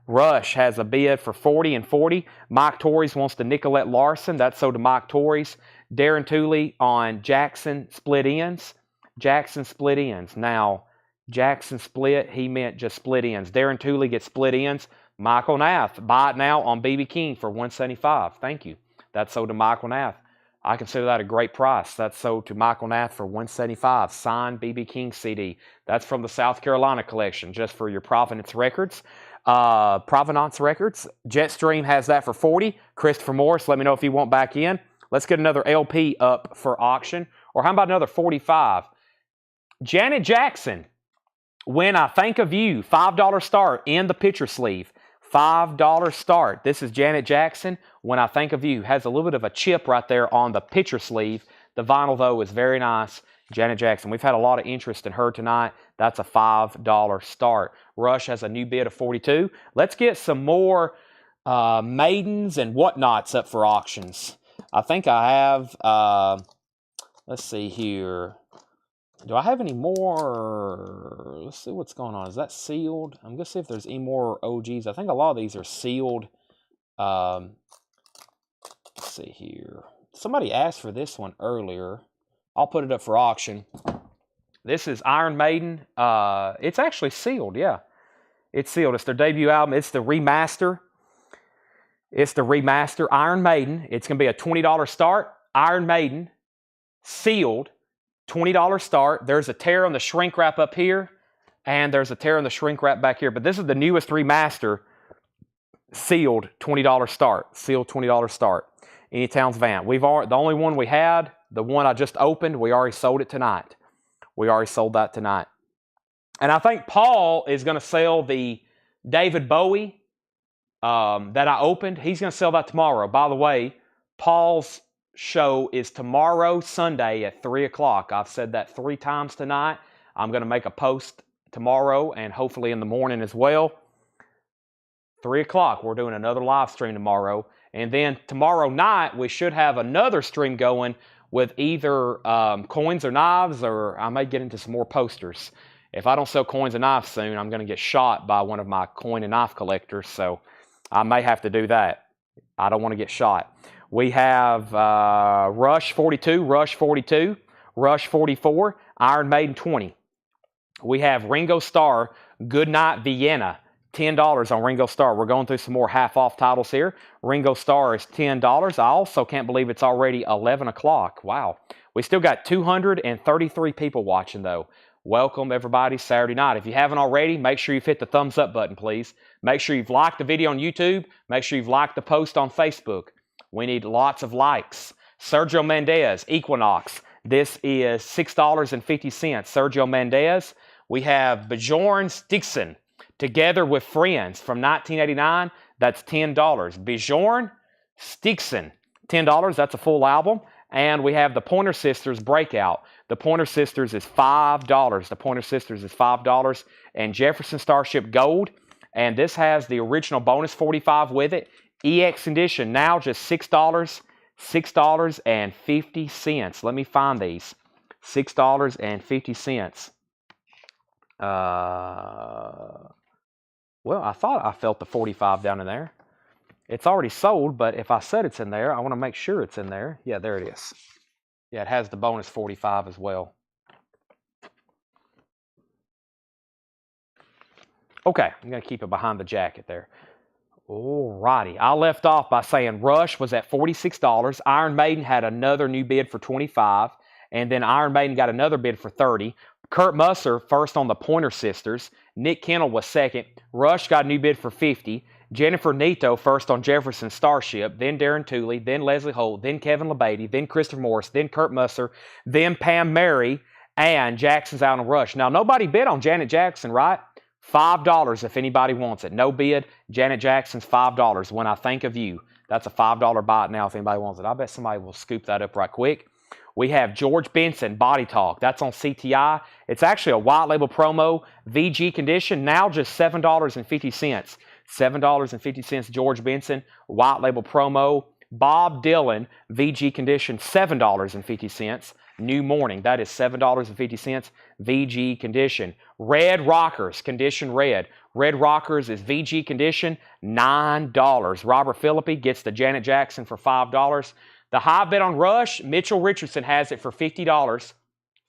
Rush has a bid for 40 and 40. Mike Torres wants to Nicolette Larson. That's sold to Mike Torres. Darren Tooley on Jackson split ends. Jackson split ends. Now, Jackson split, he meant just split ends. Darren Tooley gets split ends. Michael Nath, buy it now on BB King for $175. Thank you. That's sold to Michael Nath. I consider that a great price. That's sold to Michael Nath for $175. Signed BB King CD. That's from the South Carolina collection, just for your Provenance Records. Jetstream has that for $40. Christopher Morris, let me know if you want back in. Let's get another LP up for auction. Or how about another $45? Janet Jackson, When I Think of You, $5 start in the picture sleeve. $5 start. This is Janet Jackson, When I Think of You. Has a little bit of a chip right there on the picture sleeve. The vinyl, though, is very nice. Janet Jackson. We've had a lot of interest in her tonight. That's a $5 start. Rush has a new bid of $42. Let's get some more maidens and whatnots up for auctions. I think I have, let's see here. Do I have any more? Let's see what's going on. Is that sealed? I'm going to see if there's any more OGs. I think a lot of these are sealed. Let's see here. Somebody asked for this one earlier. I'll put it up for auction. This is Iron Maiden. It's actually sealed, yeah. It's sealed. It's their debut album. It's the remaster. It's the remaster Iron Maiden. It's going to be a $20 start. Iron Maiden, sealed. $20 start. There's a tear on the shrink wrap up here, and there's a tear on the shrink wrap back here. But this is the newest remaster, sealed $20 start. Sealed $20 start. Anytown's Van. The only one we had, the one I just opened, we already sold it tonight. We already sold that tonight. And I think Paul is going to sell the David Bowie that I opened. He's going to sell that tomorrow. By the way, Paul's show is tomorrow, Sunday at 3 o'clock. I've said that 3 times tonight. I'm going to make a post tomorrow and hopefully in the morning as well. 3 o'clock, we're doing another live stream tomorrow. And then tomorrow night, we should have another stream going with either coins or knives, or I may get into some more posters. If I don't sell coins and knives soon, I'm going to get shot by one of my coin and knife collectors, so I may have to do that. I don't want to get shot. We have Rush 42, Rush 42, Rush 44, Iron Maiden 20. We have Ringo Starr, Goodnight Vienna, $10 on Ringo Starr. We're going through some more half-off titles here. Ringo Starr is $10. I also can't believe it's already 11 o'clock. Wow. We still got 233 people watching, though. Welcome, everybody, Saturday night. If you haven't already, make sure you've hit the thumbs up button, please. Make sure you've liked the video on YouTube. Make sure you've liked the post on Facebook. We need lots of likes. Sergio Mendes, Equinox. This is $6.50. Sergio Mendes. We have Bjorn Stigson, Together with Friends from 1989. That's $10. Bjorn Stigson, $10. That's a full album. And we have the Pointer Sisters Breakout. The Pointer Sisters is $5. The Pointer Sisters is $5. And Jefferson Starship Gold. And this has the original bonus 45 with it. EX edition now just $6. $6.50. Let me find these. $6.50. Well, I thought I felt the 45 down in there. It's already sold, but if I said it's in there, I want to make sure it's in there. Yeah, there it is. Yeah, it has the bonus 45 as well. Okay, I'm going to keep it behind the jacket there. Alrighty, I left off by saying Rush was at $46. Iron Maiden had another new bid for $25. And then Iron Maiden got another bid for $30. Kurt Musser first on the Pointer Sisters. Nick Kendall was second. Rush got a new bid for $50. Jennifer Nito first on Jefferson Starship, then Darren Tooley, then Leslie Holt, then Kevin LeBady, then Christopher Morris, then Kurt Musser, then Pam Mary, and Jackson's out on Rush. Now, nobody bid on Janet Jackson, right? $5 if anybody wants it. No bid. Janet Jackson's $5. When I Think of You. That's a $5 buy it now if anybody wants it. I bet somebody will scoop that up right quick. We have George Benson, Body Talk. That's on CTI. It's actually a white label promo, VG condition, now just $7.50. $7.50 George Benson, white label promo. Bob Dylan, VG condition, $7.50. New Morning, that is $7.50. VG condition. Red Rockers, condition red. Red Rockers is VG condition, $9. Robert Philippi gets the Janet Jackson for $5. The high bid on Rush, Mitchell Richardson has it for $50.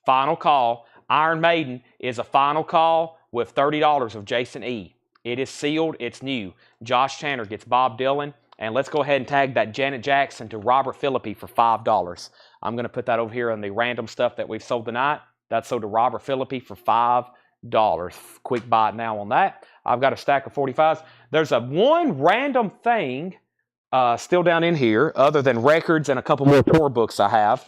Final call. Iron Maiden is a final call with $30 of Jason E. It is sealed. It's new. Josh Tanner gets Bob Dylan. And let's go ahead and tag that Janet Jackson to Robert Philippi for $5. I'm going to put that over here on the random stuff that we've sold tonight. That's sold to Robert Philippi for $5. Quick buy now on that. I've got a stack of 45s. There's a one random thing still down in here, other than records and a couple more tour books I have.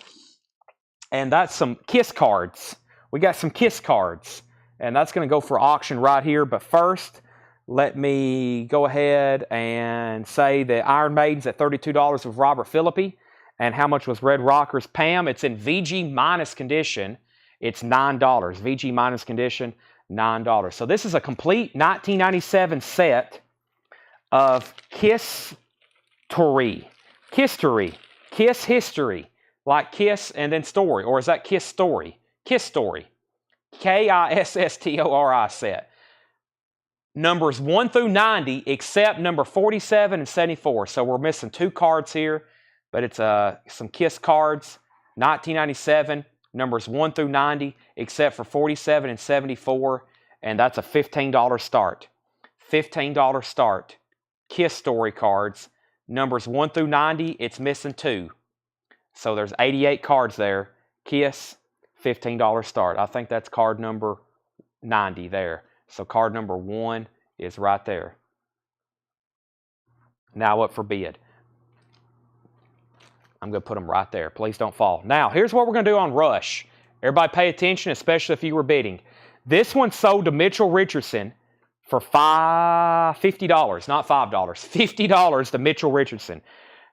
And that's some Kiss cards. We got some Kiss cards. And that's going to go for auction right here. But first, let me go ahead and say that Iron Maiden's at $32 with Robert Philippi. And how much was Red Rockers? Pam, it's in VG minus condition. It's $9. VG minus condition, $9. So this is a complete 1997 set of Kiss History, like Kiss and then Story, or is that Kiss Story? Kiss Story, KISSTORI set. Numbers 1 through 90, except number 47 and 74. So we're missing 2 cards here, but it's some Kiss cards, 1997, numbers 1 through 90, except for 47 and 74, and that's a $15 start. $15 start. Kiss Story cards. Numbers 1 through 90, it's missing 2. So there's 88 cards there. Kiss, $15 start. I think that's card number 90 there. So card number 1 is right there. Now up for bid. I'm going to put them right there. Please don't fall. Now, here's what we're going to do on Rush. Everybody pay attention, especially if you were bidding. This one sold to Mitchell Richardson for $50, not $5, $50 to Mitchell Richardson.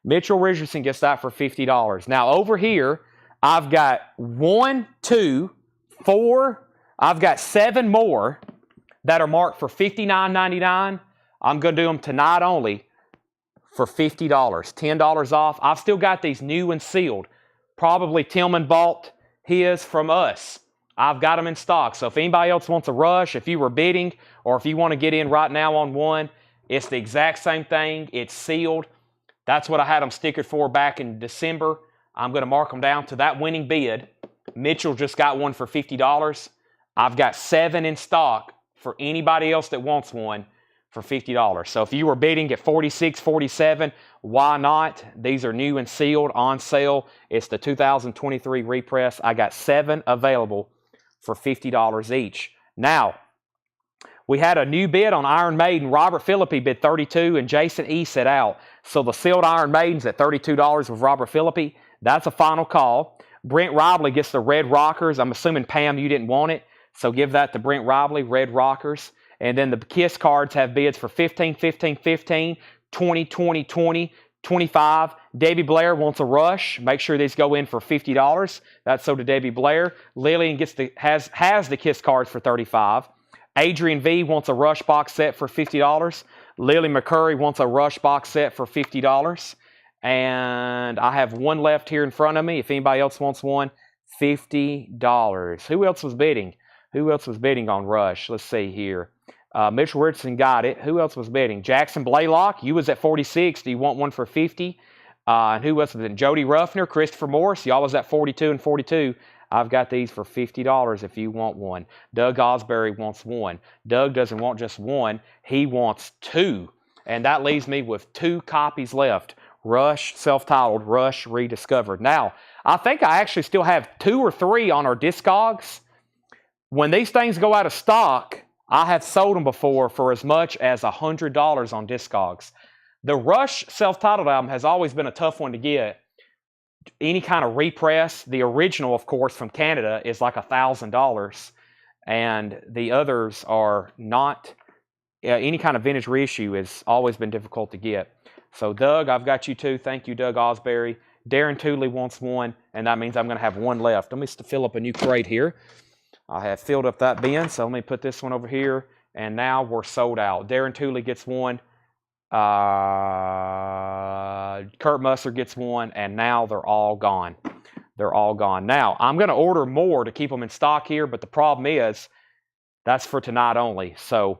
Mitchell Richardson gets that for $50. Now over here, I've got 1, 2, 4, I've got 7 more that are marked for $59.99. I'm going to do them tonight only for $50, $10 off. I've still got these new and sealed. Probably Tillman bought his from us. I've got them in stock. So if anybody else wants a Rush, if you were bidding, or if you want to get in right now on one, it's the exact same thing. It's sealed. That's what I had them stickered for back in December. I'm going to mark them down to that winning bid. Mitchell just got one for $50. I've got 7 in stock for anybody else that wants one for $50. So if you were bidding at 46, 47, why not? These are new and sealed on sale. It's the 2023 repress. I got 7 available for $50 each. Now, we had a new bid on Iron Maiden. Robert Philippi bid $32 and Jason E set out. So the sealed Iron Maiden's at $32 with Robert Philippi. That's a final call. Brent Robley gets the Red Rockers. I'm assuming, Pam, you didn't want it. So give that to Brent Robley, Red Rockers. And then the Kiss cards have bids for 15, 15, 15, 20, 20, 20, 25. Debbie Blair wants a Rush. Make sure these go in for $50. That's so to Debbie Blair. Lillian gets has the Kiss cards for $35. Adrian V wants a Rush box set for $50. Lily McCurry wants a Rush box set for $50. And I have one left here in front of me. If anybody else wants one, $50. Who else was bidding? Who else was bidding on Rush? Let's see here. Mitchell Richardson got it. Who else was bidding? Jackson Blaylock, you was at 46. Do you want one for 50? And who else was bidding? Jody Ruffner, Christopher Morris, y'all was at 42 and 42. I've got these for $50 if you want one. Doug Osbury wants one. Doug doesn't want just one. He wants 2. And that leaves me with 2 copies left. Rush, self-titled, Rush Rediscovered. Now, I think I actually still have 2 or 3 on our Discogs. When these things go out of stock, I have sold them before for as much as $100 on Discogs. The Rush self-titled album has always been a tough one to get. Any kind of repress, the original, of course, from Canada is like $1,000. and the others are not. Any kind of vintage reissue has always been difficult to get. So Doug, I've got you two. Thank you, Doug Osbury. Darren Tooley wants one, and that means I'm going to have one left. Let me fill up a new crate here. I have filled up that bin, so let me put this one over here, and now we're sold out. Darren Tooley gets one. Kurt Musser gets one, and now they're all gone. They're all gone. Now, I'm going to order more to keep them in stock here, but the problem is that's for tonight only. So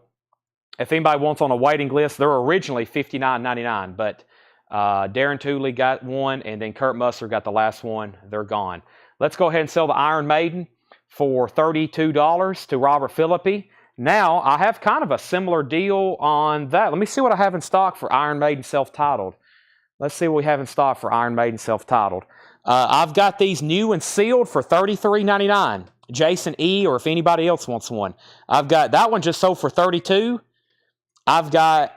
if anybody wants on a waiting list, they're originally $59.99, but Darren Tooley got one, and then Kurt Musser got the last one. They're gone. Let's go ahead and sell the Iron Maiden for $32 to Robert Philippi. Now, I have kind of a similar deal on that. Let me see what I have in stock for Iron Maiden self-titled. Let's see what we have in stock for Iron Maiden self-titled. I've got these new and sealed for $33.99. Jason E., or if anybody else wants one. I've got that one just sold for $32. I've got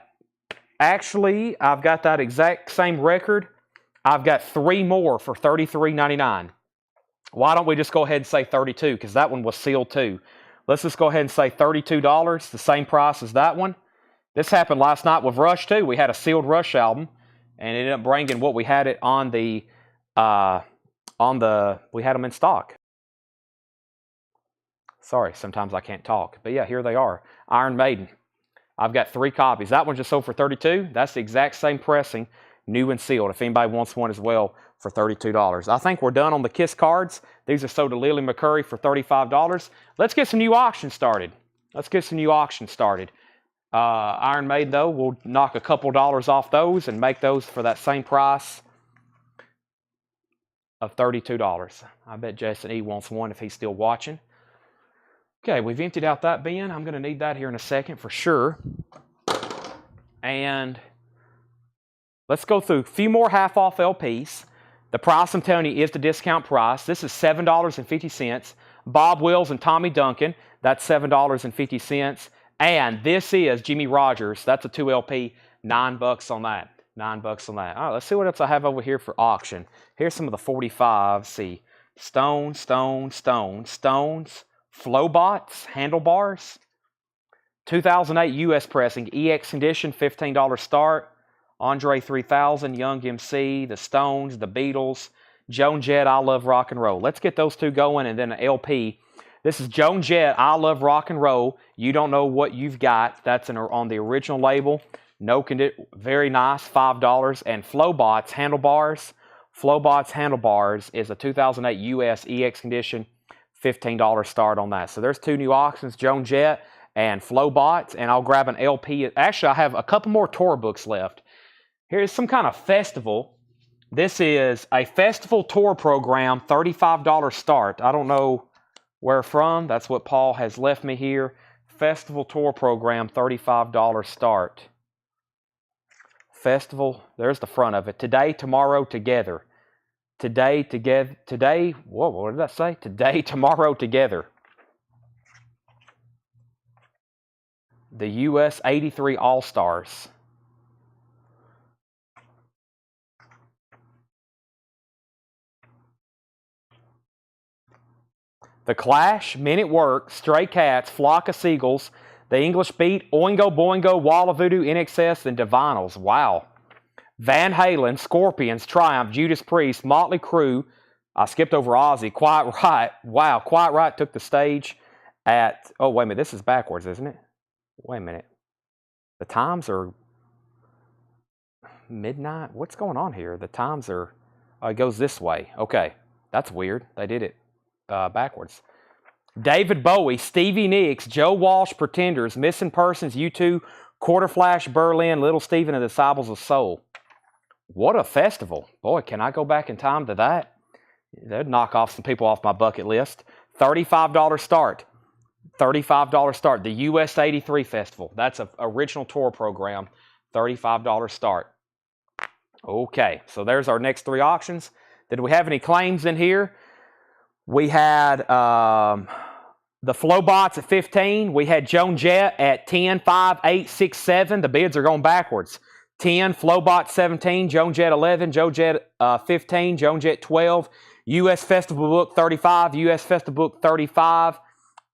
that exact same record. I've got 3 more for $33.99. Why don't we just go ahead and say $32, because that one was sealed too. Let's just go ahead and say $32, the same price as that one. This happened last night with Rush too. We had a sealed Rush album, and it ended up bringing what we had it on the, we had them in stock. Sorry, sometimes I can't talk. But yeah, here they are. Iron Maiden. I've got 3 copies. That one just sold for $32. That's the exact same pressing, new and sealed, if anybody wants one as well, for $32. I think we're done on the KISS cards. These are sold to Lily McCurry for $35. Let's get some new auctions started. Iron Maiden, though, we'll knock a couple dollars off those and make those for that same price of $32. I bet Jason E. wants one if he's still watching. Okay, we've emptied out that bin. I'm going to need that here in a second for sure. And let's go through a few more half-off LPs. The price I'm telling you is the discount price. This is $7.50. Bob Wills and Tommy Duncan, that's $7.50. And this is Jimmy Rogers. That's a 2 LP, $9 on that. $9 on that. All right, let's see what else I have over here for auction. Here's some of the 45s. See, Stones, Flowbots, handlebars. 2008 US pressing, EX condition, $15 start. Andre 3000, Young MC, the Stones, the Beatles, Joan Jett, I Love Rock and Roll. Let's get those two going, and then an LP. This is Joan Jett, I Love Rock and Roll. You don't know what you've got. That's on the original label. No condition, very nice, $5. And Flowbots handlebars. Flowbots handlebars is a 2008 US EX condition, $15 start on that. So there's 2 new auctions, Joan Jett and Flowbots, and I'll grab an LP. Actually, I have a couple more tour books left. Here's some kind of festival. This is a festival tour program, $35 start. I don't know where from. That's what Paul has left me here. Festival tour program, $35 start. Festival, there's the front of it. Today, tomorrow, together. Today, whoa, what did that say? Today, tomorrow, together. The US 83 All-Stars. The Clash, Men at Work, Stray Cats, Flock of Seagulls, The English Beat, Oingo Boingo, Wall of Voodoo, INXS, and Divinals. Wow. Van Halen, Scorpions, Triumph, Judas Priest, Motley Crue. I skipped over Ozzy. Quiet Riot. Wow, Quiet Riot took the stage at... Oh, wait a minute. This is backwards, isn't it? Wait a minute. The times are midnight. What's going on here? The times are... it goes this way. Okay. That's weird. They did it backwards. David Bowie, Stevie Nicks, Joe Walsh, Pretenders, Missing Persons, U2, Quarter Flash, Berlin, Little Steven, and the Disciples of Soul. What a festival. Boy, can I go back in time to that? That'd knock off some people off my bucket list. $35 start. $35 start. The US 83 Festival. That's an original tour program. $35 start. Okay, so there's our next 3 auctions. Did we have any claims in here? We had the Flowbots at 15. We had Joan Jett at 10, 5, 8, 6, 7. The bids are going backwards. 10, Flowbot 17, Joan Jett 11, Joan Jett 15, Joan Jett 12, US Festival Book 35, US Festival Book 35,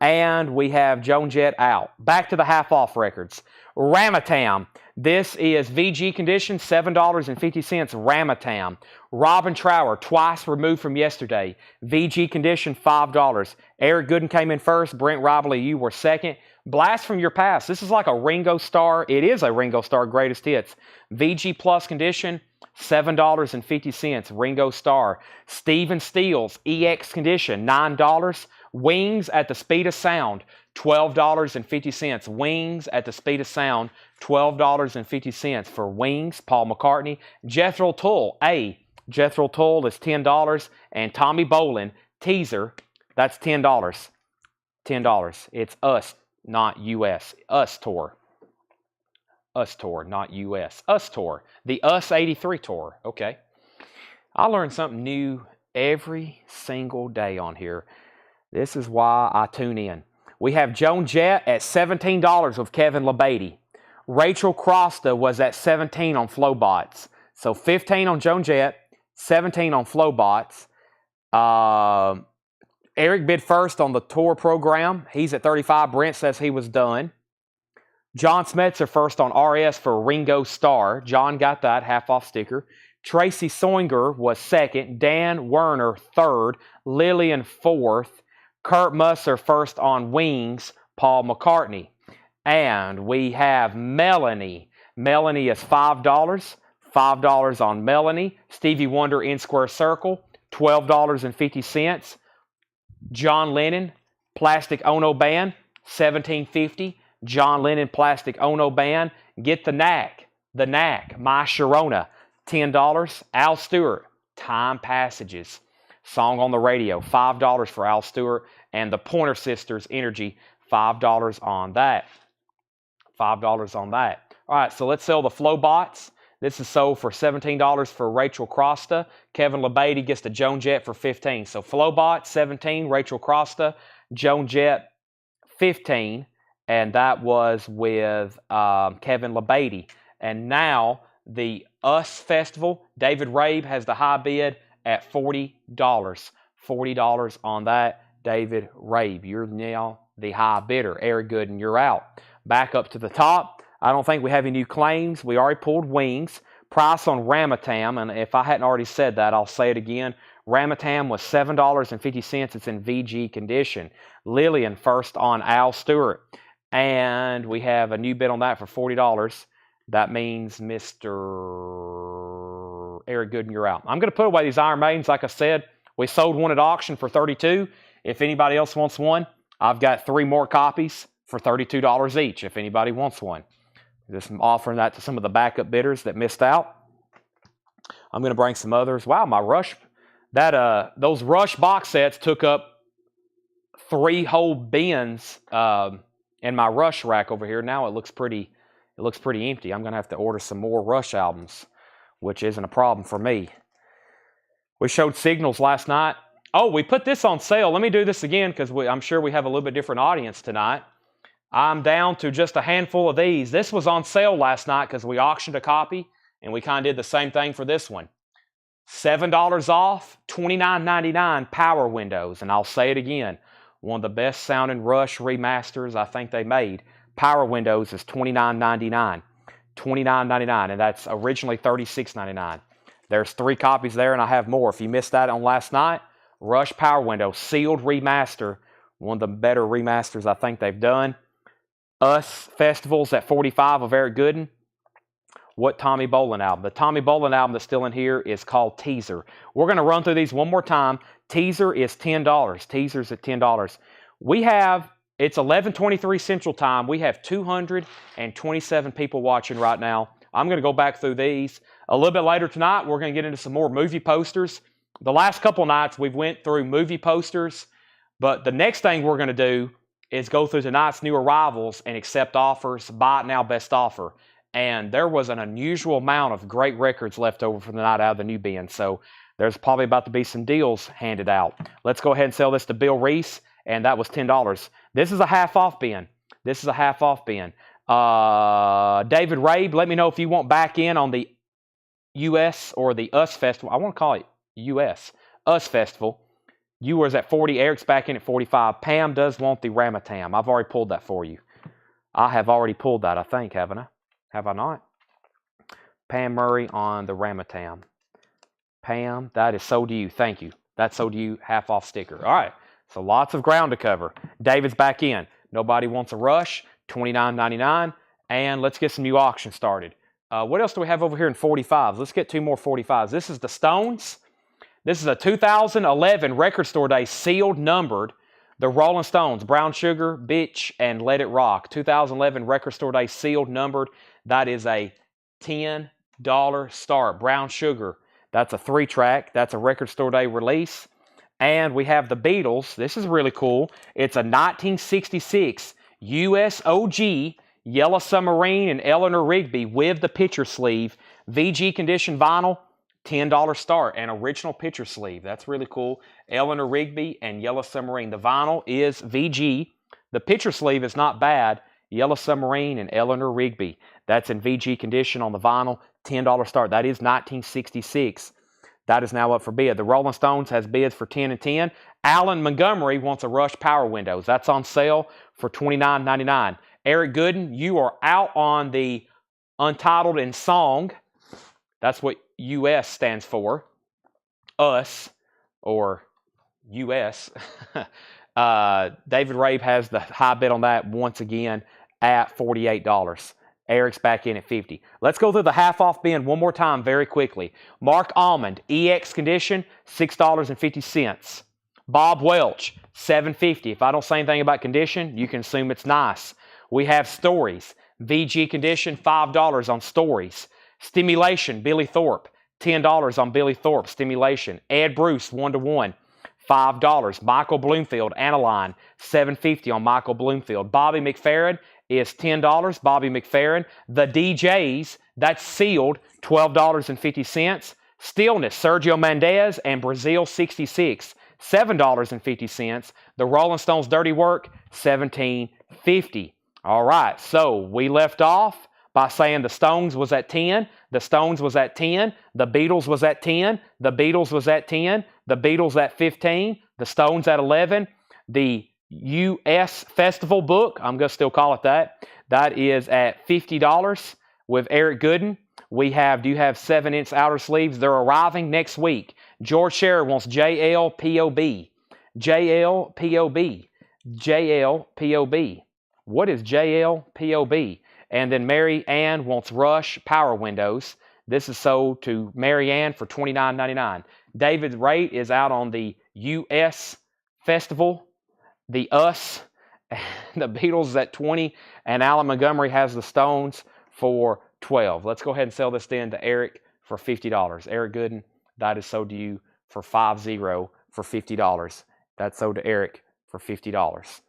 And we have Joan Jett out. Back to the half-off records. Ramatam. This is VG condition, $7.50. Ramatam. Robin Trower, twice removed from yesterday. VG condition, $5. Eric Gooden came in first. Brent Robley, you were second. Blast from Your Past. This is like a Ringo Starr. It is a Ringo Starr greatest hits. VG plus condition, $7.50. Ringo Starr. Steven Steele's EX condition, $9. Wings at the Speed of Sound, $12.50. Wings at the Speed of Sound, $12.50 for Wings. Paul McCartney. Jethro Tull, Jethro Tull is $10. And Tommy Bolin, Teaser, that's $10. $10. It's Us, not US. Us Tour. Us Tour, not US. Us Tour. The Us 83 Tour. Okay. I learn something new every single day on here. This is why I tune in. We have Joan Jett at $17 with Kevin LeBeatty. Rachel Crosta was at $17 on Flowbots. So $15 on Joan Jett, $17 on Flowbots. Eric bid first on the tour program. He's at $35. Brent says he was done. John Smetzer first on RS for Ringo Starr. John got that, half-off sticker. Tracy Soinger was second. Dan Werner third. Lillian fourth. Kurt Musser first on Wings. Paul McCartney. And we have Melanie. Melanie is $5. $5 on Melanie. Stevie Wonder in Square Circle, $12.50. John Lennon, Plastic Ono Band, $17.50. John Lennon, Plastic Ono Band. Get the Knack. The Knack, My Sharona, $10. Al Stewart, Time Passages. Song on the Radio, $5 for Al Stewart. And the Pointer Sisters, Energy, $5 on that. $5 on that. All right, so let's sell the Flowbots. This is sold for $17 for Rachel Crosta. Kevin LeBeatty gets the Joan Jett for $15. So Flowbot, $17. Rachel Crosta. Joan Jett, $15. And that was with Kevin LeBeatty. And now the Us Festival, David Rabe has the high bid at $40. $40 on that, David Rabe. You're now the high bidder. Eric Gooden, you're out. Back up to the top. I don't think we have any new claims. We already pulled Wings. Price on Ramatam, and if I hadn't already said that, I'll say it again. Ramatam was $7.50. It's in VG condition. Lillian first on Al Stewart. And we have a new bid on that for $40. That means Mr. Eric Gooden, you're out. I'm going to put away these Iron Maidens. Like I said, we sold one at auction for $32. If anybody else wants one, I've got 3 more copies for $32 each if anybody wants one. Just offering that to some of the backup bidders that missed out. I'm going to bring some others. Wow, my Rush, those Rush box sets took up 3 whole bins in my Rush rack over here. Now it looks pretty empty. I'm going to have to order some more Rush albums, which isn't a problem for me. We showed Signals last night. Oh, we put this on sale. Let me do this again because I'm sure we have a little bit different audience tonight. I'm down to just a handful of these. This was on sale last night because we auctioned a copy, and we kind of did the same thing for this one. $7 off, $29.99 Power Windows. And I'll say it again, one of the best sounding Rush remasters I think they made. Power Windows is $29.99. $29.99, and that's originally $36.99. There's 3 copies there, and I have more. If you missed that on last night, Rush Power Window, sealed remaster, one of the better remasters I think they've done. Us Festivals at $45 of Eric Gooden. What Tommy Bolin album? The Tommy Bolin album that's still in here is called Teaser. We're going to run through these one more time. Teaser is $10. Teaser's at $10. We have, it's 11:23 Central Time. We have 227 people watching right now. I'm going to go back through these. A little bit later tonight, we're going to get into some more movie posters. The last couple nights, we've went through movie posters. But the next thing we're going to do is go through tonight's new arrivals and accept offers, buy it now, best offer. And there was an unusual amount of great records left over from the night out of the new bin. So there's probably about to be some deals handed out. Let's go ahead and sell this to Bill Reese, and that was $10. This is a half-off bin. This is a half-off bin. David Rabe, let me know if you want back in on the US or the Us Festival. I want to call it US. Us Festival. You was at 40. Eric's back in at 45. Pam does want the Ramatam. I've already pulled that for you. I have already pulled that, I think, haven't I? Have I not? Pam Murray on the Ramatam. Pam, that is so do you. Thank you. That's so do you. Half off sticker. All right. So lots of ground to cover. David's back in. Nobody wants a rush. $29.99. And let's get some new auctions started. What else do we have over here in 45s? Let's get two more 45s. This is the Stones. This is a 2011 Record Store Day sealed numbered. The Rolling Stones, Brown Sugar, Bitch, and Let It Rock. 2011 Record Store Day sealed numbered. That is a $10 start. Brown Sugar. That's a 3-track. That's a Record Store Day release. And we have the Beatles. This is really cool. It's a 1966 US OG Yellow Submarine and Eleanor Rigby with the picture sleeve. VG condition vinyl, $10 start. And original picture sleeve. That's really cool. Eleanor Rigby and Yellow Submarine. The vinyl is VG. The picture sleeve is not bad. Yellow Submarine and Eleanor Rigby. That's in VG condition on the vinyl. $10 start. That is 1966. That is now up for bid. The Rolling Stones has bids for 10 and 10. Alan Montgomery wants a Rush Power Windows. That's on sale for $29.99. Eric Gooden, you are out on the Untitled in Song. That's what US stands for. Us, or US. David Rabe has the high bid on that once again at $48. Eric's back in at 50. Let's go through the half-off bin one more time very quickly. Mark Almond, EX condition, $6.50. Bob Welch, $7.50. If I don't say anything about condition, you can assume it's nice. We have Stories. VG condition, $5 on Stories. Stimulation, Billy Thorpe, $10 on Billy Thorpe. Stimulation. Ed Bruce, 1-to-1, $5. Michael Bloomfield, Aniline, $7.50 on Michael Bloomfield. Bobby McFerrin is $10. Bobby McFerrin. The DJs, that's sealed, $12.50. Stillness, Sergio Mendez and Brazil 66, $7.50. The Rolling Stones Dirty Work, $17.50. All right, so we left off by saying the Stones was at 10, the Stones was at 10, the Beatles was at 10, the Beatles was at 10, the Beatles at 15, the Stones at 11, the U.S. Festival book, I'm going to still call it that, that is at $50 with Eric Gooden. We have, do you have 7-inch outer sleeves? They're arriving next week. George Scherer wants JLPOB. JLPOB. JLPOB. What is JLPOB? And then Mary Ann wants Rush Power Windows. This is sold to Mary Ann for $29.99. David Rate is out on the U.S. Festival. The Us, the Beatles is at 20, and Alan Montgomery has the Stones for 12. Let's go ahead and sell this then to Eric for $50. Eric Gooden, that is sold to you for $50 for $50. That's sold to Eric for $50.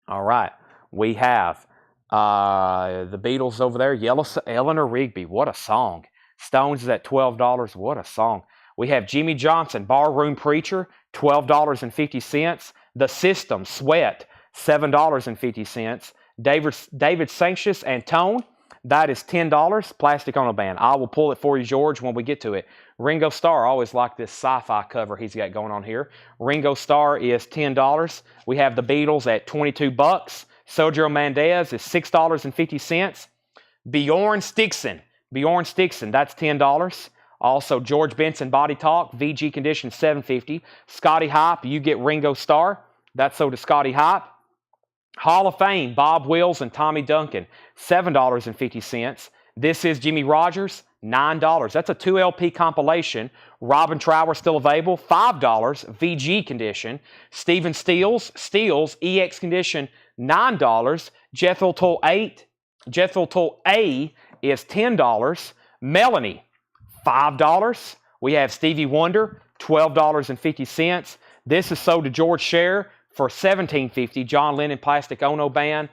All right, we have the Beatles over there. Eleanor Rigby, what a song. Stones is at $12. What a song. We have Jimmy Johnson, Barroom Preacher, $12.50. The System, Sweat, $7.50. David Sanctious and Tone, that is $10. Plastic Ono Band. I will pull it for you, George, when we get to it. Ringo Starr, I always like this sci-fi cover he's got going on here. Ringo Starr is $10. We have the Beatles at $22. Sergio Mendez is $6.50. Bjorn Stixon, that's $10. Also, George Benson Body Talk, VG Condition, $7.50. Scotty Hype, you get Ringo Starr. That's sold to Scotty Hype. Hall of Fame, Bob Wills and Tommy Duncan, $7.50. This is Jimmy Rogers, $9. That's a 2 LP compilation. Robin Trower still available, $5, VG condition. Stephen Steele EX condition, $9. Jethro Tull A is $10. Melanie, $5. We have Stevie Wonder, $12.50. This is sold to George Scherer for $17.50. John Lennon Plastic Ono Band.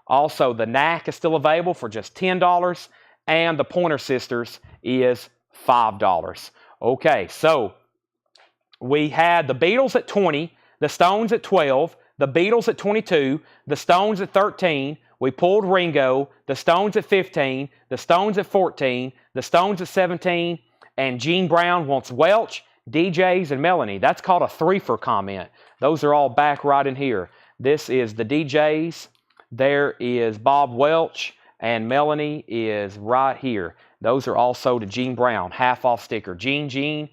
Also, the Knack is still available for just $10. And the Pointer Sisters is $5. Okay, so we had the Beatles at 20, the Stones at 12, the Beatles at 22, the Stones at 13. We pulled Ringo, the Stones at 15, the Stones at 14, the Stones at 17, and Gene Brown wants Welch, DJs and Melanie. That's called a threefer comment. Those are all back right in here. This is the DJs. There is Bob Welch, and Melanie is right here. Those are also to Gene Brown, half off sticker. Gene,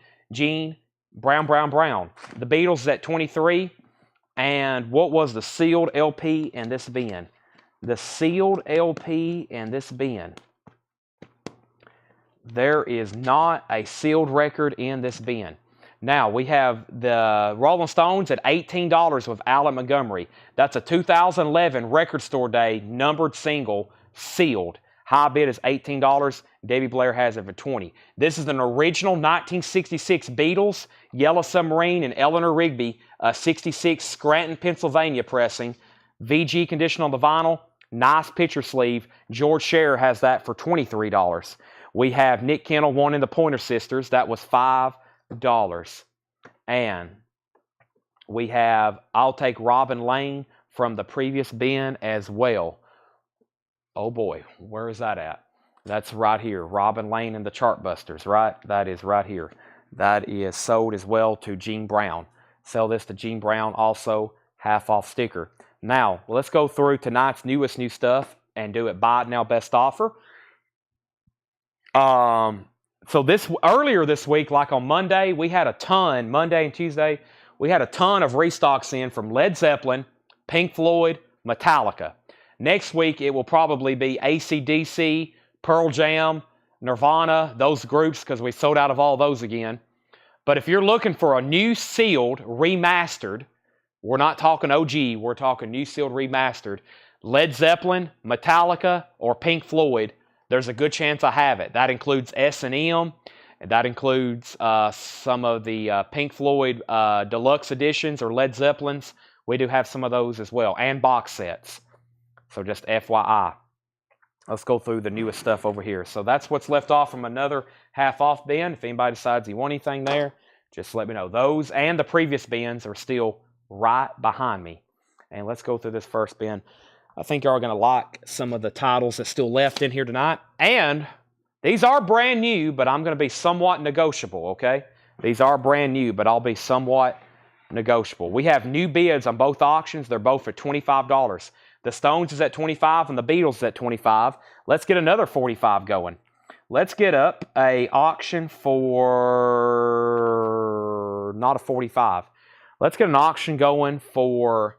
Brown. The Beatles is at 23. And what was the sealed LP in this bin? The sealed LP in this bin. There is not a sealed record in this bin. Now, we have the Rolling Stones at $18 with Alan Montgomery. That's a 2011 Record Store Day numbered single, sealed. High bid is $18. Debbie Blair has it for $20. This is an original 1966 Beatles, Yellow Submarine, and Eleanor Rigby, 66 Scranton, Pennsylvania pressing. VG condition on the vinyl. Nice picture sleeve. George Scherer has that for $23. We have Nick Kennel, one in the Pointer Sisters. That was $5. And we have I'll Take Robin Lane from the previous bin as well. Oh boy, where is that at? That's right here. Robin Lane and the Chartbusters, right? That is right here. That is sold as well to Gene Brown. Sell this to Gene Brown also, half off sticker. Now, let's go through tonight's newest new stuff and do it buy it now best offer. So earlier this week, like on Monday, we had a ton, Monday and Tuesday, we had a ton of restocks in from Led Zeppelin, Pink Floyd, Metallica. Next week, it will probably be AC/DC, Pearl Jam, Nirvana, those groups, because we sold out of all those again. But if you're looking for a new sealed, remastered, we're not talking OG, we're talking new sealed, remastered, Led Zeppelin, Metallica, or Pink Floyd, there's a good chance I have it. That includes S&M, and that includes some of the Pink Floyd deluxe editions or Led Zeppelins. We do have some of those as well, and box sets. So just FYI. Let's go through the newest stuff over here. So that's what's left off from another half off bin. If anybody decides you want anything there, just let me know. Those and the previous bins are still right behind me. And let's go through this first bin. I think y'all are going to like some of the titles that's still left in here tonight. And these are brand new, but I'm going to be somewhat negotiable, okay? These are brand new, but I'll be somewhat negotiable. We have new bids on both auctions. They're both at $25. The Stones is at $25 and the Beatles is at $25. Let's get another $45 going. Let's get up a auction for not a $45. Let's get an auction going for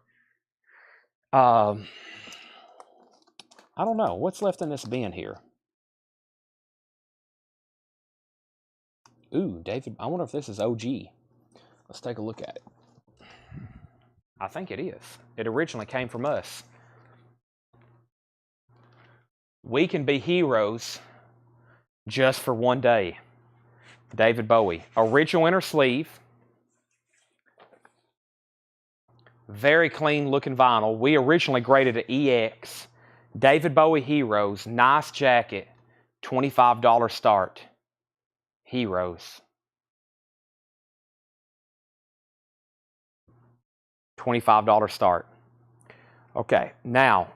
I don't know. What's left in this bin here? Ooh, David, I wonder if this is OG. Let's take a look at it. I think it is. It originally came from us. We Can Be Heroes Just for One Day. David Bowie. Original inner sleeve. Very clean looking vinyl. We originally graded it EX. David Bowie Heroes. Nice jacket. $25 start. Heroes. $25 start. Okay, now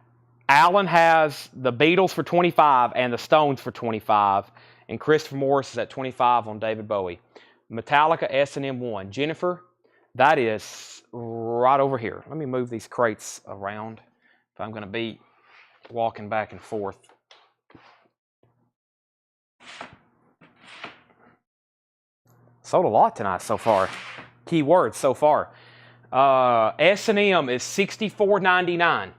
Alan has the Beatles for $25 and the Stones for $25, and Christopher Morris is at $25 on David Bowie. Metallica S&M 1. Jennifer, that is right over here. Let me move these crates around if I'm going to be walking back and forth. Sold a lot tonight so far. Key words so far. S&M is $64.99.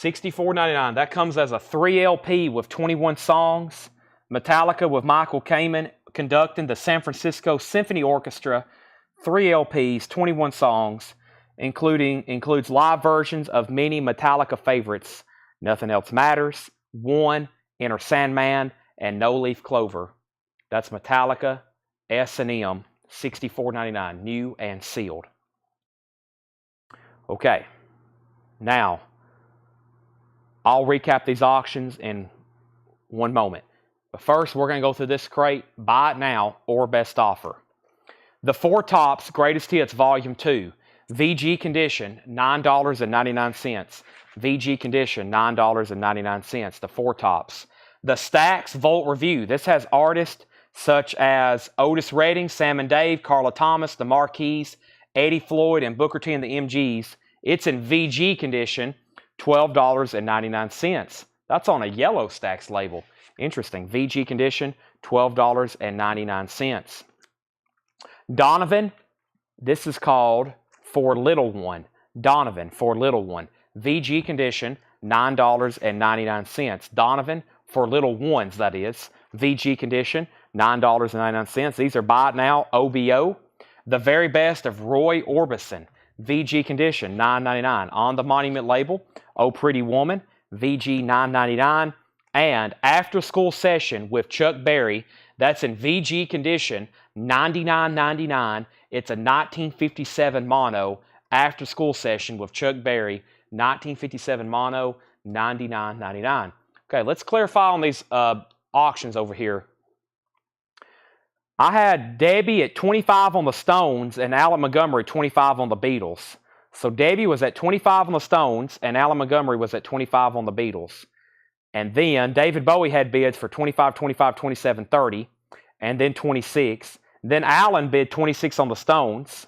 $64.99. That comes as a 3 LP with 21 songs. Metallica with Michael Kamen conducting the San Francisco Symphony Orchestra. 3 LPs, 21 songs, includes live versions of many Metallica favorites. Nothing Else Matters, One, Enter Sandman, and No Leaf Clover. That's Metallica S&M, $64.99, new and sealed. Okay, now I'll recap these auctions in one moment. But first, we're going to go through this crate, buy it now or best offer. The Four Tops Greatest Hits Volume 2, VG condition, $9.99. VG condition, $9.99. The Four Tops. The Stax Volt Review. This has artist such as Otis Redding, Sam and Dave, Carla Thomas, the Marquis, Eddie Floyd, and Booker T and the MGs. It's in VG condition, $12.99. That's on a Yellow Stacks label. Interesting. VG condition, $12.99. Donovan, this is called For Little One. Donovan, For Little One. VG condition, $9.99. Donovan, for little ones, that is. VG condition, $9.99. These are buy it now, OBO. The Very Best of Roy Orbison. VG condition, $9.99. On the Monument label, Oh Pretty Woman, VG $9.99. And After School Session with Chuck Berry, that's in VG condition, $99.99. It's a 1957 mono, After School Session with Chuck Berry, 1957 mono, $99.99. Okay, let's clarify on these auctions over here. I had Debbie at 25 on the Stones and Alan Montgomery 25 on the Beatles. So Debbie was at 25 on the Stones and Alan Montgomery was at 25 on the Beatles. And then David Bowie had bids for 25, 25, 27, 30, and then 26. Then Alan bid 26 on the Stones.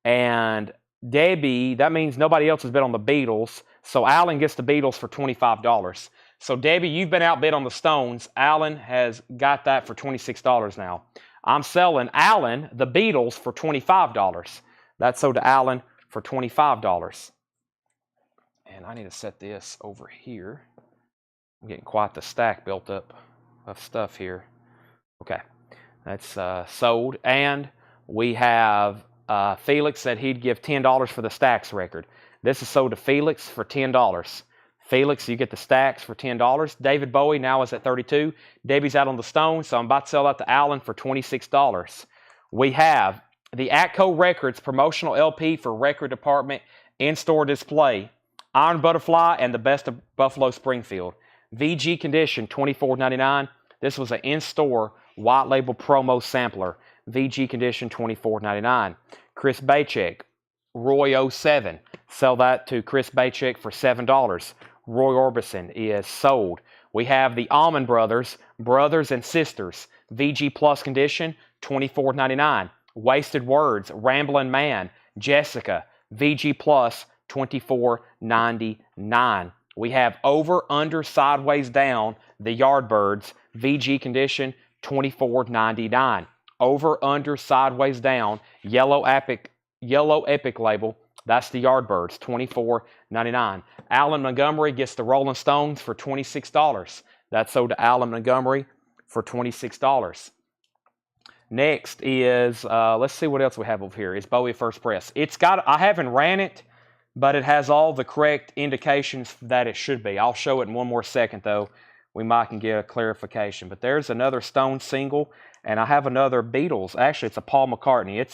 And Debbie, that means nobody else has bid on the Beatles. So Alan gets the Beatles for $25. So Debbie, you've been outbid on the Stones. Alan has got that for $26 now. I'm selling Alan the Beatles for $25. That's sold to Alan for $25. And I need to set this over here. I'm getting quite the stack built up of stuff here. Okay, that's sold. And we have Felix said he'd give $10 for the Stax record. This is sold to Felix for $10. Felix, you get the Stax for $10. David Bowie now is at $32. Debbie's out on the Stones, so I'm about to sell that to Alan for $26. We have the Atco Records promotional LP for record department in-store display. Iron Butterfly and the Best of Buffalo Springfield. VG condition, $24.99. This was an in-store white label promo sampler. VG condition, $24.99. Chris Bachek, Roy 07. Sell that to Chris Bachek for $7. Roy Orbison is sold. We have the Allman Brothers, Brothers and Sisters. VG Plus condition, $24.99. Wasted Words, Ramblin' Man, Jessica. VG Plus, $24.99. We have Over, Under, Sideways, Down, the Yardbirds. VG condition, $24.99. Over, Under, Sideways, Down, Yellow Epic label. That's the Yardbirds, $24.99. Alan Montgomery gets the Rolling Stones for $26. That's sold to Alan Montgomery for $26. Next is, let's see what else we have over here. It's Bowie First Press. I haven't ran it, but it has all the correct indications that it should be. I'll show it in one more second, though. We might can get a clarification. But there's another Stone single, and I have another Beatles. Actually, it's a Paul McCartney.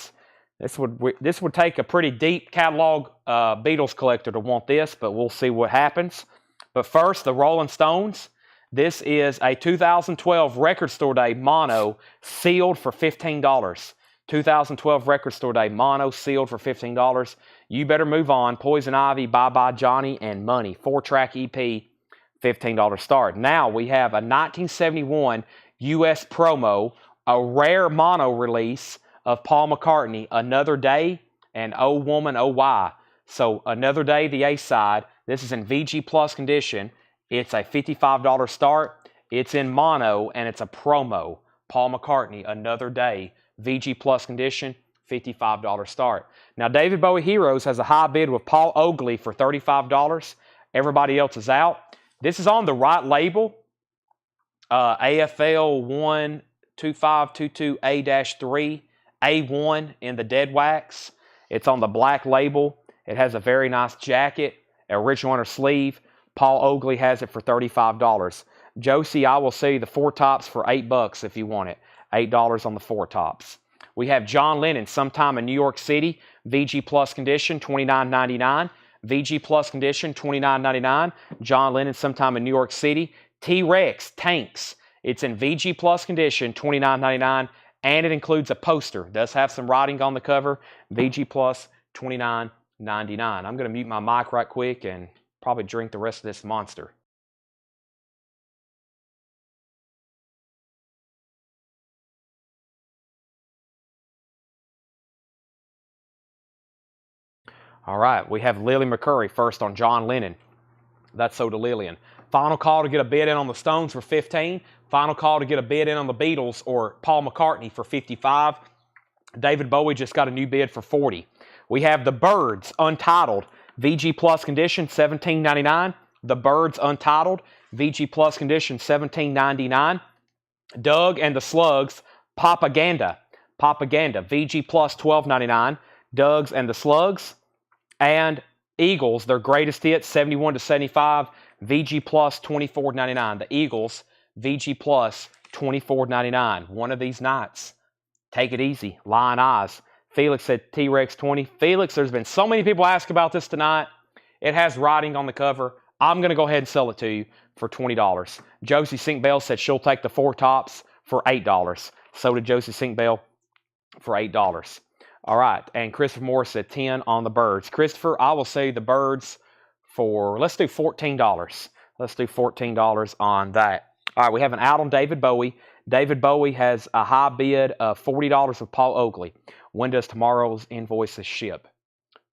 This would take a pretty deep catalog Beatles collector to want this, but we'll see what happens. But first, the Rolling Stones. This is a 2012 Record Store Day mono sealed for $15. 2012 Record Store Day mono sealed for $15. You Better Move On, Poison Ivy, Bye Bye Johnny, and Money. 4-track EP, $15 start. Now we have a 1971 US promo, a rare mono release of Paul McCartney, Another Day, and Oh Woman, Oh Why. So Another Day, the A-side. This is in VG Plus condition. It's a $55 start. It's in mono, and it's a promo. Paul McCartney, Another Day, VG Plus condition, $55 start. Now, David Bowie Heroes has a high bid with Paul Oakley for $35. Everybody else is out. This is on the right label, AFL 12522A-3, A1 in the dead wax. It's on the black label. It has a very nice jacket, original inner sleeve. Paul Oakley has it for $35. Josie, I will sell you the four tops for $8 if you want it. $8 on the four tops. We have John Lennon, Sometime in New York City, VG Plus condition, $29.99. VG Plus condition, $29.99. John Lennon, Sometime in New York City. T-Rex, Tanks. It's in VG Plus condition, $29.99, and it includes a poster. It does have some writing on the cover. VG Plus, $29.99. I'm going to mute my mic right quick and probably drink the rest of this monster. All right, we have Lily McCurry first on John Lennon. That's sold to Lillian. Final call to get a bid in on the Stones for 15. Final call to get a bid in on the Beatles or Paul McCartney for 55. David Bowie just got a new bid for 40. We have the Byrds Untitled VG Plus condition $17.99. The Byrds Untitled VG Plus condition $17.99. Doug and the Slugs Propaganda VG Plus $12.99. Doug's and the Slugs and Eagles, their greatest hits 71 to 75 VG Plus $24.99. The Eagles VG Plus $24.99. One of these nights. Take it easy. Lion Eyes. Felix said T-Rex 20. Felix, there's been so many people ask about this tonight. It has writing on the cover. I'm going to go ahead and sell it to you for $20. Josie Sink Bell said she'll take the 4 tops for $8. So did Josie Sink Bell for $8. All right. And Christopher Moore said 10 on the Byrds. Christopher, I will say the Byrds for, let's do $14. Let's do $14 on that. All right. We have an out on David Bowie. David Bowie has a high bid of $40 with Paul Oakley. When does tomorrow's invoices ship?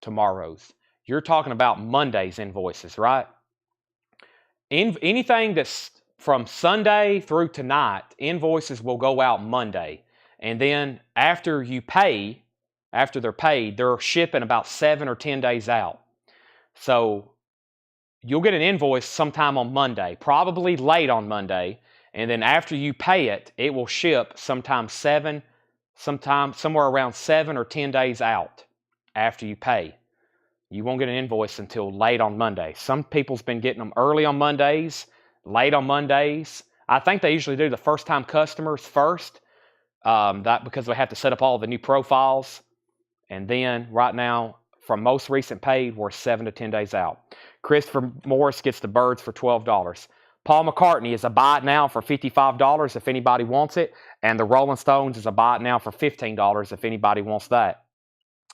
Tomorrow's. You're talking about Monday's invoices, right? Anything that's from Sunday through tonight, invoices will go out Monday. And then after you pay, after they're paid, they're shipping about 7 or 10 days out. So you'll get an invoice sometime on Monday, probably late on Monday. And then after you pay it, it will ship somewhere around 7 or 10 days out after you pay. You won't get an invoice until late on Monday. Some people's been getting them early on Mondays, late on Mondays. I think they usually do the first-time customers first, that because they have to set up all the new profiles. And then right now, from most recent paid, we're 7 to 10 days out. Christopher Morris gets the Byrds for $12. Paul McCartney is a buy it now for $55 if anybody wants it. And the Rolling Stones is a buy it now for $15 if anybody wants that.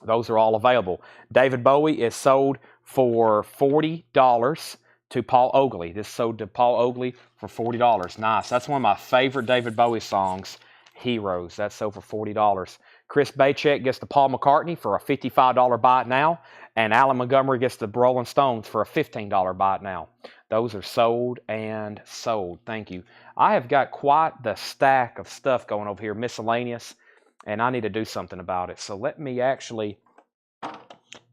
Those are all available. David Bowie is sold for $40 to Paul Oakley. This sold to Paul Oakley for $40. Nice. That's one of my favorite David Bowie songs, Heroes. That's sold for $40. Chris Baycheck gets the Paul McCartney for a $55 buy it now. And Alan Montgomery gets the Rolling Stones for a $15 buy it now. Those are sold and sold. Thank you. I have got quite the stack of stuff going over here, miscellaneous, and I need to do something about it. So let me actually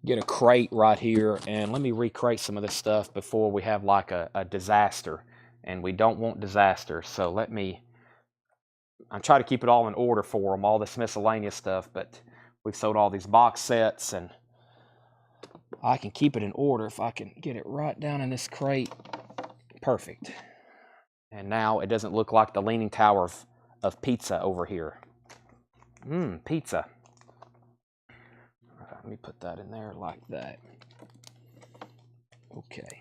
get a crate right here, and let me recrate some of this stuff before we have like a disaster. And we don't want disaster. So let me, I'm trying to keep it all in order for them, all this miscellaneous stuff, but we've sold all these box sets, and I can keep it in order if I can get it right down in this crate. Perfect. And now it doesn't look like the Leaning Tower of pizza over here. Pizza. Let me put that in there like that. Okay.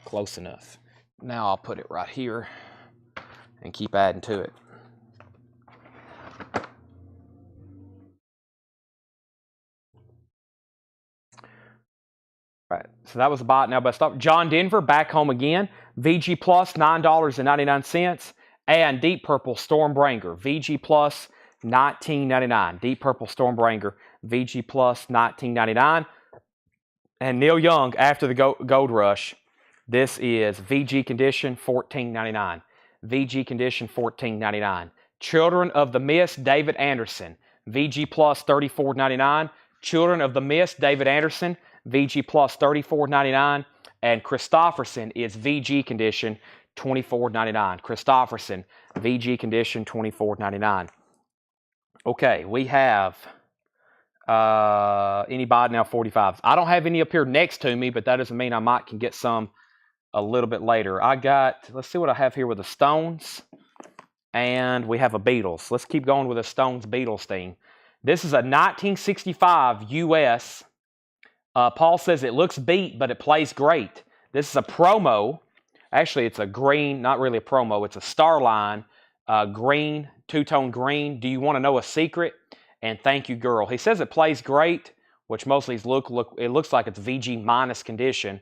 Close enough. Now I'll put it right here and keep adding to it. All right, so that was a buy it now best stop. John Denver back home again. VG Plus $9.99. And Deep Purple Stormbringer VG Plus $19.99. Deep Purple Stormbringer VG Plus $19.99. And Neil Young after the Gold Rush. This is VG Condition $14.99. VG Condition $14.99. Children of the Mist David Anderson VG Plus $34.99. Children of the Mist David Anderson VG Plus $34.99. And Christofferson is VG Condition $24.99. Christofferson, VG Condition $24.99. Okay, we have any buy now 45s. I don't have any up here next to me, but that doesn't mean I might can get some a little bit later. I got, let's see what I have here with the Stones. And we have a Beatles. Let's keep going with the Stones Beatles theme. This is a 1965 US. Paul says it looks beat, but it plays great. This is a promo. Actually, it's a green, not really a promo. It's a Starline green, two-tone green. Do you want to know a secret? And Thank You Girl. He says it plays great, which mostly it looks like it's VG minus condition.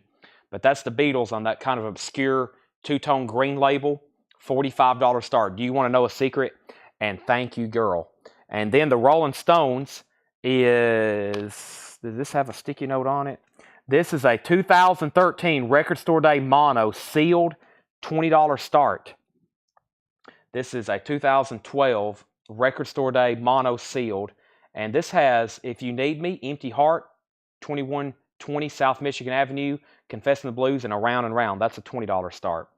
But that's the Beatles on that kind of obscure two-tone green label. $45 start. Do you want to know a secret? And Thank You Girl. And then the Rolling Stones is Does this have a sticky note on it? This is a 2013 Record Store Day Mono sealed $20 start. This is a 2012 Record Store Day Mono sealed. And this has, If You Need Me, Empty Heart, 2120 South Michigan Avenue, Confessing the Blues, and Around and Round. That's a $20 start.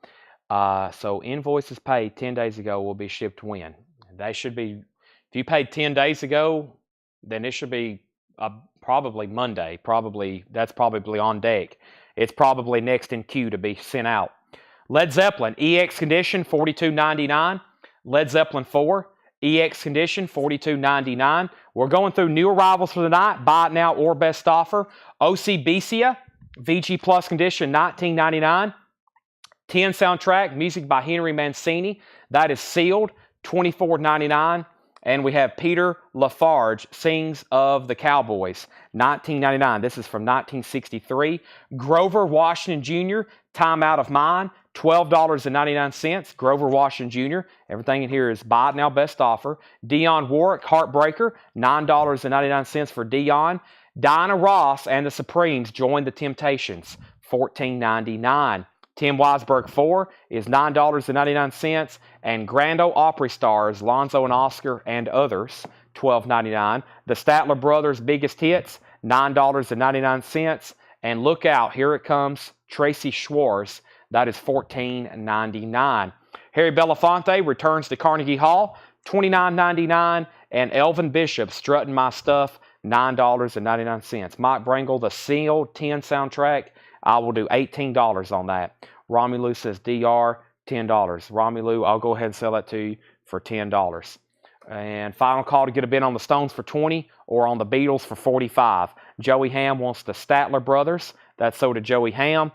So invoices paid 10 days ago will be shipped when? They should be, if you paid 10 days ago, then it should be probably Monday. That's probably on deck. It's probably next in queue to be sent out. Led Zeppelin, EX Condition, $42.99. Led Zeppelin 4, EX Condition, $42.99. We're going through new arrivals for the night. Buy it now or best offer. OC VG Plus Condition, $19.99. 10 soundtrack, music by Henry Mancini. That is sealed, $24.99. And we have Peter Lafarge, Sings of the Cowboys, $19.99. This is from 1963. Grover Washington Jr., Time Out of Mind, $12.99. Grover Washington Jr. Everything in here is buy it now, best offer. Dionne Warwick, Heartbreaker, $9.99 for Dionne. Diana Ross and the Supremes, Join the Temptations, $14.99. Tim Weisberg 4 is $9.99. And Grand Ole Opry stars, Lonzo and Oscar and others, $12.99. The Statler Brothers' Biggest Hits, $9.99. And look out, here it comes, Tracy Schwartz. That is $14.99. Harry Belafonte returns to Carnegie Hall, $29.99. And Elvin Bishop, Strutting My Stuff, $9.99. Mike Brangle, the sealed 10 soundtrack, I will do $18 on that. Romelu says DR, $10. Romelu, I'll go ahead and sell that to you for $10. And final call to get a bid on the Stones for $20 or on the Beatles for $45. Joey Ham wants the Statler Brothers. That's sold to Joey Ham.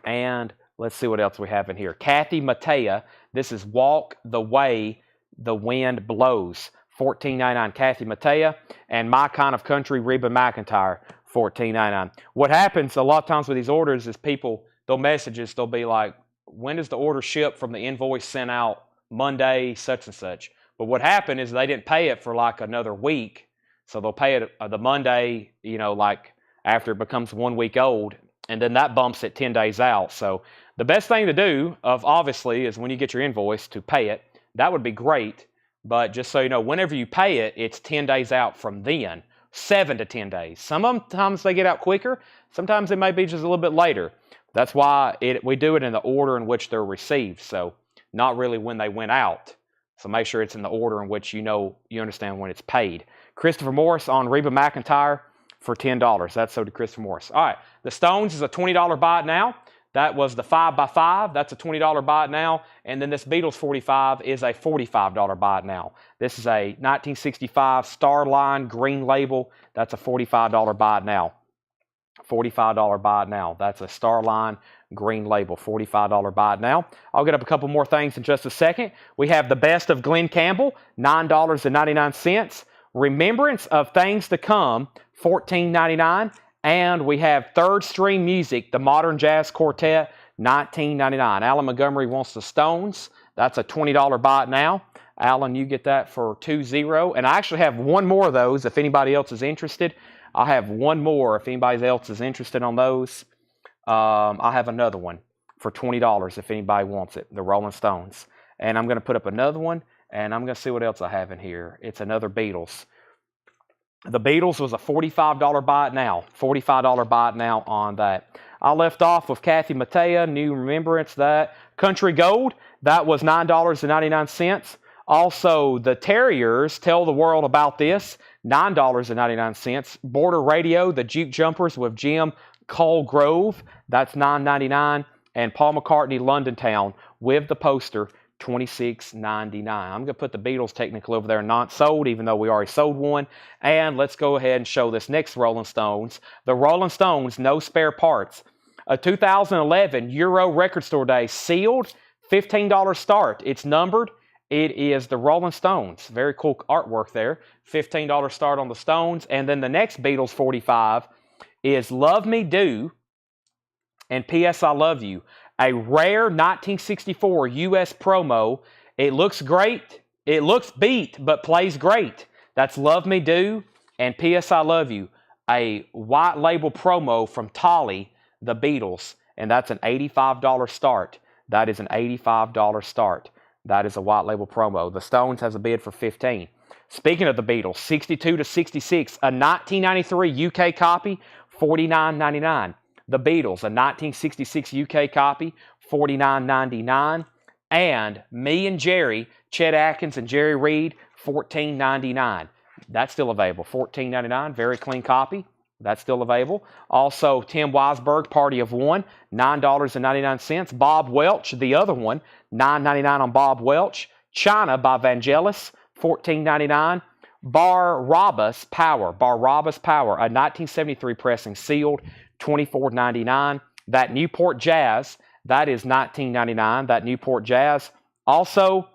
And let's see what else we have in here. Kathy Mattea, this is Walk the Way the Wind Blows, $14.99. Kathy Mattea. And My Kind of Country, Reba McEntire, $14.99. What happens a lot of times with these orders is people, they'll message us, they'll be like, when does the order ship from the invoice sent out Monday, such and such? But what happened is they didn't pay it for like another week. So they'll pay it the Monday, like after it becomes 1 week old, and then that bumps it 10 days out. So the best thing to do, obviously, is when you get your invoice to pay it. That would be great. But just so you know, whenever you pay it, it's 10 days out from then. 7 to 10 days. Sometimes they get out quicker. Sometimes it may be just a little bit later. That's why we do it in the order in which they're received. So not really when they went out. So make sure it's in the order in which you understand when it's paid. Christopher Morris on Reba McEntire for $10. That's sold to Christopher Morris. All right. The Stones is a $20 buy it now. That was the 5x5. That's a $20 buy it now. And then this Beatles 45 is a $45 buy it now. This is a 1965 Starline green label. That's a $45 buy it now. $45 buy it now. That's a Starline green label. $45 buy it now. I'll get up a couple more things in just a second. We have the Best of Glenn Campbell, $9.99. Remembrance of Things to Come, $14.99. And we have Third Stream Music, the Modern Jazz Quartet, $19.99. Alan Montgomery wants the Stones. That's a $20 buy it now. Alan, you get that for $20. And I actually have one more of those if anybody else is interested. I have one more if anybody else is interested on those. I have another one for $20 if anybody wants it, the Rolling Stones. And I'm going to put up another one, and I'm going to see what else I have in here. It's another Beatles. The Beatles was a $45 buy it now. $45 buy it now on that. I left off with Kathy Mattea, New Remembrance, that. Country Gold, that was $9.99. Also, the Terriers, Tell the World About This, $9.99. Border Radio, the Juke Jumpers with Jim Colgrove, that's $9.99. And Paul McCartney, London Town, with the poster, $26.99. I'm going to put the Beatles technically over there, not sold, even though we already sold one. And let's go ahead and show this next Rolling Stones. The Rolling Stones, No Spare Parts. A 2011 Euro Record Store Day, sealed, $15 start. It's numbered. It is the Rolling Stones. Very cool artwork there. $15 start on the Stones. And then the next Beatles 45 is Love Me Do and P.S. I Love You. A rare 1964 U.S. promo. It looks great. It looks beat, but plays great. That's Love Me Do and P.S. I Love You. a white label promo from Tolly, the Beatles, and that's an $85 start. That is an $85 start. That is a white label promo. The Stones has a bid for $15. Speaking of the Beatles, 62 to 66, a 1993 UK copy, $49.99. The Beatles, a 1966 UK copy, $49.99. And Me and Jerry, Chet Atkins and Jerry Reed, $14.99. That's still available. $14.99, very clean copy. That's still available. Also, Tim Weisberg, Party of One, $9.99. Bob Welch, the other one, $9.99 on Bob Welch. China by Vangelis, $14.99. Barabbas Power, a 1973 pressing, sealed, $24.99. That Newport Jazz, that is $19.99. That Newport Jazz. Also,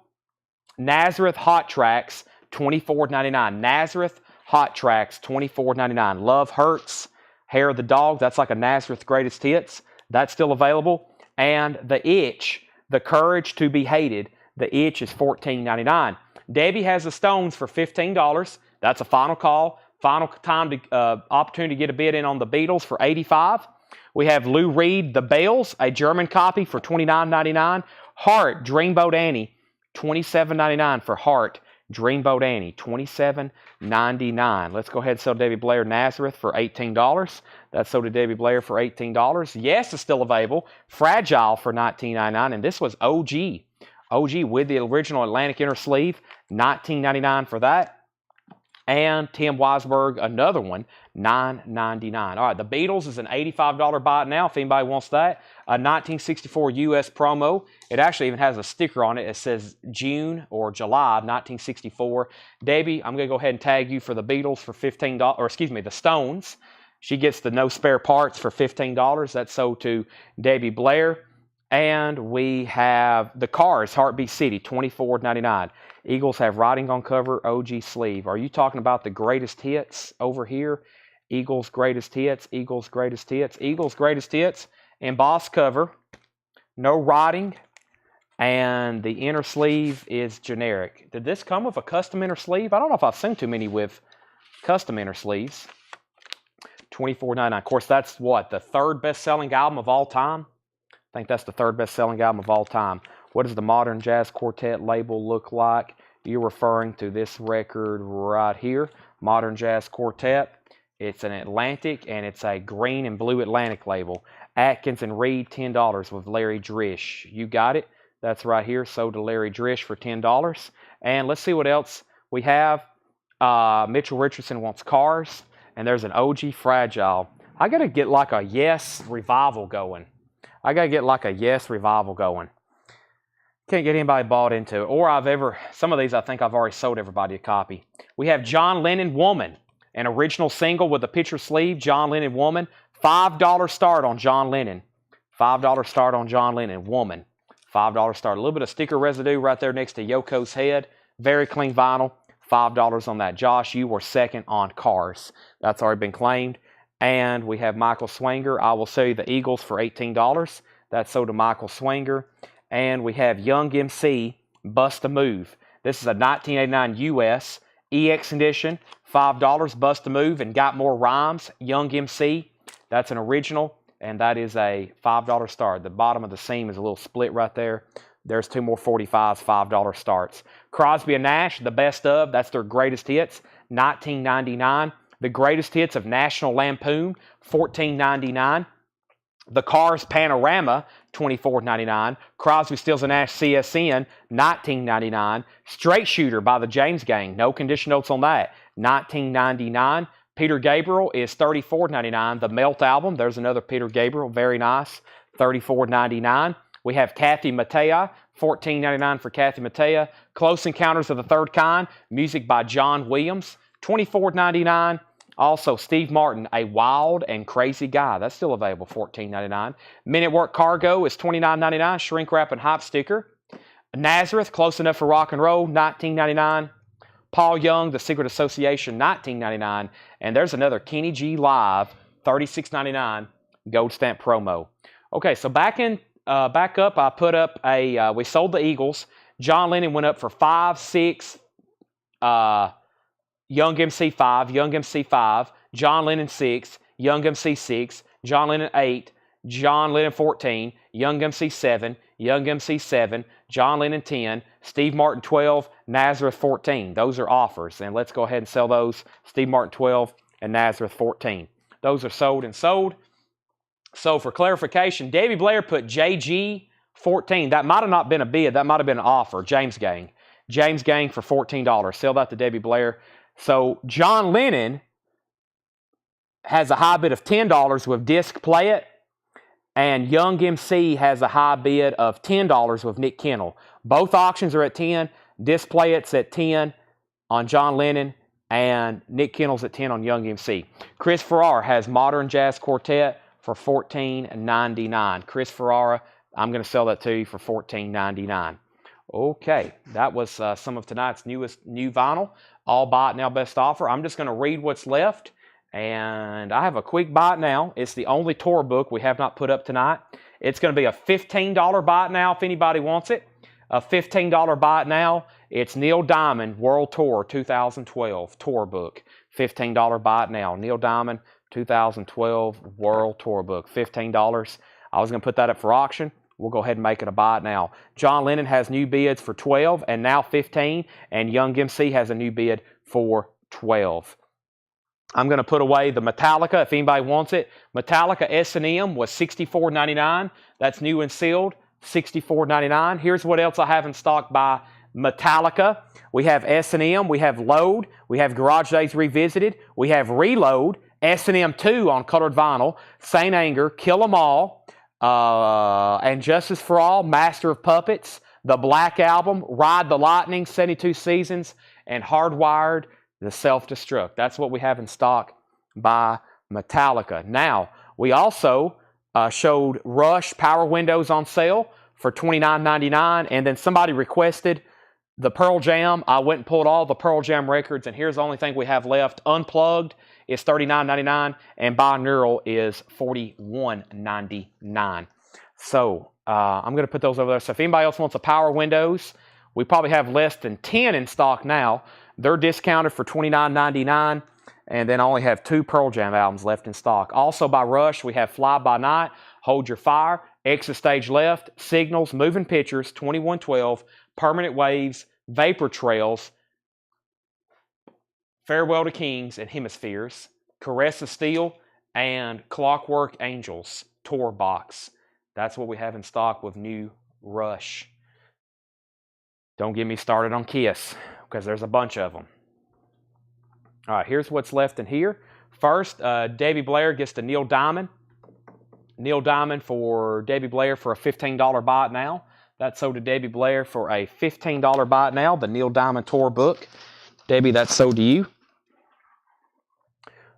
Nazareth Hot Tracks, $24.99. Nazareth Hot Tracks, $24.99. Love Hurts, Hair of the Dog, that's like a Nazareth Greatest Hits. That's still available. And The Itch, The Courage to Be Hated, The Itch is $14.99. Debbie has the Stones for $15. That's a final call. Final time to opportunity to get a bid in on the Beatles for $85. We have Lou Reed, The Bells, a German copy for $29.99. Heart, Dreamboat Annie, $27.99 for Heart. Dreamboat Annie, $27.99. Let's go ahead and sell Debbie Blair Nazareth for $18. That's sold to Debbie Blair for $18. Yes is still available. Fragile for $19.99. And this was OG. OG with the original Atlantic inner sleeve. $19.99 for that. And Tim Weisberg, another one, $9.99. All right, the Beatles is an $85 buy it now if anybody wants that. A 1964 U.S. promo. It actually even has a sticker on it. It says June or July 1964. Debbie, I'm going to go ahead and tag you for the Beatles for $15, or excuse me, the Stones. She gets the no spare parts for $15. That's sold to Debbie Blair. And we have the Cars, Heartbeat City, $24.99. Eagles have writing on cover, OG sleeve. Are you talking about the greatest hits over here? Eagles greatest hits, Eagles greatest hits, Eagles greatest hits. Embossed cover, no writing, and the inner sleeve is generic. Did this come with a custom inner sleeve? I don't know if I've seen too many with custom inner sleeves. $24.99. Of course, that's what? The third best-selling album of all time? I think that's the third best-selling album of all time. What does the Modern Jazz Quartet label look like? You're referring to this record right here, Modern Jazz Quartet. It's an Atlantic, and it's a green and blue Atlantic label. Atkins and Reed, $10 with Larry Drish. You got it. That's right here, sold to Larry Drish for $10. And let's see what else we have. Mitchell Richardson wants Cars, and there's an OG Fragile. I got to get like a Yes revival going. Can't get anybody bought into it. Or some of these I think I've already sold everybody a copy. We have John Lennon Woman, an original single with a picture sleeve, John Lennon Woman. $5 start on John Lennon. $5 start on John Lennon Woman. $5 start. A little bit of sticker residue right there next to Yoko's head. Very clean vinyl. $5 on that. Josh, you were second on Cars. That's already been claimed. And we have Michael Swanger. I will sell you the Eagles for $18. That's sold to Michael Swanger. And we have Young MC, Bust a Move. This is a 1989 US EX edition, $5, Bust a Move, and Got More Rhymes, Young MC. That's an original, and that is a $5 start. The bottom of the seam is a little split right there. There's two more 45s, $5 starts. Crosby and Nash, the best of, that's their greatest hits, $19.99. The greatest hits of National Lampoon, $14.99. The Cars Panorama, $24.99. Crosby, Stills and Nash CSN, $19.99. Straight Shooter by the James Gang, no condition notes on that, $19.99. Peter Gabriel is $34.99. The Melt album, there's another Peter Gabriel, very nice, $34.99. We have Kathy Mattea, $14.99 for Kathy Mattea. Close Encounters of the Third Kind, music by John Williams, $24.99. Also, Steve Martin, A Wild and Crazy Guy. That's still available, $14.99. Men at Work Cargo is $29.99. Shrink Wrap and Hop Sticker. Nazareth, Close Enough for Rock and Roll, $19.99. Paul Young, The Secret Association, $19.99. And there's another Kenny G Live, $36.99, gold stamp promo. Okay, so back up, I put up we sold the Eagles. John Lennon went up for 5, 6, Young MC 5, Young MC 5. John Lennon 6, Young MC 6, John Lennon 8, John Lennon 14, Young MC 7, Young MC 7, John Lennon 10, Steve Martin 12, Nazareth 14. Those are offers, and let's go ahead and sell those. Steve Martin 12 and Nazareth 14. Those are sold and sold. So for clarification, Debbie Blair put JG 14. That might have not been a bid. That might have been an offer. James Gang. James Gang for $14. Sell that to Debbie Blair. So John Lennon has a high bid of $10 with Disc Play It. And Young MC has a high bid of $10 with Nick Kennel. Both auctions are at 10. Display It's at 10 on John Lennon, and Nick Kennel's at 10 on Young MC. Chris Farrar has Modern Jazz Quartet for $14.99. Chris Farrar, I'm going to sell that to you for $14.99. Okay, that was some of tonight's new vinyl. All buy it now, best offer. I'm just going to read what's left. And I have a quick buy it now. It's the only tour book we have not put up tonight. It's going to be a $15 buy it now if anybody wants it. A $15 buy it now. It's Neil Diamond World Tour 2012 tour book. $15 buy it now. Neil Diamond 2012 World Tour book. $15. I was going to put that up for auction. We'll go ahead and make it a buy it now. John Lennon has new bids for 12 and now 15. And Young MC has a new bid for 12. I'm going to put away the Metallica if anybody wants it. Metallica S&M was $64.99. That's new and sealed, $64.99. Here's what else I have in stock by Metallica. We have S&M, we have Load, we have Garage Days Revisited, we have Reload, S&M 2 on colored vinyl, Saint Anger, Kill 'Em All, and Justice for All, Master of Puppets, the Black Album, Ride the Lightning, 72 Seasons, and Hardwired, the Self-Destruct. That's what we have in stock by Metallica. Now, we also showed Rush Power Windows on sale for $29.99, and then somebody requested the Pearl Jam. I went and pulled all the Pearl Jam records, and here's the only thing we have left. Unplugged is $39.99, and Binaural is $41.99. So I'm going to put those over there. So if anybody else wants a Power Windows, we probably have less than 10 in stock now. They're discounted for $29.99, and then I only have 2 Pearl Jam albums left in stock. Also by Rush, we have Fly By Night, Hold Your Fire, Exit Stage Left, Signals, Moving Pictures, 2112, Permanent Waves, Vapor Trails, Farewell to Kings and Hemispheres, Caress of Steel, and Clockwork Angels Tour Box. That's what we have in stock with new Rush. Don't get me started on Kiss, because there's a bunch of them. All right, here's what's left in here. First, Debbie Blair gets the Neil Diamond. Neil Diamond for Debbie Blair for a $15 buy it now. That's sold to Debbie Blair for a $15 buy it now, the Neil Diamond Tour book. Debbie, that's sold to you.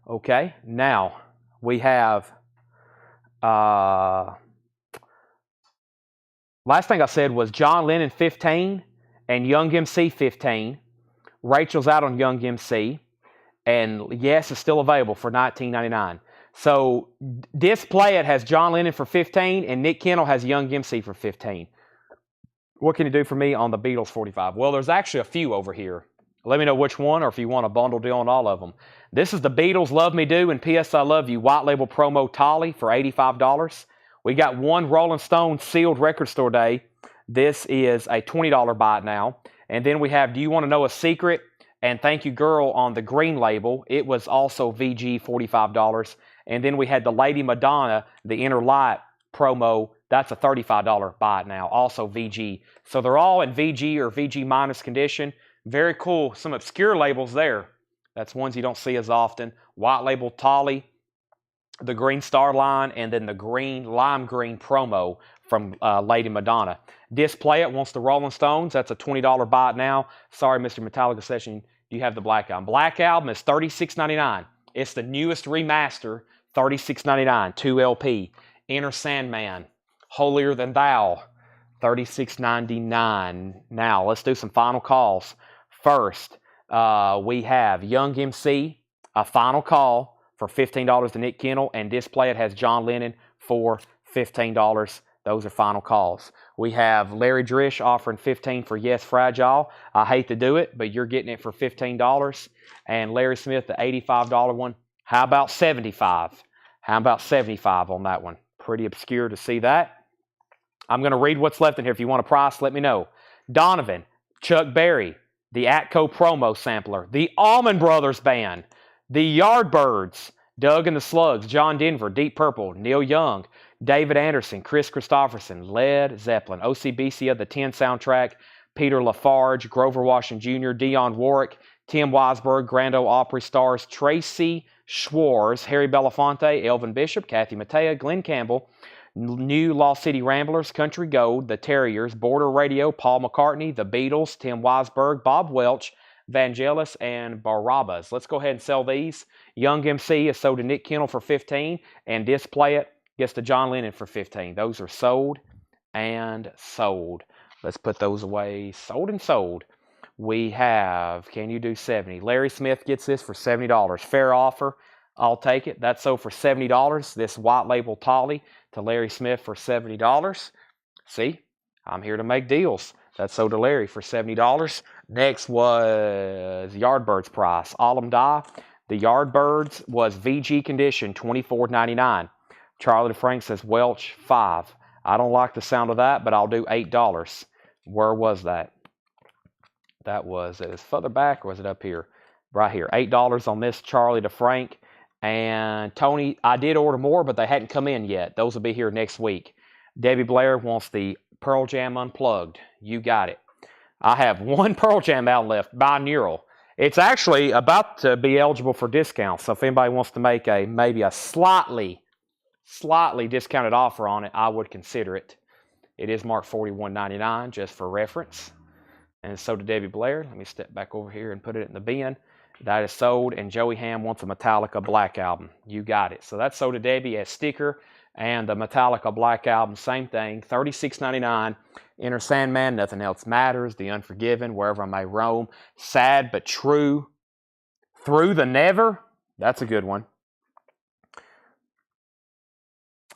Okay, now we have, last thing I said was John Lennon 15 and Young MC 15. Rachel's out on Young MC, and Yes is still available for $19.99. So Display It has John Lennon for 15, and Nick Kennel has Young MC for 15. What can you do for me on the Beatles 45? Well, there's actually a few over here. Let me know which one, or if you want a bundle deal on all of them. This is the Beatles Love Me Do and P.S. I Love You White Label Promo Tolly for $85. We got one Rolling Stone sealed record store day. This is a $20 buy it now. And then we have Do You Want to Know a Secret? And Thank You Girl on the green label. It was also VG $45. And then we had the Lady Madonna, the Inner Light promo. That's a $35 buy it now, also VG. So they're all in VG or VG minus condition. Very cool. Some obscure labels there. That's ones you don't see as often. White label Tolly, the Green Star line, and then the green lime green promo from Lady Madonna. Display It wants the Rolling Stones. That's a $20 buy it now. Sorry, Mr. Metallica Session, do you have the Black Album? Black Album is $36.99. It's the newest remaster, $36.99, 2 LP. Inner Sandman, Holier Than Thou, $36.99. Now, let's do some final calls. First, we have Young MC, a final call for $15 to Nick Kennel, and Display It has John Lennon for $15. Those are final calls. We have Larry Drish offering $15 for Yes Fragile. I hate to do it, but you're getting it for $15. And Larry Smith, the $85 one, How about 75? How about 75 on that one? Pretty obscure to see that. I'm going to read what's left in here. If you want a price, let me know. Donovan, Chuck Berry, the Atco promo sampler, the Allman Brothers Band, the Yardbirds, Doug and the Slugs, John Denver, Deep Purple, Neil Young, David Anderson, Chris Christopherson, Led Zeppelin, OCBC of the 10 soundtrack, Peter Lafarge, Grover Washington Jr., Dionne Warwick, Tim Weisberg, Grand Ole Opry stars, Tracy Schwartz, Harry Belafonte, Elvin Bishop, Kathy Mattea, Glenn Campbell, New Lost City Ramblers, Country Gold, The Terriers, Border Radio, Paul McCartney, The Beatles, Tim Weisberg, Bob Welch, Vangelis, and Barabbas. Let's go ahead and sell these. Young MC is sold to Nick Kennel for $15, and Display It gets to John Lennon for $15. Those are sold and sold. Let's put those away. Sold and sold. We have, can you do 70? Larry Smith gets this for $70. Fair offer. I'll take it. That's sold for $70. This white label Tolly to Larry Smith for $70. See, I'm here to make deals. That's sold to Larry for $70. Next was Yardbirds price. Alum Die. The Yardbirds was VG condition, $24.99. Charlie DeFrank says Welch, $5. I don't like the sound of that, but I'll do $8. Where was that? That was, it was further back, or was it up here? Right here. $8 on this Charlie DeFrank. And Tony, I did order more, but they hadn't come in yet. Those will be here next week. Debbie Blair wants the Pearl Jam Unplugged. You got it. I have one Pearl Jam album left, binaural. It's actually about to be eligible for discount. So if anybody wants to make maybe a slightly discounted offer on it, I would consider it. It is marked $41.99 just for reference. And so did Debbie Blair. Let me step back over here and put it in the bin. That is sold, and Joey Ham wants a Metallica Black Album. You got it. So that's sold to Debbie as sticker, and the Metallica Black Album, same thing, $36.99. Enter Sandman, Nothing Else Matters, The Unforgiven, Wherever I May Roam, Sad But True, Through the Never. That's a good one.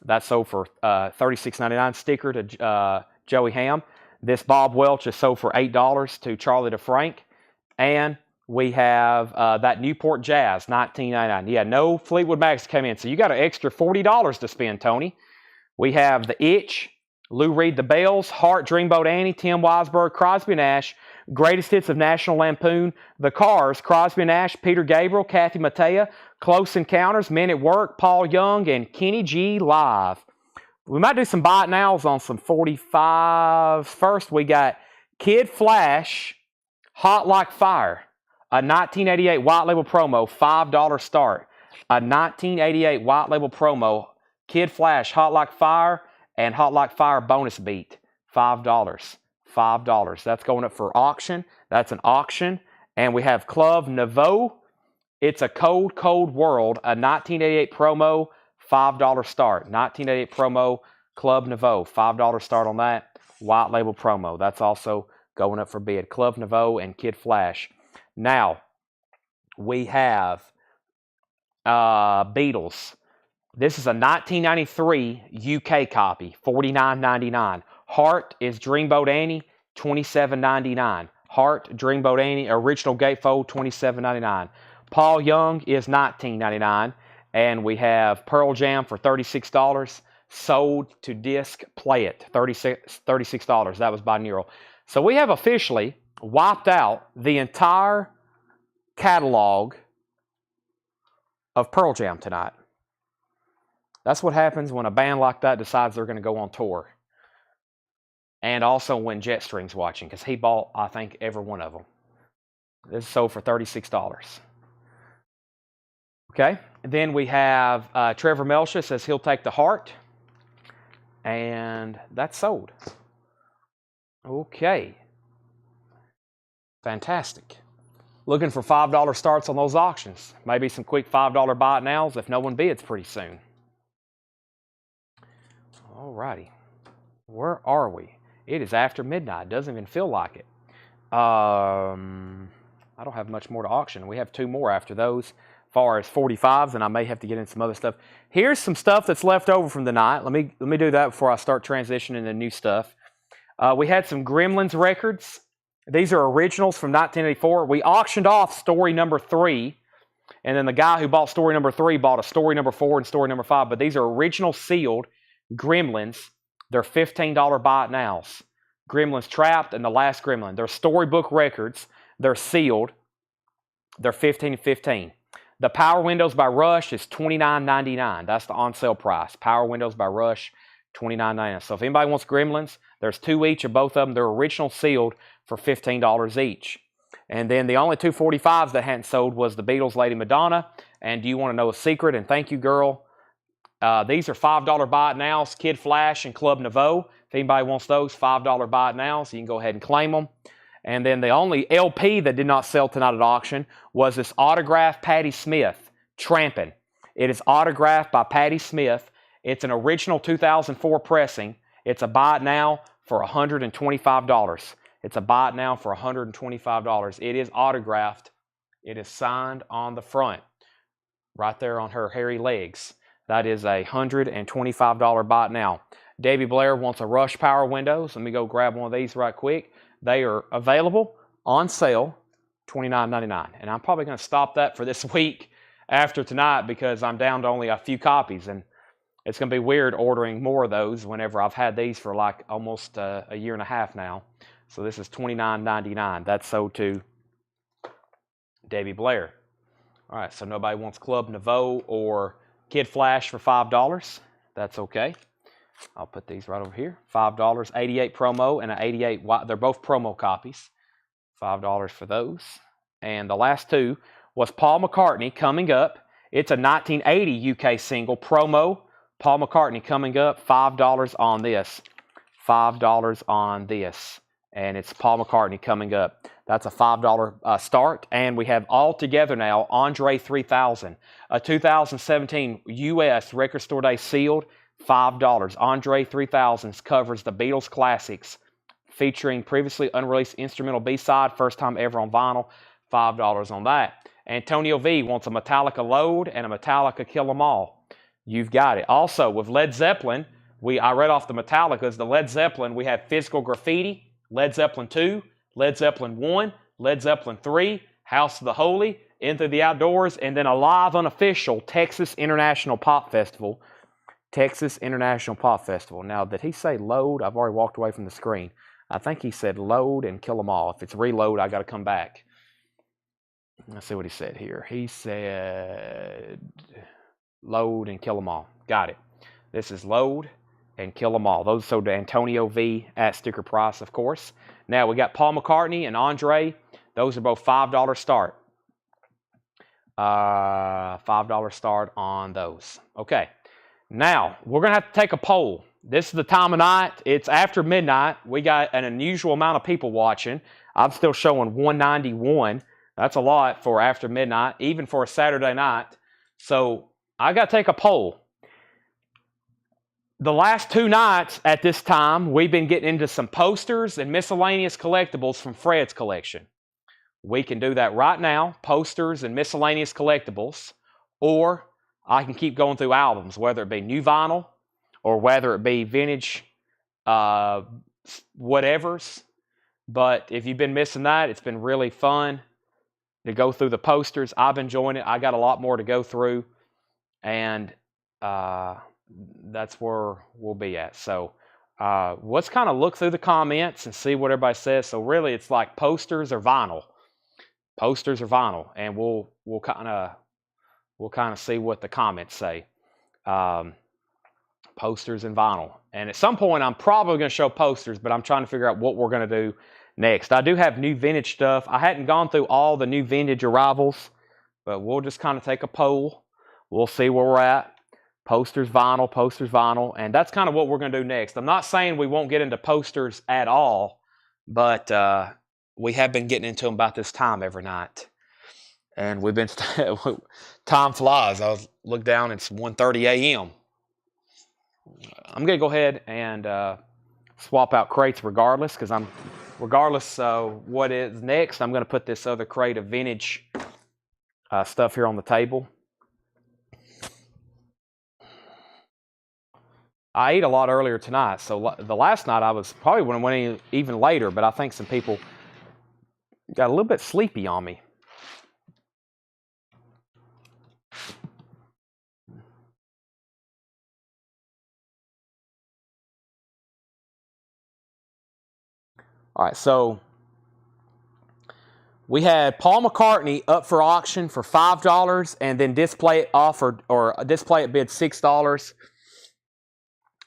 That's sold for $36.99. Sticker to Joey Ham. This Bob Welch is sold for $8 to Charlie DeFrank. And we have that Newport Jazz, $19.99. Yeah, no Fleetwood Macs came in. So you got an extra $40 to spend, Tony. We have The Itch, Lou Reed, The Bells, Heart, Dreamboat Annie, Tim Weisberg, Crosby Nash, Greatest Hits of National Lampoon, The Cars, Crosby Nash, Peter Gabriel, Kathy Mattea, Close Encounters, Men at Work, Paul Young, and Kenny G Live. We might do some buy it nows on some 45s. First, we got Kid Flash, Hot Like Fire, a 1988 white label promo, $5 start. A 1988 white label promo, Kid Flash, Hot Like Fire, and Hot Like Fire bonus beat, $5. $5. That's going up for auction. That's an auction. And we have Club Nouveau. It's a Cold, Cold World, a 1988 promo, $5 start. 1988 promo, Club Nouveau, $5 start on that. White label promo. That's also going up for bid. Club Nouveau and Kid Flash. Now, we have Beatles. This is a 1993 UK copy, $49.99. Heart is Dreamboat Annie, $27.99. Heart, Dreamboat Annie, original gatefold, $27.99. Paul Young is $19.99. And we have Pearl Jam for $36. Sold to disc, play it, $36. That was binaural. So we have officially wiped out the entire catalog of Pearl Jam tonight. That's what happens when a band like that decides they're going to go on tour. And also when Jetstream's watching, because he bought, I think, every one of them. This is sold for $36. Okay, and then we have Trevor Melcha says he'll take the Heart. And that's sold. Okay. Fantastic. Looking for $5 starts on those auctions. Maybe some quick $5 buy it nows if no one bids pretty soon. Alrighty. Where are we? It is after midnight. Doesn't even feel like it. I don't have much more to auction. We have two more after those. As far as 45s, and I may have to get in some other stuff. Here's some stuff that's left over from the night. Let me do that before I start transitioning to new stuff. We had some Gremlins records. These are originals from 1984. We auctioned off story number 3 And then the guy who bought story number 3 bought a story number 4 and story number 5. But these are original sealed Gremlins. They're $15 buy it nows. Gremlins Trapped and The Last Gremlin. They're storybook records. They're sealed. They're $15.15. The Power Windows by Rush is $29.99. That's the on sale price. Power Windows by Rush, $29.99. So if anybody wants Gremlins, there's 2 each of both of them. They're original sealed for $15 each. And then the only 245s that hadn't sold was the Beatles' Lady Madonna. And Do You Want to Know a Secret? And Thank You Girl. These are $5 buy it nows. Kid Flash and Club Nouveau. If anybody wants those, $5 buy it nows. You can go ahead and claim them. And then the only LP that did not sell tonight at auction was this autographed Patti Smith, Trampin'. It is autographed by Patti Smith. It's an original 2004 pressing. It's a buy it now for $125. It's a buy it now for $125. It is autographed. It is signed on the front, right there on her hairy legs. That is a $125 buy it now. Debbie Blair wants a Rush Power Windows. Let me go grab one of these right quick. They are available on sale, $29.99. And I'm probably going to stop that for this week after tonight because I'm down to only a few copies. And it's going to be weird ordering more of those whenever I've had these for like almost a year and a half now. So this is $29.99. That's sold to Debbie Blair. All right, so nobody wants Club Nouveau or Kid Flash for $5. That's okay. I'll put these right over here. $5, 88 promo and an 88. They're both promo copies. $5 for those. And the last 2 was Paul McCartney Coming Up. It's a 1980 UK single promo. Paul McCartney Coming Up. $5 on this. $5 on this. And it's Paul McCartney Coming Up. That's a $5 start. And we have all together now Andre 3000. A 2017 US Record Store Day sealed. $5. Andre 3000 covers the Beatles classics featuring previously unreleased instrumental B-side, first time ever on vinyl. $5 on that. Antonio V wants a Metallica Load and a Metallica Kill 'Em All. You've got it. Also, with Led Zeppelin, I read off the Metallicas. The Led Zeppelin, we have Physical Graffiti, Led Zeppelin 2, Led Zeppelin 1, Led Zeppelin 3, House of the Holy, Into the Outdoors, and then a live unofficial Texas International Pop Festival. Texas International Pop Festival. Now, did he say load? I've already walked away from the screen. I think he said load and kill them all. If it's reload, I got to come back. Let's see what he said here. He said load and kill them all. Got it. This is load and kill them all. Those sold to Antonio V at sticker price, of course. Now, we got Paul McCartney and Andre. Those are both $5 start. $5 start on those. Okay. Now, we're going to have to take a poll. This is the time of night. It's after midnight. We got an unusual amount of people watching. I'm still showing 191. That's a lot for after midnight, even for a Saturday night. So, I got to take a poll. The last 2 nights at this time, we've been getting into some posters and miscellaneous collectibles from Fred's collection. We can do that right now, posters and miscellaneous collectibles, or I can keep going through albums, whether it be new vinyl or whether it be vintage whatevers. But if you've been missing that, it's been really fun to go through the posters. I've been enjoying it. I got a lot more to go through, and that's where we'll be at. So let's kind of look through the comments and see what everybody says. So really, it's like posters or vinyl. Posters or vinyl, and we'll kind of see what the comments say. Posters and vinyl. And at some point, I'm probably going to show posters, but I'm trying to figure out what we're going to do next. I do have new vintage stuff. I hadn't gone through all the new vintage arrivals, but we'll just kind of take a poll. We'll see where we're at. Posters, vinyl, and that's kind of what we're going to do next. I'm not saying we won't get into posters at all, but we have been getting into them about this time every night. And we've been, time flies. I look down, it's 1:30 a.m. I'm going to go ahead and swap out crates regardless, because regardless what is next, I'm going to put this other crate of vintage stuff here on the table. I ate a lot earlier tonight, so the last night I was probably when I went even later, but I think some people got a little bit sleepy on me. All right, so we had Paul McCartney up for auction for $5, and then Display It bid $6.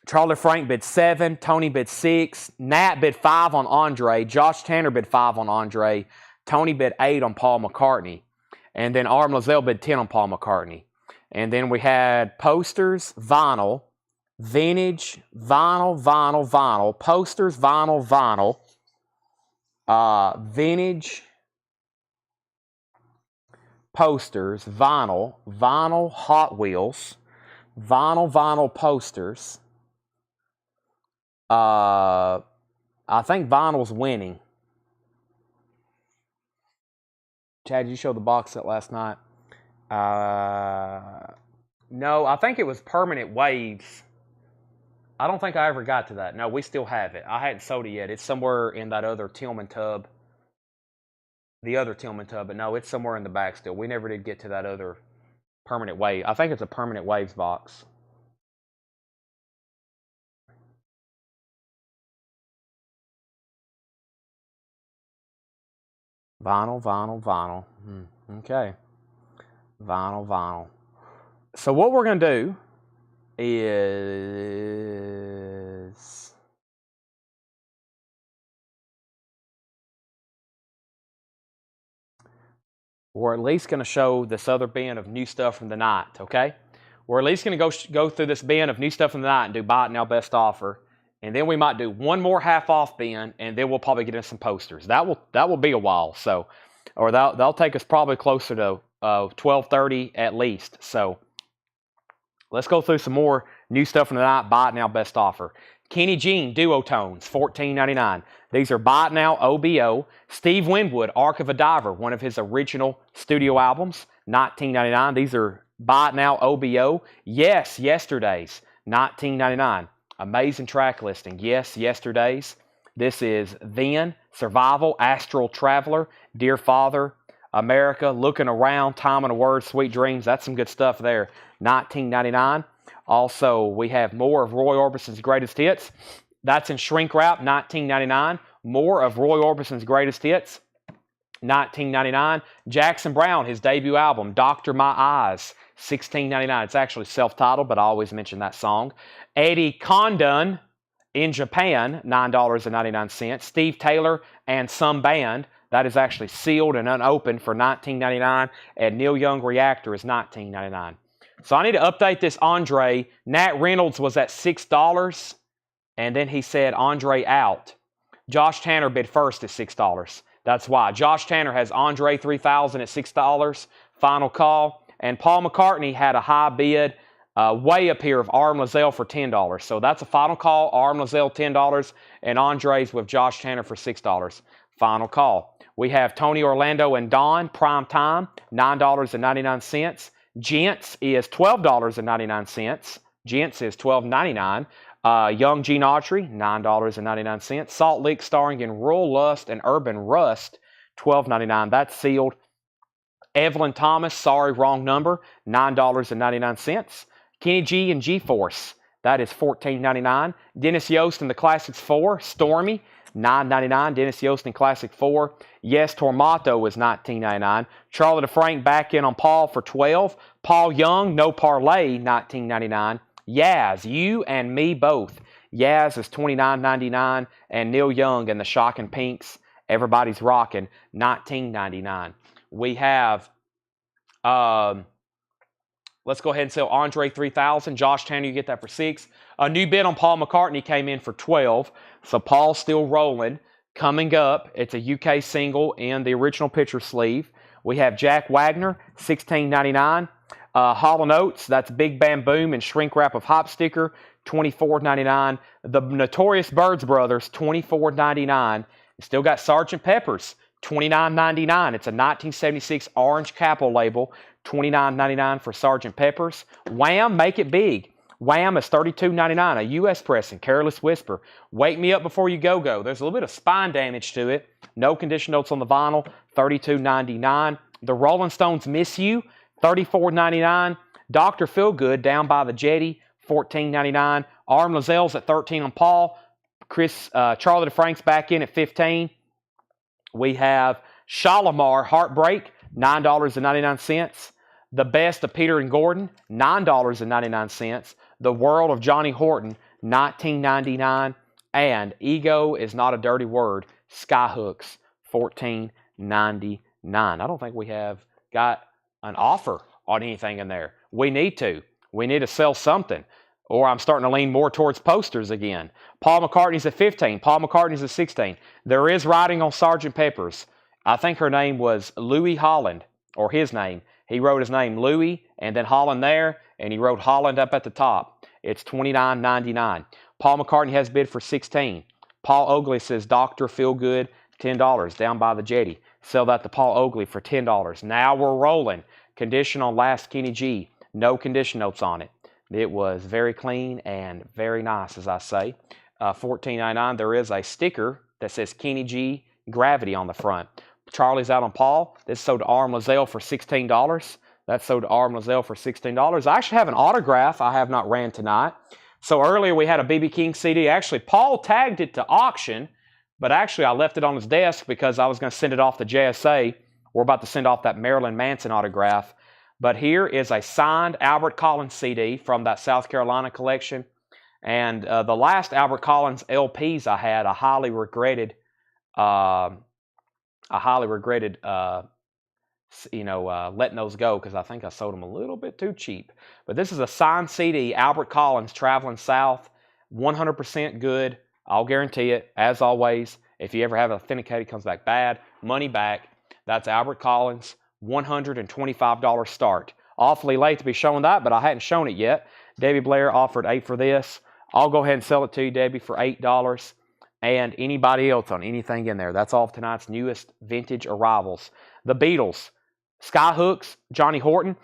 Charlie Frank bid $7. Tony bid $6. Nat bid $5 on Andre. Josh Tanner bid $5 on Andre. Tony bid $8 on Paul McCartney. And then Arm Lozelle bid $10 on Paul McCartney. And then we had posters, vinyl, vintage, vinyl, posters, vinyl, vintage, posters, vinyl, Hot Wheels, vinyl, posters. I think vinyl's winning. Chad, you showed the box set last night. No, I think it was Permanent Waves. I don't think I ever got to that. No, we still have it. I hadn't sold it yet. It's somewhere in that other Tillman tub. The other Tillman tub, but no, it's somewhere in the back still. We never did get to that other Permanent Wave. I think it's a Permanent Waves box. Vinyl. Okay. Vinyl. So what we're going to do is we're at least going to show this other bin of new stuff from the night, okay? We're at least going to go through this bin of new stuff from the night and do buy it now best offer. And then we might do one more half off bin, and then we'll probably get in some posters. That will be a while. So, or that'll take us probably closer to 12:30 at least. So let's go through some more new stuff from the night. Buy it now best offer. Kenny Jean Duotones, $14.99. These are Buy It Now OBO. Steve Winwood, Ark of a Diver, one of his original studio albums, $19.99. These are Buy It Now OBO. Yes, Yesterdays, $19.99. Amazing track listing. Yes, Yesterdays. This is Then, Survival, Astral Traveler, Dear Father, America, Looking Around, Time and a Word, Sweet Dreams. That's some good stuff there. $19.99. Also, we have more of Roy Orbison's greatest hits. That's in shrink wrap, $19.99. More of Roy Orbison's greatest hits, $19.99. Jackson Browne, his debut album, Doctor My Eyes, $16.99. It's actually self-titled, but I always mention that song. Eddie Condon in Japan, $9.99. Steve Taylor and Some Band, that is actually sealed and unopened for $19.99. And Neil Young Reactor is $19.99. So I need to update this Andre. Nat Reynolds was at $6, and then he said Andre out. Josh Tanner bid first at $6. That's why. Josh Tanner has Andre 3000 at $6. Final call. And Paul McCartney had a high bid way up here of Arm Lozelle for $10. So that's a final call. Arm Lozelle $10 and Andre's with Josh Tanner for $6. Final call. We have Tony Orlando and Don, Prime Time, $9.99. Gents is $12.99. Gents is $12.99. Young Gene Autry, $9.99. Salt Lick starring in Rural Lust and Urban Rust, $12.99. That's sealed. Evelyn Thomas, Sorry Wrong Number, $9.99. Kenny G and G-Force, that is $14.99. Dennis Yost and the Classics 4, Stormy, $9.99. Dennis Yost and Classic 4. Yes, Tormato is $19.99. Charlie DeFrank back in on Paul for $12. Paul Young, No Parlay, $19.99. Yaz, You and Me Both. Yaz is $29.99. And Neil Young and the Shocking Pinks, Everybody's Rockin', $19.99. We have, let's go ahead and sell Andre 3000. Josh Tanner, you get that for $6. A new bid on Paul McCartney came in for $12. So Paul's still rolling. Coming up, it's a UK single in the original picture sleeve. We have Jack Wagner, $16.99. Hall & Oates, that's Big Bam Boom and shrink wrap of Hop Sticker, $24.99. The Notorious Birds Brothers, $24.99. Still got Sgt. Pepper's, $29.99. It's a 1976 orange capo label, $29.99 for Sgt. Pepper's. Wham! Make It Big. Wham! Is $32.99. A U.S. pressing, Careless Whisper. Wake Me Up Before You Go Go. There's a little bit of spine damage to it. No condition notes on the vinyl, $32.99. The Rolling Stones Miss You, $34.99. Dr. Feelgood, Down by the Jetty, $14.99. Arm Lozelle's at $13 on Paul. Charlie DeFrank's back in at 15. We have Shalimar Heartbreak, $9.99. The Best of Peter and Gordon, $9.99. The World of Johnny Horton, $19.99. And Ego is Not a Dirty Word, Skyhooks, $14.99. I don't think we have got an offer on anything in there. We need to. We need to sell something. Or I'm starting to lean more towards posters again. Paul McCartney's at 15. Paul McCartney's at 16. There is writing on Sgt. Pepper's. I think her name was Louis Holland, or his name. He wrote his name Louis, and then Holland there, and he wrote Holland up at the top. It's $29.99. Paul McCartney has bid for 16. Paul Oakley says Dr. Feelgood, $10, down by the jetty. Sell that to Paul Oakley for $10. Now we're rolling. Condition on Last Kenny G. No condition notes on it. It was very clean and very nice, as I say. $14.99. There is a sticker that says Kenny G Gravity on the front. Charlie's out on Paul. This sold to Arm Lozelle for $16. That's sold to Arm Lozelle for $16. I actually have an autograph I have not ran tonight. So earlier we had a B.B. King CD. Actually, Paul tagged it to auction, but actually I left it on his desk because I was going to send it off to JSA. We're about to send off that Marilyn Manson autograph. But here is a signed Albert Collins CD from that South Carolina collection. And the last Albert Collins LPs I had, I highly regretted letting those go because I think I sold them a little bit too cheap. But this is a signed CD, Albert Collins, Traveling South, 100% good. I'll guarantee it, as always. If you ever have it authenticated, it comes back bad, money back. That's Albert Collins, $125 start. Awfully late to be showing that, but I hadn't shown it yet. Debbie Blair offered $8 for this. I'll go ahead and sell it to you, Debbie, for $8. And anybody else on anything in there. That's all of tonight's newest vintage arrivals. The Beatles, Skyhooks, Johnny Horton,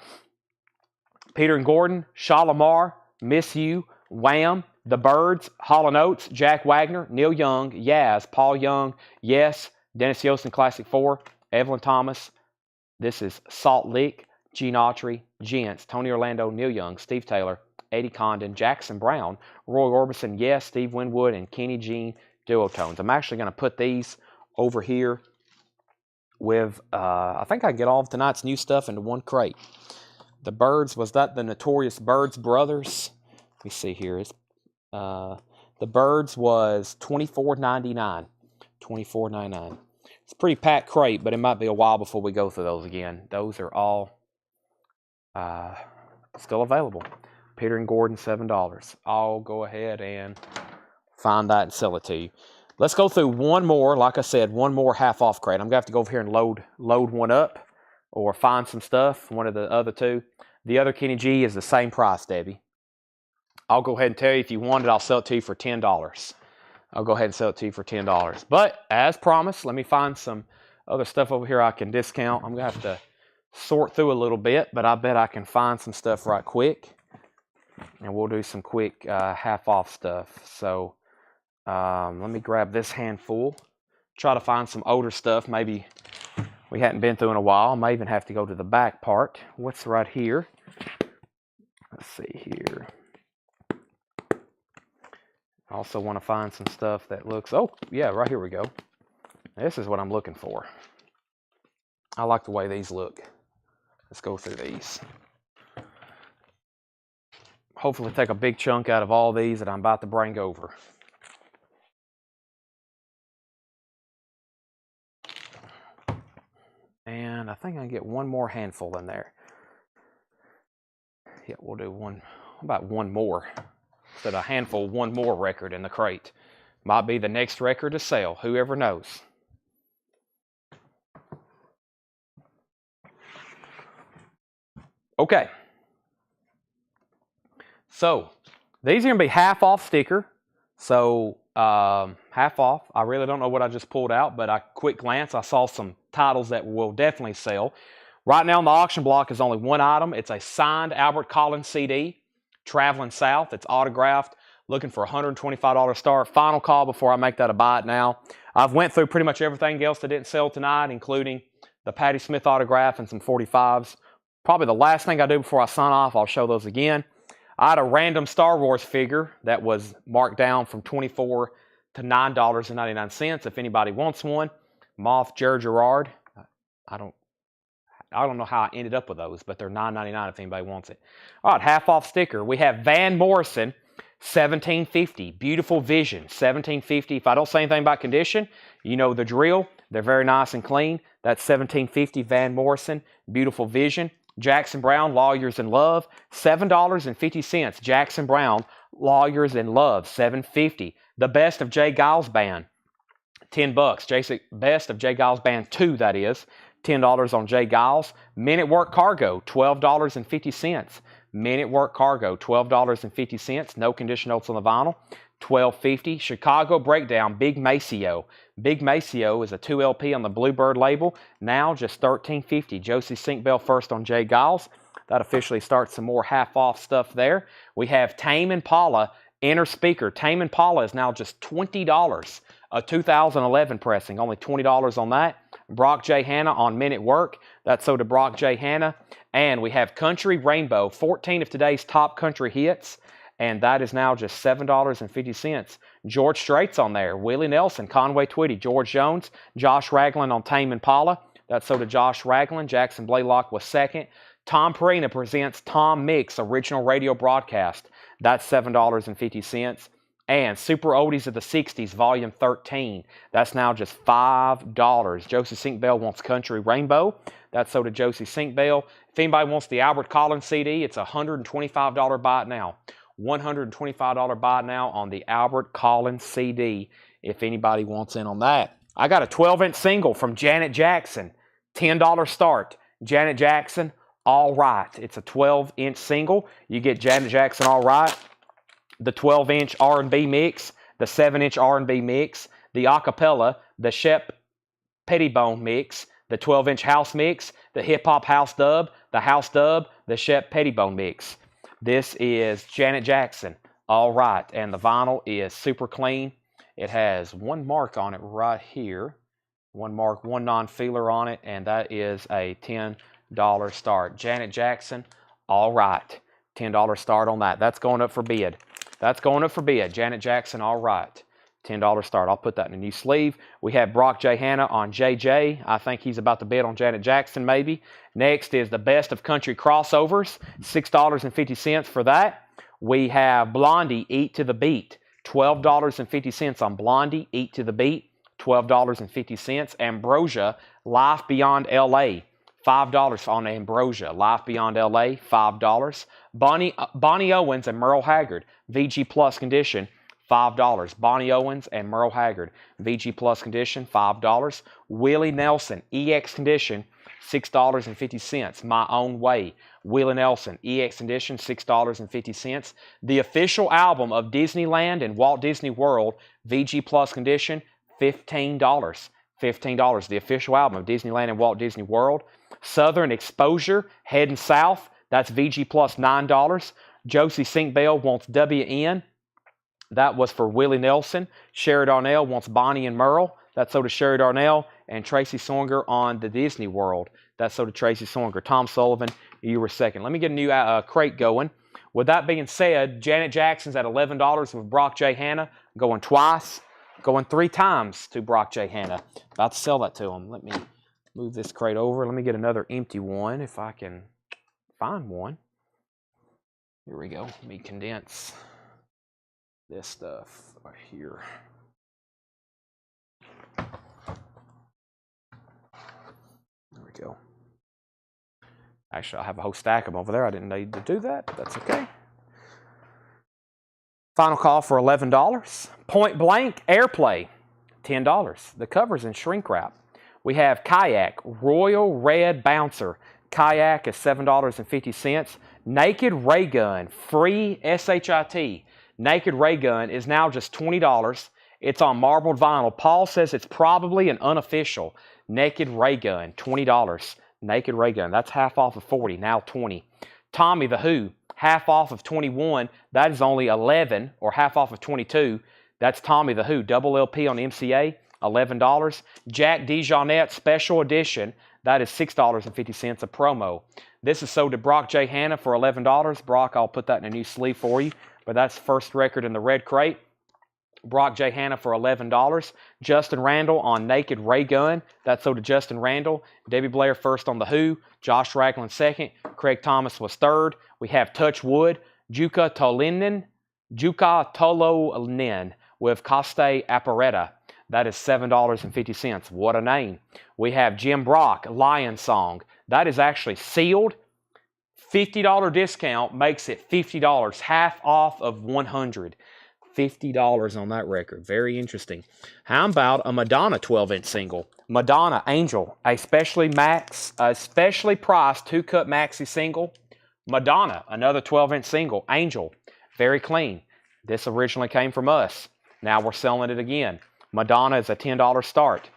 Peter and Gordon, Shalimar, Miss You, Wham, The Byrds, Hall & Oates, Jack Wagner, Neil Young, Yaz, Paul Young, Yes, Dennis Yost and Classic 4, Evelyn Thomas. This is Salt Lick, Gene Autry, Gents, Tony Orlando, Neil Young, Steve Taylor, Eddie Condon, Jackson Brown, Roy Orbison, Yes, Steve Winwood, and Kenny G Duotones. I'm actually going to put these over here with, I think I can get all of tonight's new stuff into one crate. The Byrds, was that the Notorious Byrds Brothers? Let me see here. It's, the Byrds was $24.99. $24.99. It's a pretty packed crate, but it might be a while before we go through those again. Those are all still available. Peter and Gordon, $7. I'll go ahead and find that and sell it to you. Let's go through one more, like I said, one more half-off crate. I'm going to have to go over here and load one up or find some stuff, one of the other two. The other Kenny G is the same price, Debbie. I'll go ahead and tell you if you want it, I'll sell it to you for $10. I'll go ahead and sell it to you for $10. But as promised, let me find some other stuff over here I can discount. I'm going to have to sort through a little bit, but I bet I can find some stuff right quick. And we'll do some quick half-off stuff. So let me grab this handful. Try to find some older stuff maybe we hadn't been through in a while. I may even have to go to the back part. What's right here? Let's see here. I also want to find some stuff that looks, oh, yeah, right here we go. This is what I'm looking for. I like the way these look. Let's go through these. Hopefully take a big chunk out of all these that I'm about to bring over. And I think I can get one more handful in there. Yeah, we'll do one, how about one more? Instead of a handful, one more record in the crate. Might be the next record to sell, whoever knows. Okay. So, these are going to be half off sticker. So, half off. I really don't know what I just pulled out, but at quick glance, I saw some titles that will definitely sell. Right now on the auction block is only one item. It's a signed Albert Collins CD, Traveling South. It's autographed, looking for $125 start. Final call before I make that a buy it now. I've went through pretty much everything else that didn't sell tonight, including the Patti Smith autograph and some 45s. Probably the last thing I do before I sign off, I'll show those again. I had a random Star Wars figure that was marked down from $24 to to $9.99 if anybody wants one. Moth Jerry Gerard. I don't know how I ended up with those, but they're $9.99 if anybody wants it. All right, half off sticker. We have Van Morrison, $17.50. Beautiful Vision, $17.50. If I don't say anything about condition, you know the drill. They're very nice and clean. That's $17.50. Van Morrison, Beautiful Vision. Jackson Brown, Lawyers in Love, $7.50. Jackson Brown, Lawyers in Love, $7.50. The Best of Jay Giles Band, $10. Best of Jay Giles Band 2, that is. $10 on Jay Giles. Men at Work Cargo, $12.50. Men at Work Cargo, $12.50. No condition notes on the vinyl, $12.50. Chicago Breakdown, Big Maceo. Big Maceo is a 2 LP on the Bluebird label. Now just $13.50. Josie Sinkbell first on Jay Giles. That officially starts some more half-off stuff there. We have Tame Impala Inner Speaker. Tame Impala is now just $20. A 2011 pressing, only $20 on that. Brock J. Hanna on Men at Work. That's so to Brock J. Hanna. And we have Country Rainbow, 14 of today's top country hits. And that is now just $7.50. George Strait's on there. Willie Nelson, Conway Twitty, George Jones, Josh Ragland on Tame Impala. That's so to Josh Ragland. Jackson Blaylock was second. Tom Perina presents Tom Mix, original radio broadcast. That's $7.50. And Super Oldies of the 60s, Volume 13. That's now just $5. Josie Sinkbell wants Country Rainbow. That's so to Josie Sinkbell. If anybody wants the Albert Collins CD, it's a $125 buy it now. $125 buy it now on the Albert Collins CD if anybody wants in on that. I got a 12-inch single from Janet Jackson. $10 start. Janet Jackson, All Right. It's a 12-inch single. You get Janet Jackson, All Right, the 12-inch R&B mix, the 7-inch R&B mix, the acapella, the Shep Pettibone mix, the 12-inch house mix, the hip-hop house dub, the Shep Pettibone mix. This is Janet Jackson, All Right, and the vinyl is super clean. It has one mark on it right here, one mark, one non-feeler on it, and that is a $10 start. Janet Jackson, All Right, $10 start on that. That's going up for bid. That's going up for bid. Janet Jackson, All Right. $10 start. I'll put that in a new sleeve. We have Brock J. Hanna on JJ. I think he's about to bid on Janet Jackson maybe. Next is the Best of Country Crossovers. $6.50 for that. We have Blondie, Eat to the Beat. $12.50 on Blondie, Eat to the Beat. $12.50. Ambrosia, Life Beyond LA. $5 on Ambrosia. Life Beyond LA, $5. Bonnie Owens and Merle Haggard, VG Plus condition, $5. Bonnie Owens and Merle Haggard, VG Plus condition, $5. Willie Nelson, EX condition, $6.50. My Own Way. Willie Nelson, EX condition, $6.50. The official album of Disneyland and Walt Disney World, VG Plus condition, $15. $15. The official album of Disneyland and Walt Disney World. Southern Exposure, Heading South. That's VG Plus, $9. Josie Sinkbell wants WN. That was for Willie Nelson. Sherry Darnell wants Bonnie and Merle. That's so to Sherry Darnell. And Tracy Songer on the Disney World. That's so to Tracy Songer. Tom Sullivan, you were second. Let me get a new crate going. With that being said, Janet Jackson's at $11 with Brock J. Hanna. Going twice. Going 3 times to Brock J. Hanna. About to sell that to him. Let me move this crate over. Let me get another empty one if I can find one. Here we go. Let me condense this stuff right here. There we go. Actually, I have a whole stack of them over there. I didn't need to do that, but that's okay. Final call for $11. Point Blank Airplay, $10. The cover's in shrink wrap. We have Kayak Royal Red Bouncer. Kayak is $7.50. Naked Ray Gun, free SHIT. Naked Ray Gun is now just $20. It's on marbled vinyl. Paul says it's probably an unofficial. Naked Ray Gun, $20. Naked Ray Gun, that's half off of 40, now 20. Tommy the Who, half off of 21, that is only 11, or half off of 22. That's Tommy the Who, double LP on MCA, $11. Jack DeJohnette Special Edition, that is $6.50 a promo. This is sold to Brock J. Hanna for $11. Brock, I'll put that in a new sleeve for you, but that's first record in the red crate. Brock J. Hanna for $11. Justin Randall on Naked Ray Gun. That's sold to Justin Randall. Debbie Blair first on The Who. Josh Ragland second. Craig Thomas was third. We have Touch Wood. Juka Tolinen with Coste Apparetta. That is $7.50. What a name. We have Jim Brock, Lion Song. That is actually sealed. $50 discount makes it $50, half off of $100. $50 on that record. Very interesting. How about a Madonna 12-inch single? Madonna Angel, a specially priced 2-cut maxi single. Madonna, another 12-inch single. Angel, very clean. This originally came from us. Now we're selling it again. Madonna is a $10 start.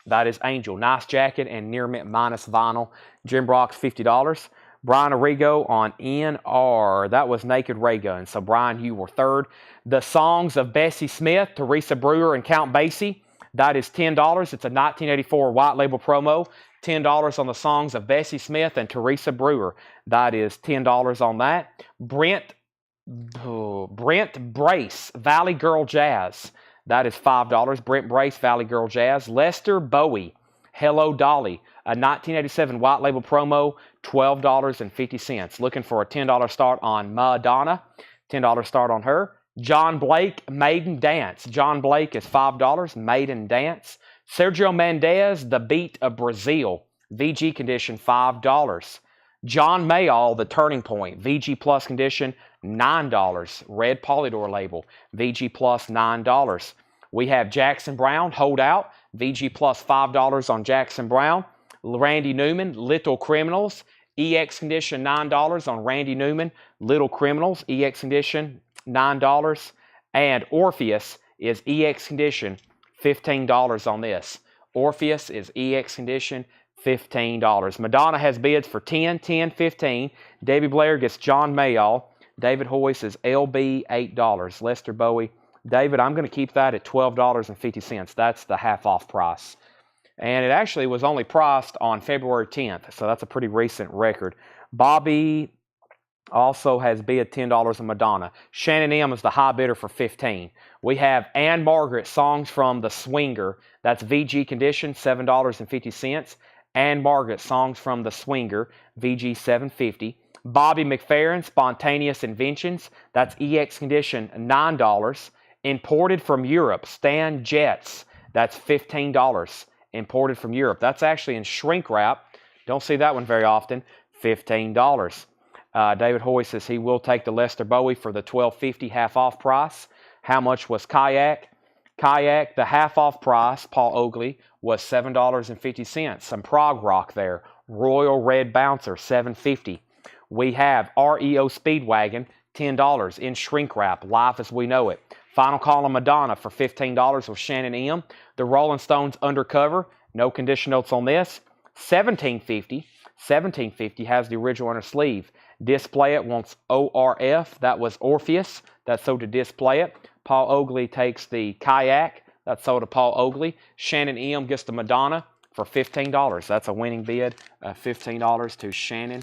That is Angel. Nice jacket and near mint minus vinyl. Jim Brock's $50. Brian Arrigo on NR. That was Naked Ray Gun. So, Brian, you were third. The Songs of Bessie Smith, Teresa Brewer, and Count Basie. That is $10. It's a 1984 white label promo. $10 on the Songs of Bessie Smith and Teresa Brewer. That is $10 on that. Brent Brace, Valley Girl Jazz. That is $5. Brent Brace, Valley Girl Jazz. Lester Bowie, Hello Dolly. A 1987 white label promo, $12.50. Looking for a $10 start on Madonna. $10 start on her. John Blake, Maiden Dance. John Blake is $5. Maiden Dance. Sergio Mendes, The Beat of Brazil. VG condition, $5. John Mayall, The Turning Point. VG Plus condition, $9. Red Polydor label. VG Plus, $9. We have Jackson Brown, Hold Out. VG Plus, $5 on Jackson Brown. Randy Newman, Little Criminals. EX condition, $9 on Randy Newman. Little Criminals, EX condition, $9. And Orpheus is EX condition, $15 on this. Orpheus is EX condition, $15. Madonna has bids for $10, $10, $15. Debbie Blair gets John Mayall. David Hoyce is LB, $8. Lester Bowie. David, I'm going to keep that at $12.50. That's the half off price. And it actually was only priced on February 10th, so that's a pretty recent record. Bobby also has bid $10 on Madonna. Shannon M is the high bidder for $15. We have Anne Margaret, Songs from the Swinger. That's VG condition, $7.50. Anne Margaret, Songs from the Swinger, VG $7.50. Bobby McFerrin, Spontaneous Inventions. That's EX condition, $9. Imported from Europe, Stan Jets. That's $15. Imported from Europe. That's actually in shrink wrap. Don't see that one very often. $15. David Hoy says he will take the Lester Bowie for the $12.50 half off price. How much was Kayak? Kayak, the half off price, Paul Oakley, was $7.50. Some prog rock there. Royal Red Bouncer, $7.50. We have REO Speedwagon, $10 in shrink wrap, Life as We Know It. Final Call on Madonna for $15 with Shannon M. The Rolling Stones Undercover, no condition notes on this, $17.50. $17.50 has the original on her sleeve. Display It wants ORF, that was Orpheus, that's sold to Display It. Paul Oakley takes the Kayak, that's sold to Paul Oakley. Shannon M gets the Madonna for $15. That's a winning bid, $15 to Shannon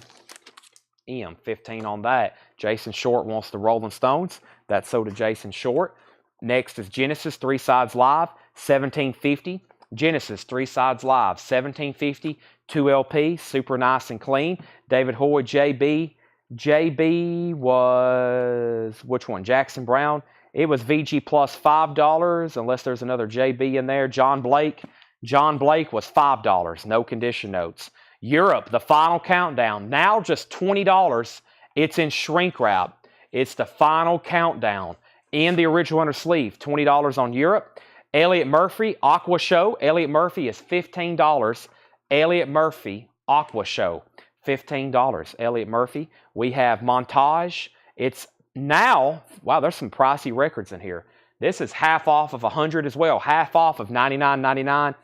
M. 15 on that. Jason Short wants the Rolling Stones, that's sold to Jason Short. Next is Genesis 3 Sides Live, $17.50. Genesis 3 Sides Live, $17.50. 2 LP, super nice and clean. David Hoy, JB. JB was, which one? Jackson Brown. It was VG plus $5, unless there's another JB in there. John Blake. John Blake was $5, no condition notes. Europe, the final countdown, now just $20. It's in shrink wrap. It's the final countdown in the original under sleeve. $20 on Europe. Elliot Murphy, Aqua Show. Elliot Murphy is $15. Elliot Murphy, Aqua Show, $15. Elliot Murphy. We have Montage. It's now, wow, there's some pricey records in here. This is half off of 100 as well. Half off of $99.99.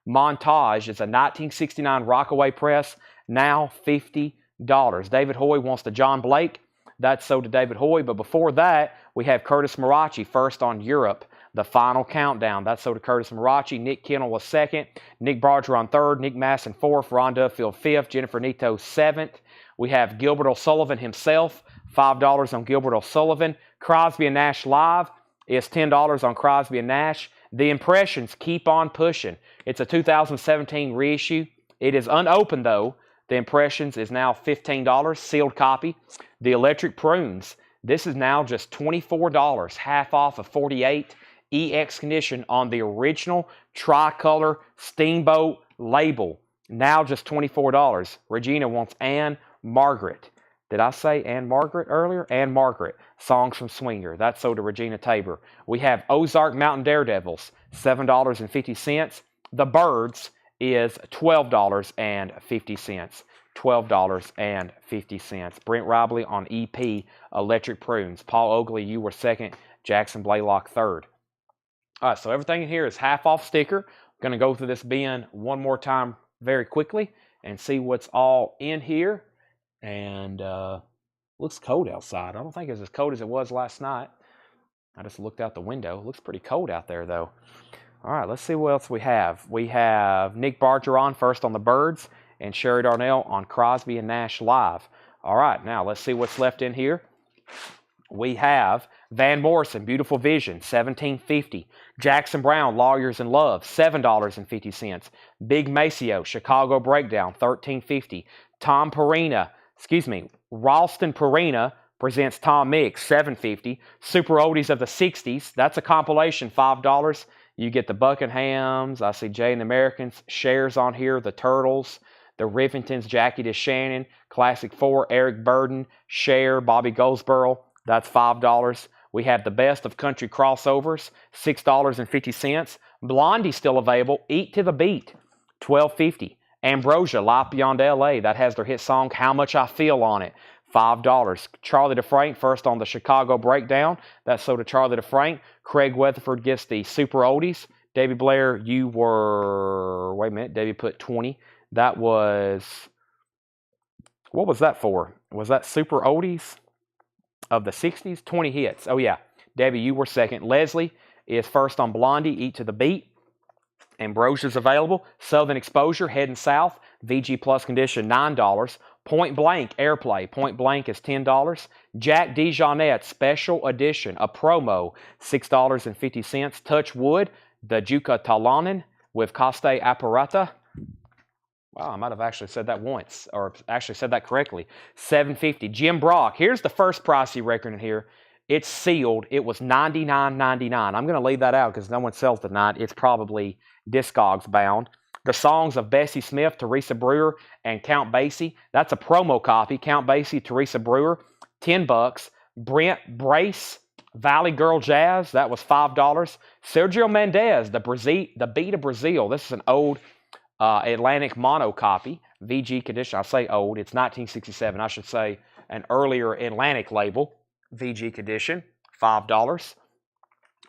Montage is a 1969 Rockaway press, now $50. David Hoy wants the John Blake. That's sold to David Hoy. But before that, we have Curtis Marachi first on Europe. The final countdown. That's sold to Curtis Marachi. Nick Kennel was second. Nick Barger on third. Nick Masson fourth. Ron Duffield fifth. Jennifer Nito seventh. We have Gilbert O'Sullivan himself. $5 on Gilbert O'Sullivan. Crosby and Nash Live. is $10 on Crosby and Nash. The Impressions keep on pushing. It's a 2017 reissue. It is unopened though. The Impressions is now $15, sealed copy. The Electric Prunes, this is now just $24, half off of 48 EX condition on the original tricolor Steamboat label. Now just $24. Regina wants Anne Margaret. Did I say Anne Margaret earlier? Anne Margaret. Songs from Swinger. That's sold to Regina Tabor. We have Ozark Mountain Daredevils, $7.50. The Birds is $12.50. $12.50. Brent Robley on EP, Electric Prunes. Paul Oakley, you were second. Jackson Blaylock third. All right, so everything in here is half off sticker. I'm going to go through this bin one more time very quickly and see what's all in here. And looks cold outside. I don't think it's as cold as it was last night. I just looked out the window. It looks pretty cold out there, though. All right, let's see what else we have. We have Nick Bargeron first on the Birds and Sherry Darnell on Crosby and Nash Live. All right, now let's see what's left in here. We have Van Morrison, Beautiful Vision, $17.50. Jackson Brown, Lawyers in Love, $7.50. Big Maceo, Chicago Breakdown, $13.50. Ralston Perina presents Tom Mix, $7.50. Super Oldies of the 60s, that's a compilation, $5. You get the Buckinghams, I see Jay and the Americans, Shares on here, the Turtles, the Rivingtons, Jackie DeShannon, Classic 4, Eric Burden, Cher, Bobby Goldsboro, that's $5. We have the Best of Country Crossovers, $6.50. Blondie still available, Eat to the Beat, $12.50. Ambrosia, Life Beyond LA, that has their hit song, How Much I Feel on it, $5. Charlie DeFrank, first on the Chicago Breakdown, that's sold to Charlie DeFrank. Craig Weatherford gets the Super Oldies. Davey Blair, you were, wait a minute, Davey put 20. That was, what was that for? Was that Super Oldies of the 60s? 20 hits. Oh, yeah. Debbie, you were second. Leslie is first on Blondie, Eat to the Beat. Ambrosia's available. Southern Exposure, Heading South. VG Plus Condition, $9. Point Blank, Airplay. Point Blank is $10. Jack DeJohnette, Special Edition, a promo, $6.50. Touch Wood, the Juca Talanen with Coste Apparata. Wow, I might have actually said that once, or actually said that correctly. $7.50. Jim Brock. Here's the first pricey record in here. It's sealed. It was $99.99. I'm going to leave that out because no one sells it tonight. It's probably Discogs bound. The songs of Bessie Smith, Teresa Brewer, and Count Basie. That's a promo copy. Count Basie, Teresa Brewer, $10. Brent Brace, Valley Girl Jazz. That was $5. Sergio Mendes, the Beat of Brazil. This is an old Atlantic mono copy, VG condition. I say old, it's 1967. I should say an earlier Atlantic label, VG condition, $5.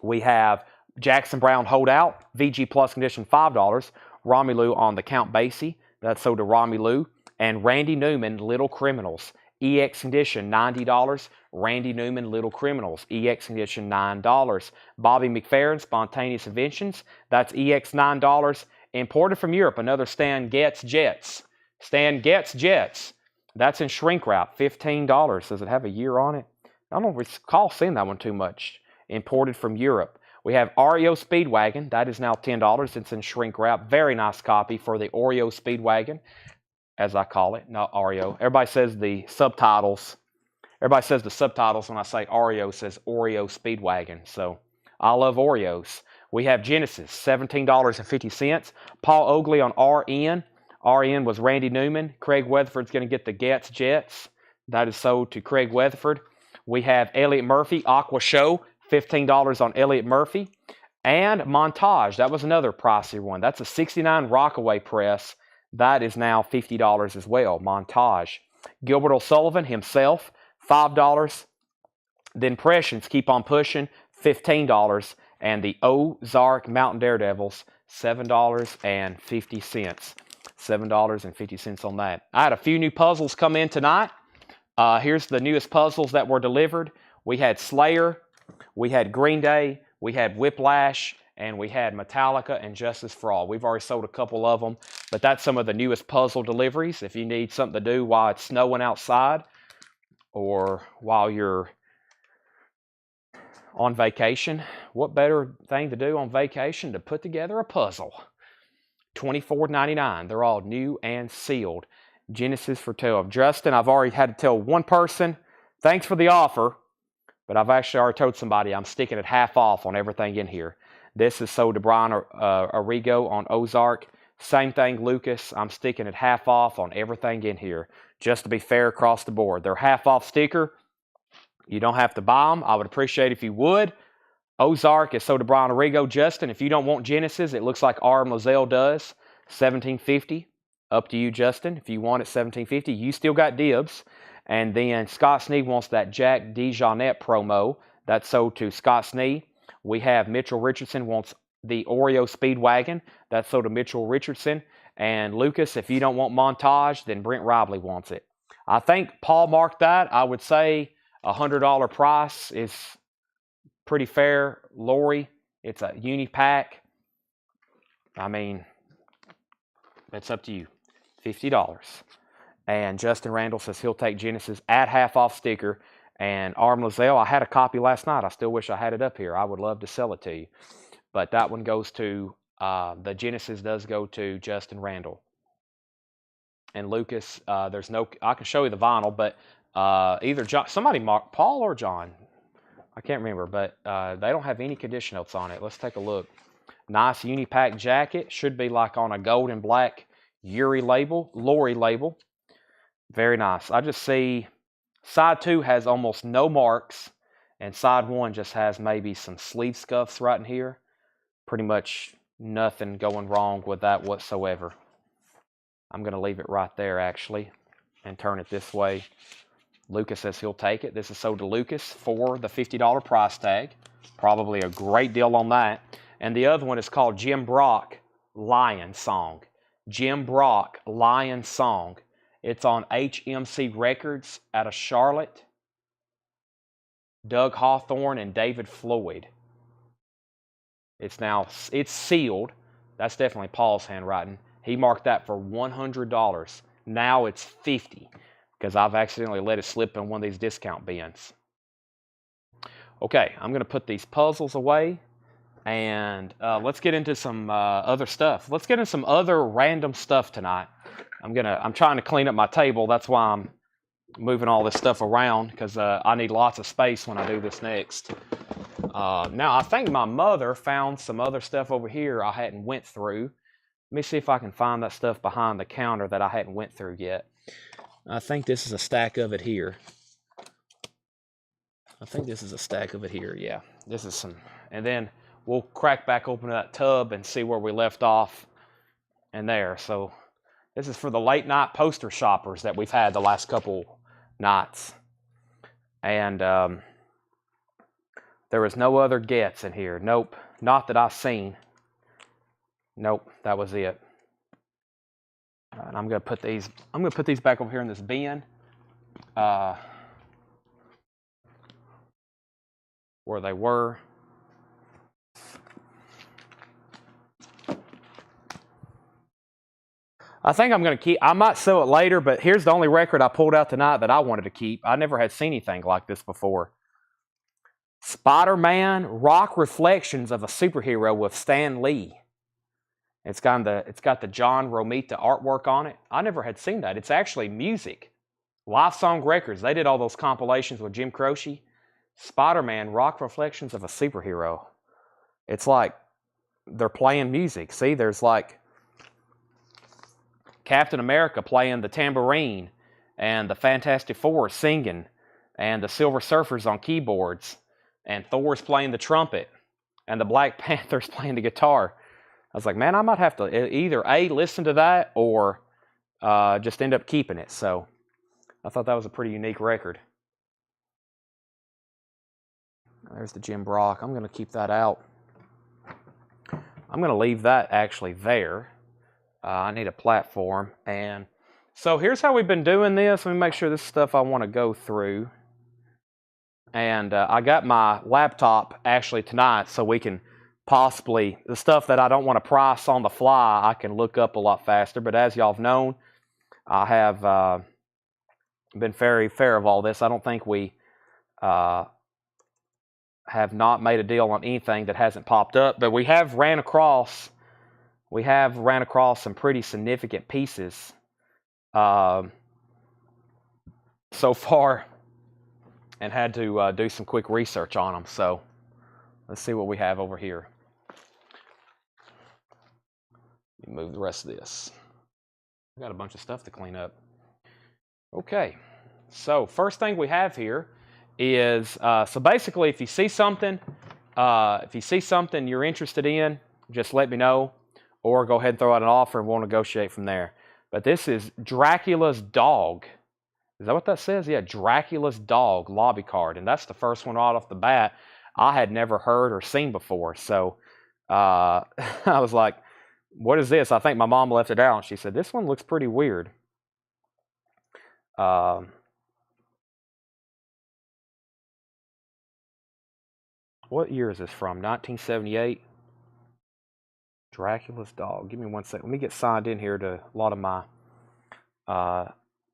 We have Jackson Brown Holdout, VG Plus condition, $5. Romelu on the Count Basie, that's sold to Romelu. And Randy Newman, Little Criminals, EX condition, $90. Randy Newman, Little Criminals, EX condition, $9. Bobby McFerrin, Spontaneous Inventions, that's EX, $9. Imported from Europe, another Stan Getz Jets. Stan Getz Jets. That's in shrink wrap, $15. Does it have a year on it? I don't recall seeing that one too much. Imported from Europe. We have Oreo Speedwagon. That is now $10. It's in shrink wrap. Very nice copy for the Oreo Speedwagon, as I call it. Not Oreo. Everybody says the subtitles. Everybody says the subtitles when I say Oreo says Oreo Speedwagon. So I love Oreos. We have Genesis, $17.50. Paul Oakley on RN. RN was Randy Newman. Craig Weatherford's going to get the Getz Jets. That is sold to Craig Weatherford. We have Elliot Murphy, Aqua Show, $15 on Elliot Murphy. And Montage, that was another pricey one. That's a 69 Rockaway press. That is now $50 as well, Montage. Gilbert O'Sullivan himself, $5. The Impressions keep on pushing, $15. And the Ozark Mountain Daredevils, $7.50. $7.50 on that. I had a few new puzzles come in tonight. Here's the newest puzzles that were delivered. We had Slayer, we had Green Day, we had Whiplash, and we had Metallica and Justice for All. We've already sold a couple of them, but that's some of the newest puzzle deliveries. If you need something to do while it's snowing outside or while you're on vacation. What better thing to do on vacation to put together a puzzle? $24.99. They're all new and sealed. Genesis for 12. Justin, I've already had to tell one person, thanks for the offer, but I've actually already told somebody I'm sticking it half off on everything in here. This is sold to Brian Arrigo on Ozark. Same thing, Lucas. I'm sticking it half off on everything in here, just to be fair across the board. They're half off sticker. You don't have to buy them. I would appreciate if you would. Ozark is sold to Brian Arrigo. Justin, if you don't want Genesis, it looks like R. Moselle does. $17.50. Up to you, Justin. If you want it, $17.50. You still got dibs. And then Scott Snee wants that Jack DeJohnette promo. That's sold to Scott Snee. We have Mitchell Richardson wants the Oreo Speedwagon. That's sold to Mitchell Richardson. And Lucas, if you don't want Montage, then Brent Robley wants it. I think Paul marked that. I would say $100 price is pretty fair. Lori, it's a uni pack. I mean, it's up to you. $50. And Justin Randall says he'll take Genesis at half off sticker. And Arm Lozelle, I had a copy last night. I still wish I had it up here. I would love to sell it to you. But that one goes to, the Genesis does go to Justin Randall. And Lucas, there's no, I can show you the vinyl, but either John, somebody marked, Paul or John, I can't remember, but they don't have any condition notes on it. Let's take a look. Nice Unipack jacket. Should be like on a gold and black Lori label. Very nice. I just see side 2 has almost no marks, and side 1 just has maybe some sleeve scuffs right in here. Pretty much nothing going wrong with that whatsoever. I'm going to leave it right there, actually, and turn it this way. Lucas says he'll take it. This is sold to Lucas for the $50 price tag. Probably a great deal on that. And the other one is called Jim Brock Lion Song. Jim Brock Lion Song. It's on HMC Records out of Charlotte. Doug Hawthorne and David Floyd. It's sealed. That's definitely Paul's handwriting. He marked that for $100. Now it's $50 because I've accidentally let it slip in one of these discount bins. Okay, I'm going to put these puzzles away, and let's get into some other stuff. Let's get into some other random stuff tonight. I'm trying to clean up my table. That's why I'm moving all this stuff around, because I need lots of space when I do this next. Now, I think my mother found some other stuff over here I hadn't went through. Let me see if I can find that stuff behind the counter that I hadn't went through yet. I think this is a stack of it here. Yeah, this is some. And then we'll crack back open that tub and see where we left off and there. So this is for the late night poster shoppers that we've had the last couple nights. And there was no other gets in here. Nope, not that I've seen. Nope, that was it. And I'm gonna put these back over here in this bin. Where they were. I think I'm going to keep, I might sell it later, but here's the only record I pulled out tonight that I wanted to keep. I never had seen anything like this before. Spider-Man Rock Reflections of a Superhero with Stan Lee. It's got the John Romita artwork on it. I never had seen that. It's actually music. Live Song Records. They did all those compilations with Jim Croce. Spider-Man Rock Reflections of a Superhero. It's like they're playing music. See, there's like Captain America playing the tambourine, and the Fantastic Four singing, and the Silver Surfers on keyboards, and Thor's playing the trumpet, and the Black Panther's playing the guitar. I was like, man, I might have to either A, listen to that, or just end up keeping it. So I thought that was a pretty unique record. There's the Jim Brock. I'm going to keep that out. I'm going to leave that actually there. I need a platform. And so here's how we've been doing this. Let me make sure this is stuff I want to go through. And I got my laptop actually tonight, so we can possibly, the stuff that I don't want to price on the fly, I can look up a lot faster. But as y'all have known, I have been very fair of all this. I don't think we have not made a deal on anything that hasn't popped up, but we have ran across some pretty significant pieces so far, and had to do some quick research on them. So let's see what we have over here. Let me move the rest of this. I got a bunch of stuff to clean up. Okay, so first thing we have here is so basically, if you see something you're interested in, just let me know, or go ahead and throw out an offer, and we'll negotiate from there. But this is Dracula's Dog. Is that what that says? Yeah, Dracula's Dog lobby card, and that's the first one right off the bat I had never heard or seen before. So I was like, what is this? I think my mom left it out, and she said, this one looks pretty weird. What year is this from? 1978? Dracula's Dog. Give me 1 second. Let me get signed in here to a lot of my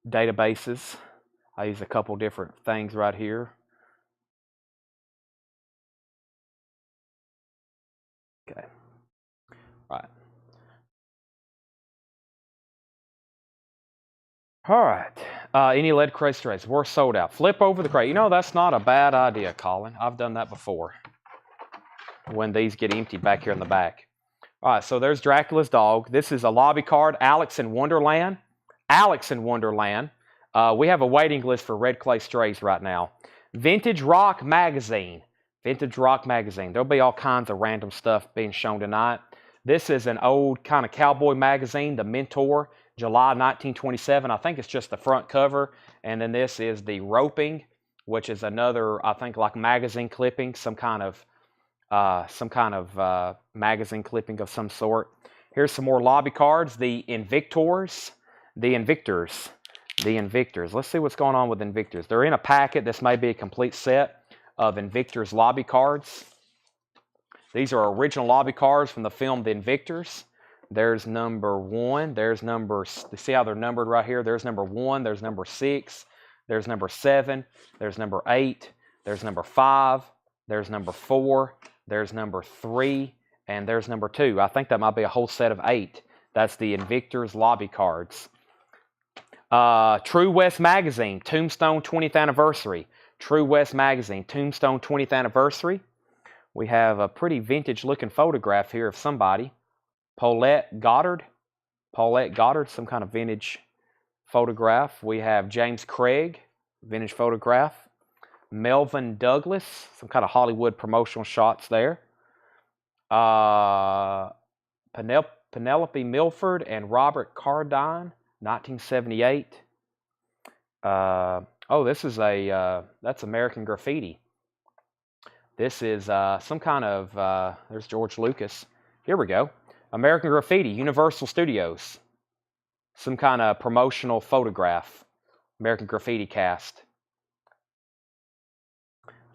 databases. I use a couple different things right here. Okay. All right. All right. Any lead crate trays? We're sold out. Flip over the crate. You know, that's not a bad idea, Colin. I've done that before when these get emptied back here in the back. All right, so there's Dracula's Dog. This is a lobby card, Alex in Wonderland. Alex in Wonderland. We have a waiting list for red clay strays right now. Vintage Rock Magazine. Vintage Rock Magazine. There'll be all kinds of random stuff being shown tonight. This is an old kind of cowboy magazine, The Mentor, July 1927. I think it's just the front cover. And then this is the Roping, which is another, I think, like magazine clipping, some kind of magazine clipping of some sort. Here's some more lobby cards. The Invictors. Let's see what's going on with Invictors. They're in a packet. This may be a complete set of Invictors lobby cards. These are original lobby cards from the film The Invictors. There's number 1. There's number, see how they're numbered right here? There's number 1. There's number 6. There's number 7. There's number 8. There's number 5. There's number 4. There's number 3. And there's number 2. I think that might be a whole set of 8. That's the Invictors lobby cards. True West Magazine, Tombstone 20th Anniversary. True West Magazine, Tombstone 20th Anniversary. We have a pretty vintage looking photograph here of somebody. Paulette Goddard, some kind of vintage photograph. We have James Craig, vintage photograph. Melvin Douglas, some kind of Hollywood promotional shots there. Penelope Milford and Robert Cardine, 1978. This is that's American Graffiti. This is some kind of, there's George Lucas. Here we go. American Graffiti, Universal Studios. Some kind of promotional photograph. American Graffiti cast.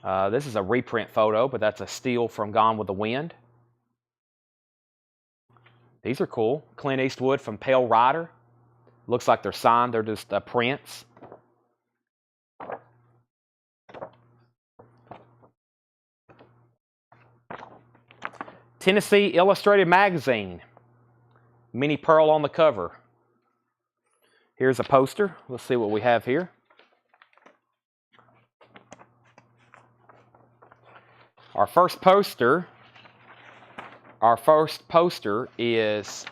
This is a reprint photo, but that's a steal from Gone with the Wind. These are cool. Clint Eastwood from Pale Rider. Looks like they're signed. They're just prints. Tennessee Illustrated Magazine. Minnie Pearl on the cover. Here's a poster. Let's see what we have here. Our first poster is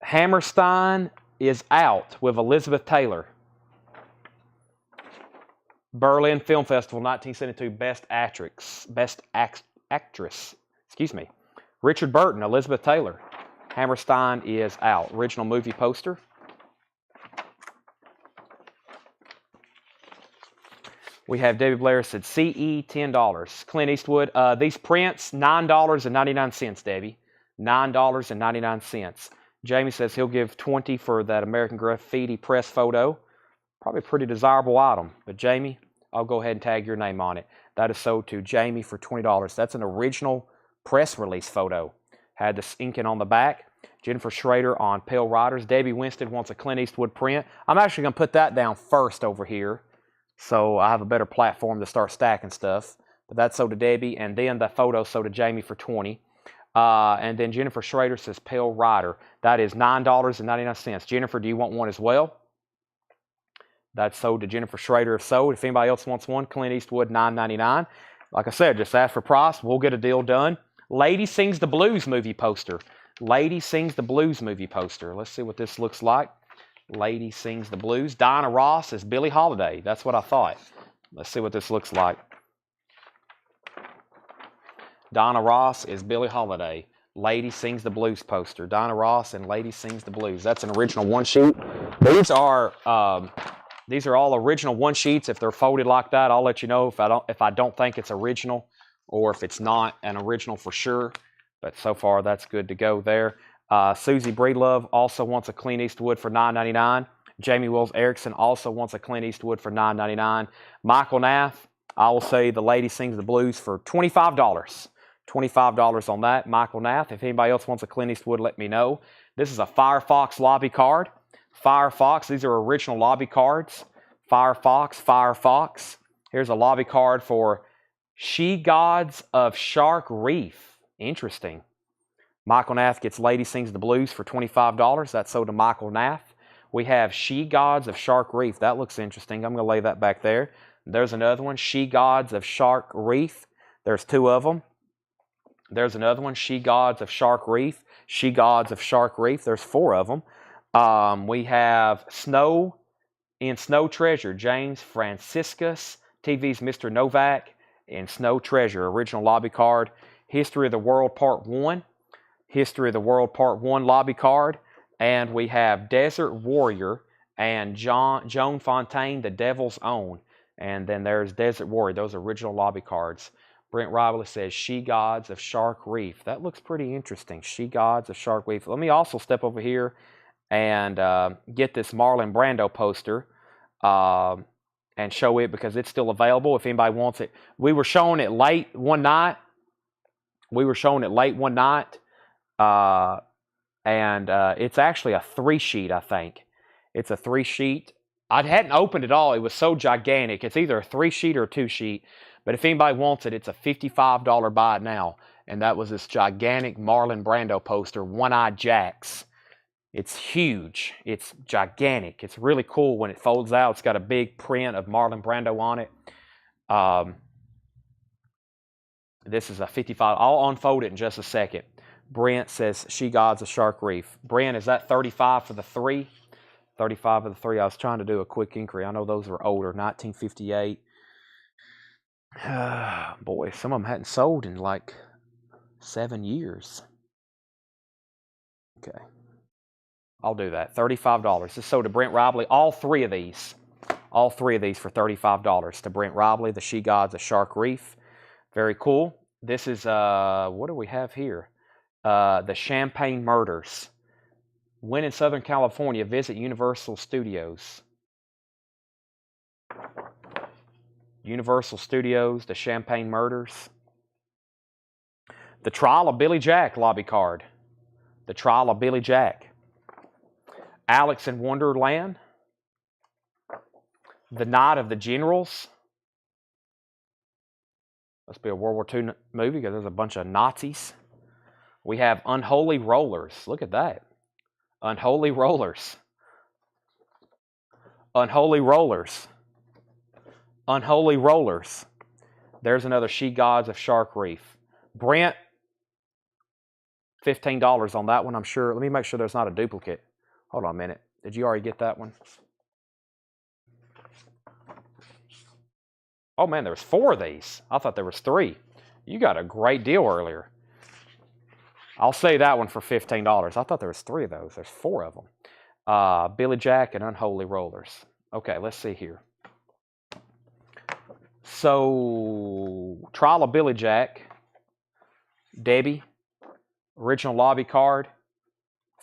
Hammerstein is Out with Elizabeth Taylor. Berlin Film Festival, 1972, Best Actress. Excuse me. Richard Burton, Elizabeth Taylor. Hammerstein is Out. Original movie poster. We have David Blair said CE $10. Clint Eastwood. These prints $9.99, Debbie. $9.99. Jamie says he'll give $20 for that American Graffiti press photo. Probably a pretty desirable item. But Jamie, I'll go ahead and tag your name on it. That is sold to Jamie for $20. That's an original press release photo. Had the inking on the back. Jennifer Schrader on Pale Riders. Debbie Winston wants a Clint Eastwood print. I'm actually going to put that down first over here. So I have a better platform to start stacking stuff. But that's sold to Debbie, and then the photo sold to Jamie for $20. And then Jennifer Schrader says Pale Rider. That is $9.99. Jennifer, do you want one as well? That's sold to Jennifer Schrader if sold. If anybody else wants one, Clint Eastwood, $9.99. Like I said, just ask for price. We'll get a deal done. Lady Sings the Blues movie poster. Lady Sings the Blues movie poster. Let's see what this looks like. Lady Sings the Blues. Diana Ross is Billie Holiday. That's what I thought. Let's see what this looks like. Donna Ross is Billie Holiday. Lady Sings the Blues poster. Donna Ross and Lady Sings the Blues. That's an original one sheet. These are all original one sheets. If they're folded like that, I'll let you know if I don't think it's original or if it's not an original for sure. But so far, that's good to go there. Susie Breedlove also wants a Clint Eastwood for $9.99. Jamie Wills Erickson also wants a Clint Eastwood for $9.99. Michael Nath, I will say the Lady Sings the Blues for $25. $25 on that. Michael Nath. If anybody else wants a Clint Eastwood, let me know. This is a Firefox lobby card. Firefox. These are original lobby cards. Firefox. Here's a lobby card for She Gods of Shark Reef. Interesting. Michael Nath gets Lady Sings the Blues for $25. That's sold to Michael Nath. We have She Gods of Shark Reef. That looks interesting. I'm going to lay that back there. There's another one. She Gods of Shark Reef. There's two of them. There's another one. She Gods of Shark Reef. She Gods of Shark Reef. There's four of them. We have Snow in Snow Treasure. James Franciscus. TV's Mr. Novak. And Snow Treasure. Original lobby card. History of the World Part 1. History of the World Part 1 lobby card. And we have Desert Warrior and Joan Fontaine, The Devil's Own. And then there's Desert Warrior. Those are original lobby cards. Brent Rivalry says She Gods of Shark Reef. That looks pretty interesting. She Gods of Shark Reef. Let me also step over here and get this Marlon Brando poster and show it because it's still available if anybody wants it. We were showing it late one night. And it's actually a 3-sheet, I think. It's a 3-sheet. I hadn't opened it all. It was so gigantic. It's either a 3-sheet or a 2-sheet. But if anybody wants it, it's a $55 buy it now. And that was this gigantic Marlon Brando poster, One-Eyed Jacks. It's huge. It's gigantic. It's really cool when it folds out. It's got a big print of Marlon Brando on it. This is a 55. I'll unfold it in just a second. Brent says She Gods of Shark Reef. Brent, is that 35 for the 3? 35 for the 3. I was trying to do a quick inquiry. I know those were older, 1958. Boy, some of them hadn't sold in like 7 years. Okay. I'll do that. $35. This sold to Brent Rivalry. All three of these for $35 to Brent Rivalry, the She Gods of Shark Reef. Very cool. This is, what do we have here? The Champagne Murders. When in Southern California, visit Universal Studios. Universal Studios, The Champagne Murders. The Trial of Billy Jack lobby card. The Trial of Billy Jack. Alex in Wonderland. The Night of the Generals. Must be a World War II movie because there's a bunch of Nazis. We have Unholy Rollers. Look at that. Unholy Rollers. Unholy Rollers. Unholy Rollers. There's another She Gods of Shark Reef. Brent, $15 on that one, I'm sure. Let me make sure there's not a duplicate. Hold on a minute. Did you already get that one? Oh, man, there's 4 of these. I thought there was 3. You got a great deal earlier. I'll say that one for $15. I thought there was 3 of those. There's 4 of them. Billy Jack and Unholy Rollers. Okay, let's see here. So, Trial of Billy Jack. Debbie. Original lobby card.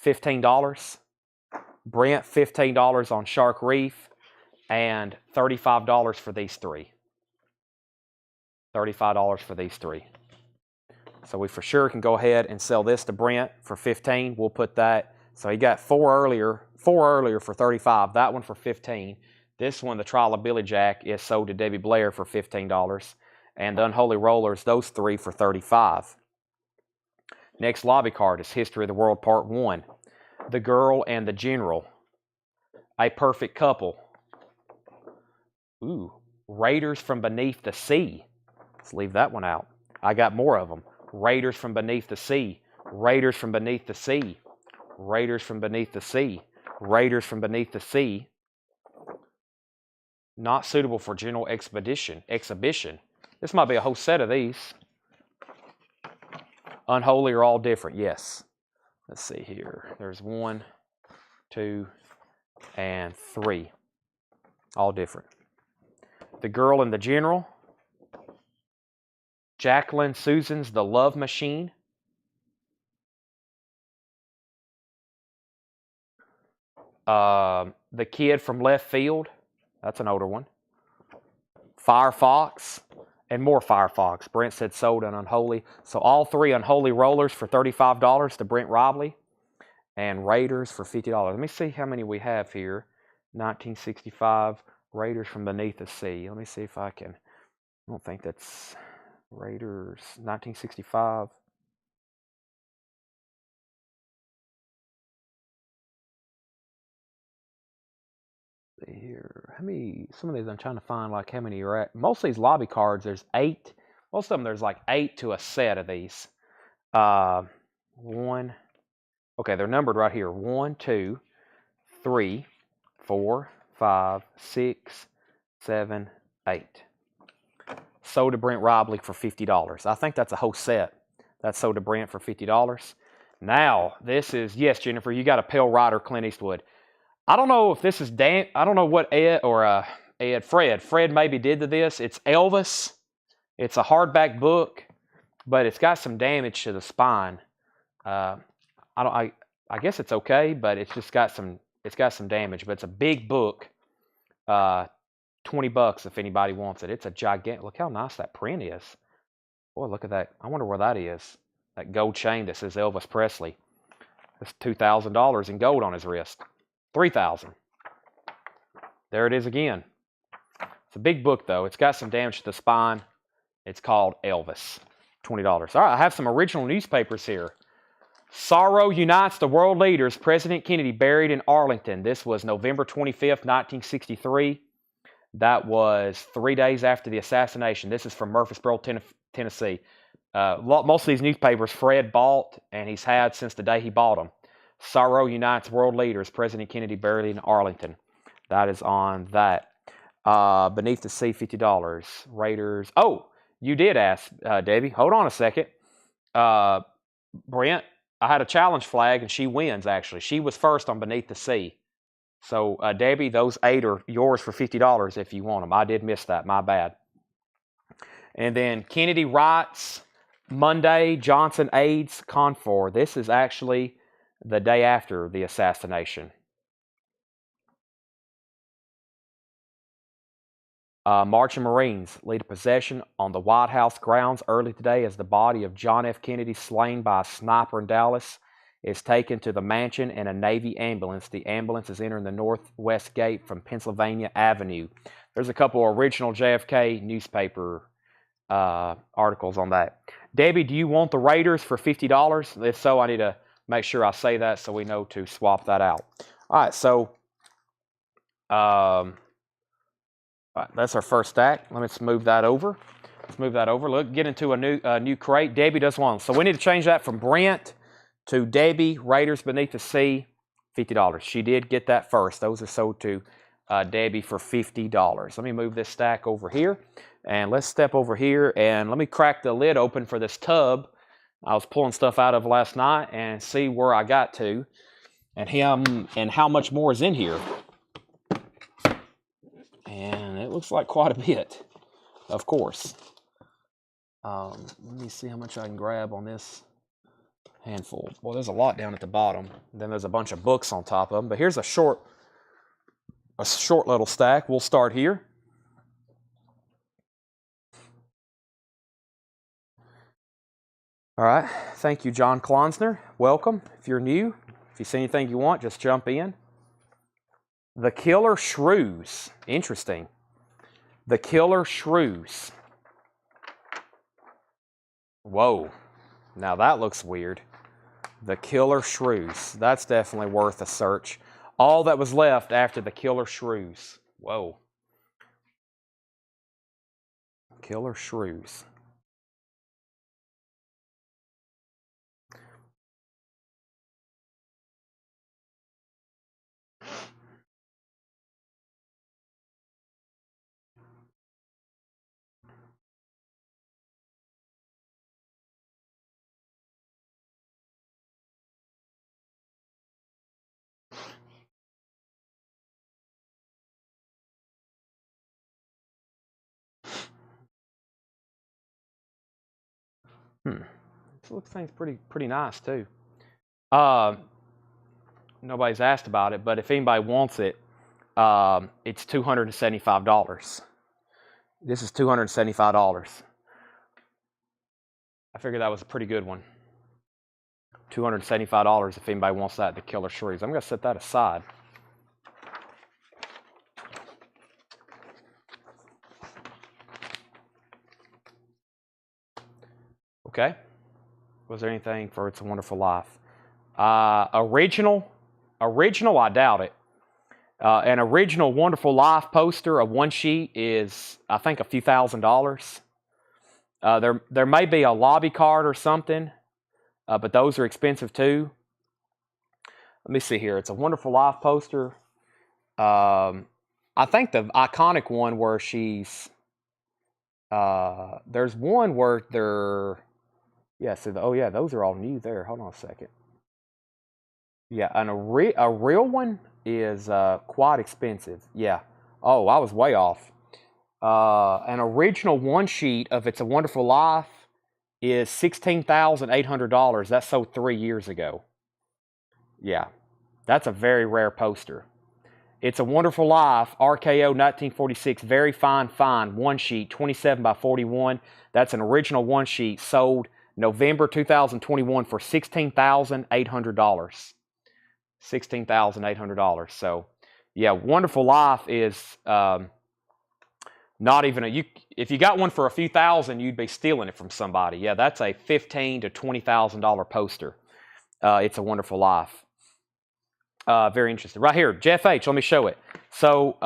$15. Brent, $15 on Shark Reef. And $35 for these 3. $35 for these 3. So we for sure can go ahead and sell this to Brent for $15. We'll put that. So he got 4 earlier for $35. That one for $15. This one, the Trial of Billy Jack, is sold to Debbie Blair for $15. And the Unholy Rollers, those three for $35. Next lobby card is History of the World Part 1. The Girl and the General. A Perfect Couple. Ooh, Raiders from Beneath the Sea. Let's leave that one out. I got more of them. Raiders from Beneath the Sea. Raiders from Beneath the Sea. Raiders from Beneath the Sea. Raiders from Beneath the Sea. Not suitable for general exhibition. This might be a whole set of these. Unholy are all different, yes. Let's see here. There's 1, 2, and 3. All different. The Girl and the General. Jacqueline Susan's The Love Machine. The Kid from Left Field. That's an older one. Firefox. And more Firefox. Brent said sold and Unholy. So all three Unholy Rollers for $35 to Brent Robley. And Raiders for $50. Let me see how many we have here. 1965 Raiders from Beneath the Sea. Let me see if I can. I don't think that's Raiders 1965. Here, how many? Some of these I'm trying to find like how many are at. Most of these lobby cards, there's 8. Most of them there's like 8 to a set of these. 1. Okay, they're numbered right here. 1, 2, 3, 4, 5, 6, 7, 8. Sold to Brent Robley for $50. I think that's a whole set. That's sold to Brent for $50. Now, this is, yes, Jennifer, you got a Pale Rider Clint Eastwood. I don't know if this is I don't know what Ed or Fred maybe did to this. It's Elvis. It's a hardback book, but it's got some damage to the spine. I guess it's okay, but it's just got some damage. But it's a big book. $20 if anybody wants it. It's a gigantic. Look how nice that print is. Boy, look at that. I wonder where that is. That gold chain that says Elvis Presley. That's $2,000 in gold on his wrist. $3,000. There it is again. It's a big book, though. It's got some damage to the spine. It's called Elvis. $20. All right, I have some original newspapers here. Sorrow Unites the World Leaders. President Kennedy buried in Arlington. This was November 25th, 1963. That was 3 days after the assassination. This is from Murfreesboro, Tennessee. Most of these newspapers Fred bought, and he's had since the day he bought them. Sorrow Unites World Leaders. President Kennedy buried in Arlington. That is on that. Beneath the Sea, $50. Raiders. Oh, you did ask, Debbie. Hold on a second. Brent, I had a challenge flag, and she wins, actually. She was first on Beneath the Sea. So, Debbie, those 8 are yours for $50 if you want them. I did miss that. My bad. And then Kennedy writes, Monday, Johnson aids Confor. This is actually the day after the assassination. Marching Marines lead a procession on the White House grounds early today as the body of John F. Kennedy, slain by a sniper in Dallas, is taken to the mansion in a Navy ambulance. The ambulance is entering the northwest gate from Pennsylvania Avenue. There's a couple of original JFK newspaper articles on that. Debbie, do you want the Raiders for $50? If so, I need to make sure I say that so we know to swap that out. All right, so that's our first stack. Let's move that over. Look, get into a new crate. Debbie does one. So we need to change that from Brent to Debbie. Raiders Beneath the Sea, $50. She did get that first. Those are sold to Debbie for $50. Let me move this stack over here. And let's step over here and let me crack the lid open for this tub I was pulling stuff out of last night and see where I got to and how much more is in here. And it looks like quite a bit, of course. Let me see how much I can grab on this handful. Well, there's a lot down at the bottom. Then there's a bunch of books on top of them. But here's a short little stack. We'll start here. All right. Thank you, John Klonsner. Welcome. If you're new, if you see anything you want, just jump in. The Killer Shrews. Interesting. The Killer Shrews. Whoa. Now that looks weird. The Killer Shrews. That's definitely worth a search. All that was left after the Killer Shrews. Whoa. Killer Shrews. This looks thing's pretty nice too. Nobody's asked about it, but if anybody wants it, it's $275. This is $275. I figured that was a pretty good one. $275 if anybody wants that, the Killer Shrews. I'm going to set that aside. Okay. Was there anything for It's a Wonderful Life? Original, I doubt it. An original Wonderful Life poster, a one sheet, is I think a few $1,000s. There may be a lobby card or something, but those are expensive too. Let me see here. It's a Wonderful Life poster. I think the iconic one where she's there's one where they're oh yeah, those are all new there. Hold on a second. Yeah, and a real one is quite expensive. Yeah. Oh, I was way off. An original one sheet of It's a Wonderful Life is $16,800. That sold 3 years ago. Yeah, that's a very rare poster. It's a Wonderful Life, RKO 1946, very fine one sheet, 27 by 41. That's an original one sheet, sold November 2021 for $16,800. $16,800. So, yeah, Wonderful Life is not even if you got one for a few thousand, you'd be stealing it from somebody. Yeah, that's a $15,000 to $20,000 poster. It's a Wonderful Life. Very interesting. Right here, Jeff H. Let me show it. So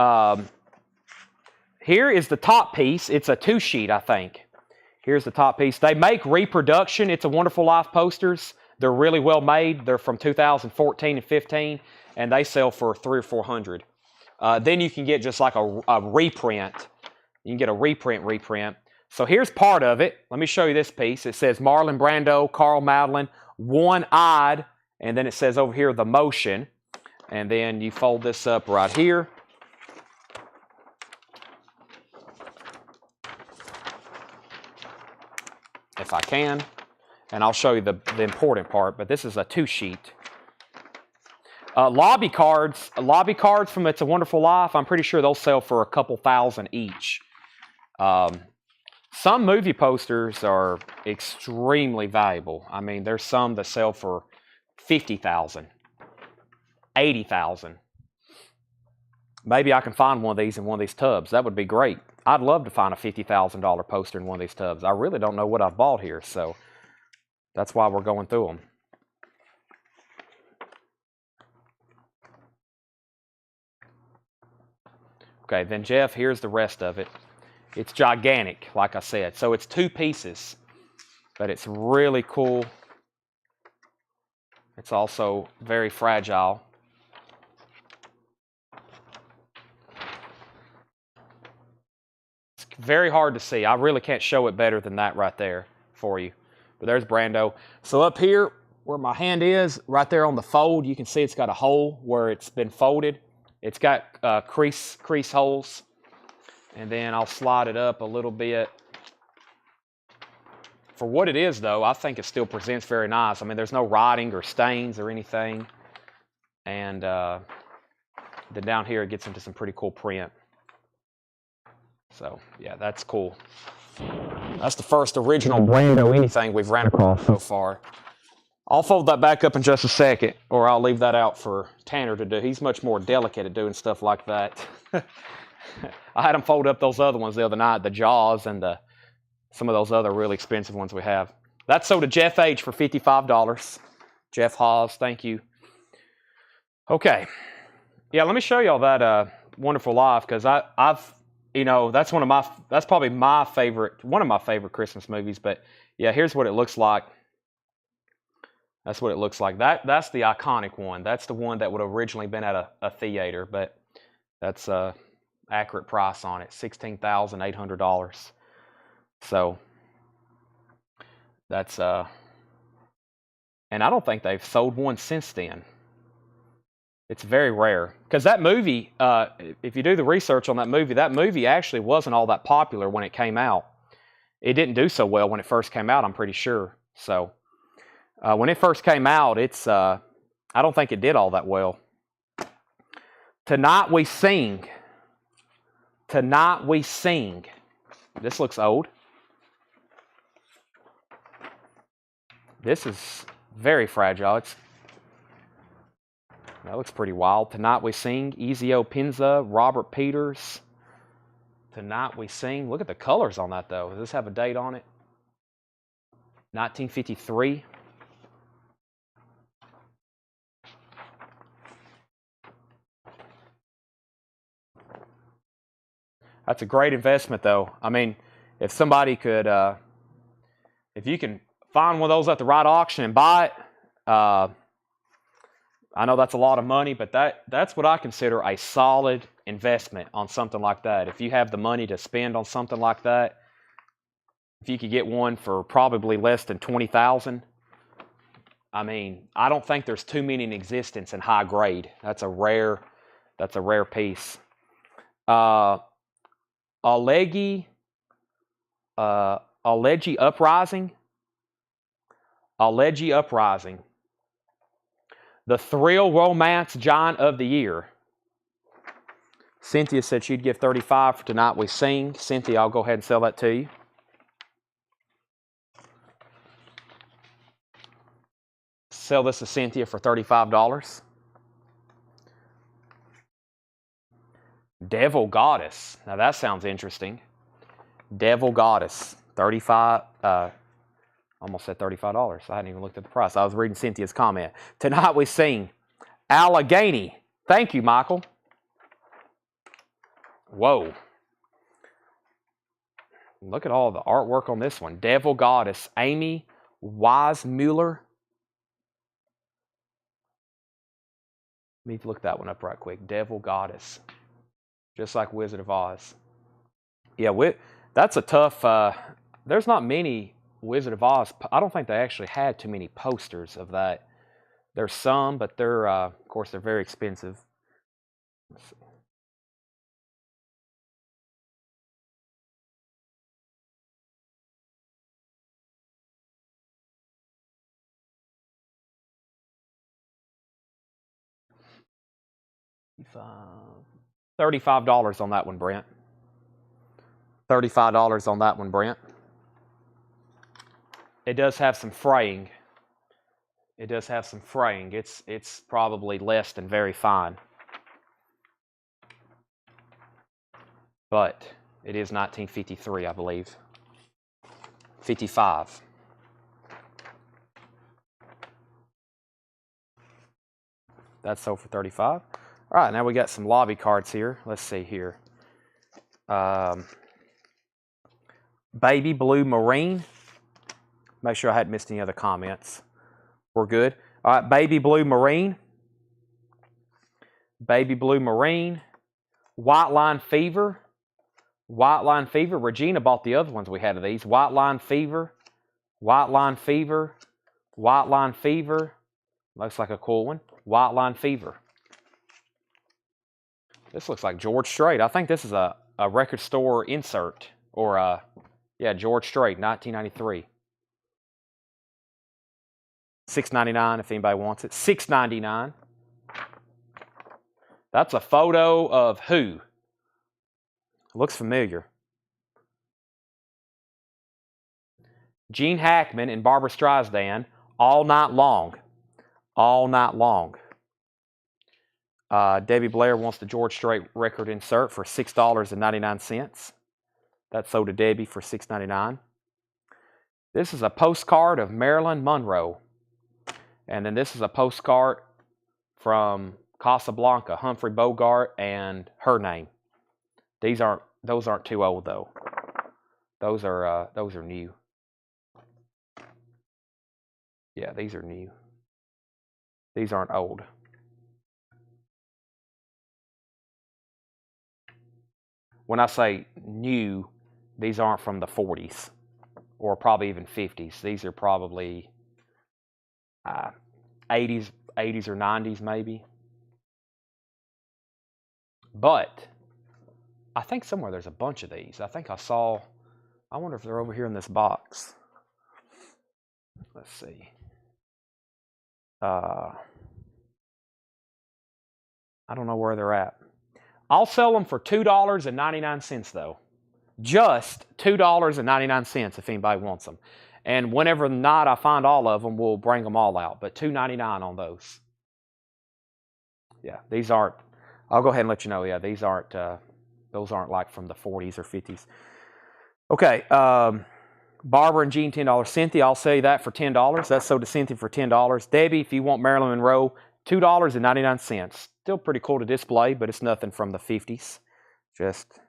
here is the top piece. It's a 2-sheet, I think. Here's the top piece. They make reproduction It's a Wonderful Life posters. They're really well made. They're from 2014 and 15, and they sell for $300 or $400. Then you can get just like a reprint. You can get a reprint. So here's part of it. Let me show you this piece. It says Marlon Brando, Carl Madeline, one-eyed, and then it says over here the motion. And then you fold this up right here. If I can. And I'll show you the important part, but this is a 2-sheet. Lobby cards from It's a Wonderful Life, I'm pretty sure they'll sell for a couple thousand each. Some movie posters are extremely valuable. I mean, there's some that sell for $50,000, $80,000. Maybe I can find one of these in one of these tubs. That would be great. I'd love to find a $50,000 poster in one of these tubs. I really don't know what I've bought here, so that's why we're going through them. Okay, then Jeff, here's the rest of it. It's gigantic, like I said. So it's 2 pieces, but it's really cool. It's also very fragile. It's very hard to see. I really can't show it better than that right there for you. But there's Brando. So up here, where my hand is, right there on the fold, you can see it's got a hole where it's been folded. It's got crease holes. And then I'll slide it up a little bit. For what it is, though, I think it still presents very nice. I mean, there's no writing or stains or anything. And then down here, it gets into some pretty cool print. So, yeah, that's cool. That's the first original Brando anything we've ran across so far. I'll fold that back up in just a second, or I'll leave that out for Tanner to do. He's much more delicate at doing stuff like that. I had him fold up those other ones the other night, the Jaws and some of those other really expensive ones we have. That's sold to Jeff H. for $55. Jeff Hawes, thank you. Okay. Yeah, let me show y'all that Wonderful Life, because I've that's probably one of my favorite Christmas movies. But yeah, here's what it looks like. That's what it looks like. That's the iconic one. That's the one that would have originally been at a theater, but that's accurate price on it, $16,800. So that's and I don't think they've sold one since then. It's very rare, because that movie, if you do the research on that movie actually wasn't all that popular when it came out. It didn't do so well when it first came out, I'm pretty sure. So when it first came out, I don't think it did all that well. Tonight We Sing. Tonight We Sing. This looks old. This is very fragile. That looks pretty wild. Tonight We Sing. Ezio Pinza, Robert Peters. Tonight We Sing. Look at the colors on that, though. Does this have a date on it? 1953. That's a great investment, though. I mean, if somebody could, if you can find one of those at the right auction and buy it, I know that's a lot of money, but that's what I consider a solid investment on something like that. If you have the money to spend on something like that, if you could get one for probably less than $20,000, I mean, I don't think there's too many in existence in high grade. That's a rare piece. Alegi Uprising. Alegi Uprising. The Thrill Romance Giant of the Year. Cynthia said she'd give $35 for Tonight We Sing. Cynthia, I'll go ahead and sell that to you. Sell this to Cynthia for $35. Devil Goddess. Now that sounds interesting. Devil Goddess. Almost said $35. I hadn't even looked at the price. I was reading Cynthia's comment. Tonight We Sing. Allegheny. Thank you, Michael. Whoa. Look at all the artwork on this one. Devil Goddess. Amy Weismuller. Let me look that one up right quick. Devil Goddess. Just like Wizard of Oz. Yeah, that's a tough... there's not many Wizard of Oz. I don't think they actually had too many posters of that. There's some, but they're, of course, they're very expensive. Let's see. $35 on that one, Brent. $35 on that one, Brent. It does have some fraying. It does have some fraying. It's probably less than very fine. But it is 1953, I believe. 55. That's sold for $35. All right, now we got some lobby cards here. Let's see here. Baby Blue Marine. Make sure I hadn't missed any other comments. We're good. All right, Baby Blue Marine. Baby Blue Marine. White Line Fever. White Line Fever. Regina bought the other ones we had of these. White Line Fever. White Line Fever. White Line Fever. Looks like a cool one. White Line Fever. This looks like George Strait. I think this is a record store insert. Or, yeah, George Strait, 1993. $6.99 if anybody wants it. $6.99. That's a photo of who? Looks familiar. Gene Hackman and Barbara Streisand all night long. All night long. Debbie Blair wants the George Strait record insert for $6.99. That's sold to Debbie for $6.99. This is a postcard of Marilyn Monroe. And then this is a postcard from Casablanca, Humphrey Bogart, and her name. Those aren't too old though. Those are new. Yeah, these are new. These aren't old. When I say new, these aren't from the 40s or probably even 50s. These are probably 80s or 90s maybe. But I think somewhere there's a bunch of these. I wonder if they're over here in this box. Let's see. I don't know where they're at. I'll sell them for $2.99 though. Just $2.99 if anybody wants them. And whenever not I find all of them, we'll bring them all out. But $2.99 on those. Yeah, these aren't. I'll go ahead and let you know. Yeah, these aren't. Those aren't like from the 40s or 50s. Okay. Barbara and Jean, $10. Cynthia, I'll sell you that for $10. That's sold to Cynthia for $10. Debbie, if you want Marilyn Monroe, $2.99. Still pretty cool to display, but it's nothing from the 50s. Just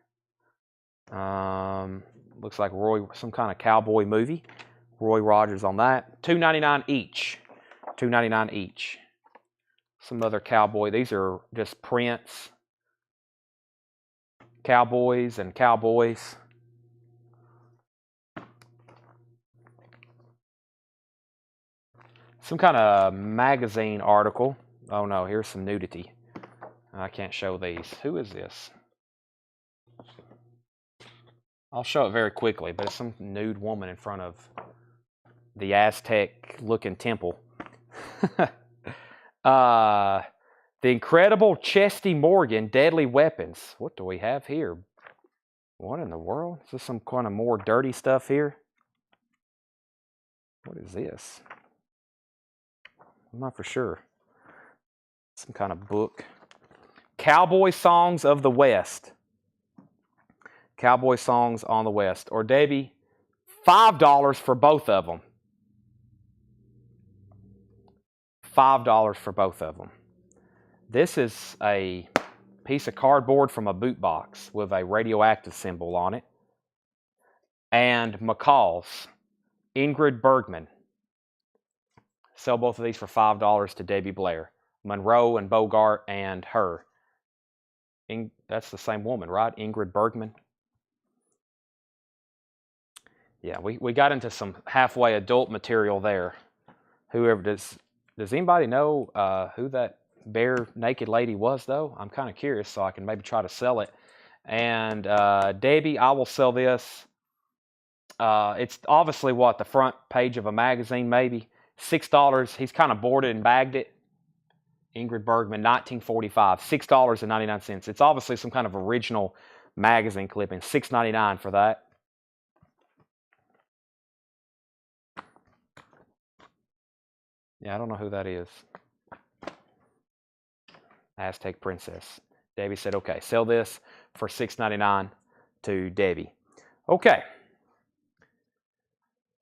looks like some kind of cowboy movie. Roy Rogers on that. $2.99 each. $2.99 each. Some other cowboy. These are just prints. Cowboys and cowboys. Some kind of magazine article. Oh no, here's some nudity. I can't show these. Who is this? I'll show it very quickly, but it's some nude woman in front of the Aztec-looking temple. The Incredible Chesty Morgan, Deadly Weapons. What do we have here? What in the world? Is this some kind of more dirty stuff here? What is this? I'm not for sure. Some kind of book. Cowboy Songs of the West. Cowboy Songs on the West. Or Debbie, $5 for both of them. $5 for both of them. This is a piece of cardboard from a boot box with a radioactive symbol on it. And McCall's, Ingrid Bergman. Sell both of these for $5 to Debbie Blair. Monroe and Bogart and her. That's the same woman, right? Ingrid Bergman. Yeah, we got into some halfway adult material there. Whoever does anybody know who that bare naked lady was though? I'm kind of curious, so I can maybe try to sell it. And Debbie, I will sell this. It's obviously the front page of a magazine, maybe $6. He's kind of boarded and bagged it. Ingrid Bergman, 1945, $6.99. It's obviously some kind of original magazine clipping. $6.99 for that. Yeah, I don't know who that is. Aztec Princess. Debbie said, okay, sell this for $6.99 to Debbie. Okay.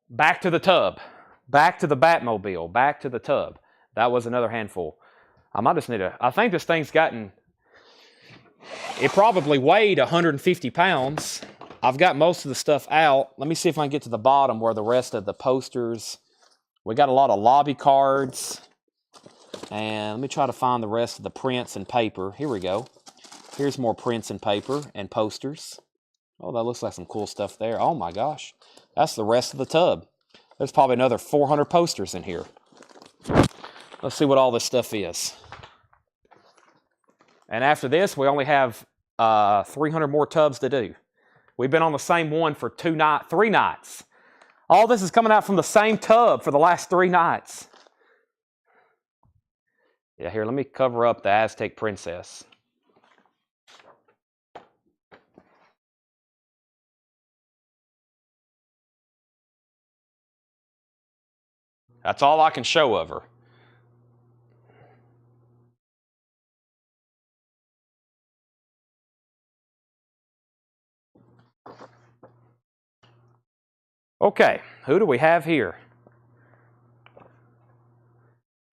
Back to the tub. Back to the Batmobile. Back to the tub. That was another handful. I think this thing's gotten, it probably weighed 150 pounds. I've got most of the stuff out. Let me see if I can get to the bottom where the rest of the posters. We got a lot of lobby cards. And let me try to find the rest of the prints and paper. Here we go. Here's more prints and paper and posters. Oh, that looks like some cool stuff there. Oh my gosh. That's the rest of the tub. There's probably another 400 posters in here. Let's see what all this stuff is. And after this, we only have 300 more tubs to do. We've been on the same one for 3 nights. All this is coming out from the same tub for the last 3 nights. Yeah, here, let me cover up the Aztec Princess. That's all I can show of her. Okay, who do we have here?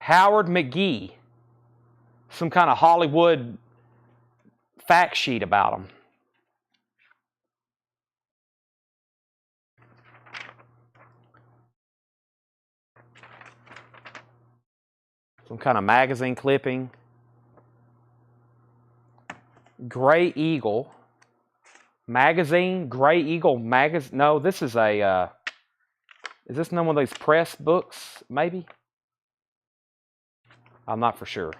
Howard McGee. Some kind of Hollywood fact sheet about him. Some kind of magazine clipping. Gray Eagle. Magazine? Gray Eagle magazine? No, this is a... is this one of these press books, maybe? I'm not for sure.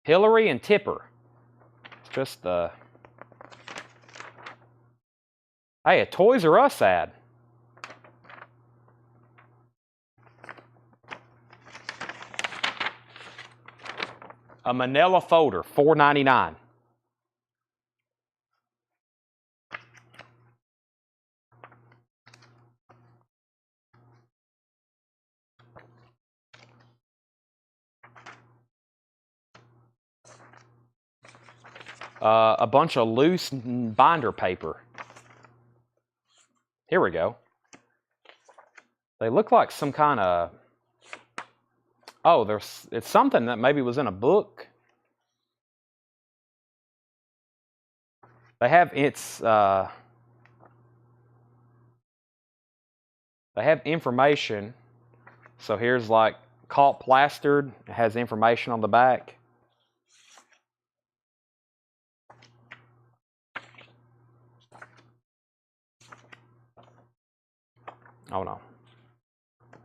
Hillary and Tipper. It's just the... Hey, a Toys R Us ad. A manila folder, $4.99. A bunch of loose binder paper. Here we go. They look like some kind of... Oh, it's something that maybe was in a book. They have they have information. So here's like caught plastered. It has information on the back. Oh no.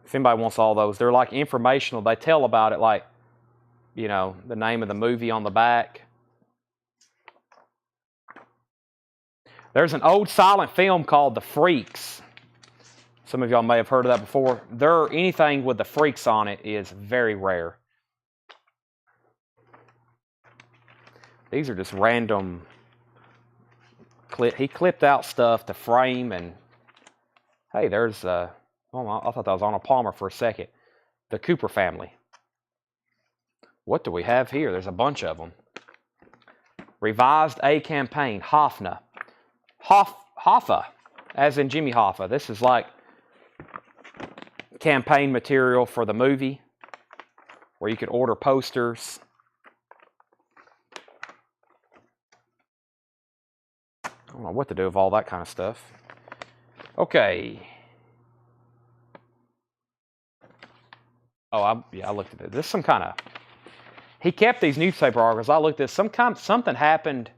If anybody wants all those, they're like informational. They tell about it, like, you know, the name of the movie on the back. There's an old silent film called The Freaks. Some of y'all may have heard of that before. Anything with the Freaks on it is very rare. These are just random. He clipped out stuff to frame, and hey, there's oh, I thought that was Arnold Palmer for a second. The Cooper family. What do we have here? There's a bunch of them. Revised A campaign. Hoffa, as in Jimmy Hoffa. This is like campaign material for the movie, where you could order posters. I don't know what to do with all that kind of stuff. Okay. Oh, I looked at it. This is some kind of... He kept these newspaper articles. I looked at something happened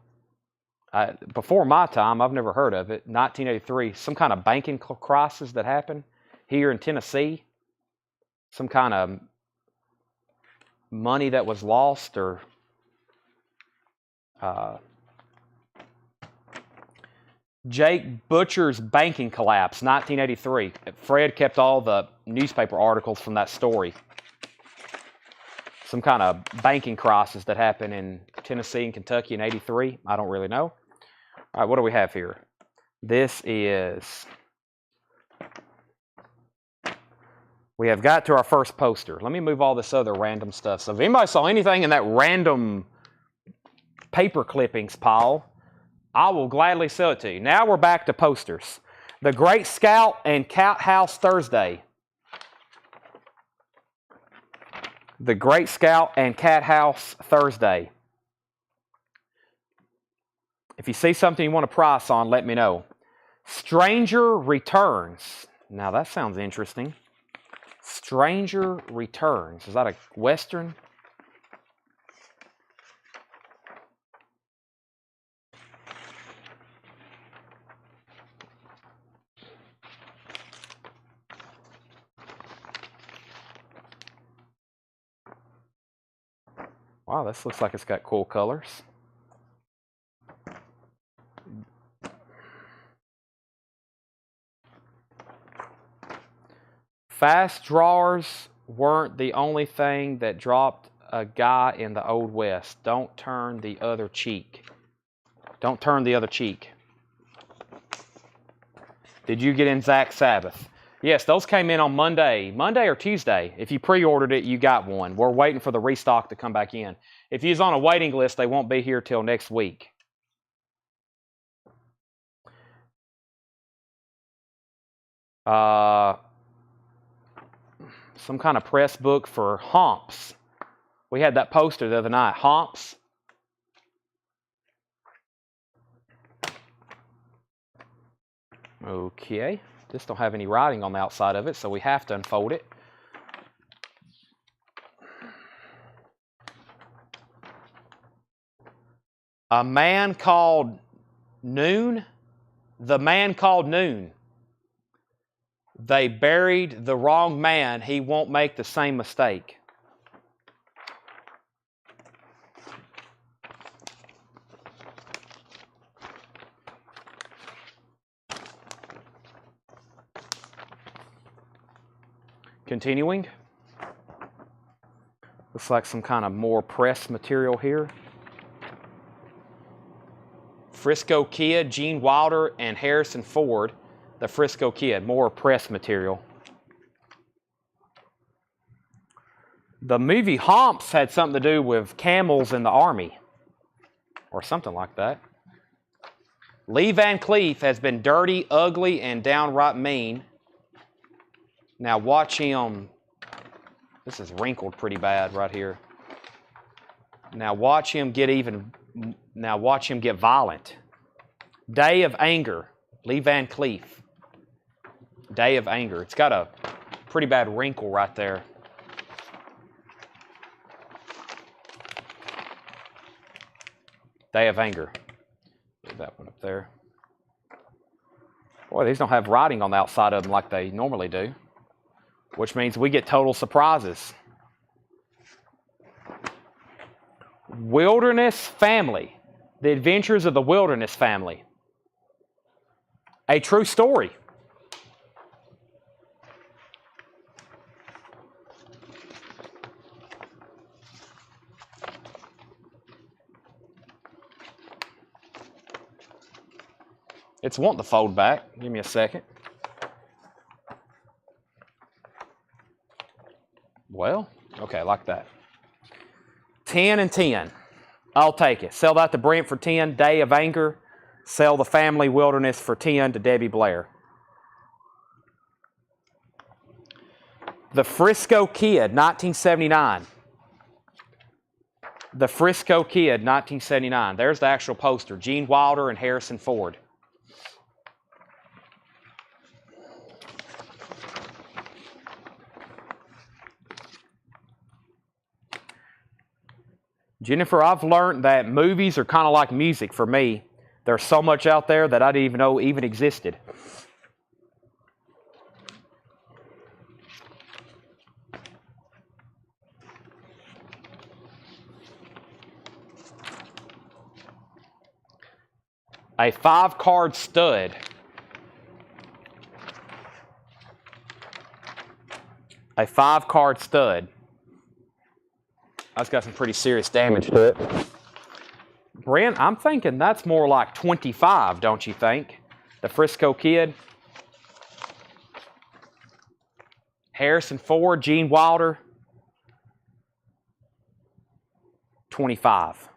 before my time. I've never heard of it. 1983. Some kind of banking crisis that happened here in Tennessee. Some kind of money that was lost, or Jake Butcher's banking collapse, 1983. Fred kept all the newspaper articles from that story. Some kind of banking crisis that happened in Tennessee and Kentucky in 83. I don't really know. All right, what do we have here? This is... We have got to our first poster. Let me move all this other random stuff. So if anybody saw anything in that random paper clippings pile, I will gladly sell it to you. Now we're back to posters. The Great Scout and Cat House Thursday. The Great Scout and Cat House Thursday. If you see something you want a price on, let me know. Stranger Returns. Now that sounds interesting. Stranger Returns. Is that a Western? Wow, this looks like it's got cool colors. Fast drawers weren't the only thing that dropped a guy in the Old West. Don't turn the other cheek. Don't turn the other cheek. Did you get in Zach's Sabbath? Yes, those came in on Monday or Tuesday. If you pre-ordered it, you got one. We're waiting for the restock to come back in. If you're on a waiting list, they won't be here till next week. Some kind of press book for Homps. We had that poster the other night. Homps. Okay. This don't have any writing on the outside of it, so we have to unfold it. A man called Noon. The man called Noon. They buried the wrong man. He won't make the same mistake. Continuing. Looks like some kind of more press material here. Frisco Kid, Gene Wilder, and Harrison Ford. The Frisco Kid, more press material. The movie Homps had something to do with camels in the army, or something like that. Lee Van Cleef has been dirty, ugly, and downright mean. Now watch him. This is wrinkled pretty bad right here. Now watch him get violent. Day of Anger, Lee Van Cleef. Day of Anger. It's got a pretty bad wrinkle right there. Day of Anger. Leave that one up there. Boy, these don't have writing on the outside of them like they normally do, which means we get total surprises. Wilderness Family. The Adventures of the Wilderness Family. A true story. It's wanting to fold back. Give me a second. Well, okay, like that. 10 and 10. I'll take it. Sell that to Brent for 10. Day of Anger. Sell the Family Wilderness for 10 to Debbie Blair. The Frisco Kid, 1979. The Frisco Kid, 1979. There's the actual poster. Gene Wilder and Harrison Ford. Jennifer, I've learned that movies are kind of like music for me. There's so much out there that I didn't even know even existed. A 5-card stud. A 5-card stud. That's got some pretty serious damage to it. Brent, I'm thinking that's more like 25, don't you think? The Frisco Kid. Harrison Ford, Gene Wilder. 25.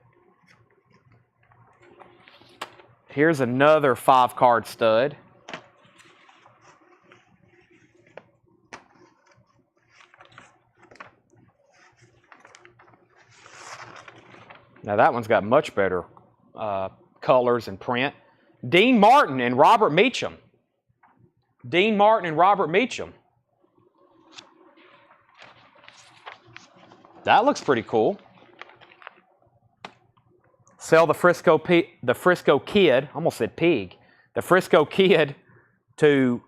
Here's another 5-card stud. Now that one's got much better colors and print. Dean Martin and Robert Meacham. Dean Martin and Robert Meacham. That looks pretty cool. Sell the Frisco Kid, almost said pig, the Frisco Kid to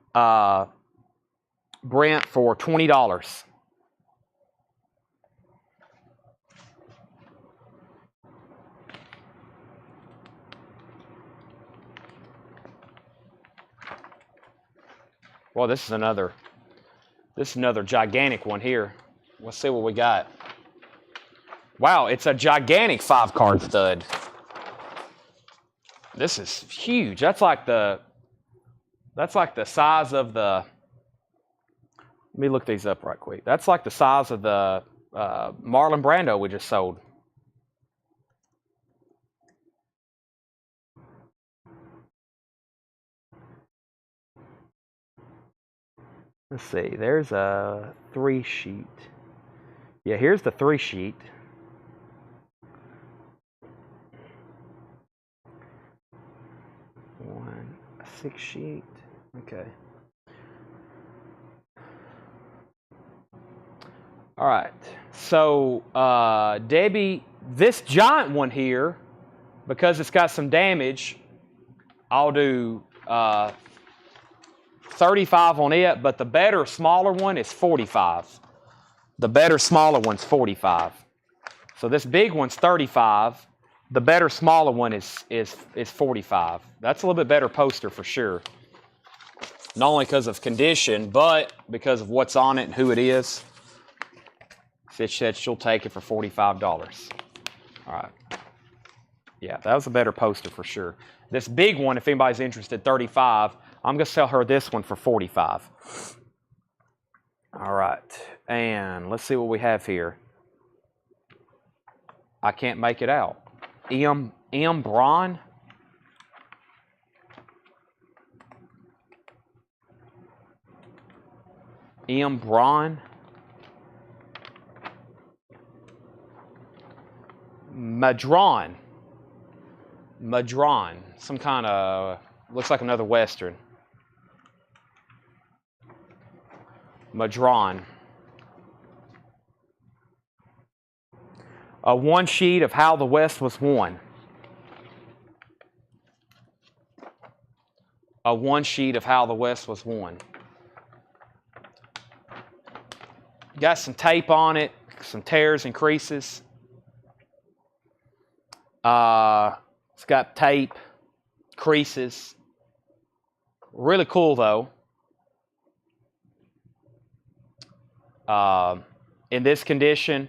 Brent for $20. Well, this is another gigantic one here. Let's see what we got. Wow, it's a gigantic 5-card stud. This is huge. That's like the size of the. Let me look these up right quick. That's like the size of the Marlon Brando we just sold. Let's see. There's a 3 sheet. Yeah, here's the 3 sheet. A 6 sheet. Okay. All right. So, Debbie, this giant one here, because it's got some damage, I'll do 35 on it, but the better, smaller one is 45. The better, smaller one's 45. So this big one's 35. The better, smaller one is 45. That's a little bit better poster for sure. Not only because of condition, but because of what's on it and who it is. She said she'll take it for $45. All right. Yeah, that was a better poster for sure. This big one, if anybody's interested, 35. I'm going to sell her this one for 45. All right. And let's see what we have here. I can't make it out. M. Braun. M. Braun. Madron. Some kind of, looks like another Western. Madron. A 1 sheet of How the West Was Won. A 1 sheet of How the West Was Won. Got some tape on it, some tears and creases. It's got tape, creases. Really cool though. In this condition,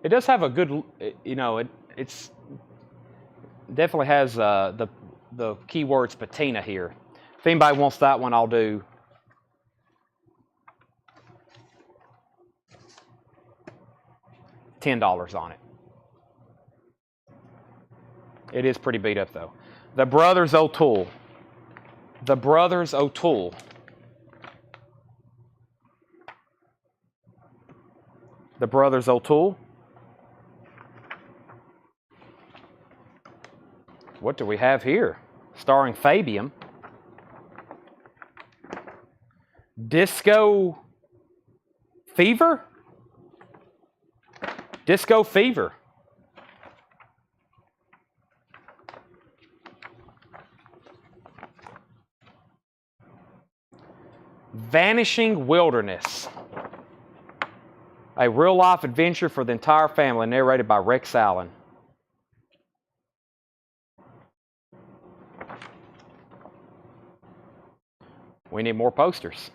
it does have a good, it's definitely has the keywords patina here. If anybody wants that one, I'll do $10 on it. It is pretty beat up though. The Brothers O'Toole. The Brothers O'Toole. The Brothers O'Toole. What do we have here? Starring Fabian. Disco Fever? Disco Fever. Vanishing Wilderness. A real-life adventure for the entire family, narrated by Rex Allen. We need more posters.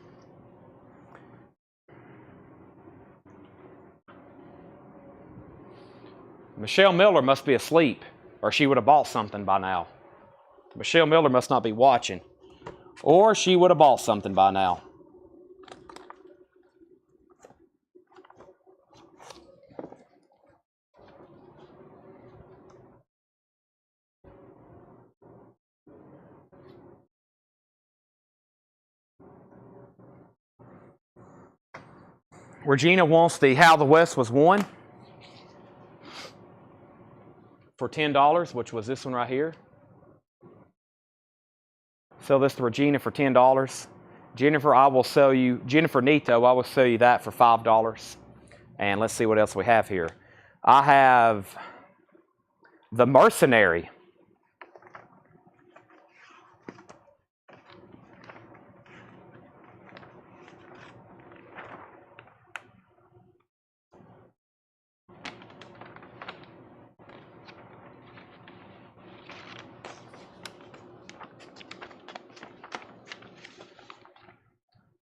Michelle Miller must be asleep, or she would have bought something by now. Michelle Miller must not be watching, or she would have bought something by now. Regina wants the How the West Was Won for $10, which was this one right here. Sell this to Regina for $10. Jennifer, I will sell you, Jennifer Nito, I will sell you that for $5. And let's see what else we have here. I have The Mercenary.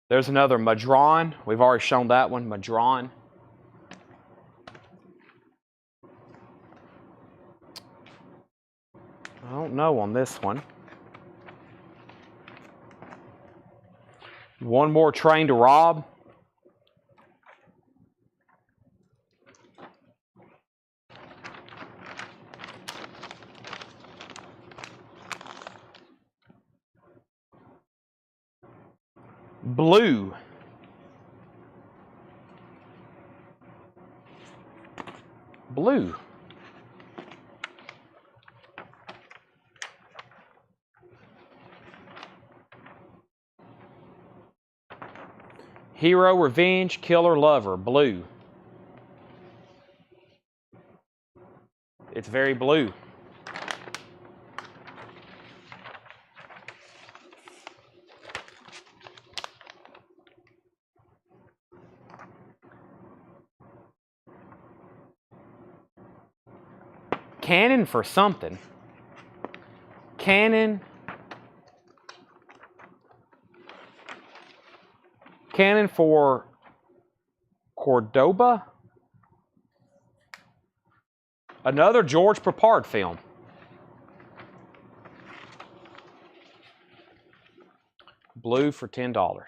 There's another Madron. We've already shown that one, Madron. don't know on this one. One more train to rob. Blue. Blue. Hero, revenge, killer, lover. Blue. It's very blue. Cannon for something. Cannon. Cannon for Cordoba. Another George Papard film. Blue for $10.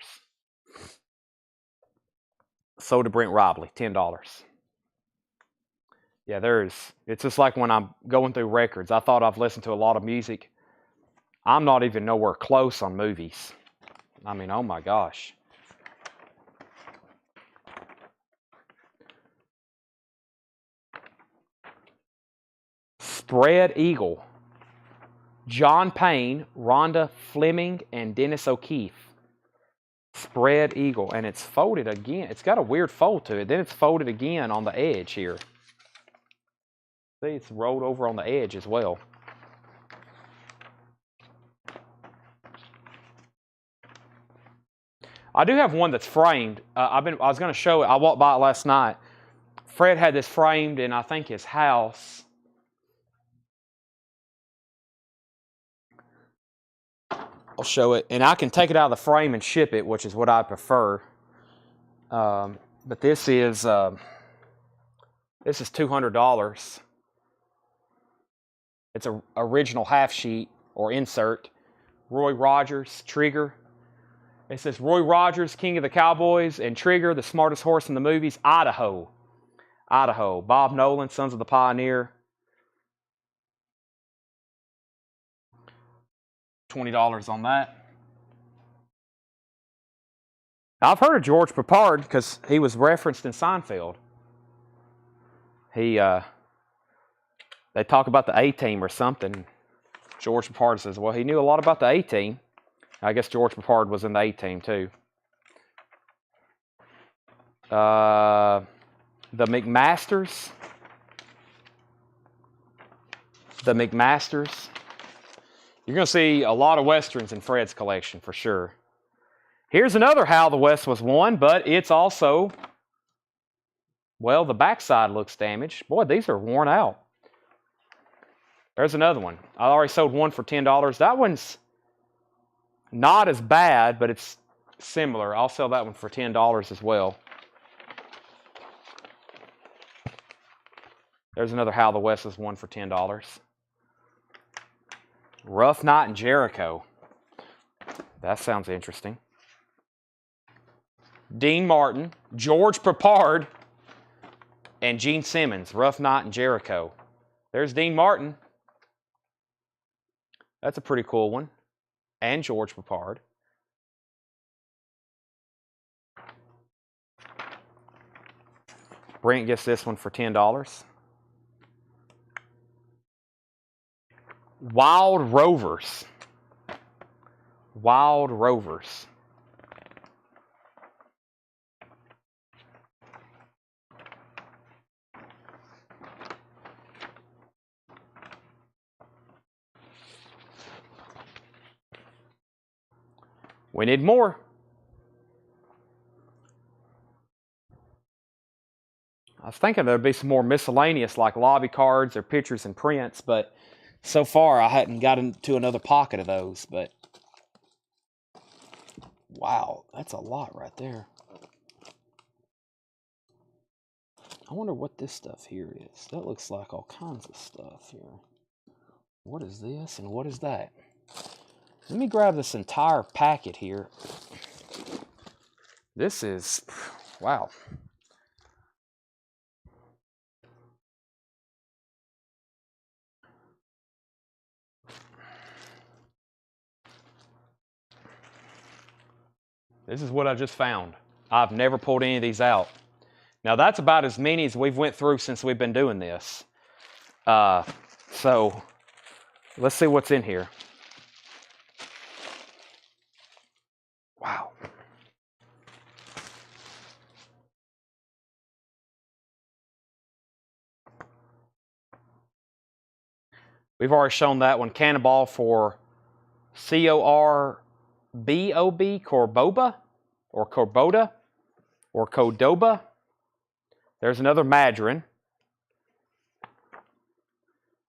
Sold to Brent Robley, $10. Yeah, it's just like when I'm going through records. I thought I've listened to a lot of music. I'm not even nowhere close on movies. I mean, oh my gosh. Spread Eagle. John Payne, Rhonda Fleming, and Dennis O'Keefe. Spread Eagle. And it's folded again. It's got a weird fold to it. Then it's folded again on the edge here. See, it's rolled over on the edge as well. I do have one that's framed. I was going to show it. I walked by it last night. Fred had this framed in, I think, his house. I'll show it. And I can take it out of the frame and ship it, which is what I prefer. But this is $200. It's an original half sheet or insert. Roy Rogers, Trigger. It says Roy Rogers, King of the Cowboys, and Trigger, the smartest horse in the movies, Idaho. Idaho. Bob Nolan, Sons of the Pioneer. $20 on that. I've heard of George Papard because he was referenced in Seinfeld. They talk about the A-Team or something. George Papard says, well, he knew a lot about the A-Team. I guess George Papard was in the A-Team too. The McMasters. The McMasters. You're going to see a lot of Westerns in Fred's collection for sure. Here's another How the West Was Won, but it's also, well, the backside looks damaged. Boy, these are worn out. There's another one. I already sold one for $10. That one's not as bad, but it's similar. I'll sell that one for $10 as well. There's another How the West Was Won for $10. Rough Night in Jericho. That sounds interesting. Dean Martin, George Papard, and Gene Simmons, Rough Night in Jericho. There's Dean Martin. That's a pretty cool one. And George Papard. Brent gets this one for $10. Wild Rovers. Wild Rovers. We need more. I was thinking there'd be some more miscellaneous like lobby cards or pictures and prints, but so far I hadn't gotten to another pocket of those. But wow, that's a lot right there. I wonder what this stuff here is. That looks like all kinds of stuff here. What is this and what is that? Let me grab this entire packet here. This is, wow. This is what I just found. I've never pulled any of these out. Now that's about as many as we've went through since we've been doing this. So let's see what's in here. Wow. We've already shown that one. Cannonball for C-O-R-B-O-B, Corboba, or Corboda, or Codoba. There's another Madron.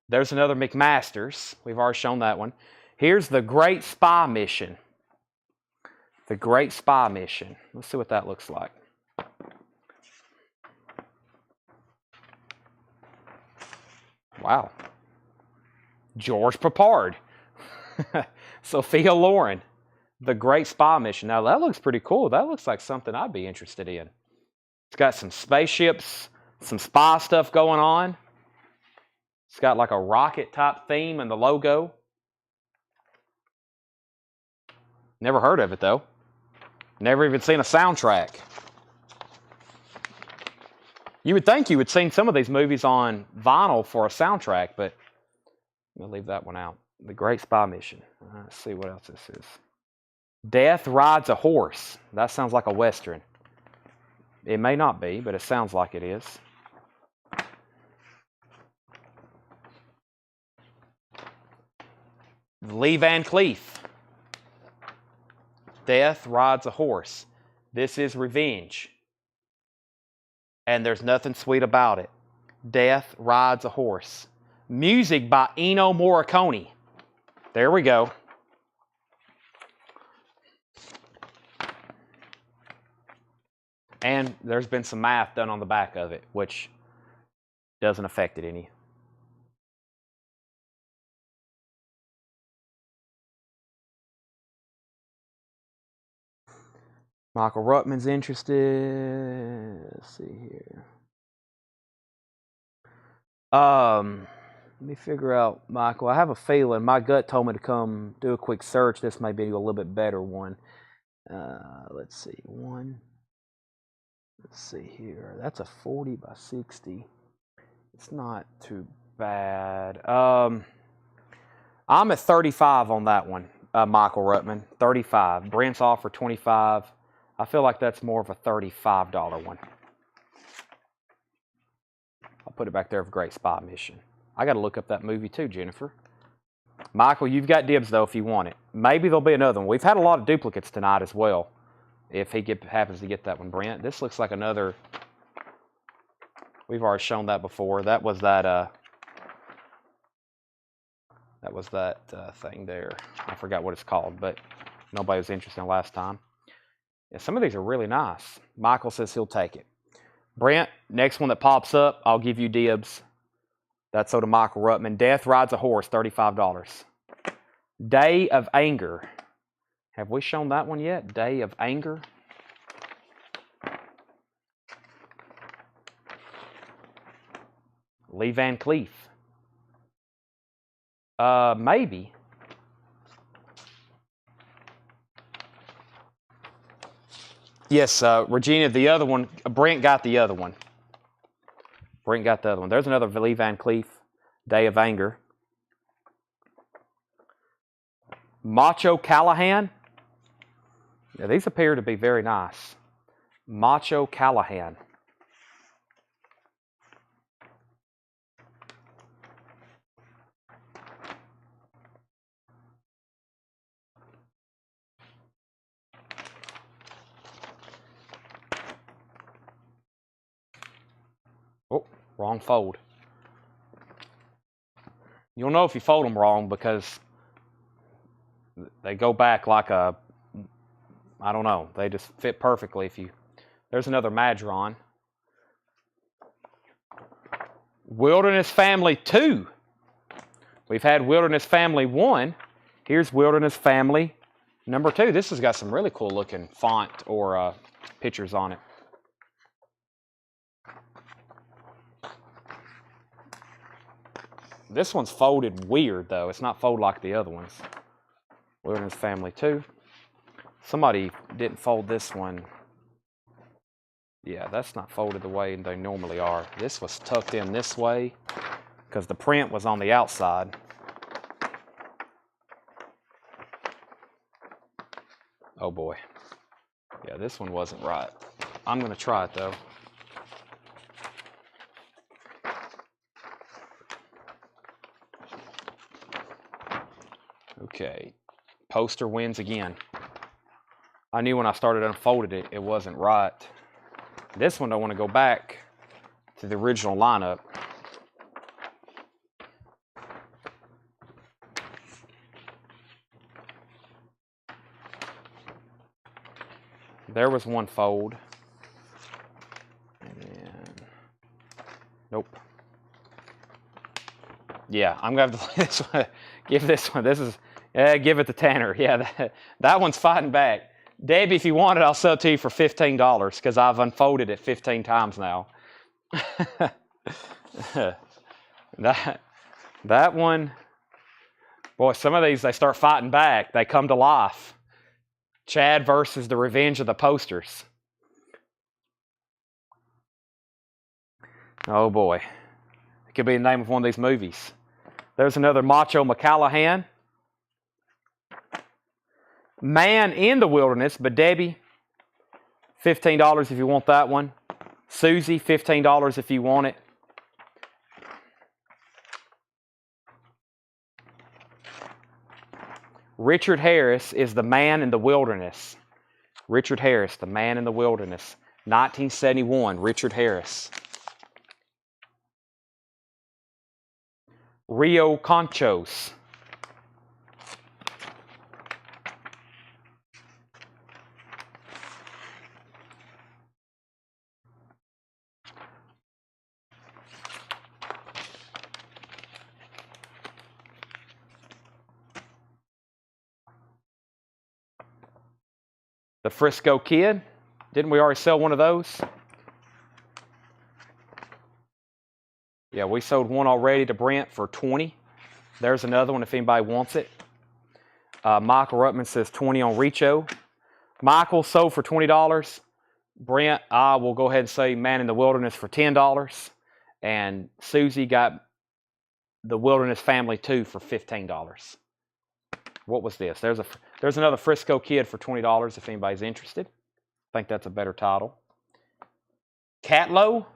There's another McMaster's. We've already shown that one. Here's the Great Spy Mission. The Great Spy Mission. Let's see what that looks like. Wow. George Papard. Sophia Loren. The Great Spy Mission. Now that looks pretty cool. That looks like something I'd be interested in. It's got some spaceships, some spy stuff going on. It's got like a rocket type theme in the logo. Never heard of it though. Never even seen a soundtrack. You would think you would seen some of these movies on vinyl for a soundtrack, but we'll leave that one out. The Great Spy Mission. Let's see what else this is. Death Rides a Horse. That sounds like a Western. It may not be, but it sounds like it is. Lee Van Cleef. Death Rides a Horse. This is revenge. And there's nothing sweet about it. Death Rides a Horse. Music by Ennio Morricone. There we go. And there's been some math done on the back of it, which doesn't affect it any. Michael Ruttman's interested. Let's see here. Let me figure out, Michael. I have a feeling. My gut told me to come do a quick search. This may be a little bit better one. Let's see. Let's see here. That's a 40 by 60. It's not too bad. I'm at 35 on that one, Michael Ruttman. 35. Brent's offer 25. I feel like that's more of a $35 one. I'll put it back there for Great Spy Mission. I got to look up that movie too, Jennifer. Michael, you've got dibs though if you want it. Maybe there'll be another one. We've had a lot of duplicates tonight as well. If he happens to get that one, Brent. This looks like another. We've already shown that before. That was that. That was that thing there. I forgot what it's called, but nobody was interested in last time. Yeah, some of these are really nice. Michael says he'll take it. Brent, next one that pops up, I'll give you dibs. That's so to Michael Ruttman. Death Rides a Horse, $35. Day of Anger. Have we shown that one yet? Day of Anger. Lee Van Cleef. Maybe. Yes, Regina, the other one. Brent got the other one. Brent got the other one. There's another Lee Van Cleef. Day of Anger. Macho Callahan. Yeah, these appear to be very nice. Macho Callahan. Oh, wrong fold. You'll know if you fold them wrong because they go back like a, I don't know, they just fit perfectly if you, there's another Madron. Wilderness Family 2. We've had Wilderness Family 1. Here's Wilderness Family number 2. This has got some really cool looking font or pictures on it. This one's folded weird, though. It's not folded like the other ones. Wilderness Family 2. Somebody didn't fold this one. Yeah, that's not folded the way they normally are. This was tucked in this way because the print was on the outside. Oh boy. Yeah, this one wasn't right. I'm going to try it, though. Okay, poster wins again. I knew when I started unfolding it, it wasn't right. This one I want to go back to the original lineup. There was one fold. And nope. Yeah, I'm going to have to this one, give this one. This is, give it to Tanner. Yeah, that one's fighting back. Debbie, if you want it, I'll sell it to you for $15 because I've unfolded it 15 times now. that one, boy, some of these, they start fighting back. They come to life. Chad versus the Revenge of the Posters. Oh boy. It could be the name of one of these movies. There's another Macho McCallahan. Man in the Wilderness, but Debbie, $15 if you want that one. Susie, $15 if you want it. Richard Harris is The Man in the Wilderness. Richard Harris, The Man in the Wilderness. 1971, Richard Harris. Rio Conchos. The Frisco Kid. Didn't we already sell one of those? Yeah, we sold one already to Brent for $20. There's another one if anybody wants it. Michael Ruttman says $20 on Richo. Michael sold for $20. Brent, I will go ahead and say Man in the Wilderness for $10. And Susie got the Wilderness Family 2 for $15. What was this? There's another Frisco Kid for $20 if anybody's interested. I think that's a better title. Catlow.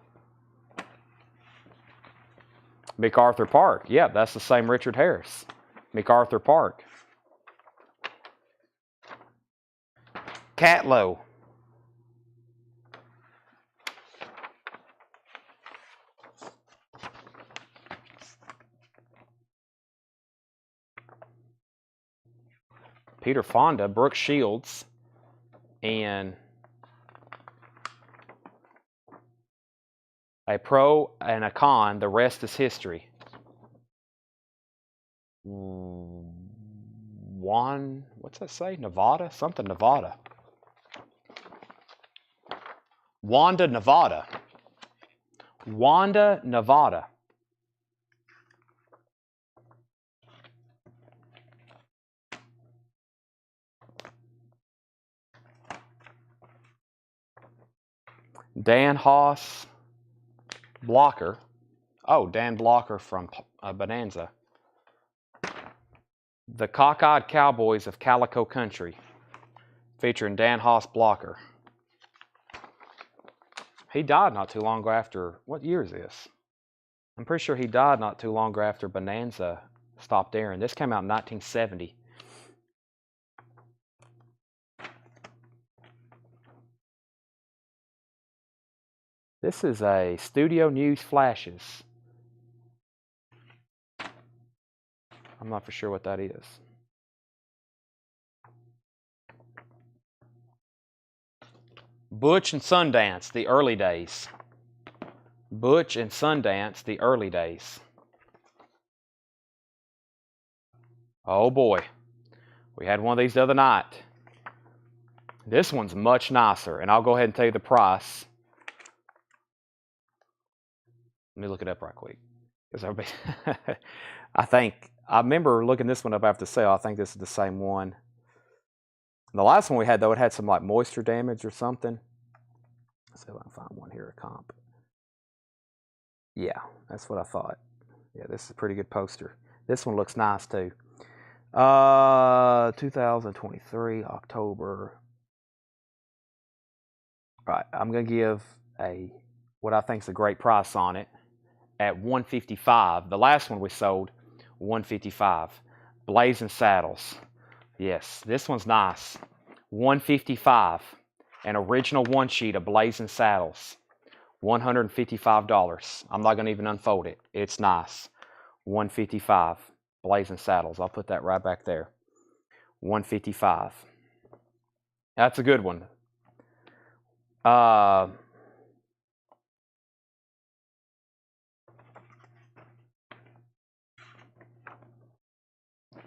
MacArthur Park. Yeah, that's the same Richard Harris. MacArthur Park. Catlow. Peter Fonda, Brooke Shields, and a pro and a con. The rest is history. What's that say? Nevada? Something Nevada. Wanda, Nevada. Wanda, Nevada. Dan Haas, Blocker. Oh, Dan Blocker from Bonanza. The Cockeyed Cowboys of Calico Country, featuring Dan Haas Blocker. He died not too long ago after, what year is this? I'm pretty sure he died not too long ago after Bonanza stopped airing. This came out in 1970. This is a Studio News Flashes. I'm not for sure what that is. Butch and Sundance, the early days. Butch and Sundance, the early days. Oh boy. We had one of these the other night. This one's much nicer, and I'll go ahead and tell you the price. Let me look it up right quick. Because everybody, I remember looking this one up after sale. I think this is the same one. The last one we had, though, it had some like moisture damage or something. Let's see if I can find one here, a comp. Yeah, that's what I thought. Yeah, this is a pretty good poster. This one looks nice too. 2023, October. All right, I'm gonna give what I think is a great price on it at $155. The last one we sold, $155. Blazing Saddles. Yes, this one's nice. $155. An original one sheet of Blazing Saddles. $155. I'm not going to even unfold it. It's nice. $155. Blazing Saddles. I'll put that right back there. $155. That's a good one.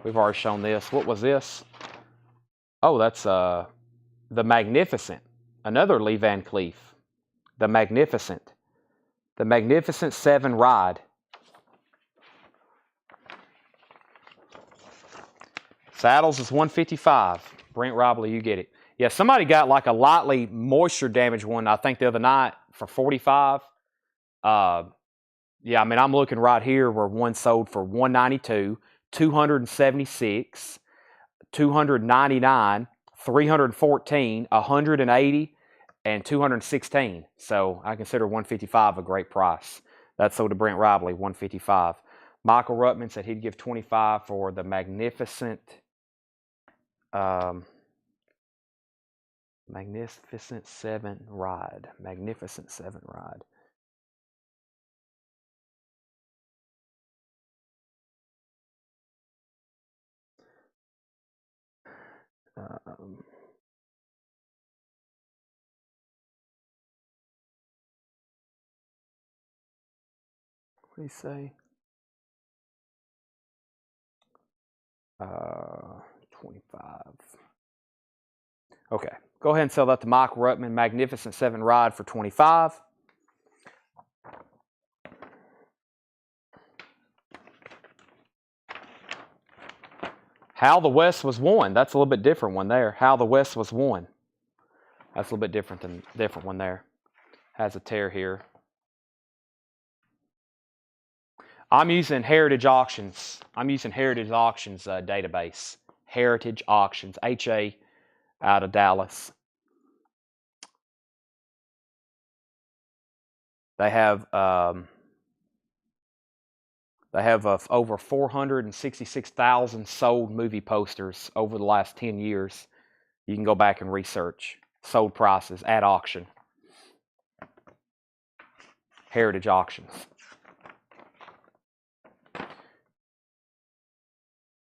We've already shown this. What was this? Oh, that's the Magnificent. Another Lee Van Cleef. The Magnificent. The Magnificent 7 Ride. Saddles is $155. Brent Robley, you get it. Yeah, somebody got like a lightly moisture damaged one, I think, the other night for $45. Yeah, I mean, I'm looking right here where one sold for $192, $276, $299, $314, $180, and $216. So I consider $155 a great price. That's sold to Brent Robley, $155. Michael Ruttman said he'd give $25 for the Magnificent Magnificent 7 Ride. Magnificent 7 Ride. What do you say? 25. Okay, go ahead and sell that to Mike Ruttman, Magnificent 7 Ride for $25. How the West Was Won. That's a little bit different one there. How the West Was Won. That's a little bit different one there. Has a tear here. I'm using Heritage Auctions. I'm using Heritage Auctions database. Heritage Auctions, HA, out of Dallas. They have over 466,000 sold movie posters over the last 10 years. You can go back and research sold prices at auction. Heritage Auctions.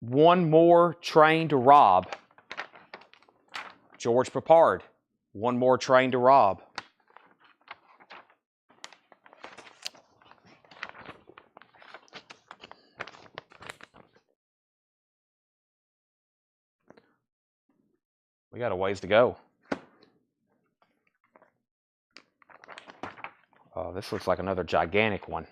One More Train to Rob. George Papard. One More Train to Rob. We got a ways to go. This looks like another gigantic one.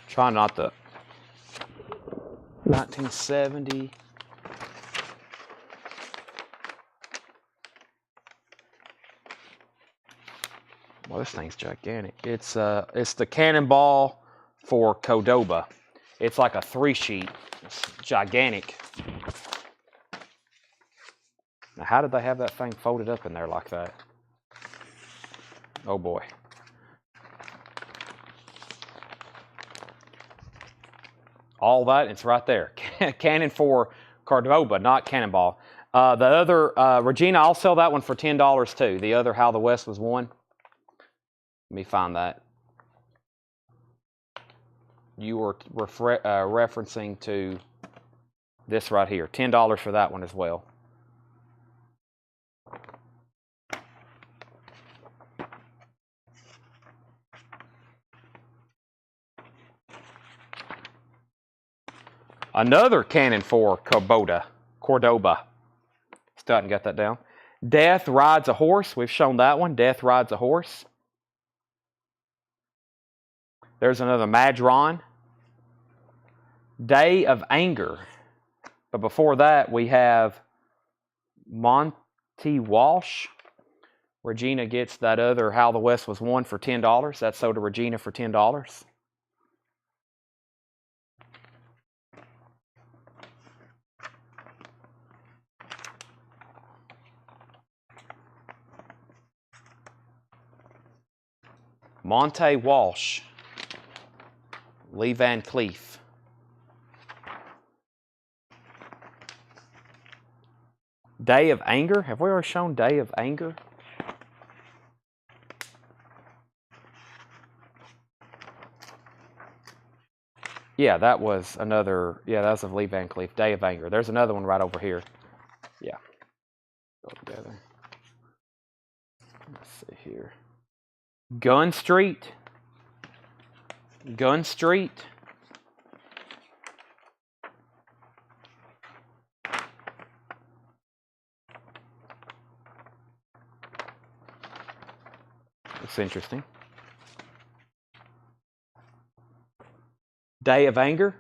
Try not to. 1970. Well, this thing's gigantic. It's the Cannonball for Cordoba. It's like a 3-sheet. It's gigantic. Now, how did they have that thing folded up in there like that? Oh boy. All that, it's right there. Cannon for Cordoba, not Cannonball. The other, Regina, I'll sell that one for $10 too. The other, How the West Was Won. Let me find that. You were referencing to this right here. $10 for that one as well. Another Canon 4 Cordoba. Still haven't got that down. Death Rides a Horse. We've shown that one. Death Rides a Horse. There's another Madron. Day of Anger. But before that, we have Monty Walsh. Regina gets that other How the West Was Won for $10. That's sold to Regina for $10. Monte Walsh. Lee Van Cleef. Day of Anger. Have we already shown Day of Anger? Yeah, that was another. Yeah, that was of Lee Van Cleef. Day of Anger. There's another one right over here. Yeah. Go together. Let's see here. Gun Street. Gun Street. Looks interesting. Day of Anger.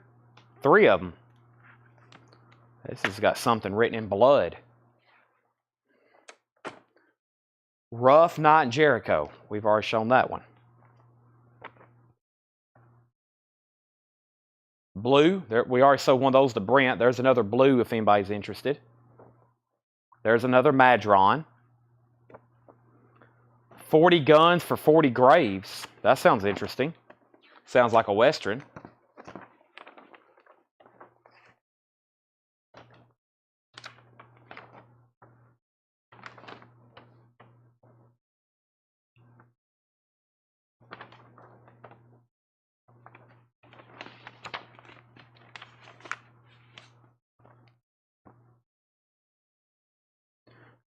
3 of them. This has got something written in blood. Rough Night in Jericho. We've already shown that one. Blue. We already sold one of those to Brent. There's another blue if anybody's interested. There's another Madron. 40 guns for 40 graves. That sounds interesting. Sounds like a Western.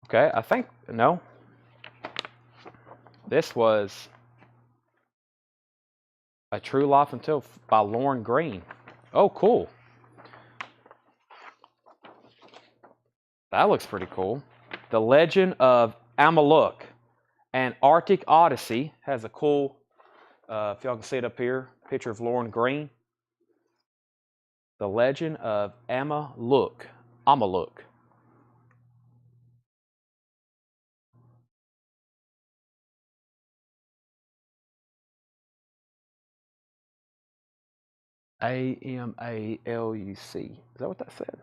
Okay, I think, no. This was A True Life Until by Lauren Green. Oh, cool. That looks pretty cool. The Legend of Amaluk. And Arctic Odyssey has a cool, if y'all can see it up here, picture of Lauren Green. The Legend of Amaluk. Amaluk. A-M-A-L-U-C. Is that what that said?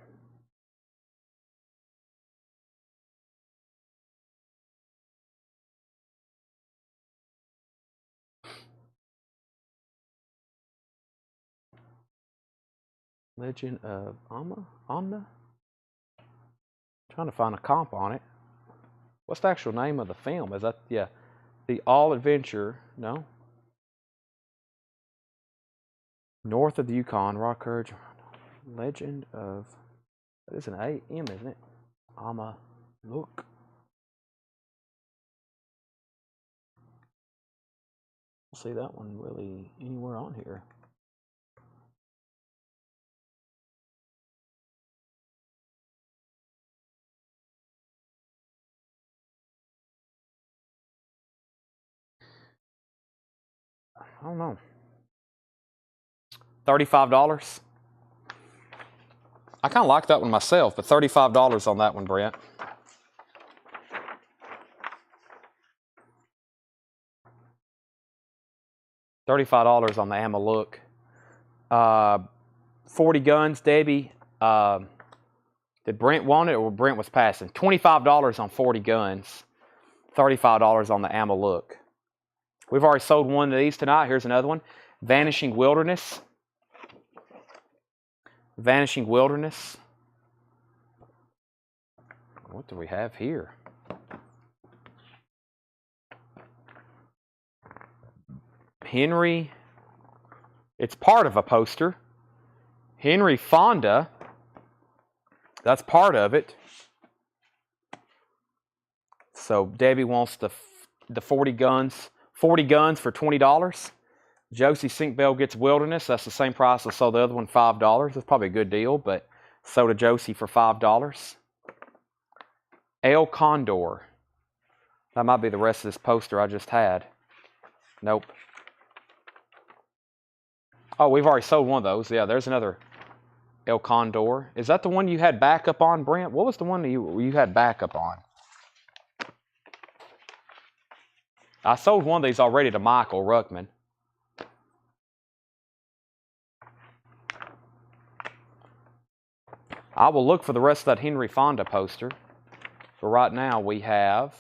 Legend of Amna? Trying to find a comp on it. What's the actual name of the film? Is that, yeah, The All Adventure, no? North of the Yukon, Rock Courage. Legend of, that is an A-M, isn't it? Amaluk. See that one really anywhere on here. I don't know. $35. I kind of like that one myself, but $35 on that one, Brent. $35 on the Amaluk. 40 guns, Debbie. Did Brent want it or Brent was passing? $25 on 40 guns. $35 on the Amaluk. We've already sold one of these tonight. Here's another one. Vanishing Wilderness. Vanishing Wilderness. What do we have here? Henry, it's part of a poster. Henry Fonda, that's part of it. So Debbie wants the 40 guns for $20. Josie Sinkbell gets Wilderness. That's the same price I sold the other one, $5. That's probably a good deal, but sold to Josie for $5. El Condor. That might be the rest of this poster I just had. Nope. Oh, we've already sold one of those. Yeah, there's another El Condor. Is that the one you had backup on, Brent? What was the one that you had backup on? I sold one of these already to Michael Ruckman. I will look for the rest of that Henry Fonda poster. But right now we have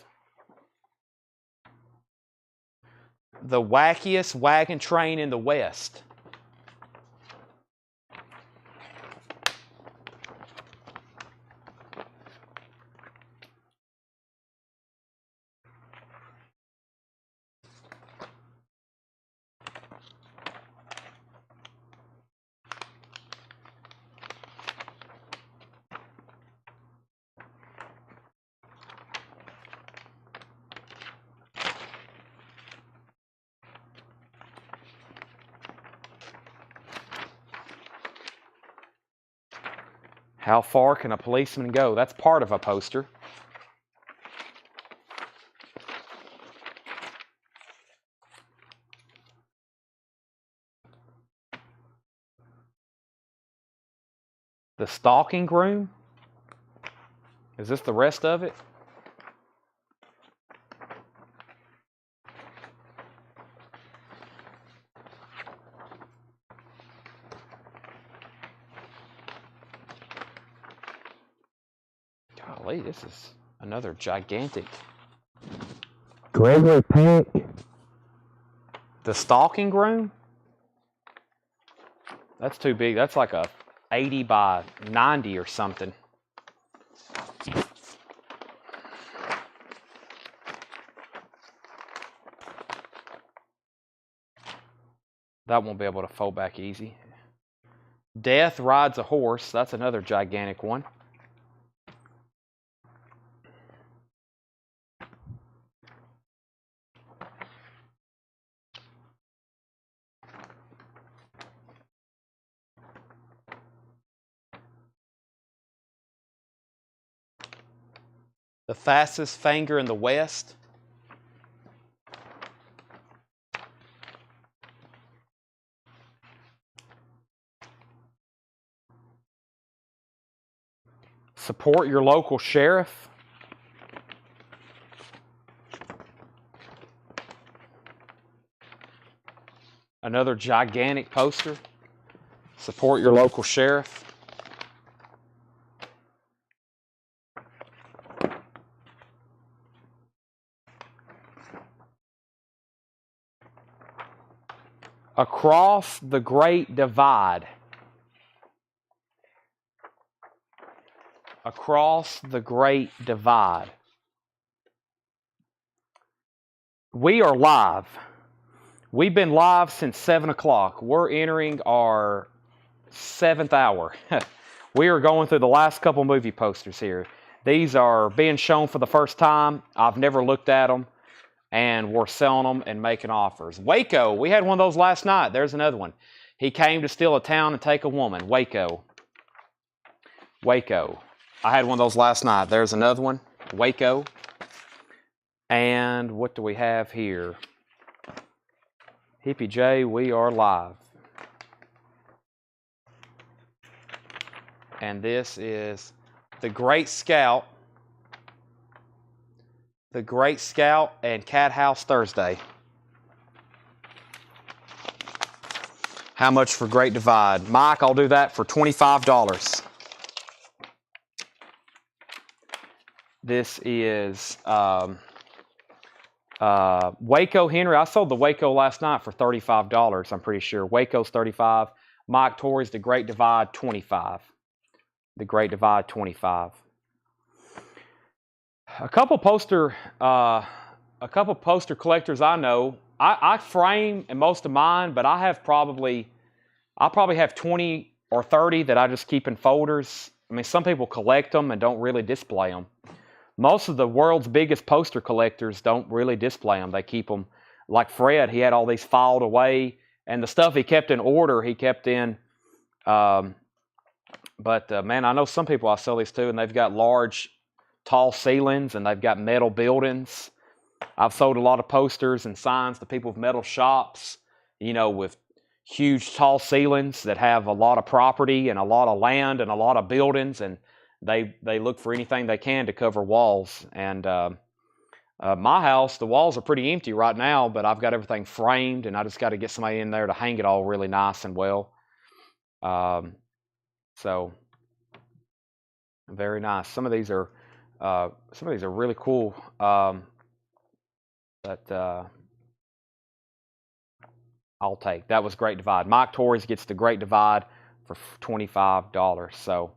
the wackiest wagon train in the West. How far can a policeman go? That's part of a poster. The Stalking Groom? Is this the rest of it? Golly, this is another gigantic. Gregory Peck. The Stalking Groom? That's too big. That's like a 80 by 90 or something. That won't be able to fold back easy. Death Rides a Horse. That's another gigantic one. The Fastest Finger in the West. Support your local sheriff. Another gigantic poster. Support your local sheriff. Across the Great Divide. Across the Great Divide. We are live. We've been live since 7 o'clock. We're entering our 7th hour. We are going through the last couple movie posters here. These are being shown for the first time. I've never looked at them. And we're selling them and making offers. Waco, we had one of those last night. There's another one. He came to steal a town and take a woman. Waco. Waco. I had one of those last night. There's another one. Waco. And what do we have here? Hippie J, we are live. And this is the Great Scout. The Great Scout and Cat House Thursday. How much for Great Divide? Mike, I'll do that for $25. This is Waco Henry. I sold the Waco last night for $35, I'm pretty sure. Waco's $35. Mike Torrey's The Great Divide, $25. The Great Divide, $25. A couple a couple poster collectors I know. I frame in most of mine, but I probably have 20 or 30 that I just keep in folders. I mean, some people collect them and don't really display them. Most of the world's biggest poster collectors don't really display them. They keep them, like Fred, he had all these filed away, and the stuff he kept in order, he kept in. Man, I know some people I sell these to, and they've got large, tall ceilings, and they've got metal buildings. I've sold a lot of posters and signs to people with metal shops, with huge, tall ceilings that have a lot of property and a lot of land and a lot of buildings, and they look for anything they can to cover walls. And my house, the walls are pretty empty right now, but I've got everything framed, and I just got to get somebody in there to hang it all really nice and well. So very nice. Some of these are really cool. But I'll take. That was Great Divide. Mike Torres gets the Great Divide for $25. So,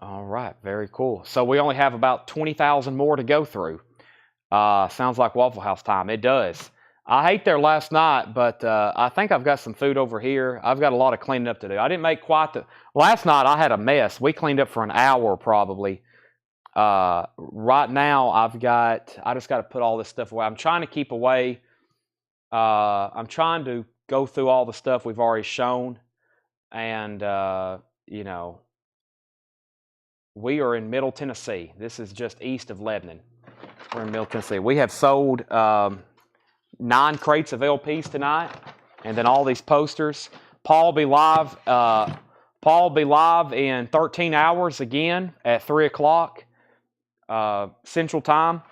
all right, very cool. So we only have about 20,000 more to go through. Sounds like Waffle House time. It does. I ate there last night, but I think I've got some food over here. I've got a lot of cleaning up to do. I didn't make quite the... Last night I had a mess. We cleaned up for an hour probably. Right now I just got to put all this stuff away. I'm trying to keep away. I'm trying to go through all the stuff we've already shown, and we are in Middle Tennessee. This is just east of Lebanon. We're in Middle Tennessee. We have sold 9 crates of LPs tonight, and then all these posters. Paul will be live. Paul will be live in 13 hours again at 3 o'clock Central Time.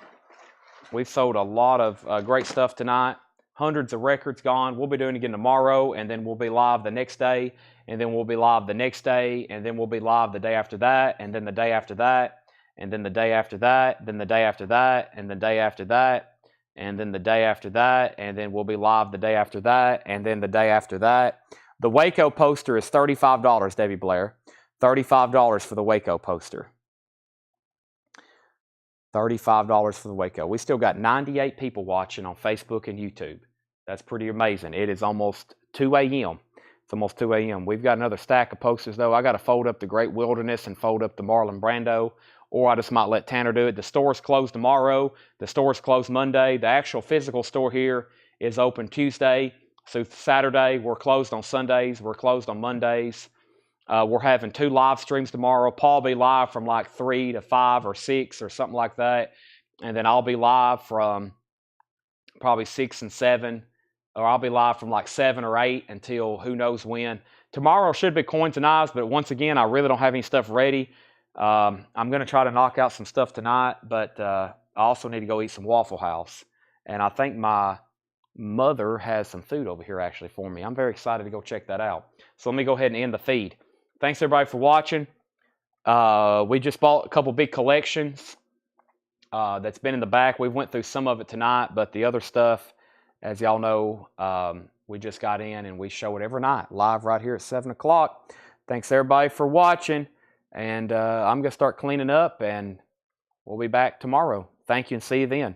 We've sold a lot of great stuff tonight. Hundreds of records gone. We'll be doing it again tomorrow, and then we'll be live the next day, and then we'll be live the next day, and then we'll be live the day after that, and then the day after that, and then the day after that, then the day after that, and the day after that, and then the day after that, and then we'll be live the day after that, and then the day after that. The Waco poster is $35, Debbie Blair. $35 for the Waco poster. $35 for the Waco. We still got 98 people watching on Facebook and YouTube. That's pretty amazing. It is almost 2 a.m. It's almost 2 a.m. We've got another stack of posters, though. I got to fold up the Great Wilderness and fold up the Marlon Brando, or I just might let Tanner do it. The store's closed tomorrow. The store's closed Monday. The actual physical store here is open Tuesday through Saturday. We're closed on Sundays. We're closed on Mondays. We're having 2 live streams tomorrow. Paul will be live from like 3 to 5 or 6 or something like that. And then I'll be live from probably 6 and 7. Or I'll be live from like 7 or 8 until who knows when. Tomorrow should be Coins and Knives, but once again, I really don't have any stuff ready. I'm going to try to knock out some stuff tonight, but I also need to go eat some Waffle House. And I think my mother has some food over here actually for me. I'm very excited to go check that out. So let me go ahead and end the feed. Thanks everybody for watching. We just bought a couple big collections that's been in the back. We went through some of it tonight, but the other stuff, as y'all know, we just got in and we show it every night, live right here at 7 o'clock. Thanks everybody for watching, and I'm going to start cleaning up, and we'll be back tomorrow. Thank you, and see you then.